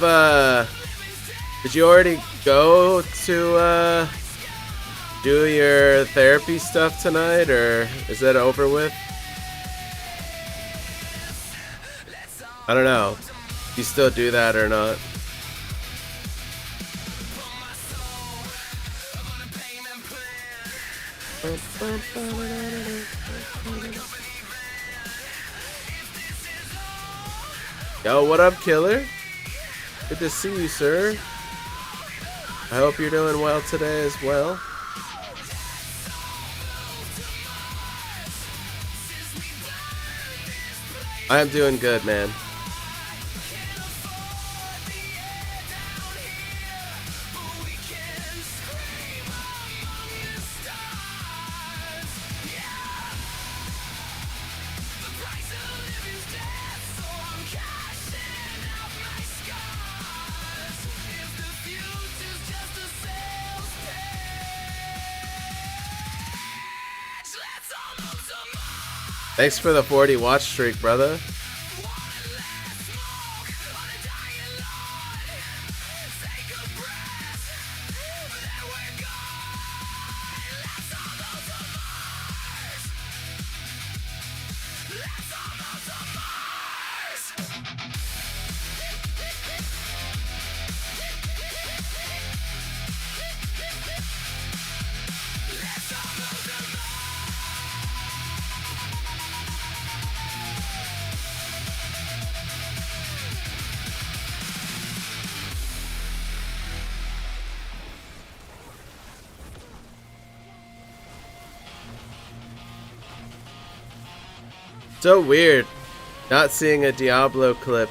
did you already go to, do your therapy stuff tonight, or is that over with? I don't know. Do you still do that or not? Yo, what up, Killer? Good to see you, sir. I hope you're doing well today as well. I am doing good, man. Thanks for the 40 watch streak, brother. So weird, not seeing a Diablo clip.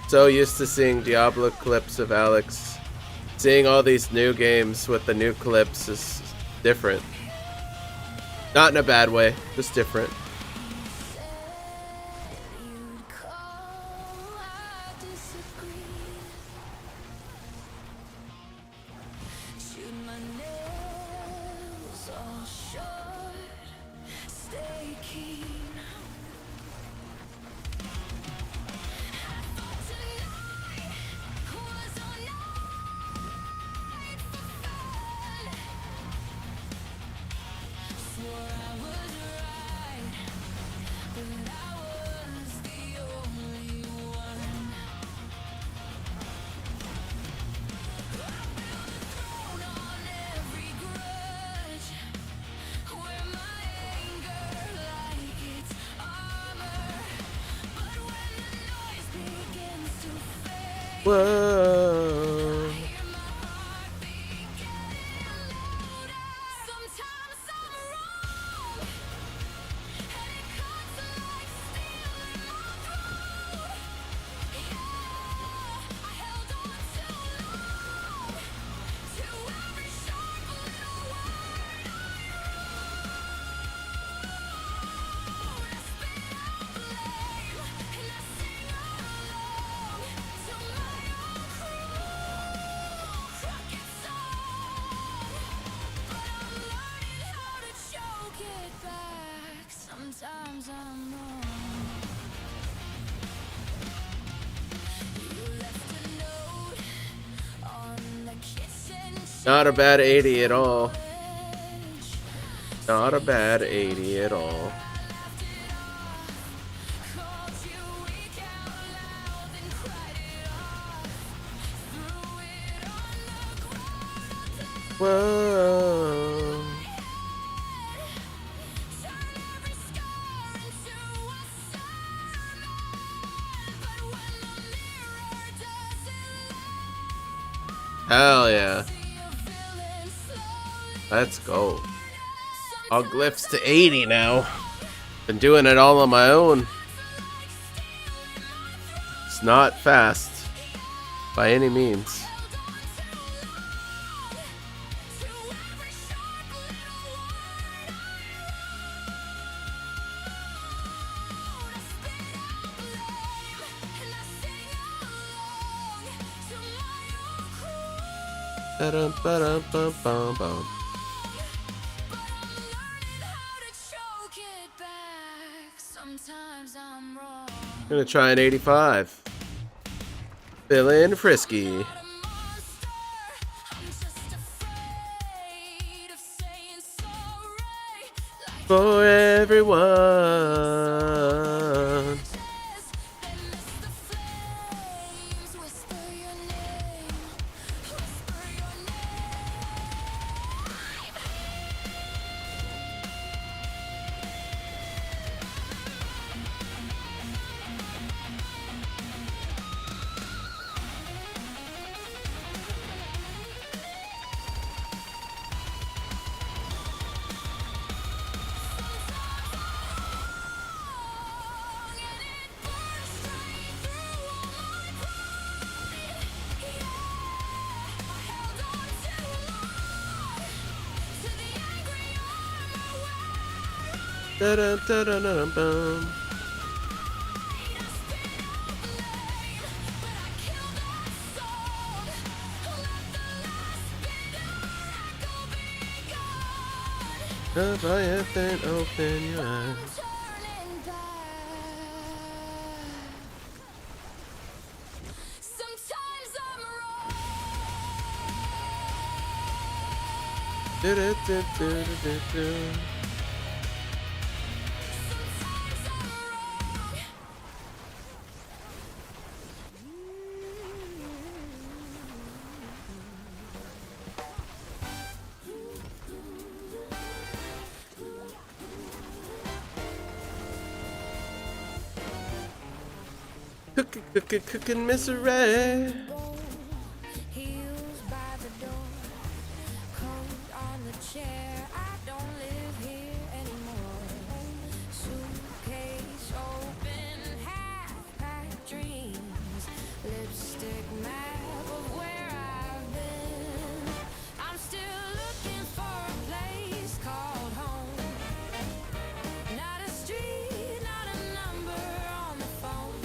So used to seeing Diablo clips of Alex. Seeing all these new games with the new clips is different. Not in a bad way, just different. Whoa. Not a bad 80 at all. Not a bad 80 at all. Whoa. Hell yeah. Let's go. All glyphs to 80 now. Been doing it all on my own. It's not fast by any means. Ba-dum-ba-dum-bum-bum-bum. I'm gonna try an 85. Feeling frisky. For everyone. Da-dum-da-dum-dum-bum. If I have been open your eyes. Do-do-do-do-do-do. Cooking misery. Heels by the door, coat on the chair. I don't live here anymore. Suitcase open, half-packed dreams, lipstick map of where I've been. I'm still looking for a place called home. Not a street, not a number on the phone.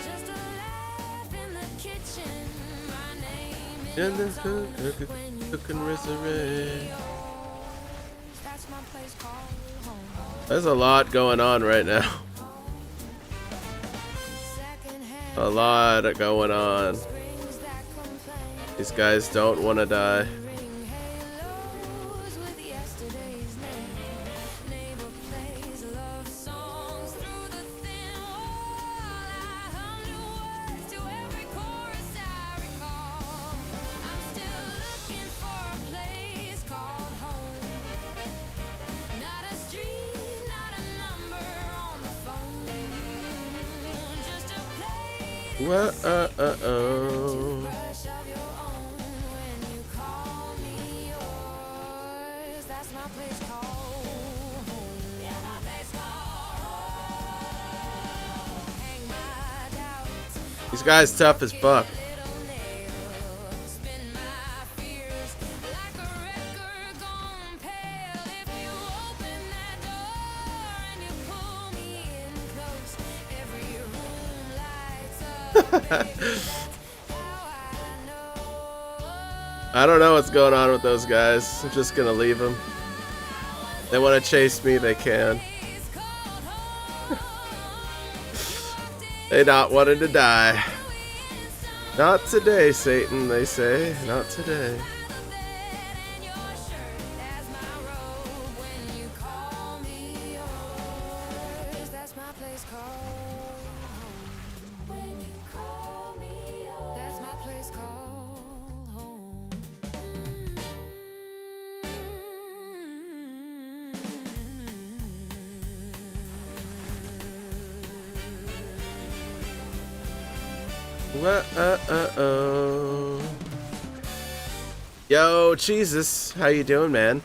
Just a laugh in the kitchen. My name And is then cooking misery. That's my place called home. There's a lot going on right now. Secondhand A lot going on. springs that complain. These guys don't want to die. Ring halos with yesterday's name. Neighbor plays love songs through the thin wall. I hum new words to every chorus I recall. I'm still looking for a place called home. Not a street, not a number on the phone. Just a place. Whoa. Crush of your own when you call me yours. That's my place called home. Yeah, my place called home. Hang my doubts These guys tough as fuck. little nail. Spin my fears like a record gone pale. If you open that door and you pull me in close, every room lights up. Baby, that's how I know. I don't know what's going on with those guys. I'm just gonna leave them. They want to chase me, they can. Place called home. They not wanting to die. Not today, Satan, they say. Not today. Your shirt as my robe when you call me yours. That's my place called home. When you call me yours. That's my place called home. Uh-oh. Yo, Jesus, how you doing, man?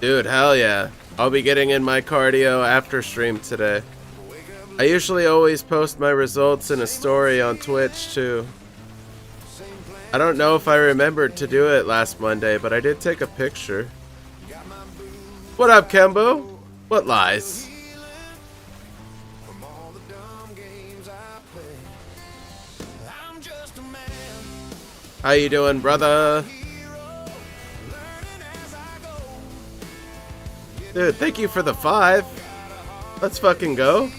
Dude, hell yeah. I'll be getting in my cardio after stream today. I usually always post my results in a story on Twitch too. I don't know if I remembered to do it last Monday, but I did take a picture. What up, Kembo? What lies? How you doing, brother? Dude, thank you for the 5. Let's fucking go.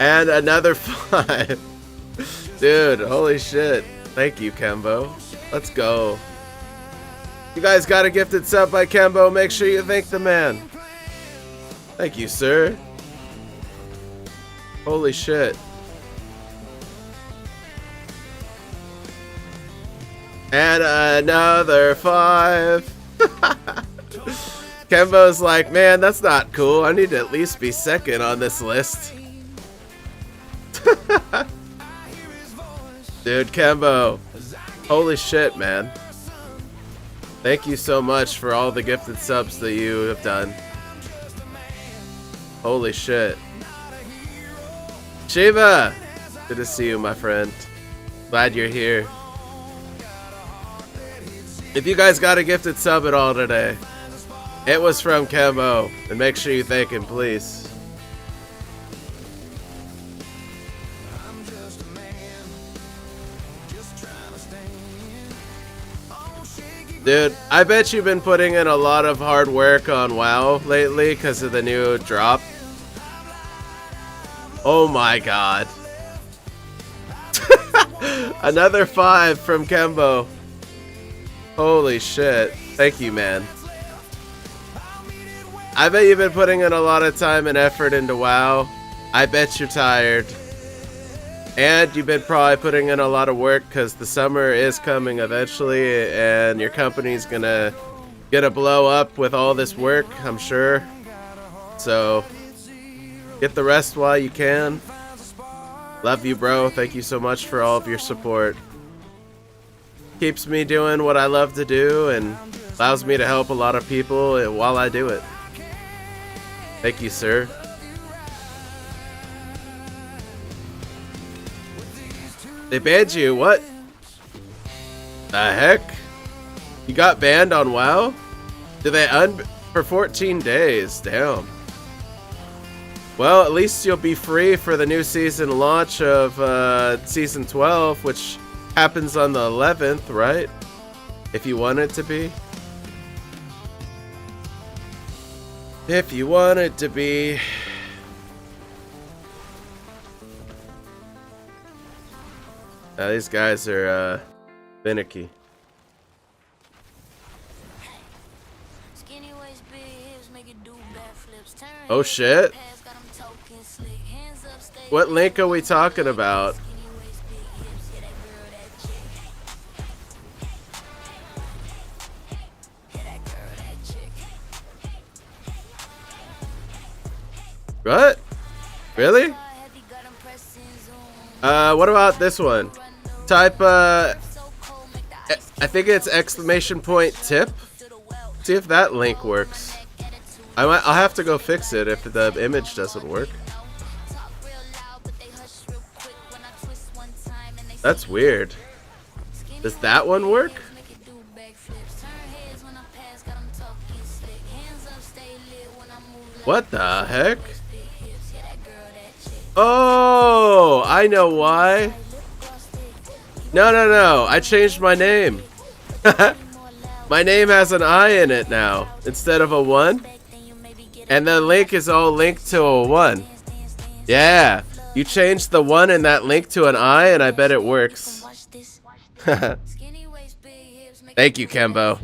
And another 5. Dude, holy shit. Thank you, Kembo. Let's go. You guys got a gifted sub by Kembo. Make sure you thank the man. Thank you, sir. Holy shit. And another 5. Kembo's like, man, that's not cool. I need to at least be second on this list. Dude, Kembo. Holy shit, man. Thank you so much for all the gifted subs that you have done. Holy shit. Shiva! Good to see you, my friend. Glad you're here. If you guys got a gifted sub at all today, it was from Kembo. And make sure you thank him, please. Dude, I bet you've been putting in a lot of hard work on WoW lately because of the new drop. Oh my god. Another 5 from Kembo. Holy shit. Thank you, man. I bet you've been putting in a lot of time and effort into WoW. I bet you're tired. And you've been probably putting in a lot of work because the summer is coming eventually and your company's gonna blow up with all this work, I'm sure. So, get the rest while you can. Love you, bro. Thank you so much for all of your support. Keeps me doing what I love to do and allows me to help a lot of people while I do it. Thank you, sir. They banned you? What? The heck? You got banned on WoW? Did they for 14 days? Damn. Well, at least you'll be free for the new season launch of season 12, which happens on the 11th, right? If you want it to be. If you want it to be. These guys are finicky. Oh shit. What link are we talking about? What? Really? What about this one? Type, I think it's !tip. See if that link works. I'll have to go fix it if the image doesn't work. That's weird. Does that one work? What the heck? Oh, I know why. No. I changed my name. My name has an I in it now instead of a 1. And the link is all linked to a 1. Yeah. You changed the 1 in that link to an I, and I bet it works. Thank you, Kembo.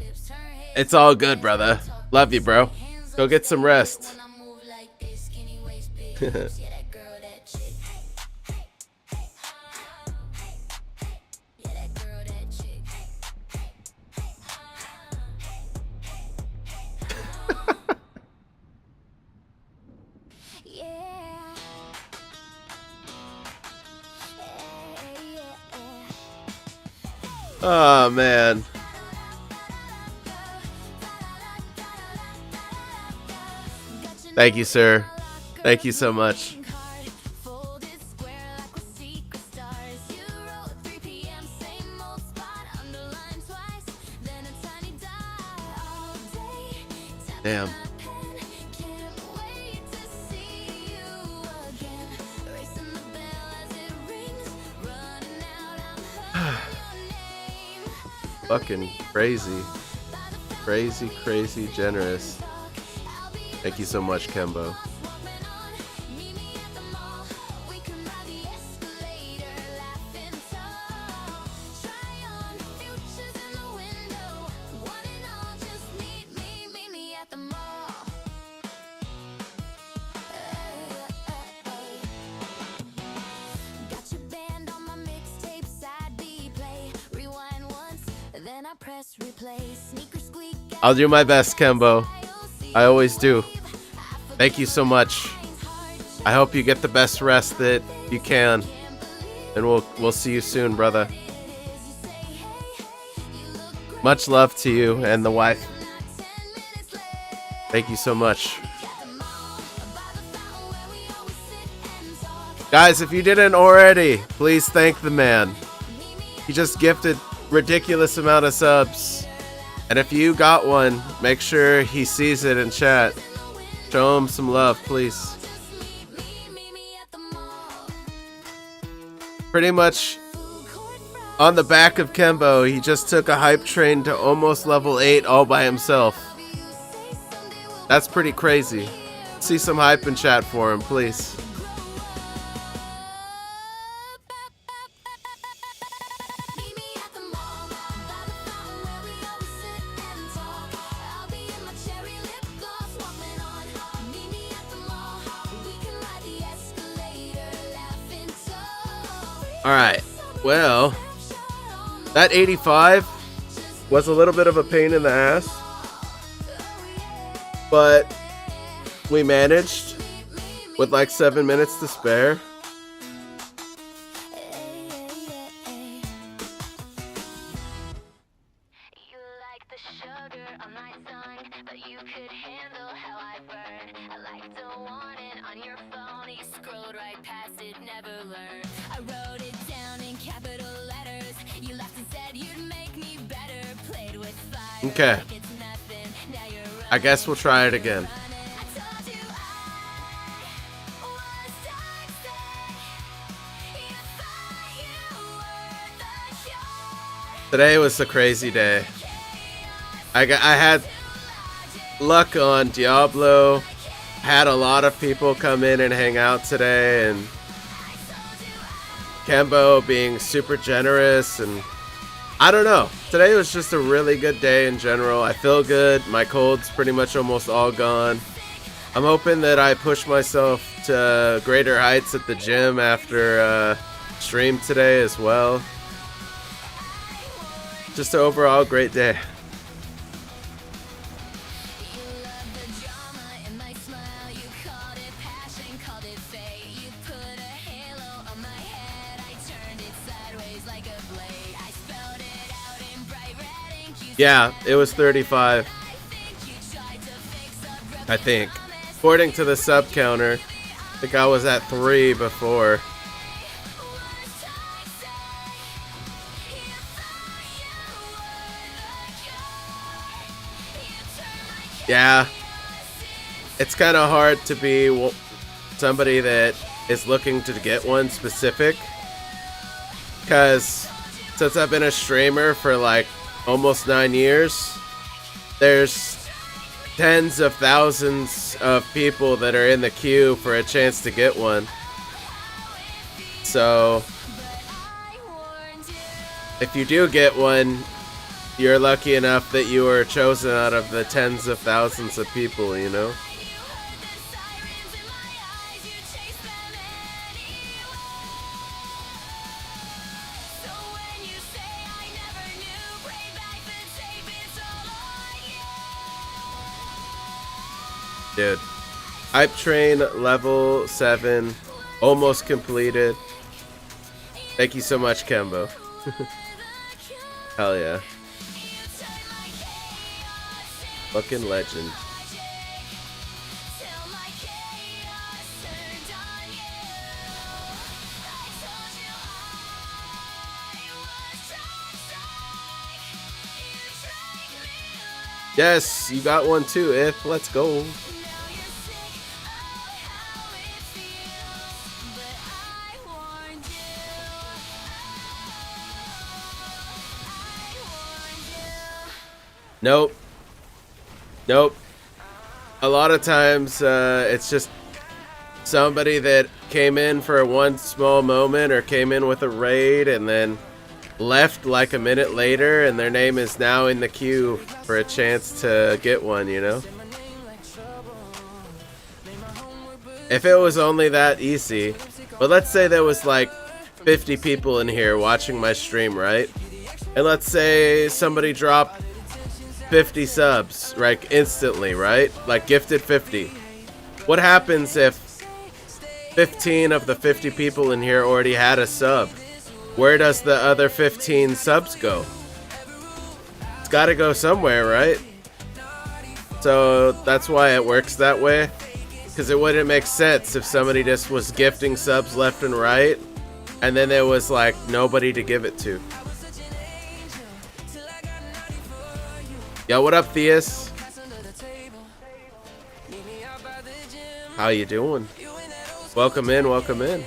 It's all good, brother. Love you, bro. Go get some rest. Oh man. Thank you, sir. Thank you so much. Damn. Fucking crazy. Crazy, crazy generous. Thank you so much, Kembo. I'll do my best, Kembo. I always do. Thank you so much. I hope you get the best rest that you can. And we'll see you soon, brother. Much love to you and the wife. Thank you so much. Guys, if you didn't already, please thank the man. He just gifted ridiculous amount of subs. And if you got one, make sure he sees it in chat. Show him some love, please. Pretty much on the back of Kembo, he just took a hype train to almost level 8 all by himself. That's pretty crazy. See some hype in chat for him, please. Alright, well, that 85 was a little bit of a pain in the ass, but we managed with like 7 minutes to spare. Okay. I guess we'll try it again. Today was a crazy day. I had luck on Diablo. Had a lot of people come in and hang out today, and Kembo being super generous, and I don't know. Today was just a really good day in general. I feel good. My cold's pretty much almost all gone. I'm hoping that I push myself to greater heights at the gym after stream today as well. Just an overall great day. Yeah, it was 35. I think. According to the sub counter, I think I was at 3 before. Yeah. It's kind of hard to be somebody that is looking to get one specific. Because since I've been a streamer for like almost 9 years, there's tens of thousands of people that are in the queue for a chance to get one. So if you do get one, you're lucky enough that you were chosen out of the tens of thousands of people, you know? Dude, hype train level 7, almost completed. Thank you so much, Kembo. Hell yeah. Fucking legend. Yes, you got one too, If. Let's go. Nope. Nope. A lot of times, it's just somebody that came in for one small moment or came in with a raid and then left like a minute later, and their name is now in the queue for a chance to get one, you know? If it was only that easy, but let's say there was like 50 people in here watching my stream, right? And let's say somebody dropped 50 subs, right, instantly, right? Like gifted 50. What happens if 15 of the 50 people in here already had a sub? Where does the other 15 subs go? It's gotta go somewhere, right? So that's why it works that way. Because it wouldn't make sense if somebody just was gifting subs left and right, and then there was like nobody to give it to. Yo, what up, Theus? How you doing? Welcome in, welcome in.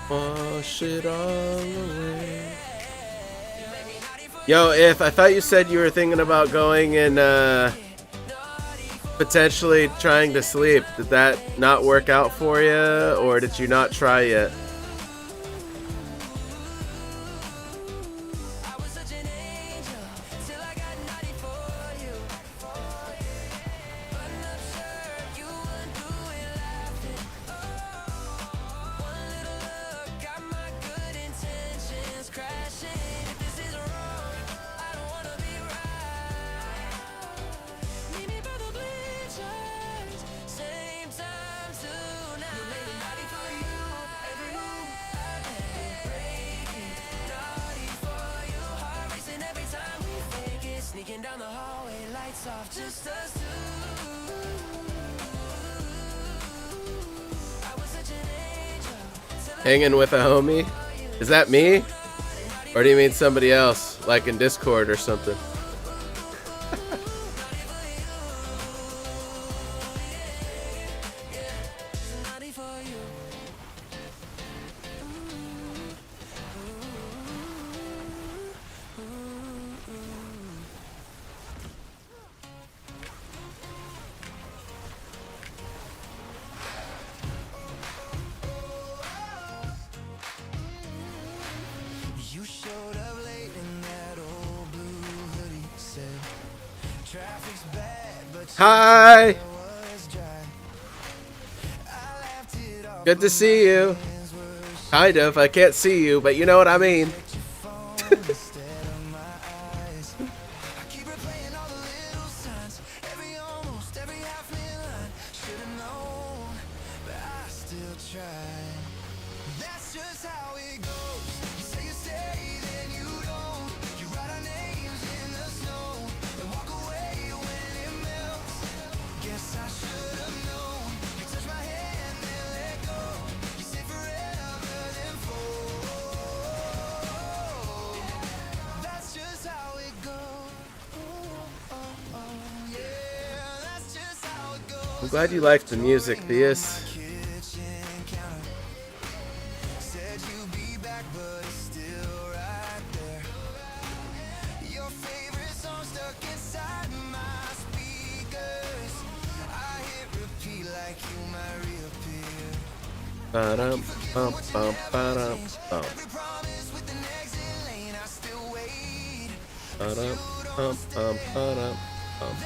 Wash it all away. Yo, If, I thought you said you were thinking about going and potentially trying to sleep. Did that not work out for you, or did you not try yet? Hanging with a homie? Is that me? Or do you mean somebody else, like in Discord or something? Hi! Good to see you. Kind of. I can't see you, but you know what I mean. I'm glad you liked the music, Theus. Ba-dum, bum, bum, ba-dum, bum. Ba-dum, bum, bum, ba-dum, bum.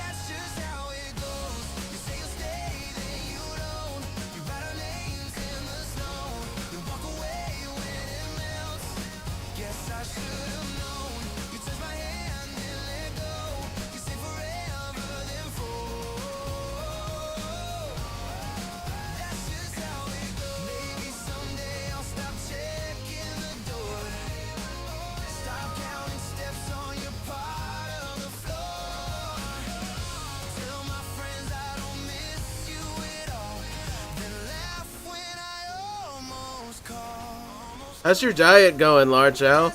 How's your diet going, Large Al?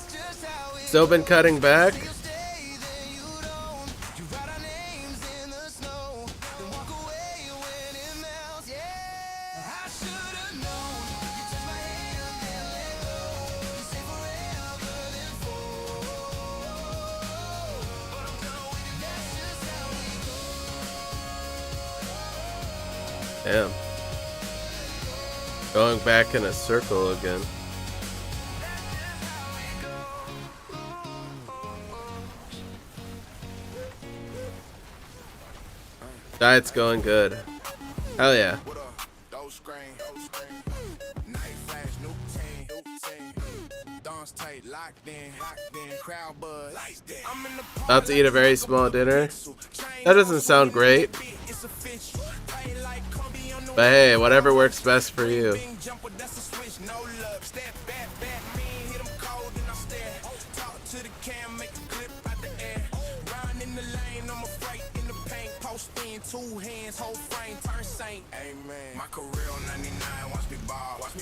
Still been cutting back? Damn. Going back in a circle again. Diet's going good. Hell yeah. About to eat a very small dinner. That doesn't sound great. But hey, whatever works best for you.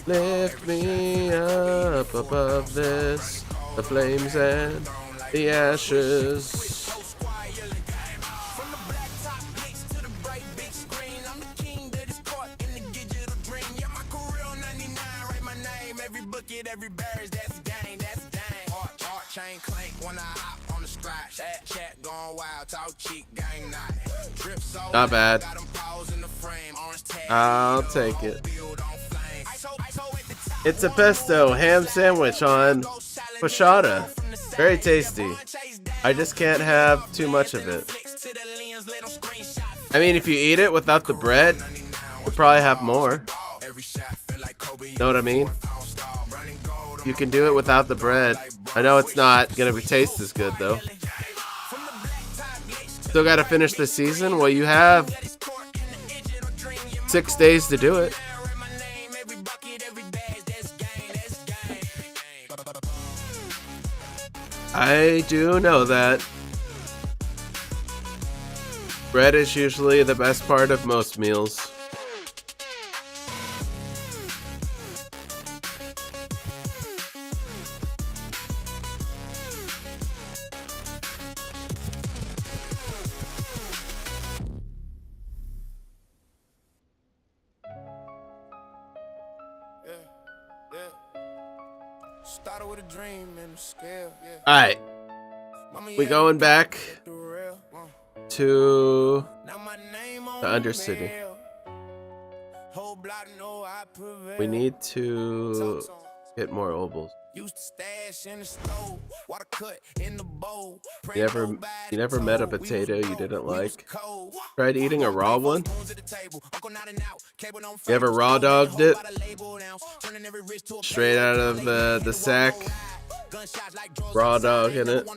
Lift me up above this, the flames and the ashes. Every bear's that's gang, that's gang. Heart chain clank when I hop on the scratch. Chat going wild, talk cheek, gang night. Drip so not bad. got 'em paws in the frame, orange tag, I'll take it. It's a pesto ham sandwich on pashada. Very tasty. I just can't have too much of it. I mean, if you eat it without the bread, you'll probably have more. Know what I mean? You can do it without the bread. I know it's not gonna taste as good though. Still gotta finish the season? Well, you have 6 days to do it. I do know that. Bread is usually the best part of most meals. Started with a dream and a scale, yeah. Alright. We going back to the Undercity. We need to get more obols. Used to stash in the stove, water cut in the bowl. You never met a potato you didn't like? Tried eating a raw one? You ever raw dogged it? Straight out of the sack? Raw dog in it.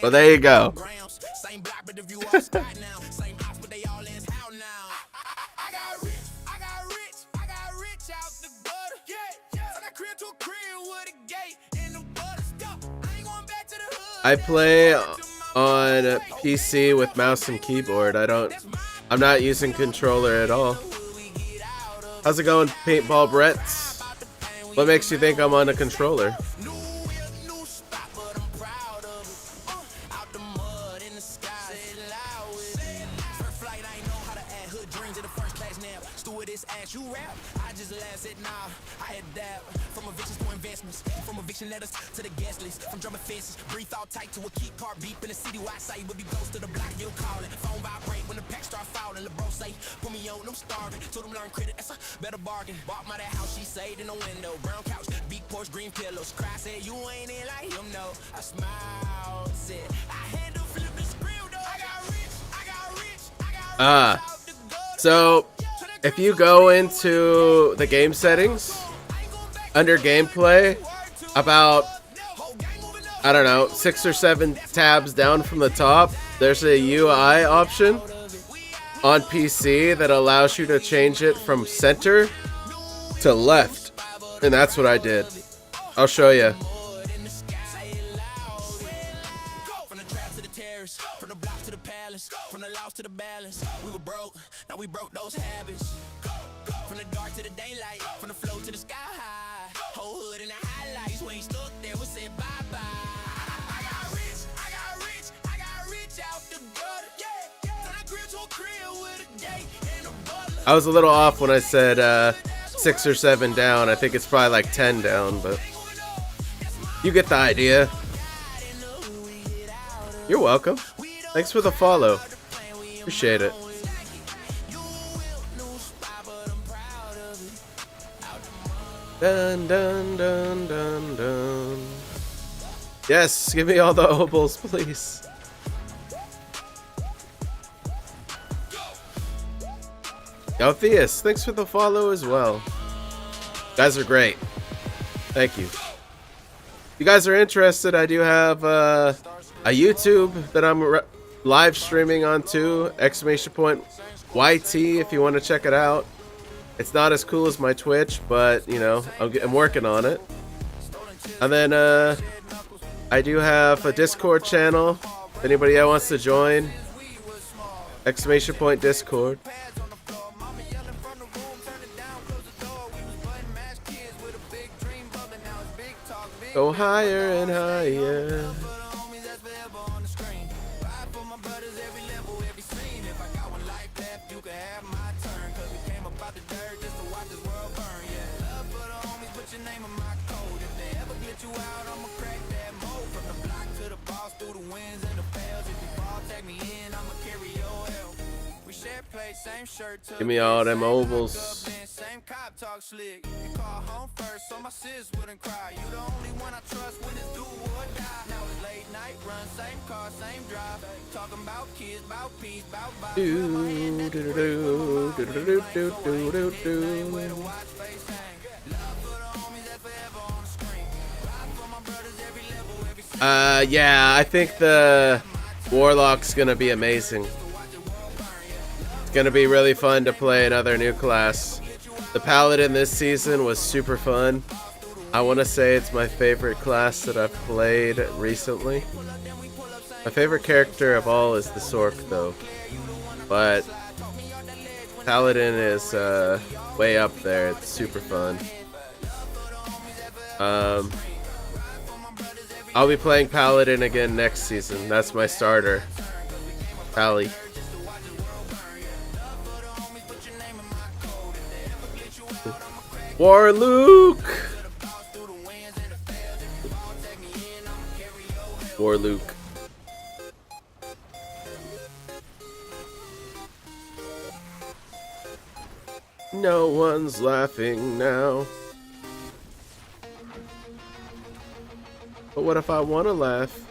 Well, there you go. I play on PC with mouse and keyboard. I'm not using controller at all. How's it going, Paintball Bretts? What makes you think I'm on a controller? Letters to the guest list from German fences. Breathe all tight to a key car beep in the city where I say would be close to the block. You'll call it. Phone vibrate when the pack start falling. LeBron say, put me on, I'm starving. Told them learn credit, that's a better bargain. Bought my that house, she stayed in the window. Brown couch, big Porsche, green pillows. Cry said, you ain't in like him, no. I smiled, said, I had to flip the script, though. I got rich. So if you go into the game settings, under gameplay, about, I don't know, 6 or 7 tabs down from the top, there's a UI option on PC that allows you to change it from center to left. And that's what I did. I'll show you. the loss to the balance. We were broke, now we broke those habits. From the dark to the daylight, from the flow to the sky high. Whole hood in the highlights, we ain't stuck there, we said bye-bye. I got rich out the gutter. Yeah, then I grew to a crib with a gate and a butler. I was a little off when I said 6 or 7 down. I think it's probably like 10 down, but you get the idea. You're welcome. Thanks for the follow. Appreciate it. Dun dun dun dun dun. Yes, give me all the obols, please. Altheus, thanks for the follow as well. You guys are great. Thank you. If you guys are interested, I do have a YouTube that I'm live streaming on too. Exclamation point YT if you want to check it out. It's not as cool as my Twitch, but you know, I'm working on it. And then I do have a Discord channel. If anybody else wants to join, exclamation point Discord. Go higher and higher. Give me all them ovals. Same cop talk slick. You call home first, so my sis wouldn't cry. You the only one I trust when it's do or die. Now it's late night run, same car, same drive. Talking about kids, about peace, about vibes. Do do do do do do do do do. Yeah, I think the Warlock's gonna be amazing. It's gonna be really fun to play another new class. The Paladin this season was super fun. I want to say it's my favorite class that I've played recently. My favorite character of all is the SORC though, but Paladin is way up there. It's super fun. I'll be playing Paladin again next season. That's my starter, Pally. War Luke! War Luke. No one's laughing now. But what if I want to laugh?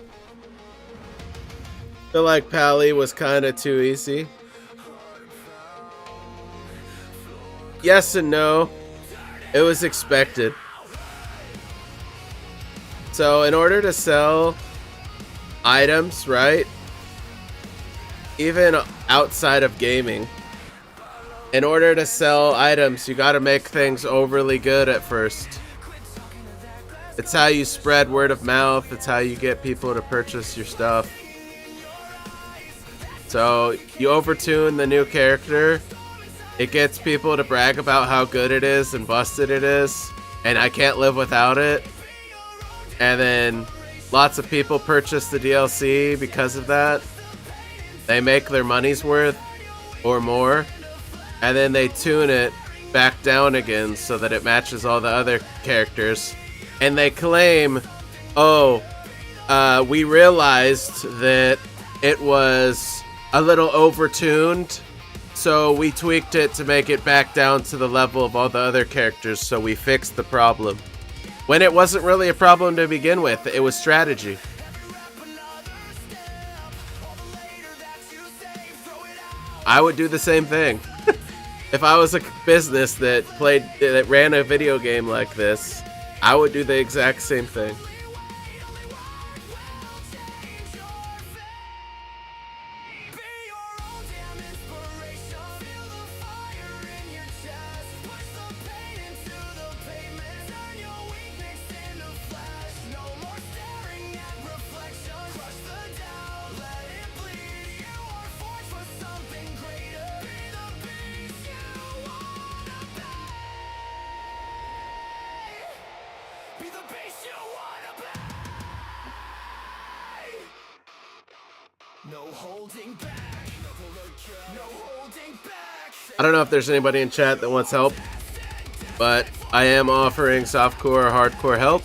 Feel like Pally was kind of too easy. Yes and no. It was expected. So in order to sell items, right? Even outside of gaming, in order to sell items, you gotta make things overly good at first. It's how you spread word of mouth. It's how you get people to purchase your stuff. So you overtune the new character. It gets people to brag about how good it is and busted it is, and I can't live without it. And then lots of people purchase the DLC because of that. They make their money's worth or more, and then they tune it back down again so that it matches all the other characters. And they claim, oh, we realized that it was a little overtuned, so we tweaked it to make it back down to the level of all the other characters, so we fixed the problem. When it wasn't really a problem to begin with, it was strategy. I would do the same thing. If I was a business that ran a video game like this, I would do the exact same thing. I don't know if there's anybody in chat that wants help, but I am offering softcore or hardcore help.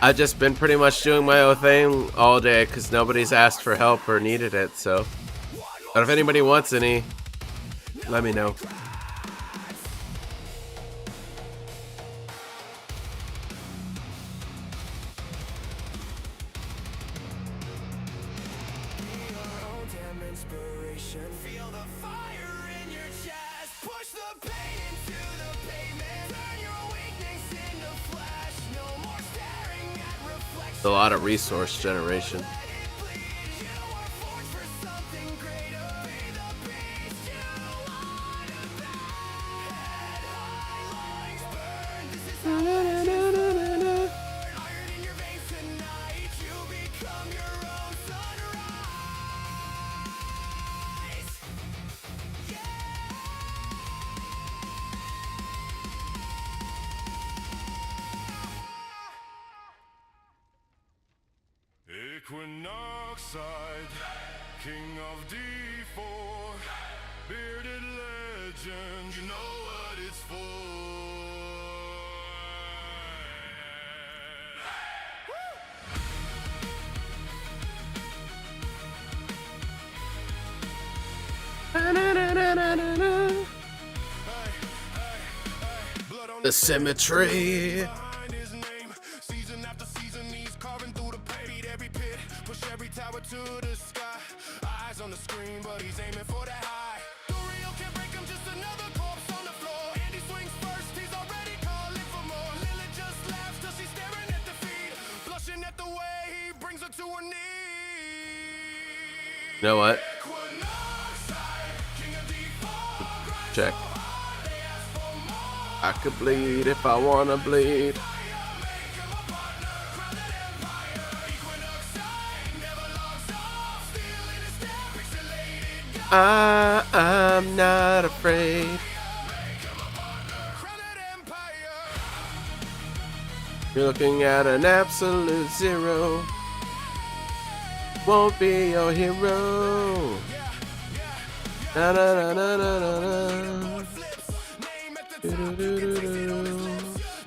I've just been pretty much doing my own thing all day because nobody's asked for help or needed it, so. But if anybody wants any, let me know. Feel the fire in your chest. Push the pain into the pavement. Turn your weakness into flesh. No more staring at reflections. It's a lot of resource generation. You are forged for something greater. Be the beast you wanna be. Head high, lungs burn. This is how iron in your veins tonight. You become your own sunrise. Equinoxide, king of D4, bearded legend, you know what it's for. The symmetry. Behind his name, season after season, he's carving through the paint, every pit, push every tower to the sky. Eyes on the screen, but he's aiming for that high. The real can't break him, just another corpse on the floor. Andy swings first, he's already calling for more. Lily just laughs till she's staring at the feed, blushing at the way he brings her to her knees. You know what? Equinoxide, king of D4, Check. I could bleed if I wanna bleed. I'm not afraid. You're looking at an absolute zero. Won't be your hero. Na na na na na na na. Do-do-do-do-do.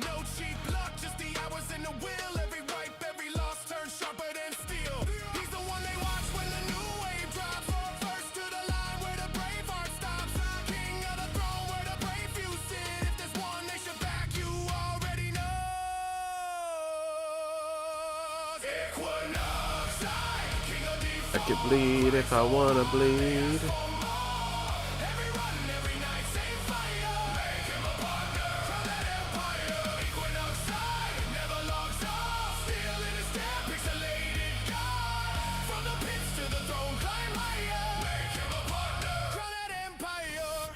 No cheap luck, just the hours in the wheel. Every wipe, every loss turns sharper than steel. He's the one they watch when the new wave drops. First to the line where the brave heart stops. King of the throne where the brave few sit. If there's one they should back, you already know. Equinoxide, king of D4. I could bleed if I wanna bleed. Every run, every night, same fire. Make him a partner from that empire. Equinoxide never logs off. Still in his step, pixelated God. From the pits to the throne, climb higher. Make him a partner from that empire.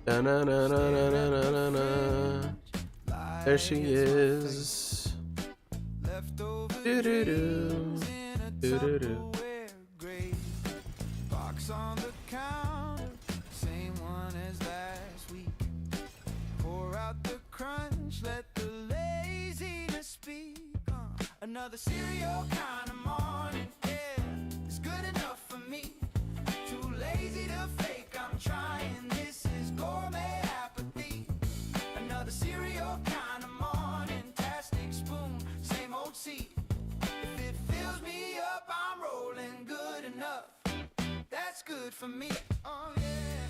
Na na na na na na na na. There she is. Do-do-do. Do-do-do. Box on the counter, same one as last week. Pour out the crunch, let the laziness speak. Another cereal kind of morning, yeah, it's good enough for me. Too lazy to fake, I'm trying. This is gourmet apathy. Another cereal kind of morning, tastic spoon, same old seat. If it fills me up, I'm rolling good enough. That's good for me. Oh yeah.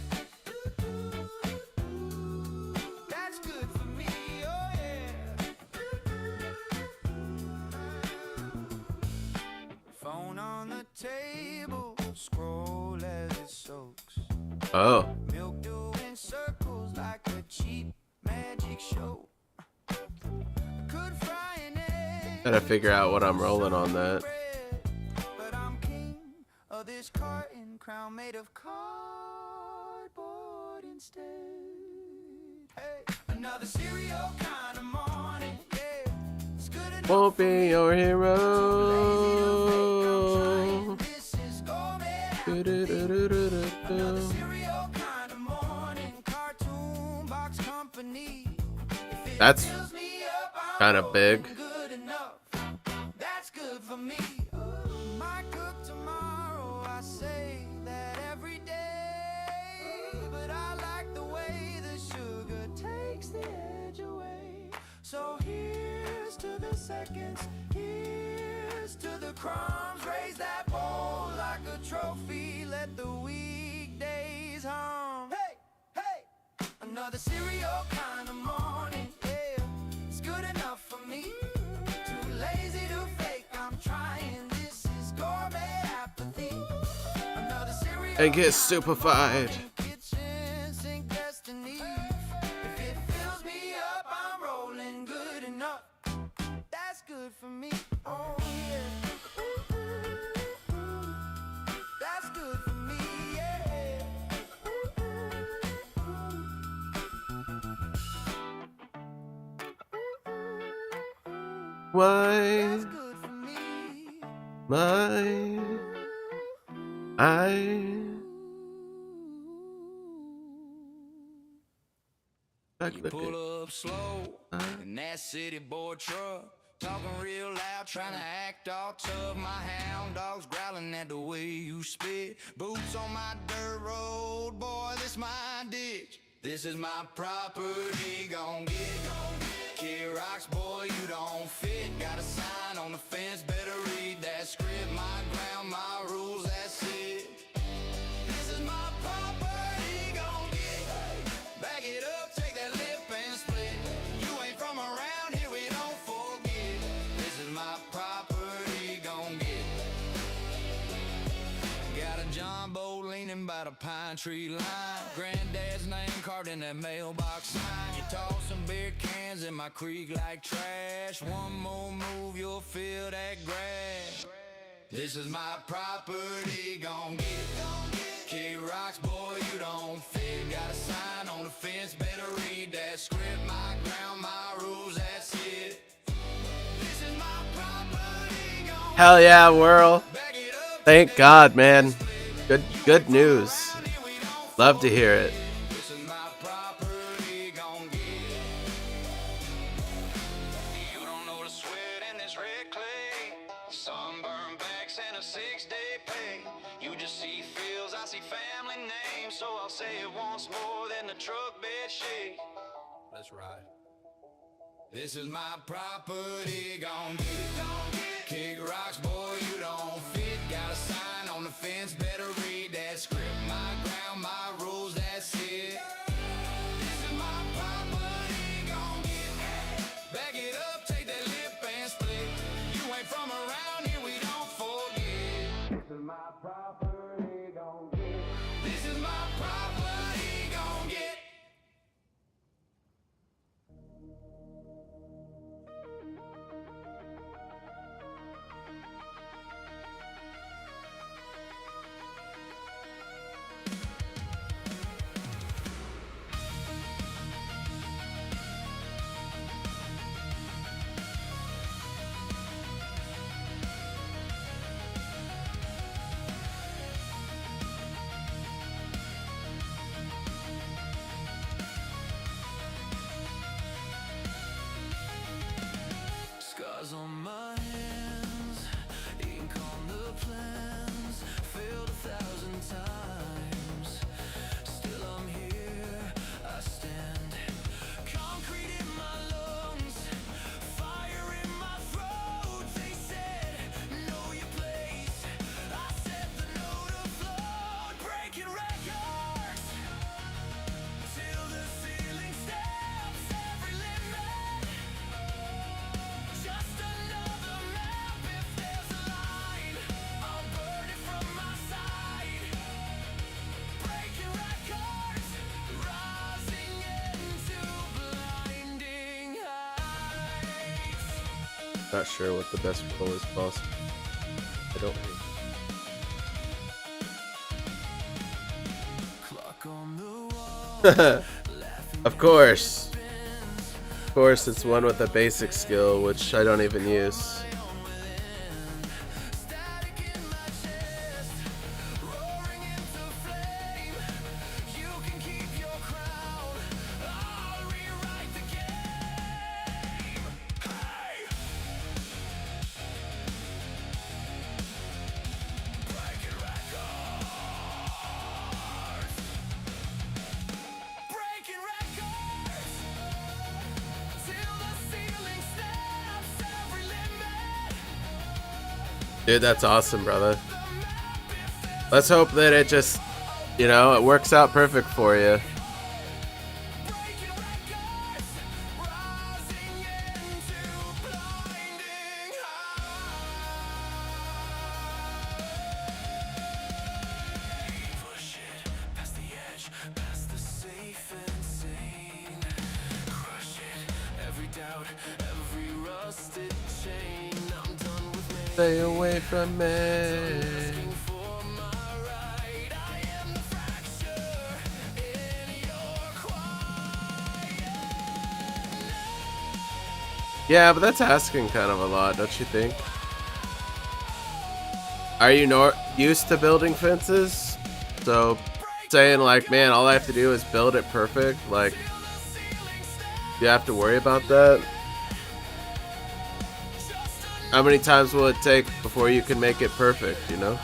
That's good for me. Oh yeah. Phone on the table, scroll as it soaks. Oh, Milk doing circles like a cheap magic show. Could fry an egg. gotta figure out what I'm rolling on that. But I'm king of this carton crown made of cardboard instead. Hey, another cereal kind of morning, yeah. It's good enough. Won't be your hero. This is gourmet. Do-do-do-do-do-do. Another cereal kind of morning, cartoon box company. If it That's fills me kind of big. Good enough, that's good for me. Might cook tomorrow, I say that every day. But I like the way the sugar takes the edge away. So here's to the seconds, here's to the crumbs. Raise that bowl like a trophy, let the weekdays hum. Hey, hey, another cereal kind of morning, yeah. It's good enough for me. Too lazy to fake, I'm trying. This is gourmet apathy. Another cereal And get stupefied. kitchen sink destiny. If it fills me up, I'm rolling good enough. That's good for me. Oh yeah. That's good for me, yeah. Why, That's good for me. Back You the pull up slow in that city boy truck, talking real loud, trying to act all tough. My hound dog's growling at the way you spit. Boots on my dirt road, boy, this my ditch. This is my property, gon' get. Kid rocks, boy, you don't fit. Got a sign on the fence, better read that script. My ground, my rules, that's it. This is my property, gon' get. Back it up, take that lip and split. You ain't from around here, we don't forget. This is my property, gon' get. Got a John boat leaning by the pine tree line. Granddad's name carved in that mailbox sign. You toss some beer cans in my creek like trash. One more move, you'll feel that grass. This is my property, gon' get. Kid rocks, boy, you don't fit. Got a sign on the fence, better read that script. My ground, my rules, that's it. This is my property, gon' Hell yeah, world. back it up. Thank God, man. Good news. Love to hear it. This is my property, gon' get. You don't know the sweat in this red clay. Sunburn backs and a 6-day pay. You just see fields, I see family names. So I'll say it once more, then the truck bed shake. Let's ride. This is my property, gon' get. Kick rocks, boy, you don't fit. Got a sign on the fence, better read that script. My ground, my rules, that's it. This is my property, gon' get. Back it up, take that lip and split. You ain't from around here, we don't forget. This is my property, gon' get. This is my property, gon' get. Scars on my hands, ink on the plans, failed 1,000 times. Still I'm here, I stand. Concrete in my lungs, fire in my throat. They said, know your place. I set the note afloat, breaking records till the ceiling steps every limit. Just another map if there's a line. I'll burn it from my side. Breaking records, rising into blinding heights. Not sure what the best role is possible. I don't think. Clock on the wall. Of course. Of course, it's one with a basic skill, which I don't even use. Static in my chest, roaring into flame. You can keep your crown, I'll rewrite the game. Dude, that's awesome, brother. Let's hope that it just, you know, it works out perfect for you. Stay away from me. Yeah, but that's asking kind of a lot, don't you think? Are you used to building fences? So saying like, man, all I have to do is build it perfect, like, you have to worry about that? How many times will it take before you can make it perfect, you know?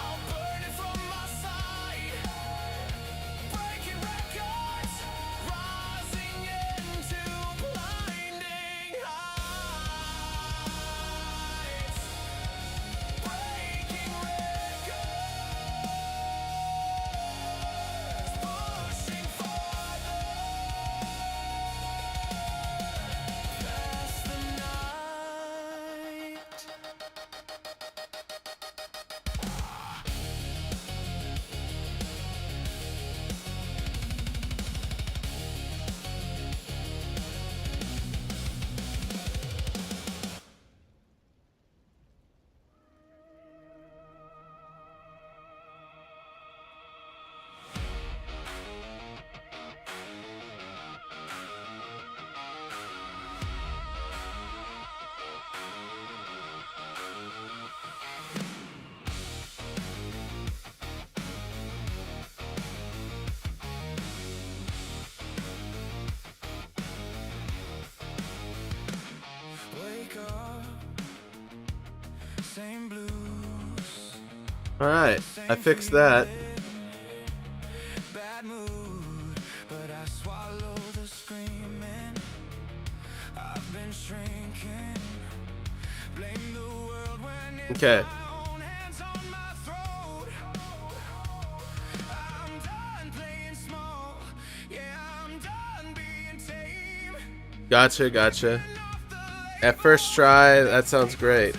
Same blues, Alright, I fixed that. bad mood, but I swallow the screaming. I've been shrinking. Blame the world when it's Okay. my own hands on my throat. I'm done playing small. Yeah, I'm done being tame. Gotcha. At first try, that sounds great.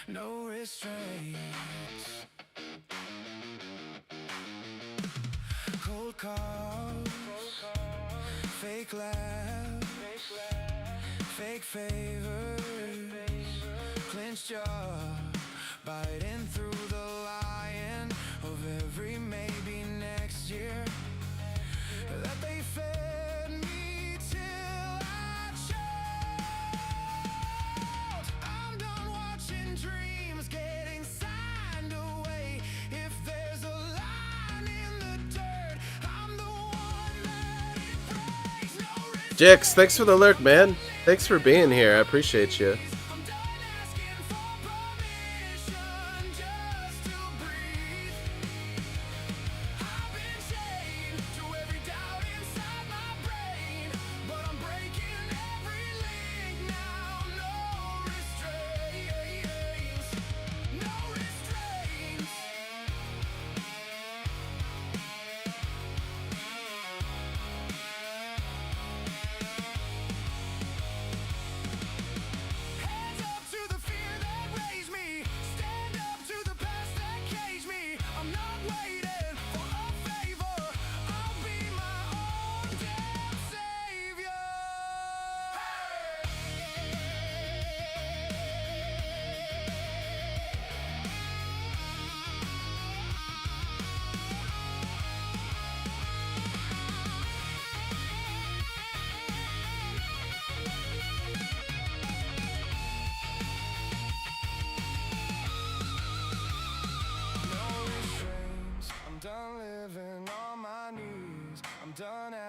No restraints. Cold calls, fake laugh, fake favors, clenched jaw, biting through the lion of every maybe next year that they fed me till I choked. I'm done watching dreams getting signed away. If there's a line in the dirt, I'm the one that it breaks. No risk. Jix, thanks for the alert, man. Thanks for being here. I appreciate you. I'm done asking for permission just to breathe. I've been chained to every doubt inside my brain, but I'm breaking every link now. No restraints. No restraints.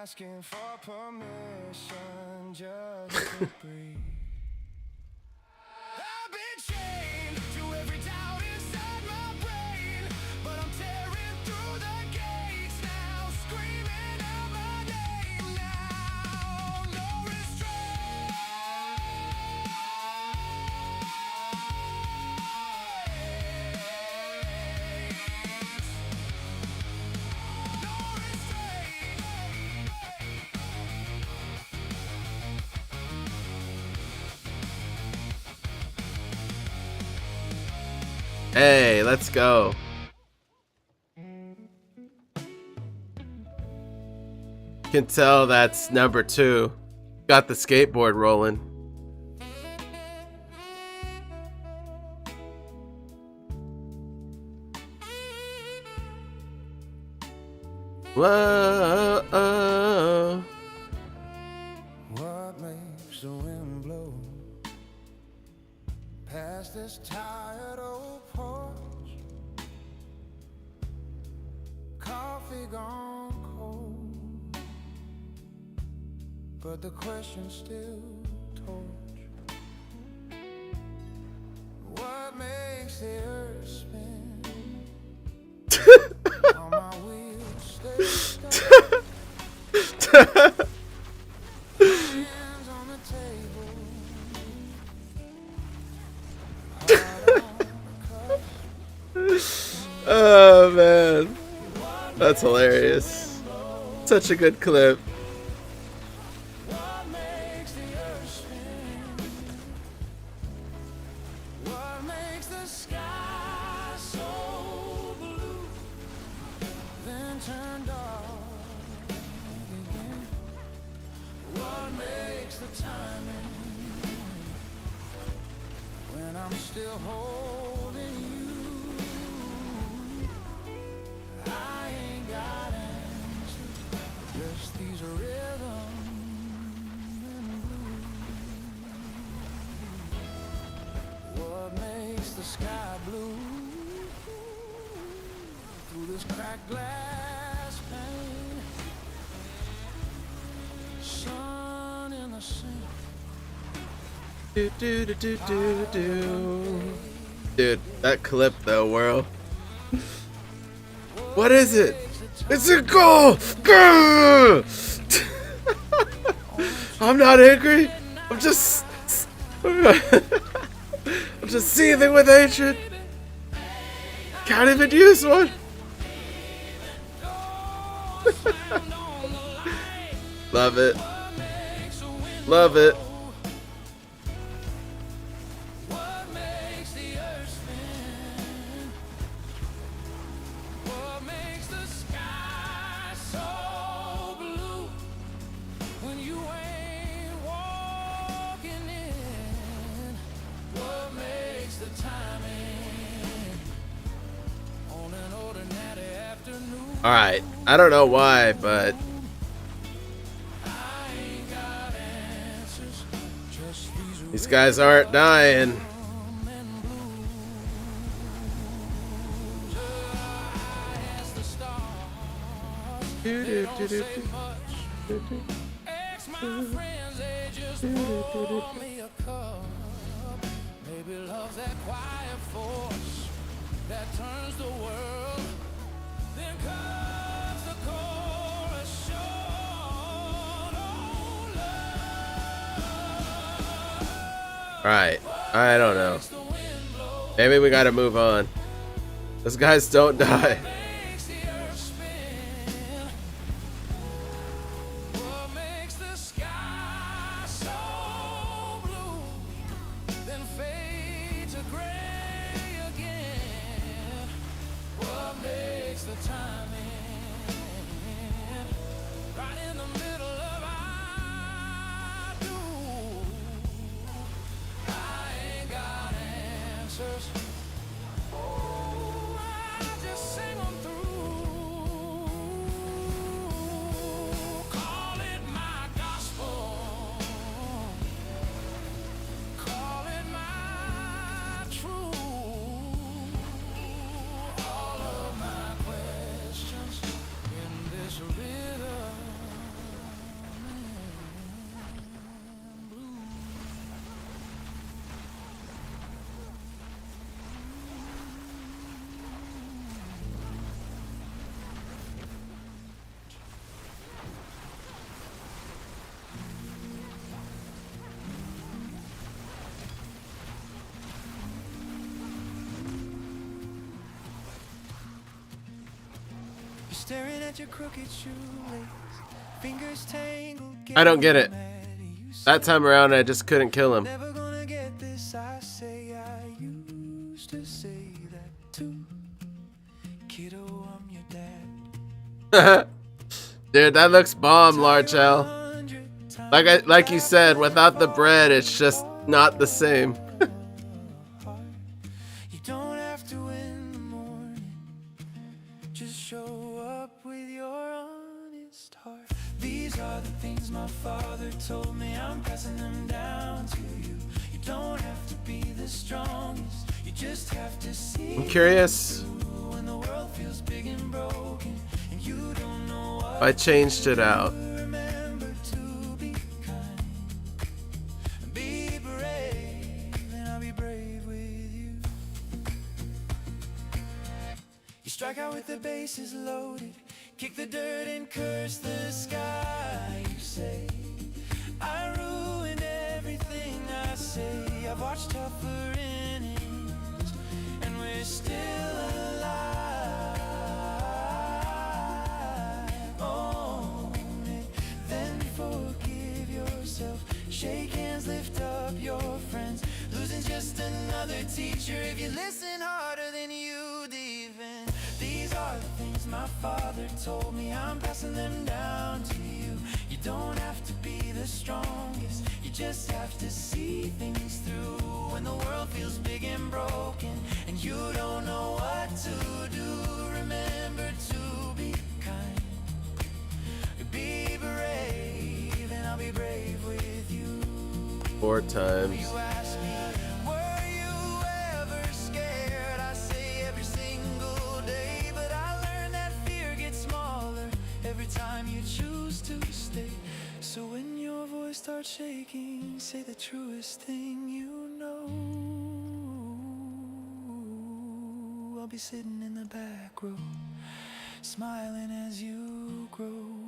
asking for permission just to breathe. I've been chained to every doubt inside my brain, but I'm tearing through the gates now, screaming out my name now. No restraint. No restraint. Hey, let's go. Can tell that's number 2. Got the skateboard rolling. Whoa. What makes the wind blow past this tired old porch? Coffee gone cold, but the question still torch. What makes the earth spin? On my wheels stay stuck. Hands on the table. Heart on the cuff. Oh man, that's hilarious. Such a good clip. What makes the earth spin? What makes the sky so blue, then turn dark again? What makes the timing when I'm still holding you? I ain't got answers, just these rhythms and blues. What makes the sky blue through this cracked glass pane? Sun in the sink. Do, do, do, do, do, do. Dude, that clip though, World. What is it? It's a goal! Grrr! I'm not angry. I'm just seething with hatred. Can't even use one. Love it. Love it. What makes the earth spin? What makes the sky so blue when you ain't walking in? What makes the timing on an ordinary afternoon? All right. I don't know why, but I ain't got answers, just these these guys aren't dying. as the stars. Do, do, do, do, Say do. much. Ask my friends, they just pour me a cup. Maybe love's that quiet force that turns the world. Then comes the chorus short. Oh, love. All right. I don't know. Makes the wind blow. Maybe we gotta move on. Those guys don't die. Makes the earth spin. What makes the sky so blue, then fade to gray again? What makes the timing right in the middle of I do? I ain't got answers. I just sing 'em staring at your crooked shoelace, fingers tangled. I don't get it. getting mad at you. That time around, I just couldn't kill him. Never gonna get this, I say. I used to say that too. Kiddo, I'm your dad. Dude, that looks bomb, Larchel. Like you said, without the bread, it's just not the same. You don't have to in the morning. Just show up with your honest heart. These are the things my father told me. I'm passing them down to you. You don't have to be the strongest. You just have to see. I'm curious When the world feels big and broken, and you don't know what if I changed it out. remember to be kind. Be brave, and I'll be brave with you. You strike out with the bases loaded, kick the dirt and curse the sky. You say, I ruined everything I say. I've watched tougher innings, and we're still alive. Own it, then forgive yourself. Shake hands, lift up your friends. Losing's just another teacher if you listen harder than you defend. These are the things my father told me. I'm passing them down to you. You don't have to be the strongest. You just have to see things through. When the world feels big and broken, and you don't know what to do, remember to be kind. Be brave, and I'll be brave with you. 4 times. You ask me, were you ever scared? I say every single day, but I learned that fear gets smaller every time you choose to stay. So when your voice starts shaking, say the truest thing you know. I'll be sitting in the back row, smiling as you grow.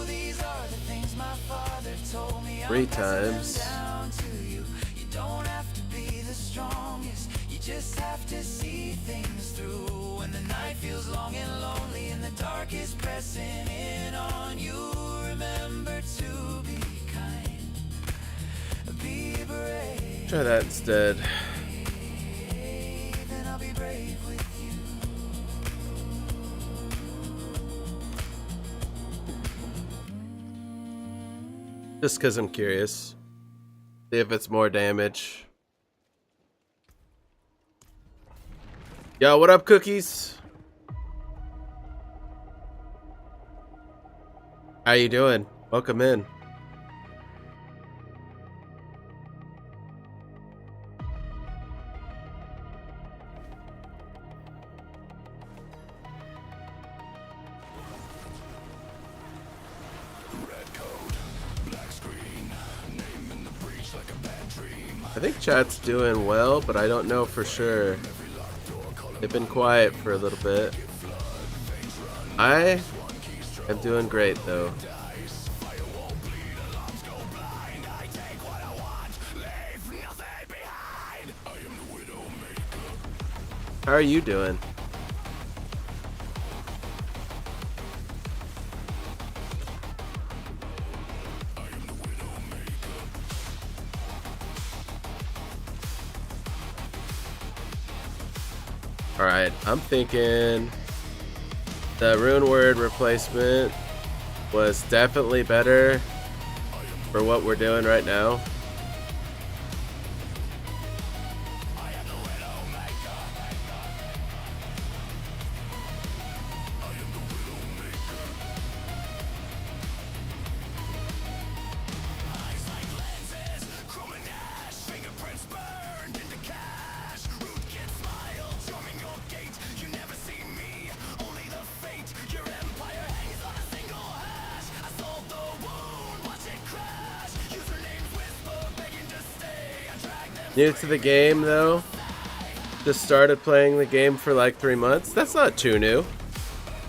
These are the things my father told me. 3 I'm passing them times. down to you. You don't have to be the strongest. You just have to see things through. When the night feels long and lonely, and the dark is pressing in on you, remember to be kind. Be brave, Try that instead. and I'll be brave with you. Just because I'm curious. See if it's more damage. Yo, what up, cookies? How you doing? Welcome in. I think chat's doing well, but I don't know for sure. They've been quiet for a little bit. I am doing great though. How are you doing? Alright, I'm thinking the rune word replacement was definitely better for what we're doing right now. New to the game though. Just started playing the game for like 3 months. That's not too new.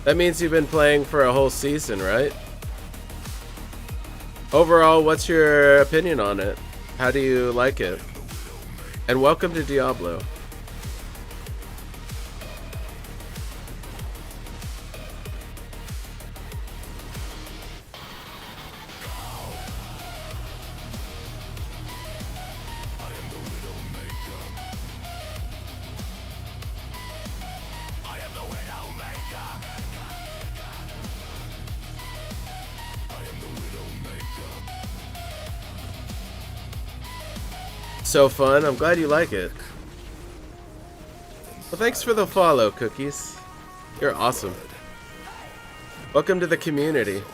That means you've been playing for a whole season, right? Overall, what's your opinion on it? How do you like it? And welcome to Diablo. so fun. I'm glad you like it. Well, thanks for the follow, Cookies. You're awesome. Welcome to the community.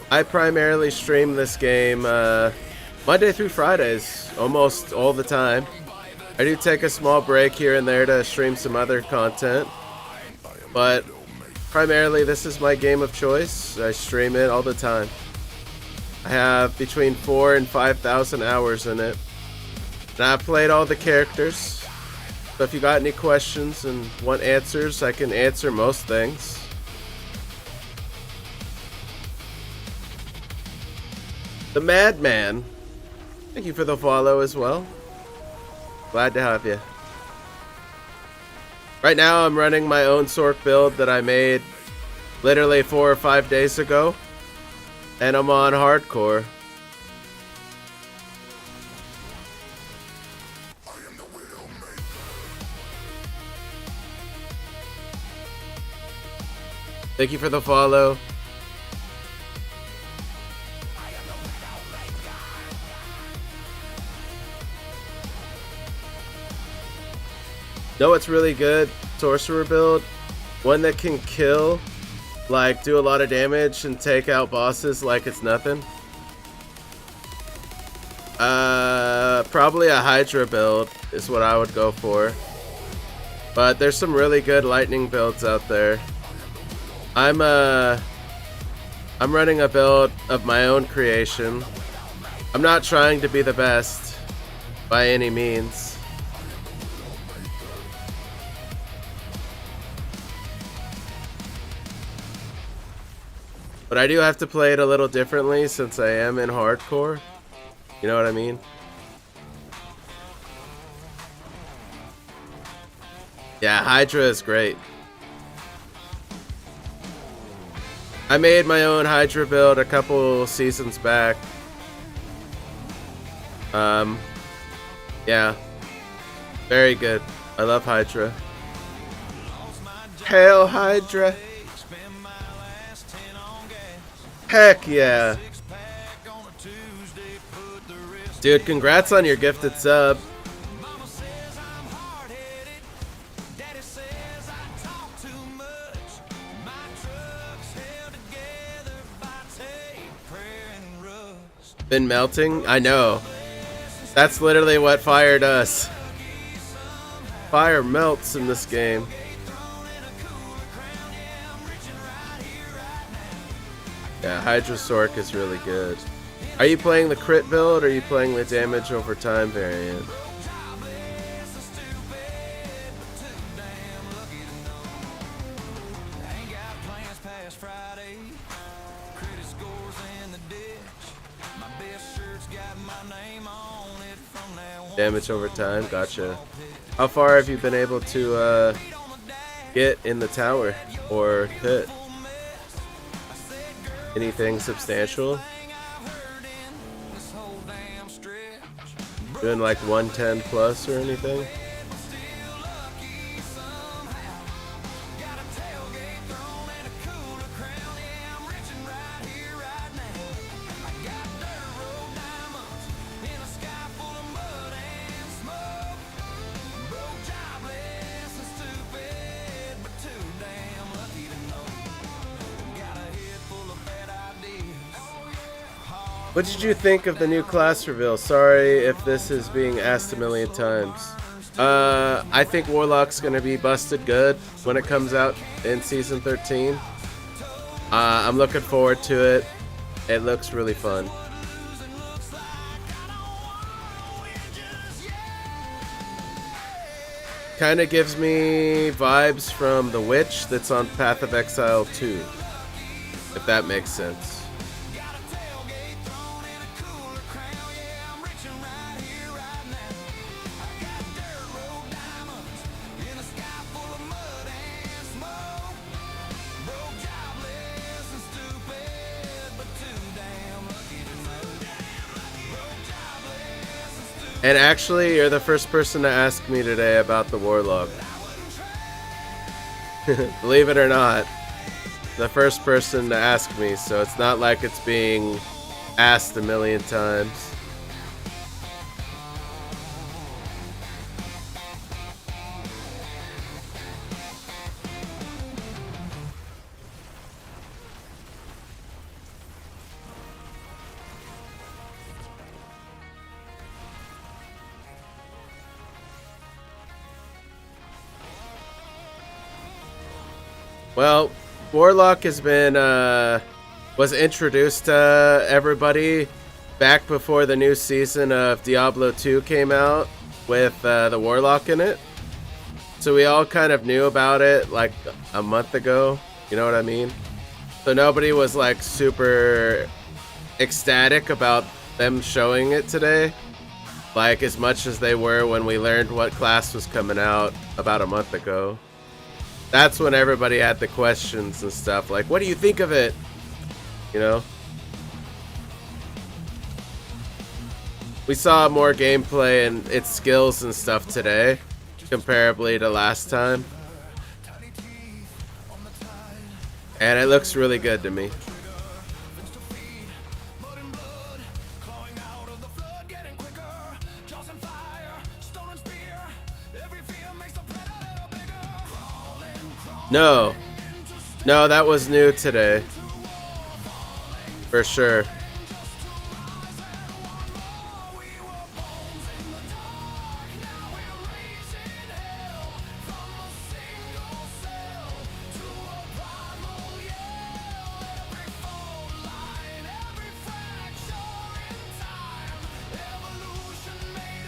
I primarily stream this game Monday through Fridays, almost all the time. I do take a small break here and there to stream some other content, but primarily this is my game of choice. I stream it all the time. I have between 4,000 and 5,000 hours in it. And I've played all the characters. So if you got any questions and want answers, I can answer most things. The Madman, thank you for the follow as well. Glad to have you. Right now I'm running my own SORC build that I made literally 4 or 5 days ago. And I'm on hardcore. Thank you for the follow. Know what's really good? Sorcerer build. One that can kill, like do a lot of damage and take out bosses like it's nothing. Probably a Hydra build is what I would go for. But there's some really good lightning builds out there. I'm running a build of my own creation. I'm not trying to be the best by any means. But I do have to play it a little differently since I am in hardcore. You know what I mean? Yeah, Hydra is great. I made my own Hydra build a couple seasons back. Yeah. Very good. I love Hydra. Hail Hydra! Heck yeah! Dude, congrats on your gifted sub. Been melting? I know. That's literally what fire does. Fire melts in this game. Yeah, Hydra SORC is really good. Are you playing the crit build or are you playing the damage over time variant? Damage over time, gotcha. How far have you been able to get in the tower or hit? Anything substantial? Doing like 110 plus or anything? What did you think of the new class reveal? Sorry if this is being asked a million times. I think Warlock's gonna be busted good when it comes out in Season 13. I'm looking forward to it. It looks really fun. Kinda gives me vibes from The Witch that's on Path of Exile 2. If that makes sense. And actually, you're the first person to ask me today about the Warlock. Believe it or not, the first person to ask me, so it's not like it's being asked a million times. Well, Warlock has been was introduced to everybody back before the new season of Diablo 2 came out with the Warlock in it. So we all kind of knew about it like a month ago, you know what I mean? So nobody was like super ecstatic about them showing it today, like as much as they were when we learned what class was coming out about a month ago. That's when everybody had the questions and stuff, like, what do you think of it? You know? We saw more gameplay and its skills and stuff today, comparably to last time. And it looks really good to me. No, that was new today. For sure.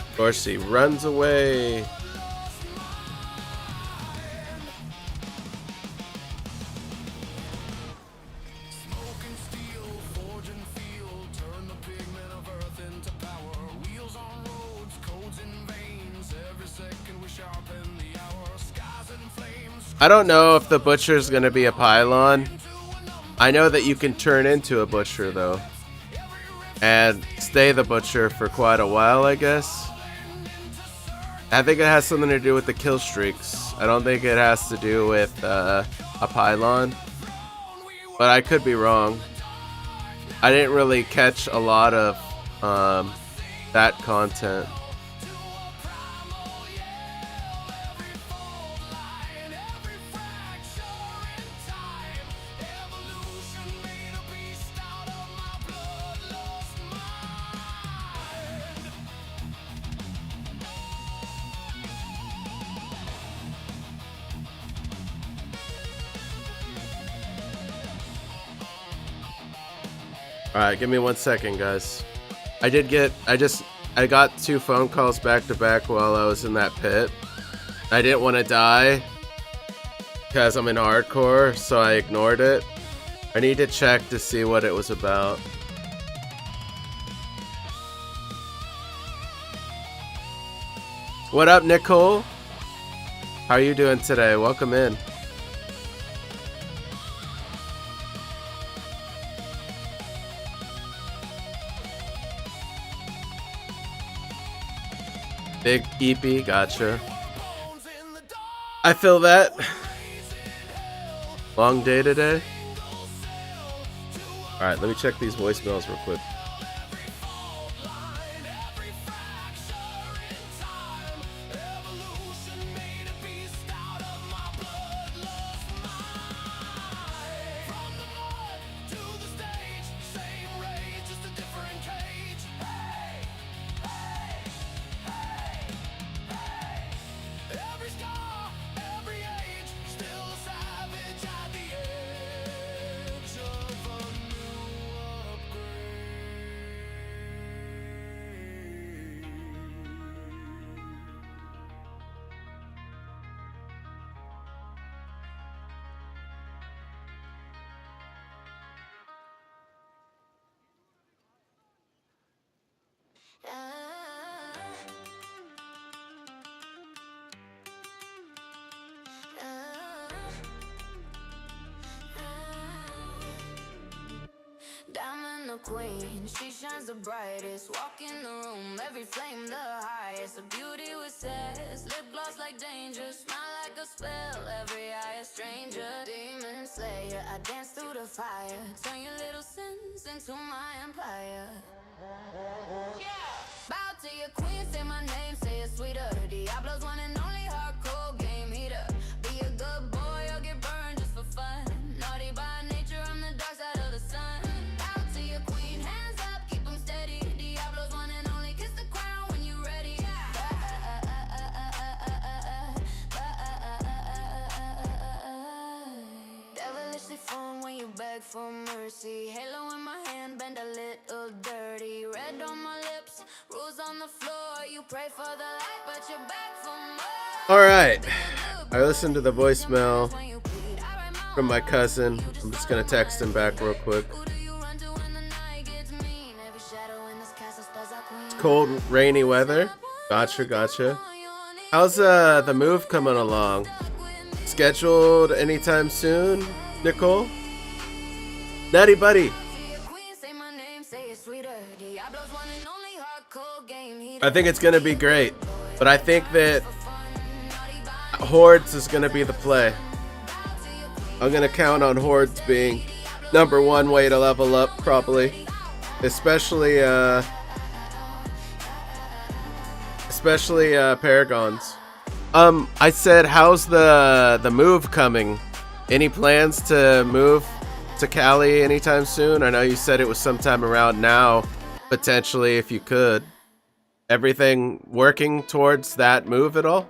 Of course, he runs away. I don't know if the butcher's gonna be a pylon. I know that you can turn into a butcher though, and stay the butcher for quite a while, I guess. I think it has something to do with the kill streaks. I don't think it has to do with a pylon, but I could be wrong. I didn't really catch a lot of that content. Alright, give me 1 second, guys. I got 2 phone calls back to back while I was in that pit. I didn't want to die because I'm in hardcore, so I ignored it. I need to check to see what it was about. What up, Nicole? How are you doing today? Welcome in. Big EP, gotcha. I feel that. Long day today. Alright, let me check these voicemails real quick. Diamond the queen, she shines the brightest. Walk in the room, every flame the highest. A beauty with sass, lip gloss like danger. Smile like a spell, every eye a stranger. Demon slayer, I dance through the fire. Turn your little sins into my empire. Bow to your queen, say my name, say it sweeter. Diablo's one and only hardcore game heater. Be a good boy or get burned just for fun. Naughty by nature, I'm the dark side of the sun. Bow to your queen, hands up, keep them steady. Diablo's one and only, kiss the crown when you ready. pray for the light, but you're back for more. All right. I listened to the voicemail from my cousin. I'm just gonna text him back real quick. It's cold, rainy weather. Gotcha. How's the move coming along? Scheduled anytime soon, Nicole? Nutty buddy. I think it's gonna be great, but I think that Hordes is gonna be the play. I'm gonna count on Hordes being number one way to level up, probably, especially Paragons. I said, how's the move coming? Any plans to move to Cali anytime soon? I know you said it was sometime around now, potentially, if you could. Everything working towards that move at all?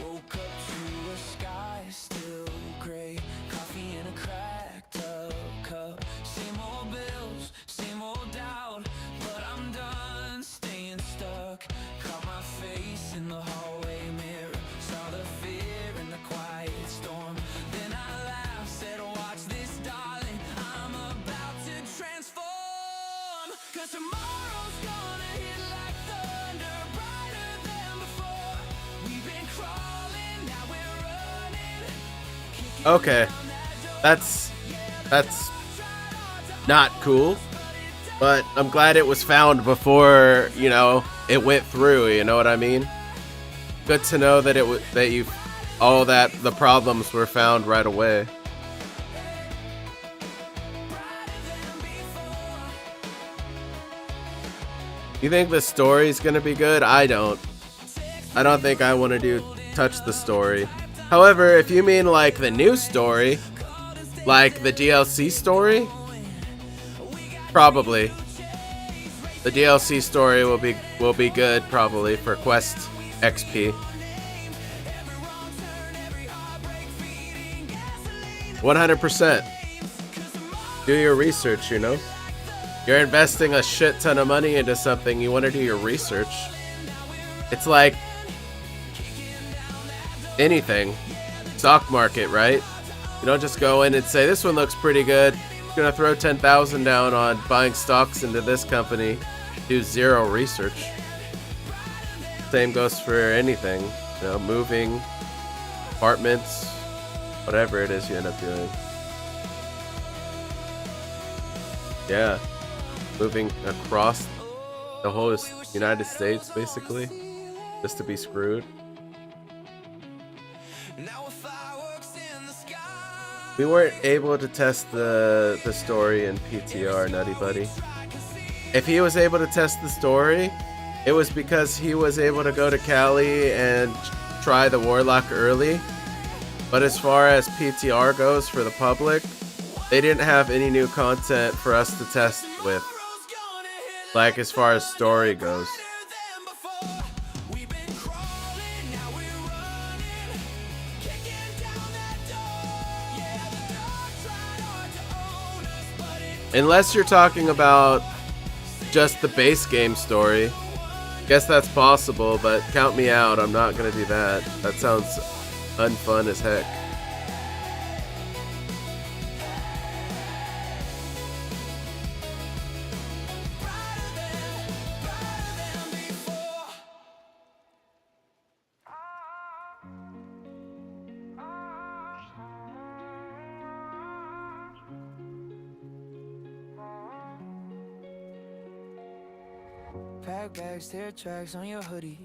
Woke up to a sky still gray, coffee in a cracked up cup. Same old bills, same old doubt, but I'm done staying stuck. Caught my face in the hallway mirror, saw the fear in the quiet storm. Then I laughed, said, watch this, darling, I'm about to transform. 'Cause tomorrow's gonna hit like thunder, brighter than before. We've been crawling, now we're running. Okay, that's not cool, but I'm glad it was found before, you know, it went through, you know what I mean? Good to know that the problems were found right away. You think the story's gonna be good? I don't think I want to touch the story. However, if you mean like the new story, like the DLC story, probably. The DLC story will be good probably for Quest XP. 100%. Do your research, you know? You're investing a shit ton of money into something, you want to do your research. It's like anything. Stock market, right? You don't just go in and say, this one looks pretty good. I'm gonna throw 10,000 down on buying stocks into this company. Do zero research. Same goes for anything. You know, moving, apartments, whatever it is you end up doing. Yeah. Moving across the whole United States, basically. Just to be screwed. We weren't able to test the story in PTR, Nutty Buddy. If he was able to test the story, it was because he was able to go to Cali and try the Warlock early. But as far as PTR goes for the public, they didn't have any new content for us to test with. Like as far as story goes. Unless you're talking about just the base game story. Guess that's possible, but count me out. I'm not gonna do that. That sounds unfun as heck.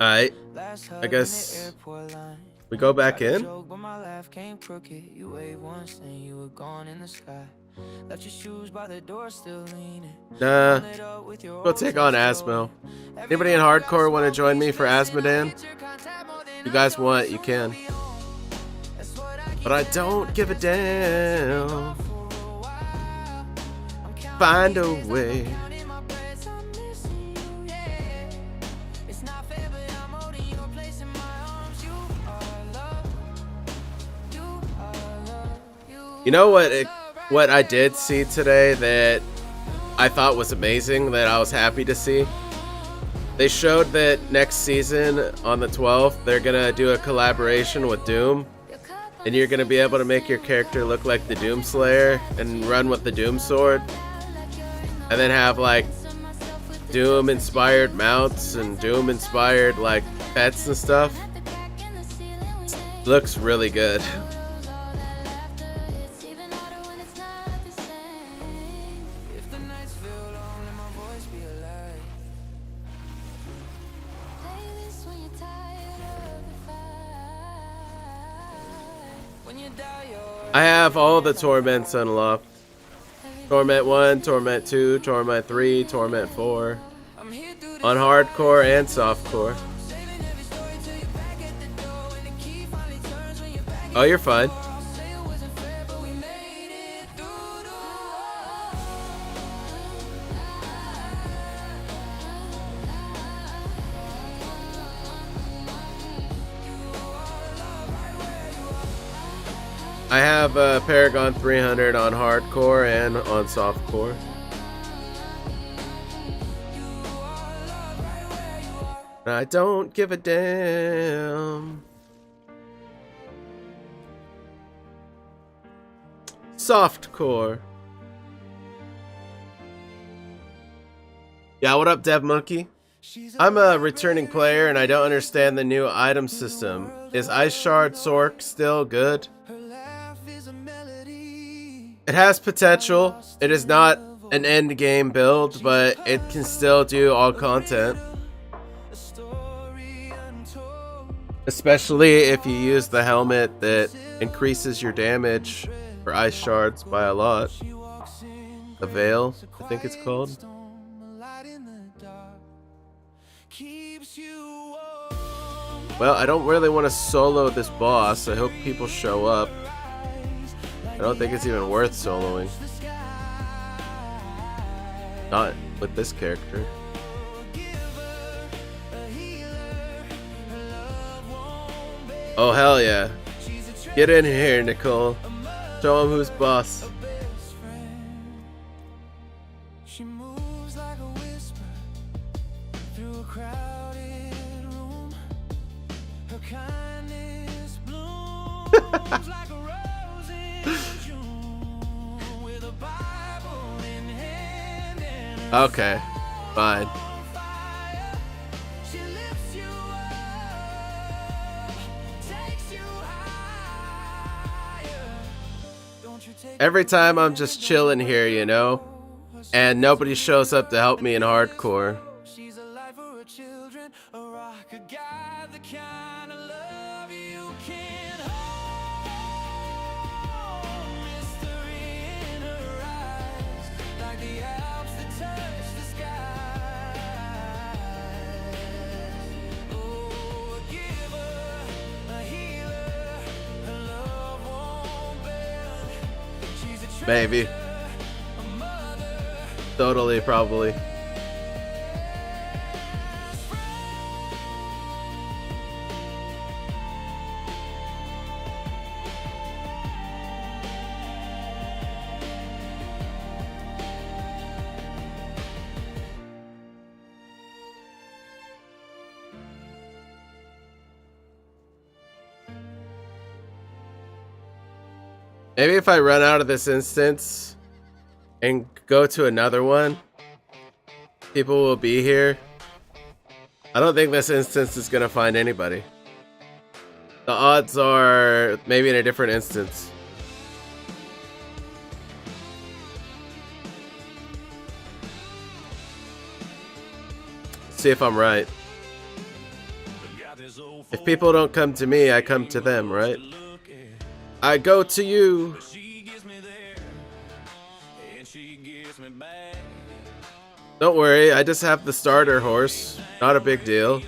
Alright, I guess we go back in. Nah, go take on Asmo. Anybody in hardcore want to join me for Asmodan? If you guys want, you can. But I don't give a damn. Find a way. You know what I did see today that I thought was amazing, that I was happy to see? They showed that next season on the 12th, they're gonna do a collaboration with Doom, and you're gonna be able to make your character look like the Doom Slayer and run with the Doom Sword, and then have like Doom inspired mounts and Doom inspired like pets and stuff. Looks really good. If the nights feel long, let my voice be alive. When you die, I have all the torments unlocked. Torment 1, Torment 2, Torment 3, Torment 4. I'm here through the On hardcore and softcore. saving every story till you're back at the door. And the key finally turns when you're back Oh, you're fine. Say it wasn't fair, but we made it through the I have Paragon 300 on hardcore and on softcore. I don't give a damn. Softcore. Yeah, what up, Dev Monkey? I'm a returning player and I don't understand the new item system. Is Ice Shard SORC still good? her laugh is a melody. It has potential. It is not an end game build, but it can still do all content. A story untold. Especially if you use the helmet that increases your damage for ice shards by a lot. She walks in The Veil, I think it's called. storm, a light in the dark. Keeps you warm. Well, I don't really want to solo this boss. I hope people show up. I don't think it's even worth soloing. Not with this character. Oh, hell yeah. Get in here, Nicole. Show him who's boss. She moves like a whisper through a crowded room. Her kindness blooms like a rose in June. With a Bible in hand and a Okay, fine. fire. She lifts you up, takes you higher. Don't you take Every time I'm just chilling here, you know, and nobody shows up to help me in hardcore. She's a light for her children, a rock, a guide, the kind of love you can hold. Mystery in her eyes, like the Alps that touch the sky. Oh, a giver, a healer, her love won't bend. She's a Maybe. treasure, a mother. Totally, probably. Maybe if I run out of this instance and go to another one, people will be here. I don't think this instance is gonna find anybody. The odds are maybe in a different instance. See if I'm right. If people don't come to me, I come to them, right? I go to you. She gets me there, and she gets me back. Don't worry, I just have the starter horse. Not a big deal.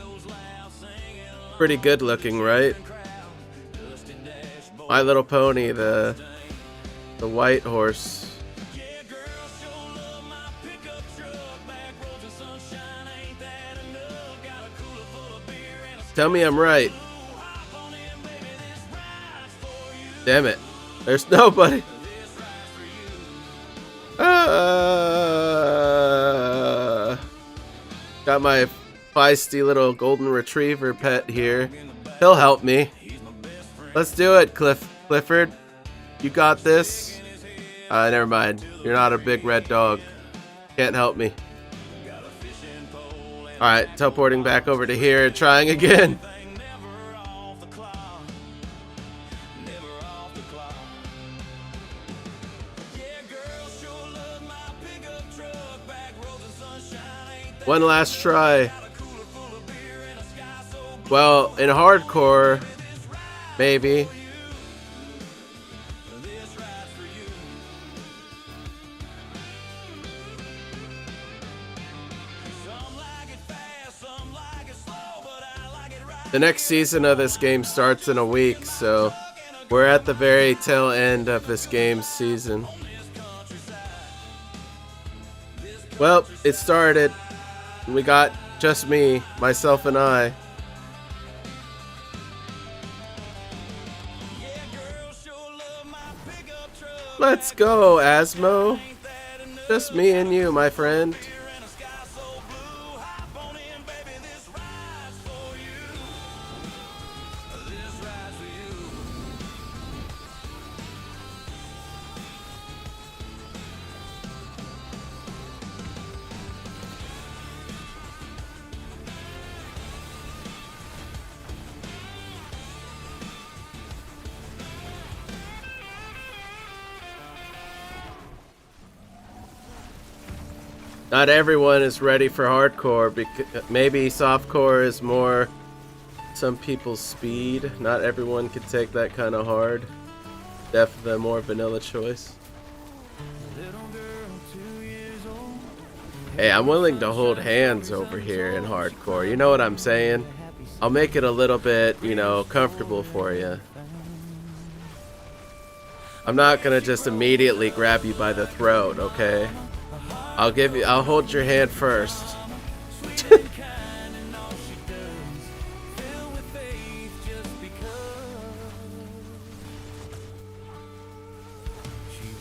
Pretty good looking, right? My Little Pony, the white horse. Tell me I'm right. Damn it. There's nobody. Got my feisty little golden retriever pet here. He'll help me. Let's do it, Clifford. You got this. Never mind. You're not a big red dog. Can't help me. Alright, teleporting back over to here, trying again. One last try. Well, in hardcore, maybe. The next season of this game starts in a week, so we're at the very tail end of this game's season. Well, it started. We got just me, myself, and I. Let's go, Asmo. Just me and you, my friend. Not everyone is ready for hardcore, because maybe softcore is more some people's speed. Not everyone can take that kind of hard. Definitely a more vanilla choice. Hey, I'm willing to hold hands over here in hardcore. You know what I'm saying? I'll make it a little bit, you know, comfortable for you. I'm not gonna just immediately grab you by the throat, okay? I'll hold your hand first.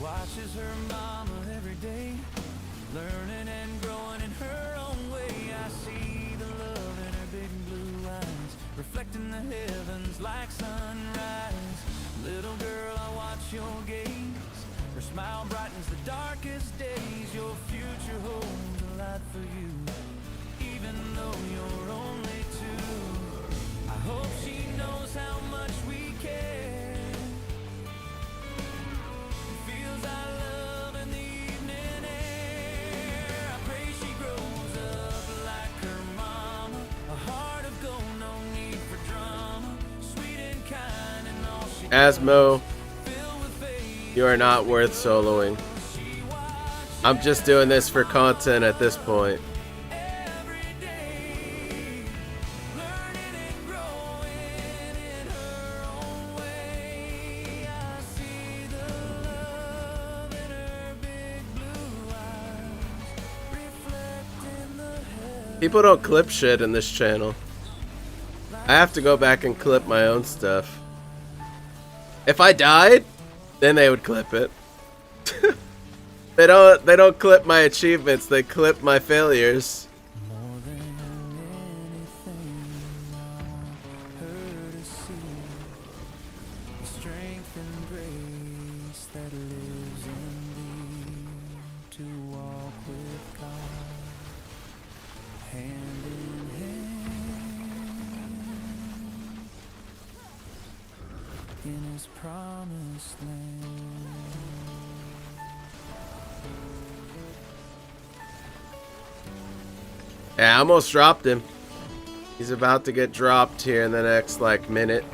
Watches her mama every day, learning and growing in her own way. I see the love in her big blue eyes, reflecting the heavens like sunrise. Little girl, I watch your gaze. Her smile brightens the darkest days. Your future holds a lot for you, even though you're only two. I hope she knows how much we care. Feels our love in the evening air. I pray she grows up like her mama. A heart of gold, no need for drama. Sweet and kind and all she Asmo, you are not worth soloing. I'm just doing this for content at this point. People don't clip shit in this channel. I have to go back and clip my own stuff. If I died, then they would clip it. They don't clip my achievements, they clip my failures. more than anything. I her to see the strength and grace that lives in thee, to walk with God hand in hand in his promised land. Yeah, I almost dropped him. He's about to get dropped here in the next, like, minute.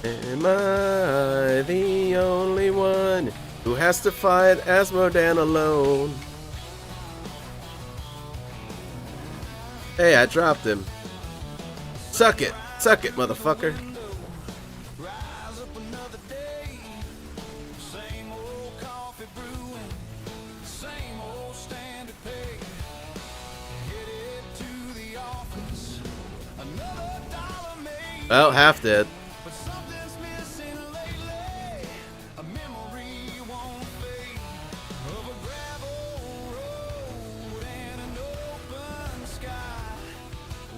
Am I the only one who has to fight Asmodan alone? Hey, I dropped him. Suck it, motherfucker. Rise up another day, same old Well, half did. But something's missing lately. A memory won't fade of a gravel road and an open sky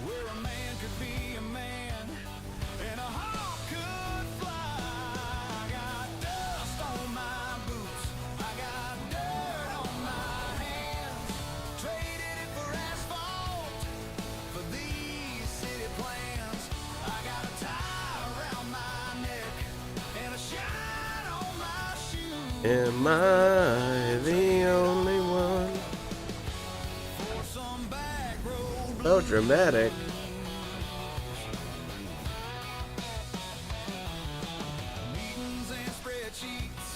where a man could be a man and a hawk could fly. I got dust on my boots. I got dirt on my hands. Traded it for asphalt for these city plans. I got a tie around my neck and a shine on my shoe. Am I the only one? For some back road So dramatic. meetings and spreadsheets,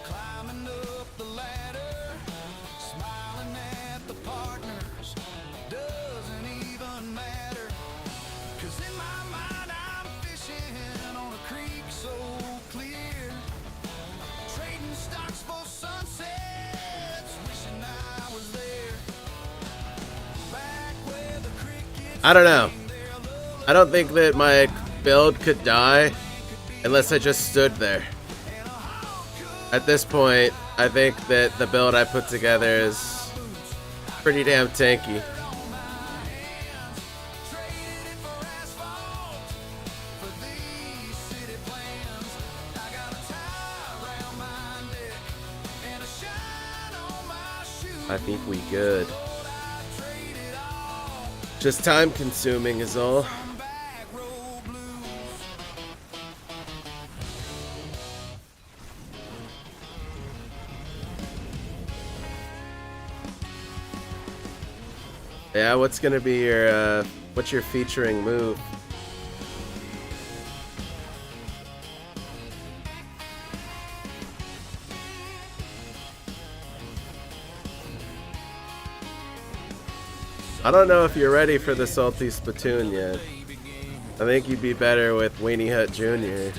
climbing up the ladder, smiling at the partners, doesn't even matter. 'Cause in my mind I'm fishing on a creek so clear, trading stocks for sunsets, wishing I was there. Back where the crickets I don't know. I don't think that my build could die unless I just stood there. At this point, I think that the build I put together is pretty damn tanky. I think we good. Just time consuming is all. Yeah, what's gonna be your what's your featuring move? I don't know if you're ready for the salty spittoon yet. I think you'd be better with Weenie Hut Jr.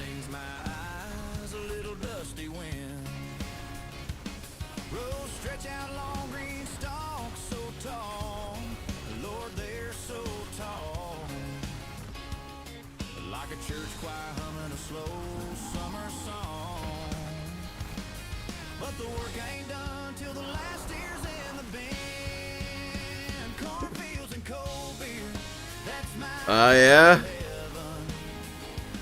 But the work ain't done till the last ear's in the bin. Cornfields and cold beer, that's my Oh yeah?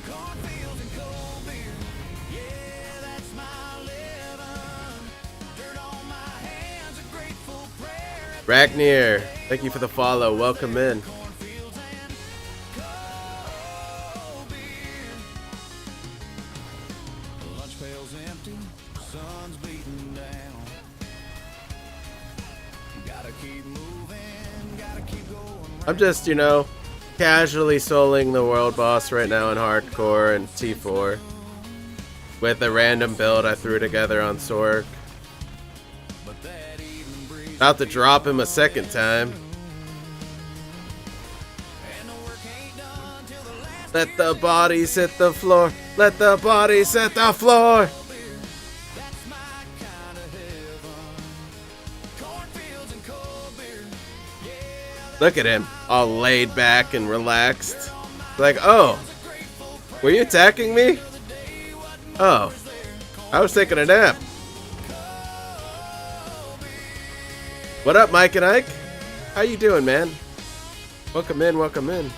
cornfields and cold beer. Yeah, that's my living. Dirt on my hands, a grateful prayer. Ragnir, thank you for the follow. Welcome in. Cornfields and cold beer. Lunch pail's empty, sun's beating down. Gotta keep moving, gotta keep going. I'm just, you know, casually souling the world boss right now in hardcore and T4 with a random build I threw together on SORC. But that evening breeze About to drop him a second time. and the work ain't done till the last Let the bodies hit the floor. Let the bodies hit the floor. that's my kind of heaven. Cornfields and cold beer. Yeah, Look at him, all laid back and relaxed. Like, oh, were you attacking me? Oh, I was taking a nap. What up, Mike and Ike? How you doing, man? Welcome in, welcome in.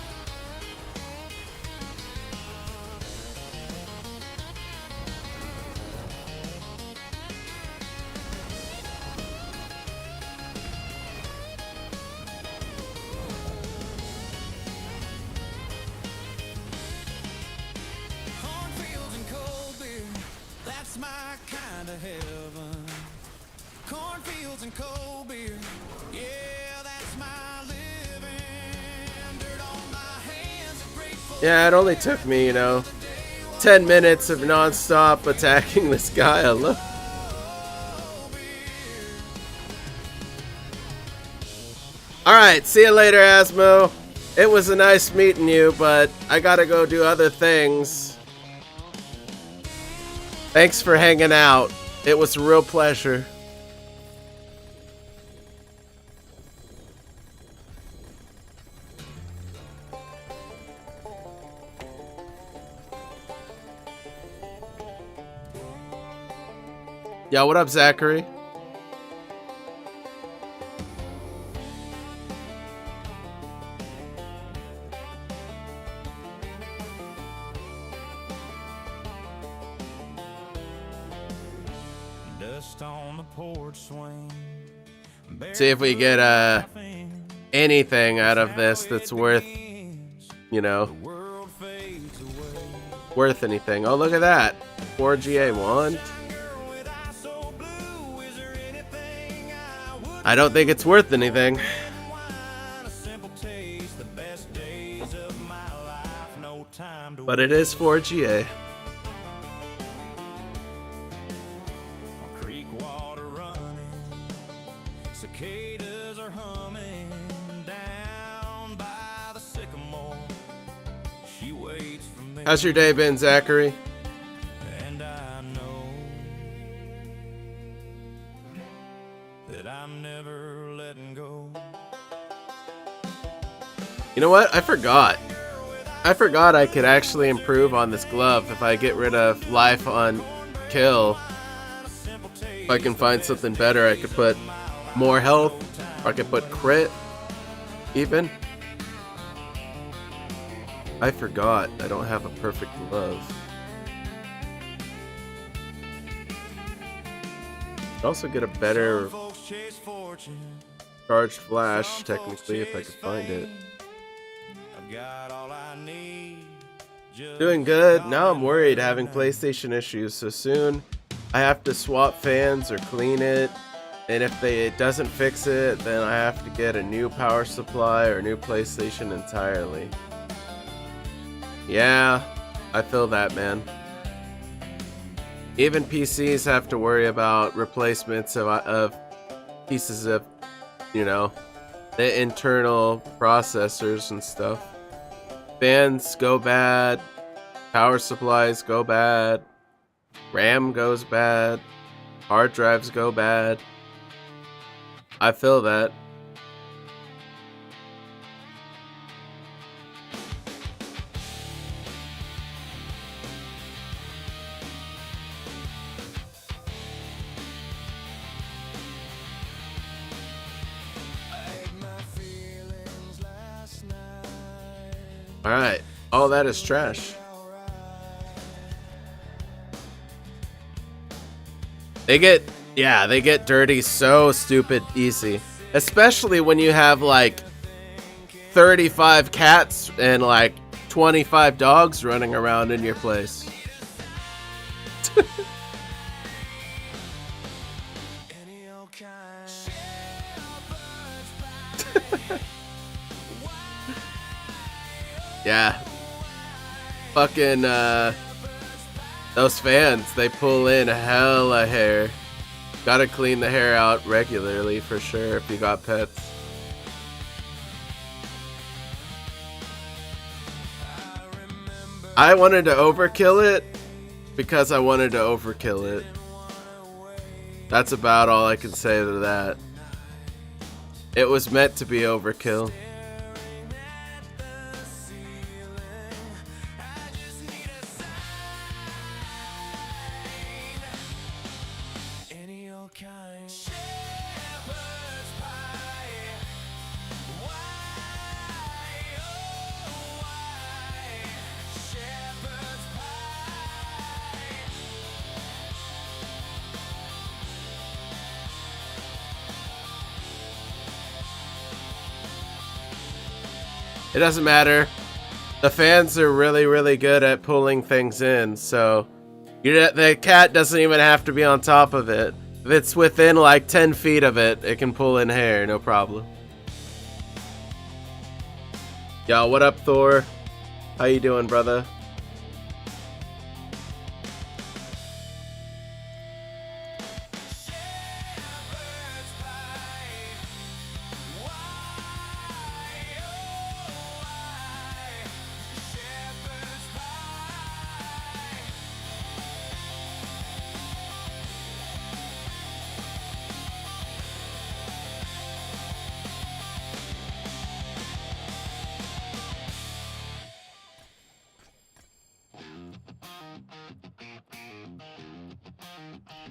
cornfields and cold beer. That's my kind of heaven. Cornfields and cold beer. Yeah, that's my living. Dirt on my hands, a grateful Yeah, it only took me, you know, 10 minutes of non-stop attacking this guy alone. Alright, see you later, Asmo. It was a nice meeting you, but I gotta go do other things. Thanks for hanging out. It was a real pleasure. Yeah, what up, Zachary? Dust on the porch swing. See if we get anything out of this that's worth, you know, World fades away. worth anything. Oh, look at that. 4GA1. So blue, is there anything I would I don't think it's worth anything. find? A simple taste, the best days of my life. No time to But it is 4GA. creek water running. Cicadas are humming down by the sycamore. She waits for me. How's your day been, Zachary? And I know that I'm never letting go. You know what? I forgot. I forgot I could actually improve on this glove if I get rid of life on kill. If I can find something better, I could put more health, or I could put crit, even. I forgot I don't have a perfect glove. I'd also get a better Folks chase fortune. charged flash, technically, if I could find it. I've got all I need. Just Doing good. Now I'm worried having PlayStation issues, so soon I have to swap fans or clean it. And if it doesn't fix it, then I have to get a new power supply or a new PlayStation entirely. Yeah, I feel that, man. Even PCs have to worry about replacements of pieces of, you know, the internal processors and stuff. Fans go bad, power supplies go bad, RAM goes bad, hard drives go bad. I feel that. Alright, all that is trash. They get dirty so stupid easy. Especially when you have like 35 cats and like 25 dogs running around in your place. any old kind. Yeah. Fucking, those fans, they pull in hella hair. Gotta clean the hair out regularly for sure if you got pets. I wanted to overkill it because I wanted to overkill it. That's about all I can say to that. It was meant to be overkill. Any old kind. It doesn't matter. The fans are really, really good at pulling things in, so the cat doesn't even have to be on top of it. If it's within like 10 feet of it, it can pull in hair, no problem. Yo, what up, Thor? How you doing, brother?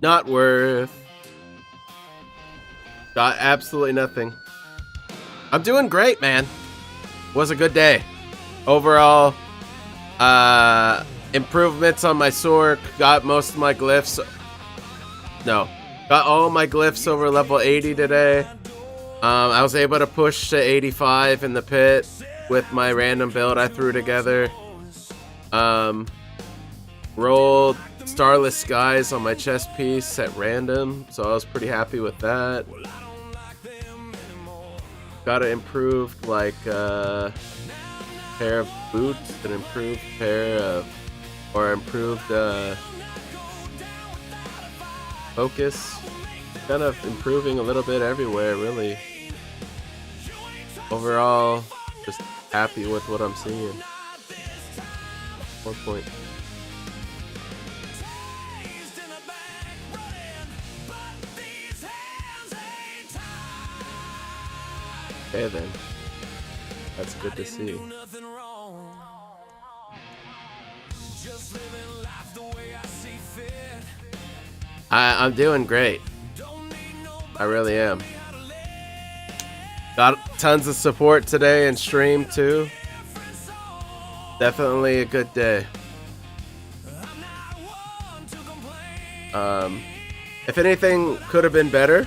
Not worth. Got absolutely nothing. I'm doing great, man. Was a good day. Overall, improvements on my SORC. Got most of my glyphs. No. Got all my glyphs over level 80 today. I was able to push to 85 in the pit with my random build I threw together. Rolled Starless Skies on my chest piece at random, so I was pretty happy with that. Got an improved pair of boots, an improved pair of, or improved focus. Kind of improving a little bit everywhere, really. Overall, just happy with what I'm seeing. 4 point. Okay then. That's good to see. I'm doing great. I really am. Got tons of support today and stream too. Definitely a good day. If anything could have been better,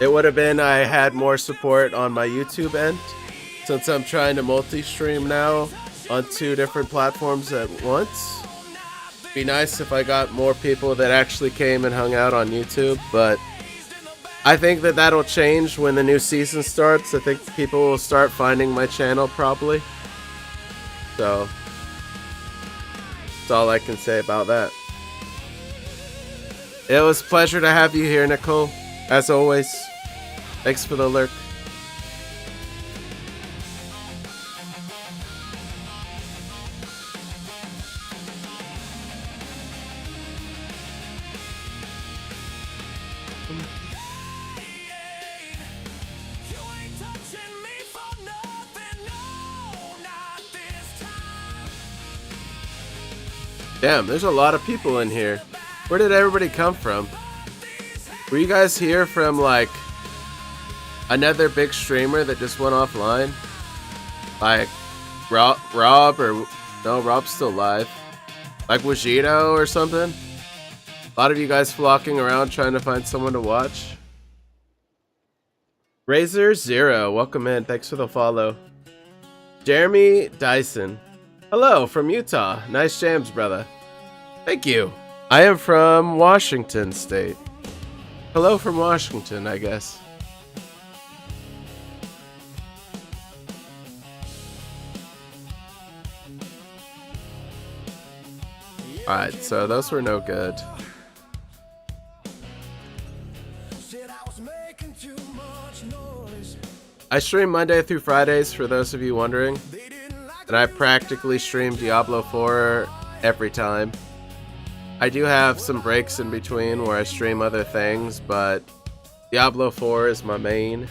it would have been I had more support on my YouTube end, since I'm trying to multi-stream now on 2 different platforms at once. Be nice if I got more people that actually came and hung out on YouTube, but I think that that'll change when the new season starts. I think people will start finding my channel probably. So that's all I can say about that. It was a pleasure to have you here, Nicole. As always, thanks for the lurk. Damn, there's a lot of people in here. Where did everybody come from? Were you guys here from like another big streamer that just went offline? Like Rob or no, Rob's still live. Like Wajito or something? A lot of you guys flocking around trying to find someone to watch. Razor0, welcome in. Thanks for the follow. Jeremy Dyson. Hello from Utah. Nice jams, brother. Thank you. I am from Washington State. Hello from Washington, I guess. Alright, so those were no good. I stream Monday through Fridays, for those of you wondering. And I practically stream Diablo 4 every time. I do have some breaks in between where I stream other things, but Diablo 4 is my main.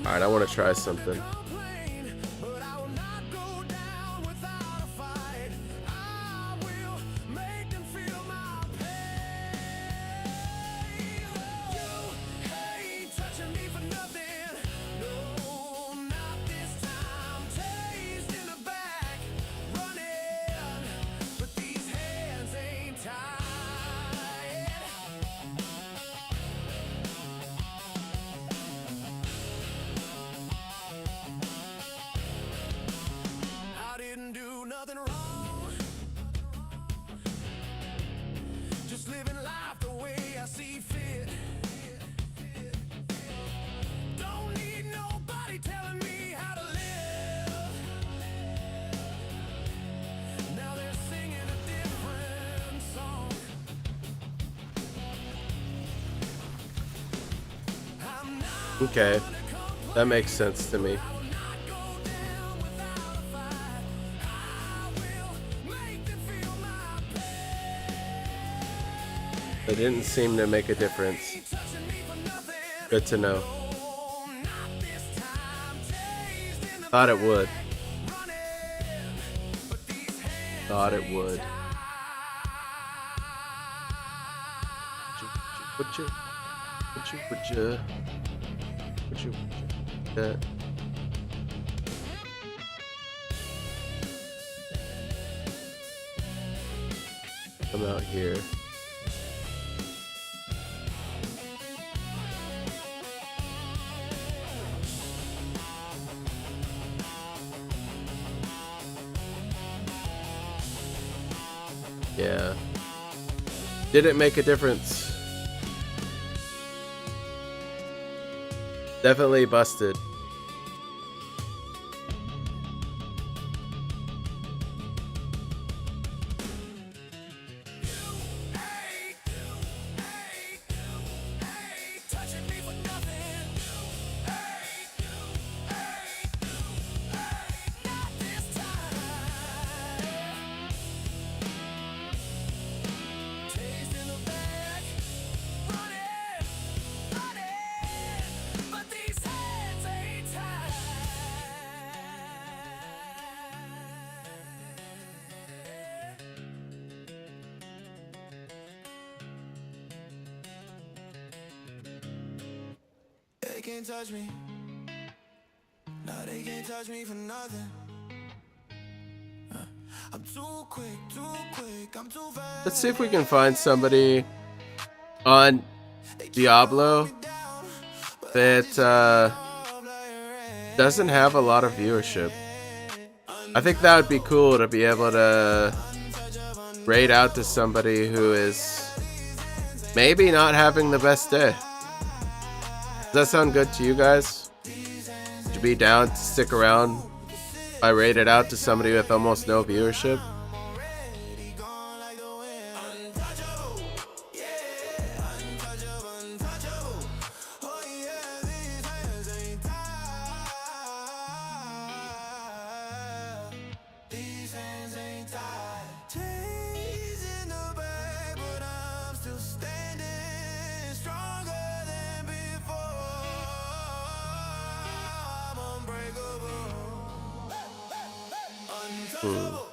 Alright, I want to try something. Okay, that makes sense to me. It didn't seem to make a difference. Good to know. Thought it would. Thought it would. Would you? Yeah. Come out here. Yeah. Did it make a difference? Definitely busted. Touching me for nothing. Not this time. Taste in the bag, running, but these hands ain't tied. They can't touch me. No, they can't touch me for nothing. I'm too quick, I'm too fast. Let's see if we can find somebody on Diablo that doesn't have a lot of viewership. I think that would be cool to be able to raid out to somebody who is maybe not having the best day. Does that sound good to you guys? Would you be down to stick around if I raided out to somebody with almost no viewership? Chasing the bag, but I'm still standing stronger than before. I'm unbreakable, untouchable,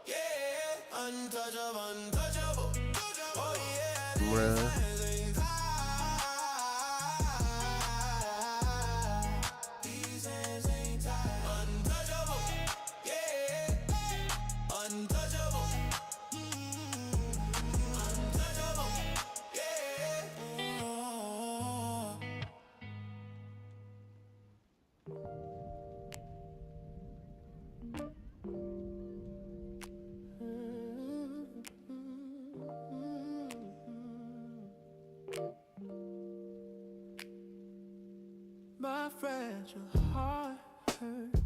yeah, untouchable. Oh yeah, Bruh. these hands ain't tied. Untouchable, yeah, untouchable. Untouchable, yeah. My fragile heart hurts.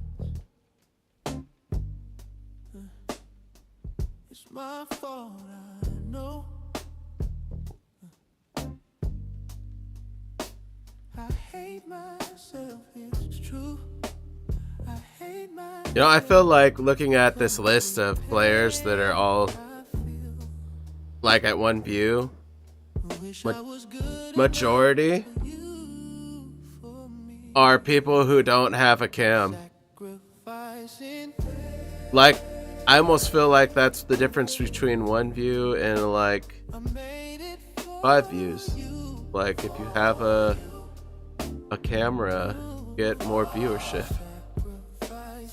It's my fault, I know. I hate myself, it's true. I hate myself. You know, I feel like looking at this list of players that are all like at one view, majority are people who don't have a cam. Like, I almost feel like that's the difference between one view and like 5 views. Like, if you have a camera, you get more viewership.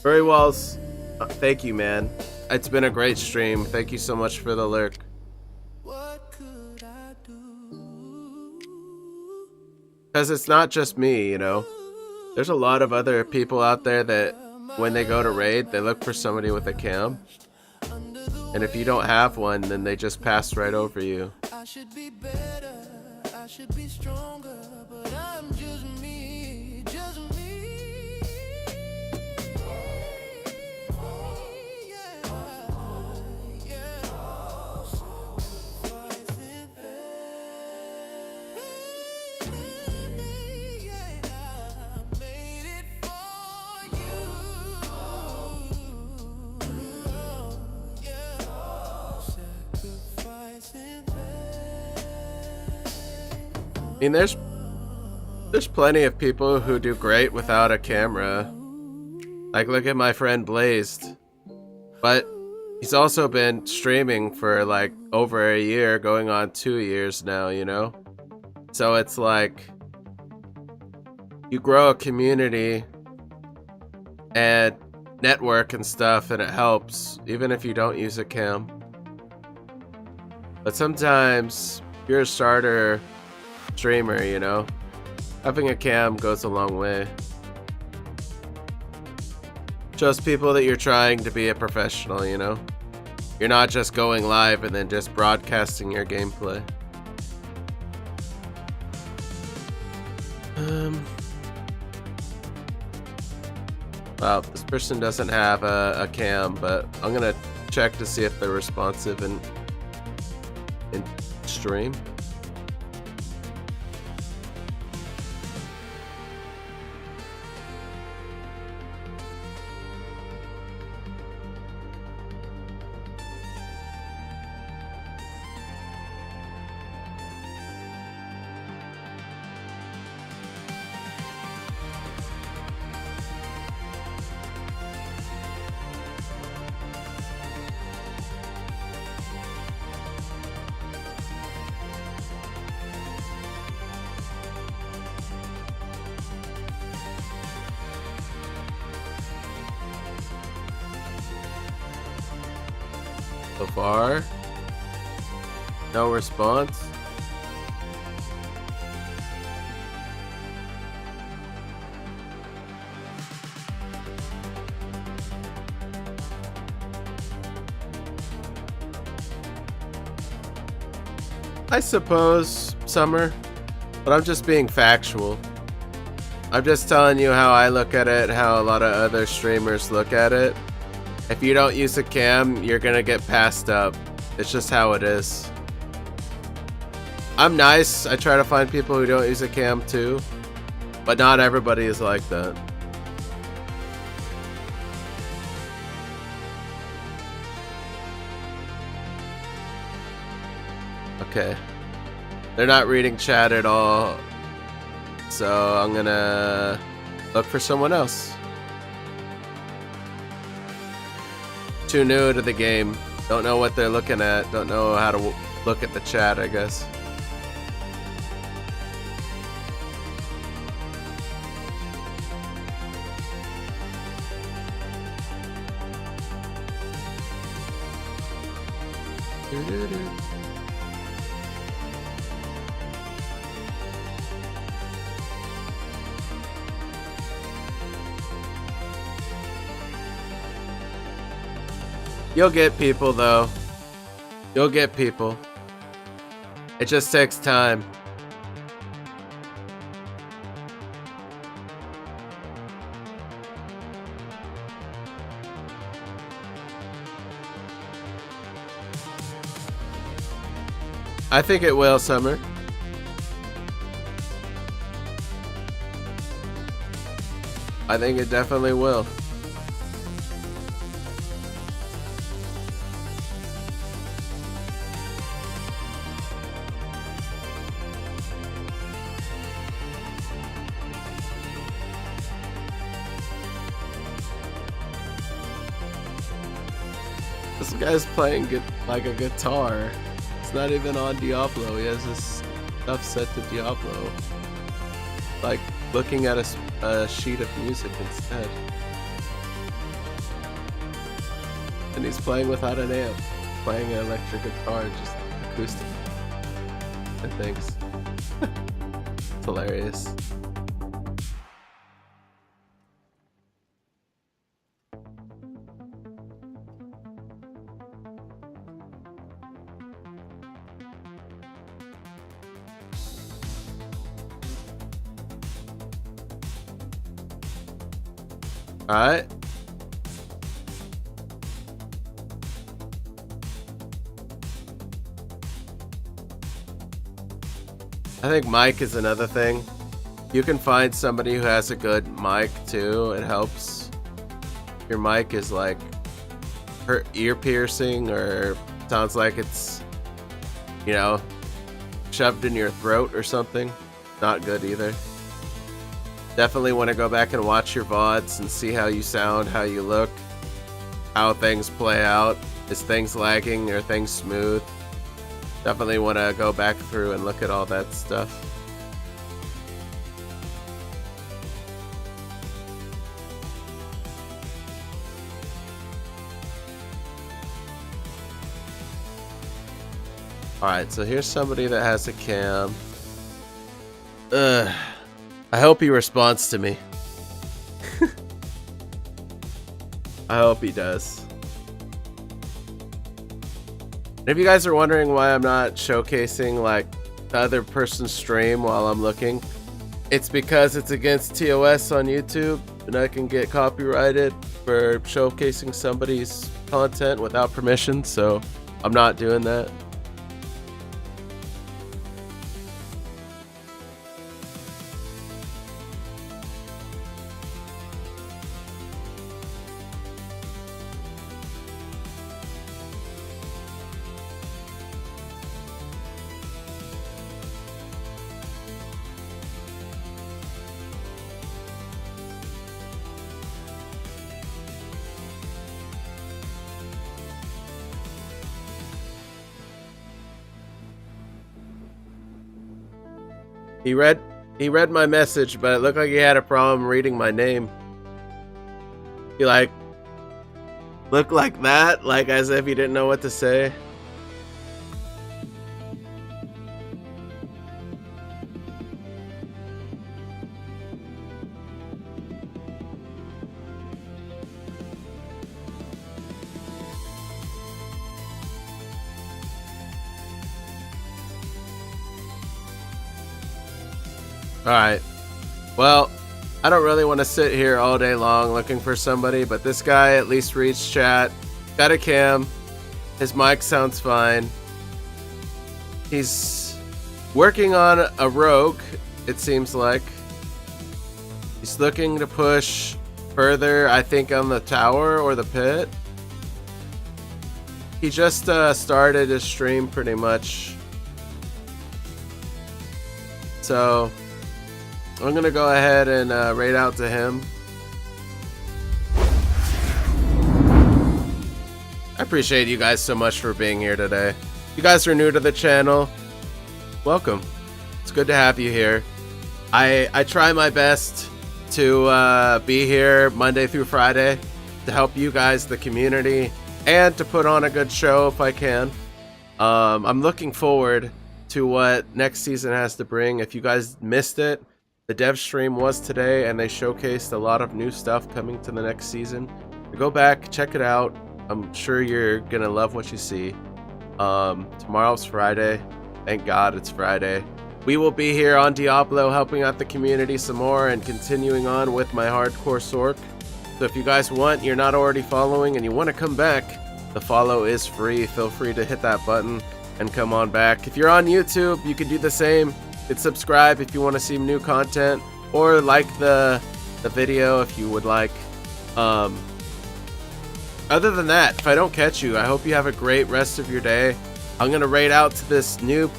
Very well. Thank you, man. It's been a great stream. Thank you so much for the lurk. What could I do? Because it's not just me, you know. There's a lot of other people out there that when they go to raid, they look for somebody with a cam. And if you don't have one, then they just pass right over you. I should be better, I should be stronger, but I'm just me, just me. Yeah, yeah. Sacrificing yeah, I made it for you. Yeah, sacrificing. I mean, there's plenty of people who do great without a camera. Like, look at my friend Blazed. But he's also been streaming for like over a year, going on 2 years now, you know? So it's like you grow a community and network and stuff, and it helps even if you don't use a cam. But sometimes if you're a starter streamer, you know, having a cam goes a long way. Shows people that you're trying to be a professional, you know? You're not just going live and then just broadcasting your gameplay. Well, this person doesn't have a cam, but I'm gonna check to see if they're responsive in stream. So far, no response. I suppose, Summer, but I'm just being factual. I'm just telling you how I look at it, how a lot of other streamers look at it. If you don't use a cam, you're gonna get passed up. It's just how it is. I'm nice. I try to find people who don't use a cam too, but not everybody is like that. Okay. They're not reading chat at all, so I'm gonna look for someone else. Too new to the game, don't know what they're looking at, don't know how to look at the chat, I guess. You'll get people though. You'll get people. It just takes time. I think it will, Summer. I think it definitely will. This guy's playing like a guitar. It's not even on Diablo. He has his stuff set to Diablo. Like looking at a sheet of music instead. And he's playing without an amp. Playing an electric guitar, just acoustic. And things. It's hilarious. Alright. I think mic is another thing. You can find somebody who has a good mic too. It helps. Your mic is like ear piercing or sounds like it's, you know, shoved in your throat or something. Not good either. Definitely want to go back and watch your VODs and see how you sound, how you look, how things play out. Is things lagging or things smooth? Definitely want to go back through and look at all that stuff. Alright, so here's somebody that has a cam. I hope he responds to me. I hope he does. And if you guys are wondering why I'm not showcasing like the other person's stream while I'm looking, it's because it's against TOS on YouTube and I can get copyrighted for showcasing somebody's content without permission, so I'm not doing that. He read my message, but it looked like he had a problem reading my name. He like looked like that, like as if he didn't know what to say. Alright, well, I don't really want to sit here all day long looking for somebody, but this guy at least reads chat, got a cam, his mic sounds fine. He's working on a rogue, it seems like. He's looking to push further, I think, on the tower or the pit. He just started his stream pretty much. So I'm gonna go ahead and raid out to him. I appreciate you guys so much for being here today. If you guys are new to the channel, welcome. It's good to have you here. I try my best to be here Monday through Friday to help you guys, the community, and to put on a good show if I can. I'm looking forward to what next season has to bring. If you guys missed it, the dev stream was today and they showcased a lot of new stuff coming to the next season. Go back, check it out. I'm sure you're gonna love what you see. Tomorrow's Friday. Thank God it's Friday. We will be here on Diablo helping out the community some more and continuing on with my hardcore SORC. So if you guys want, you're not already following and you want to come back, the follow is free. Feel free to hit that button and come on back. If you're on YouTube, you can do the same. Hit subscribe if you want to see new content, or like the video if you would like. Other than that, if I don't catch you, I hope you have a great rest of your day. I'm gonna raid out to this new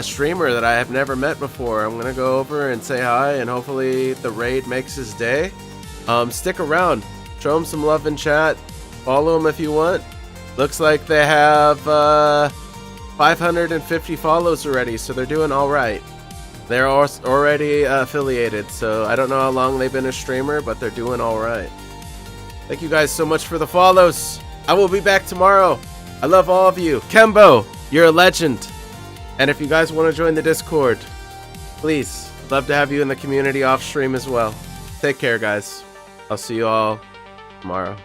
streamer that I have never met before. I'm gonna go over and say hi, and hopefully the raid makes his day. Stick around, show him some love in chat, follow him if you want. Looks like they have 550 follows already, so they're doing all right. They're already affiliated, so I don't know how long they've been a streamer, but they're doing all right. Thank you guys so much for the follows. I will be back tomorrow. I love all of you. Kembo, you're a legend. And if you guys want to join the Discord, please, love to have you in the community off stream as well. Take care, guys. I'll see you all tomorrow.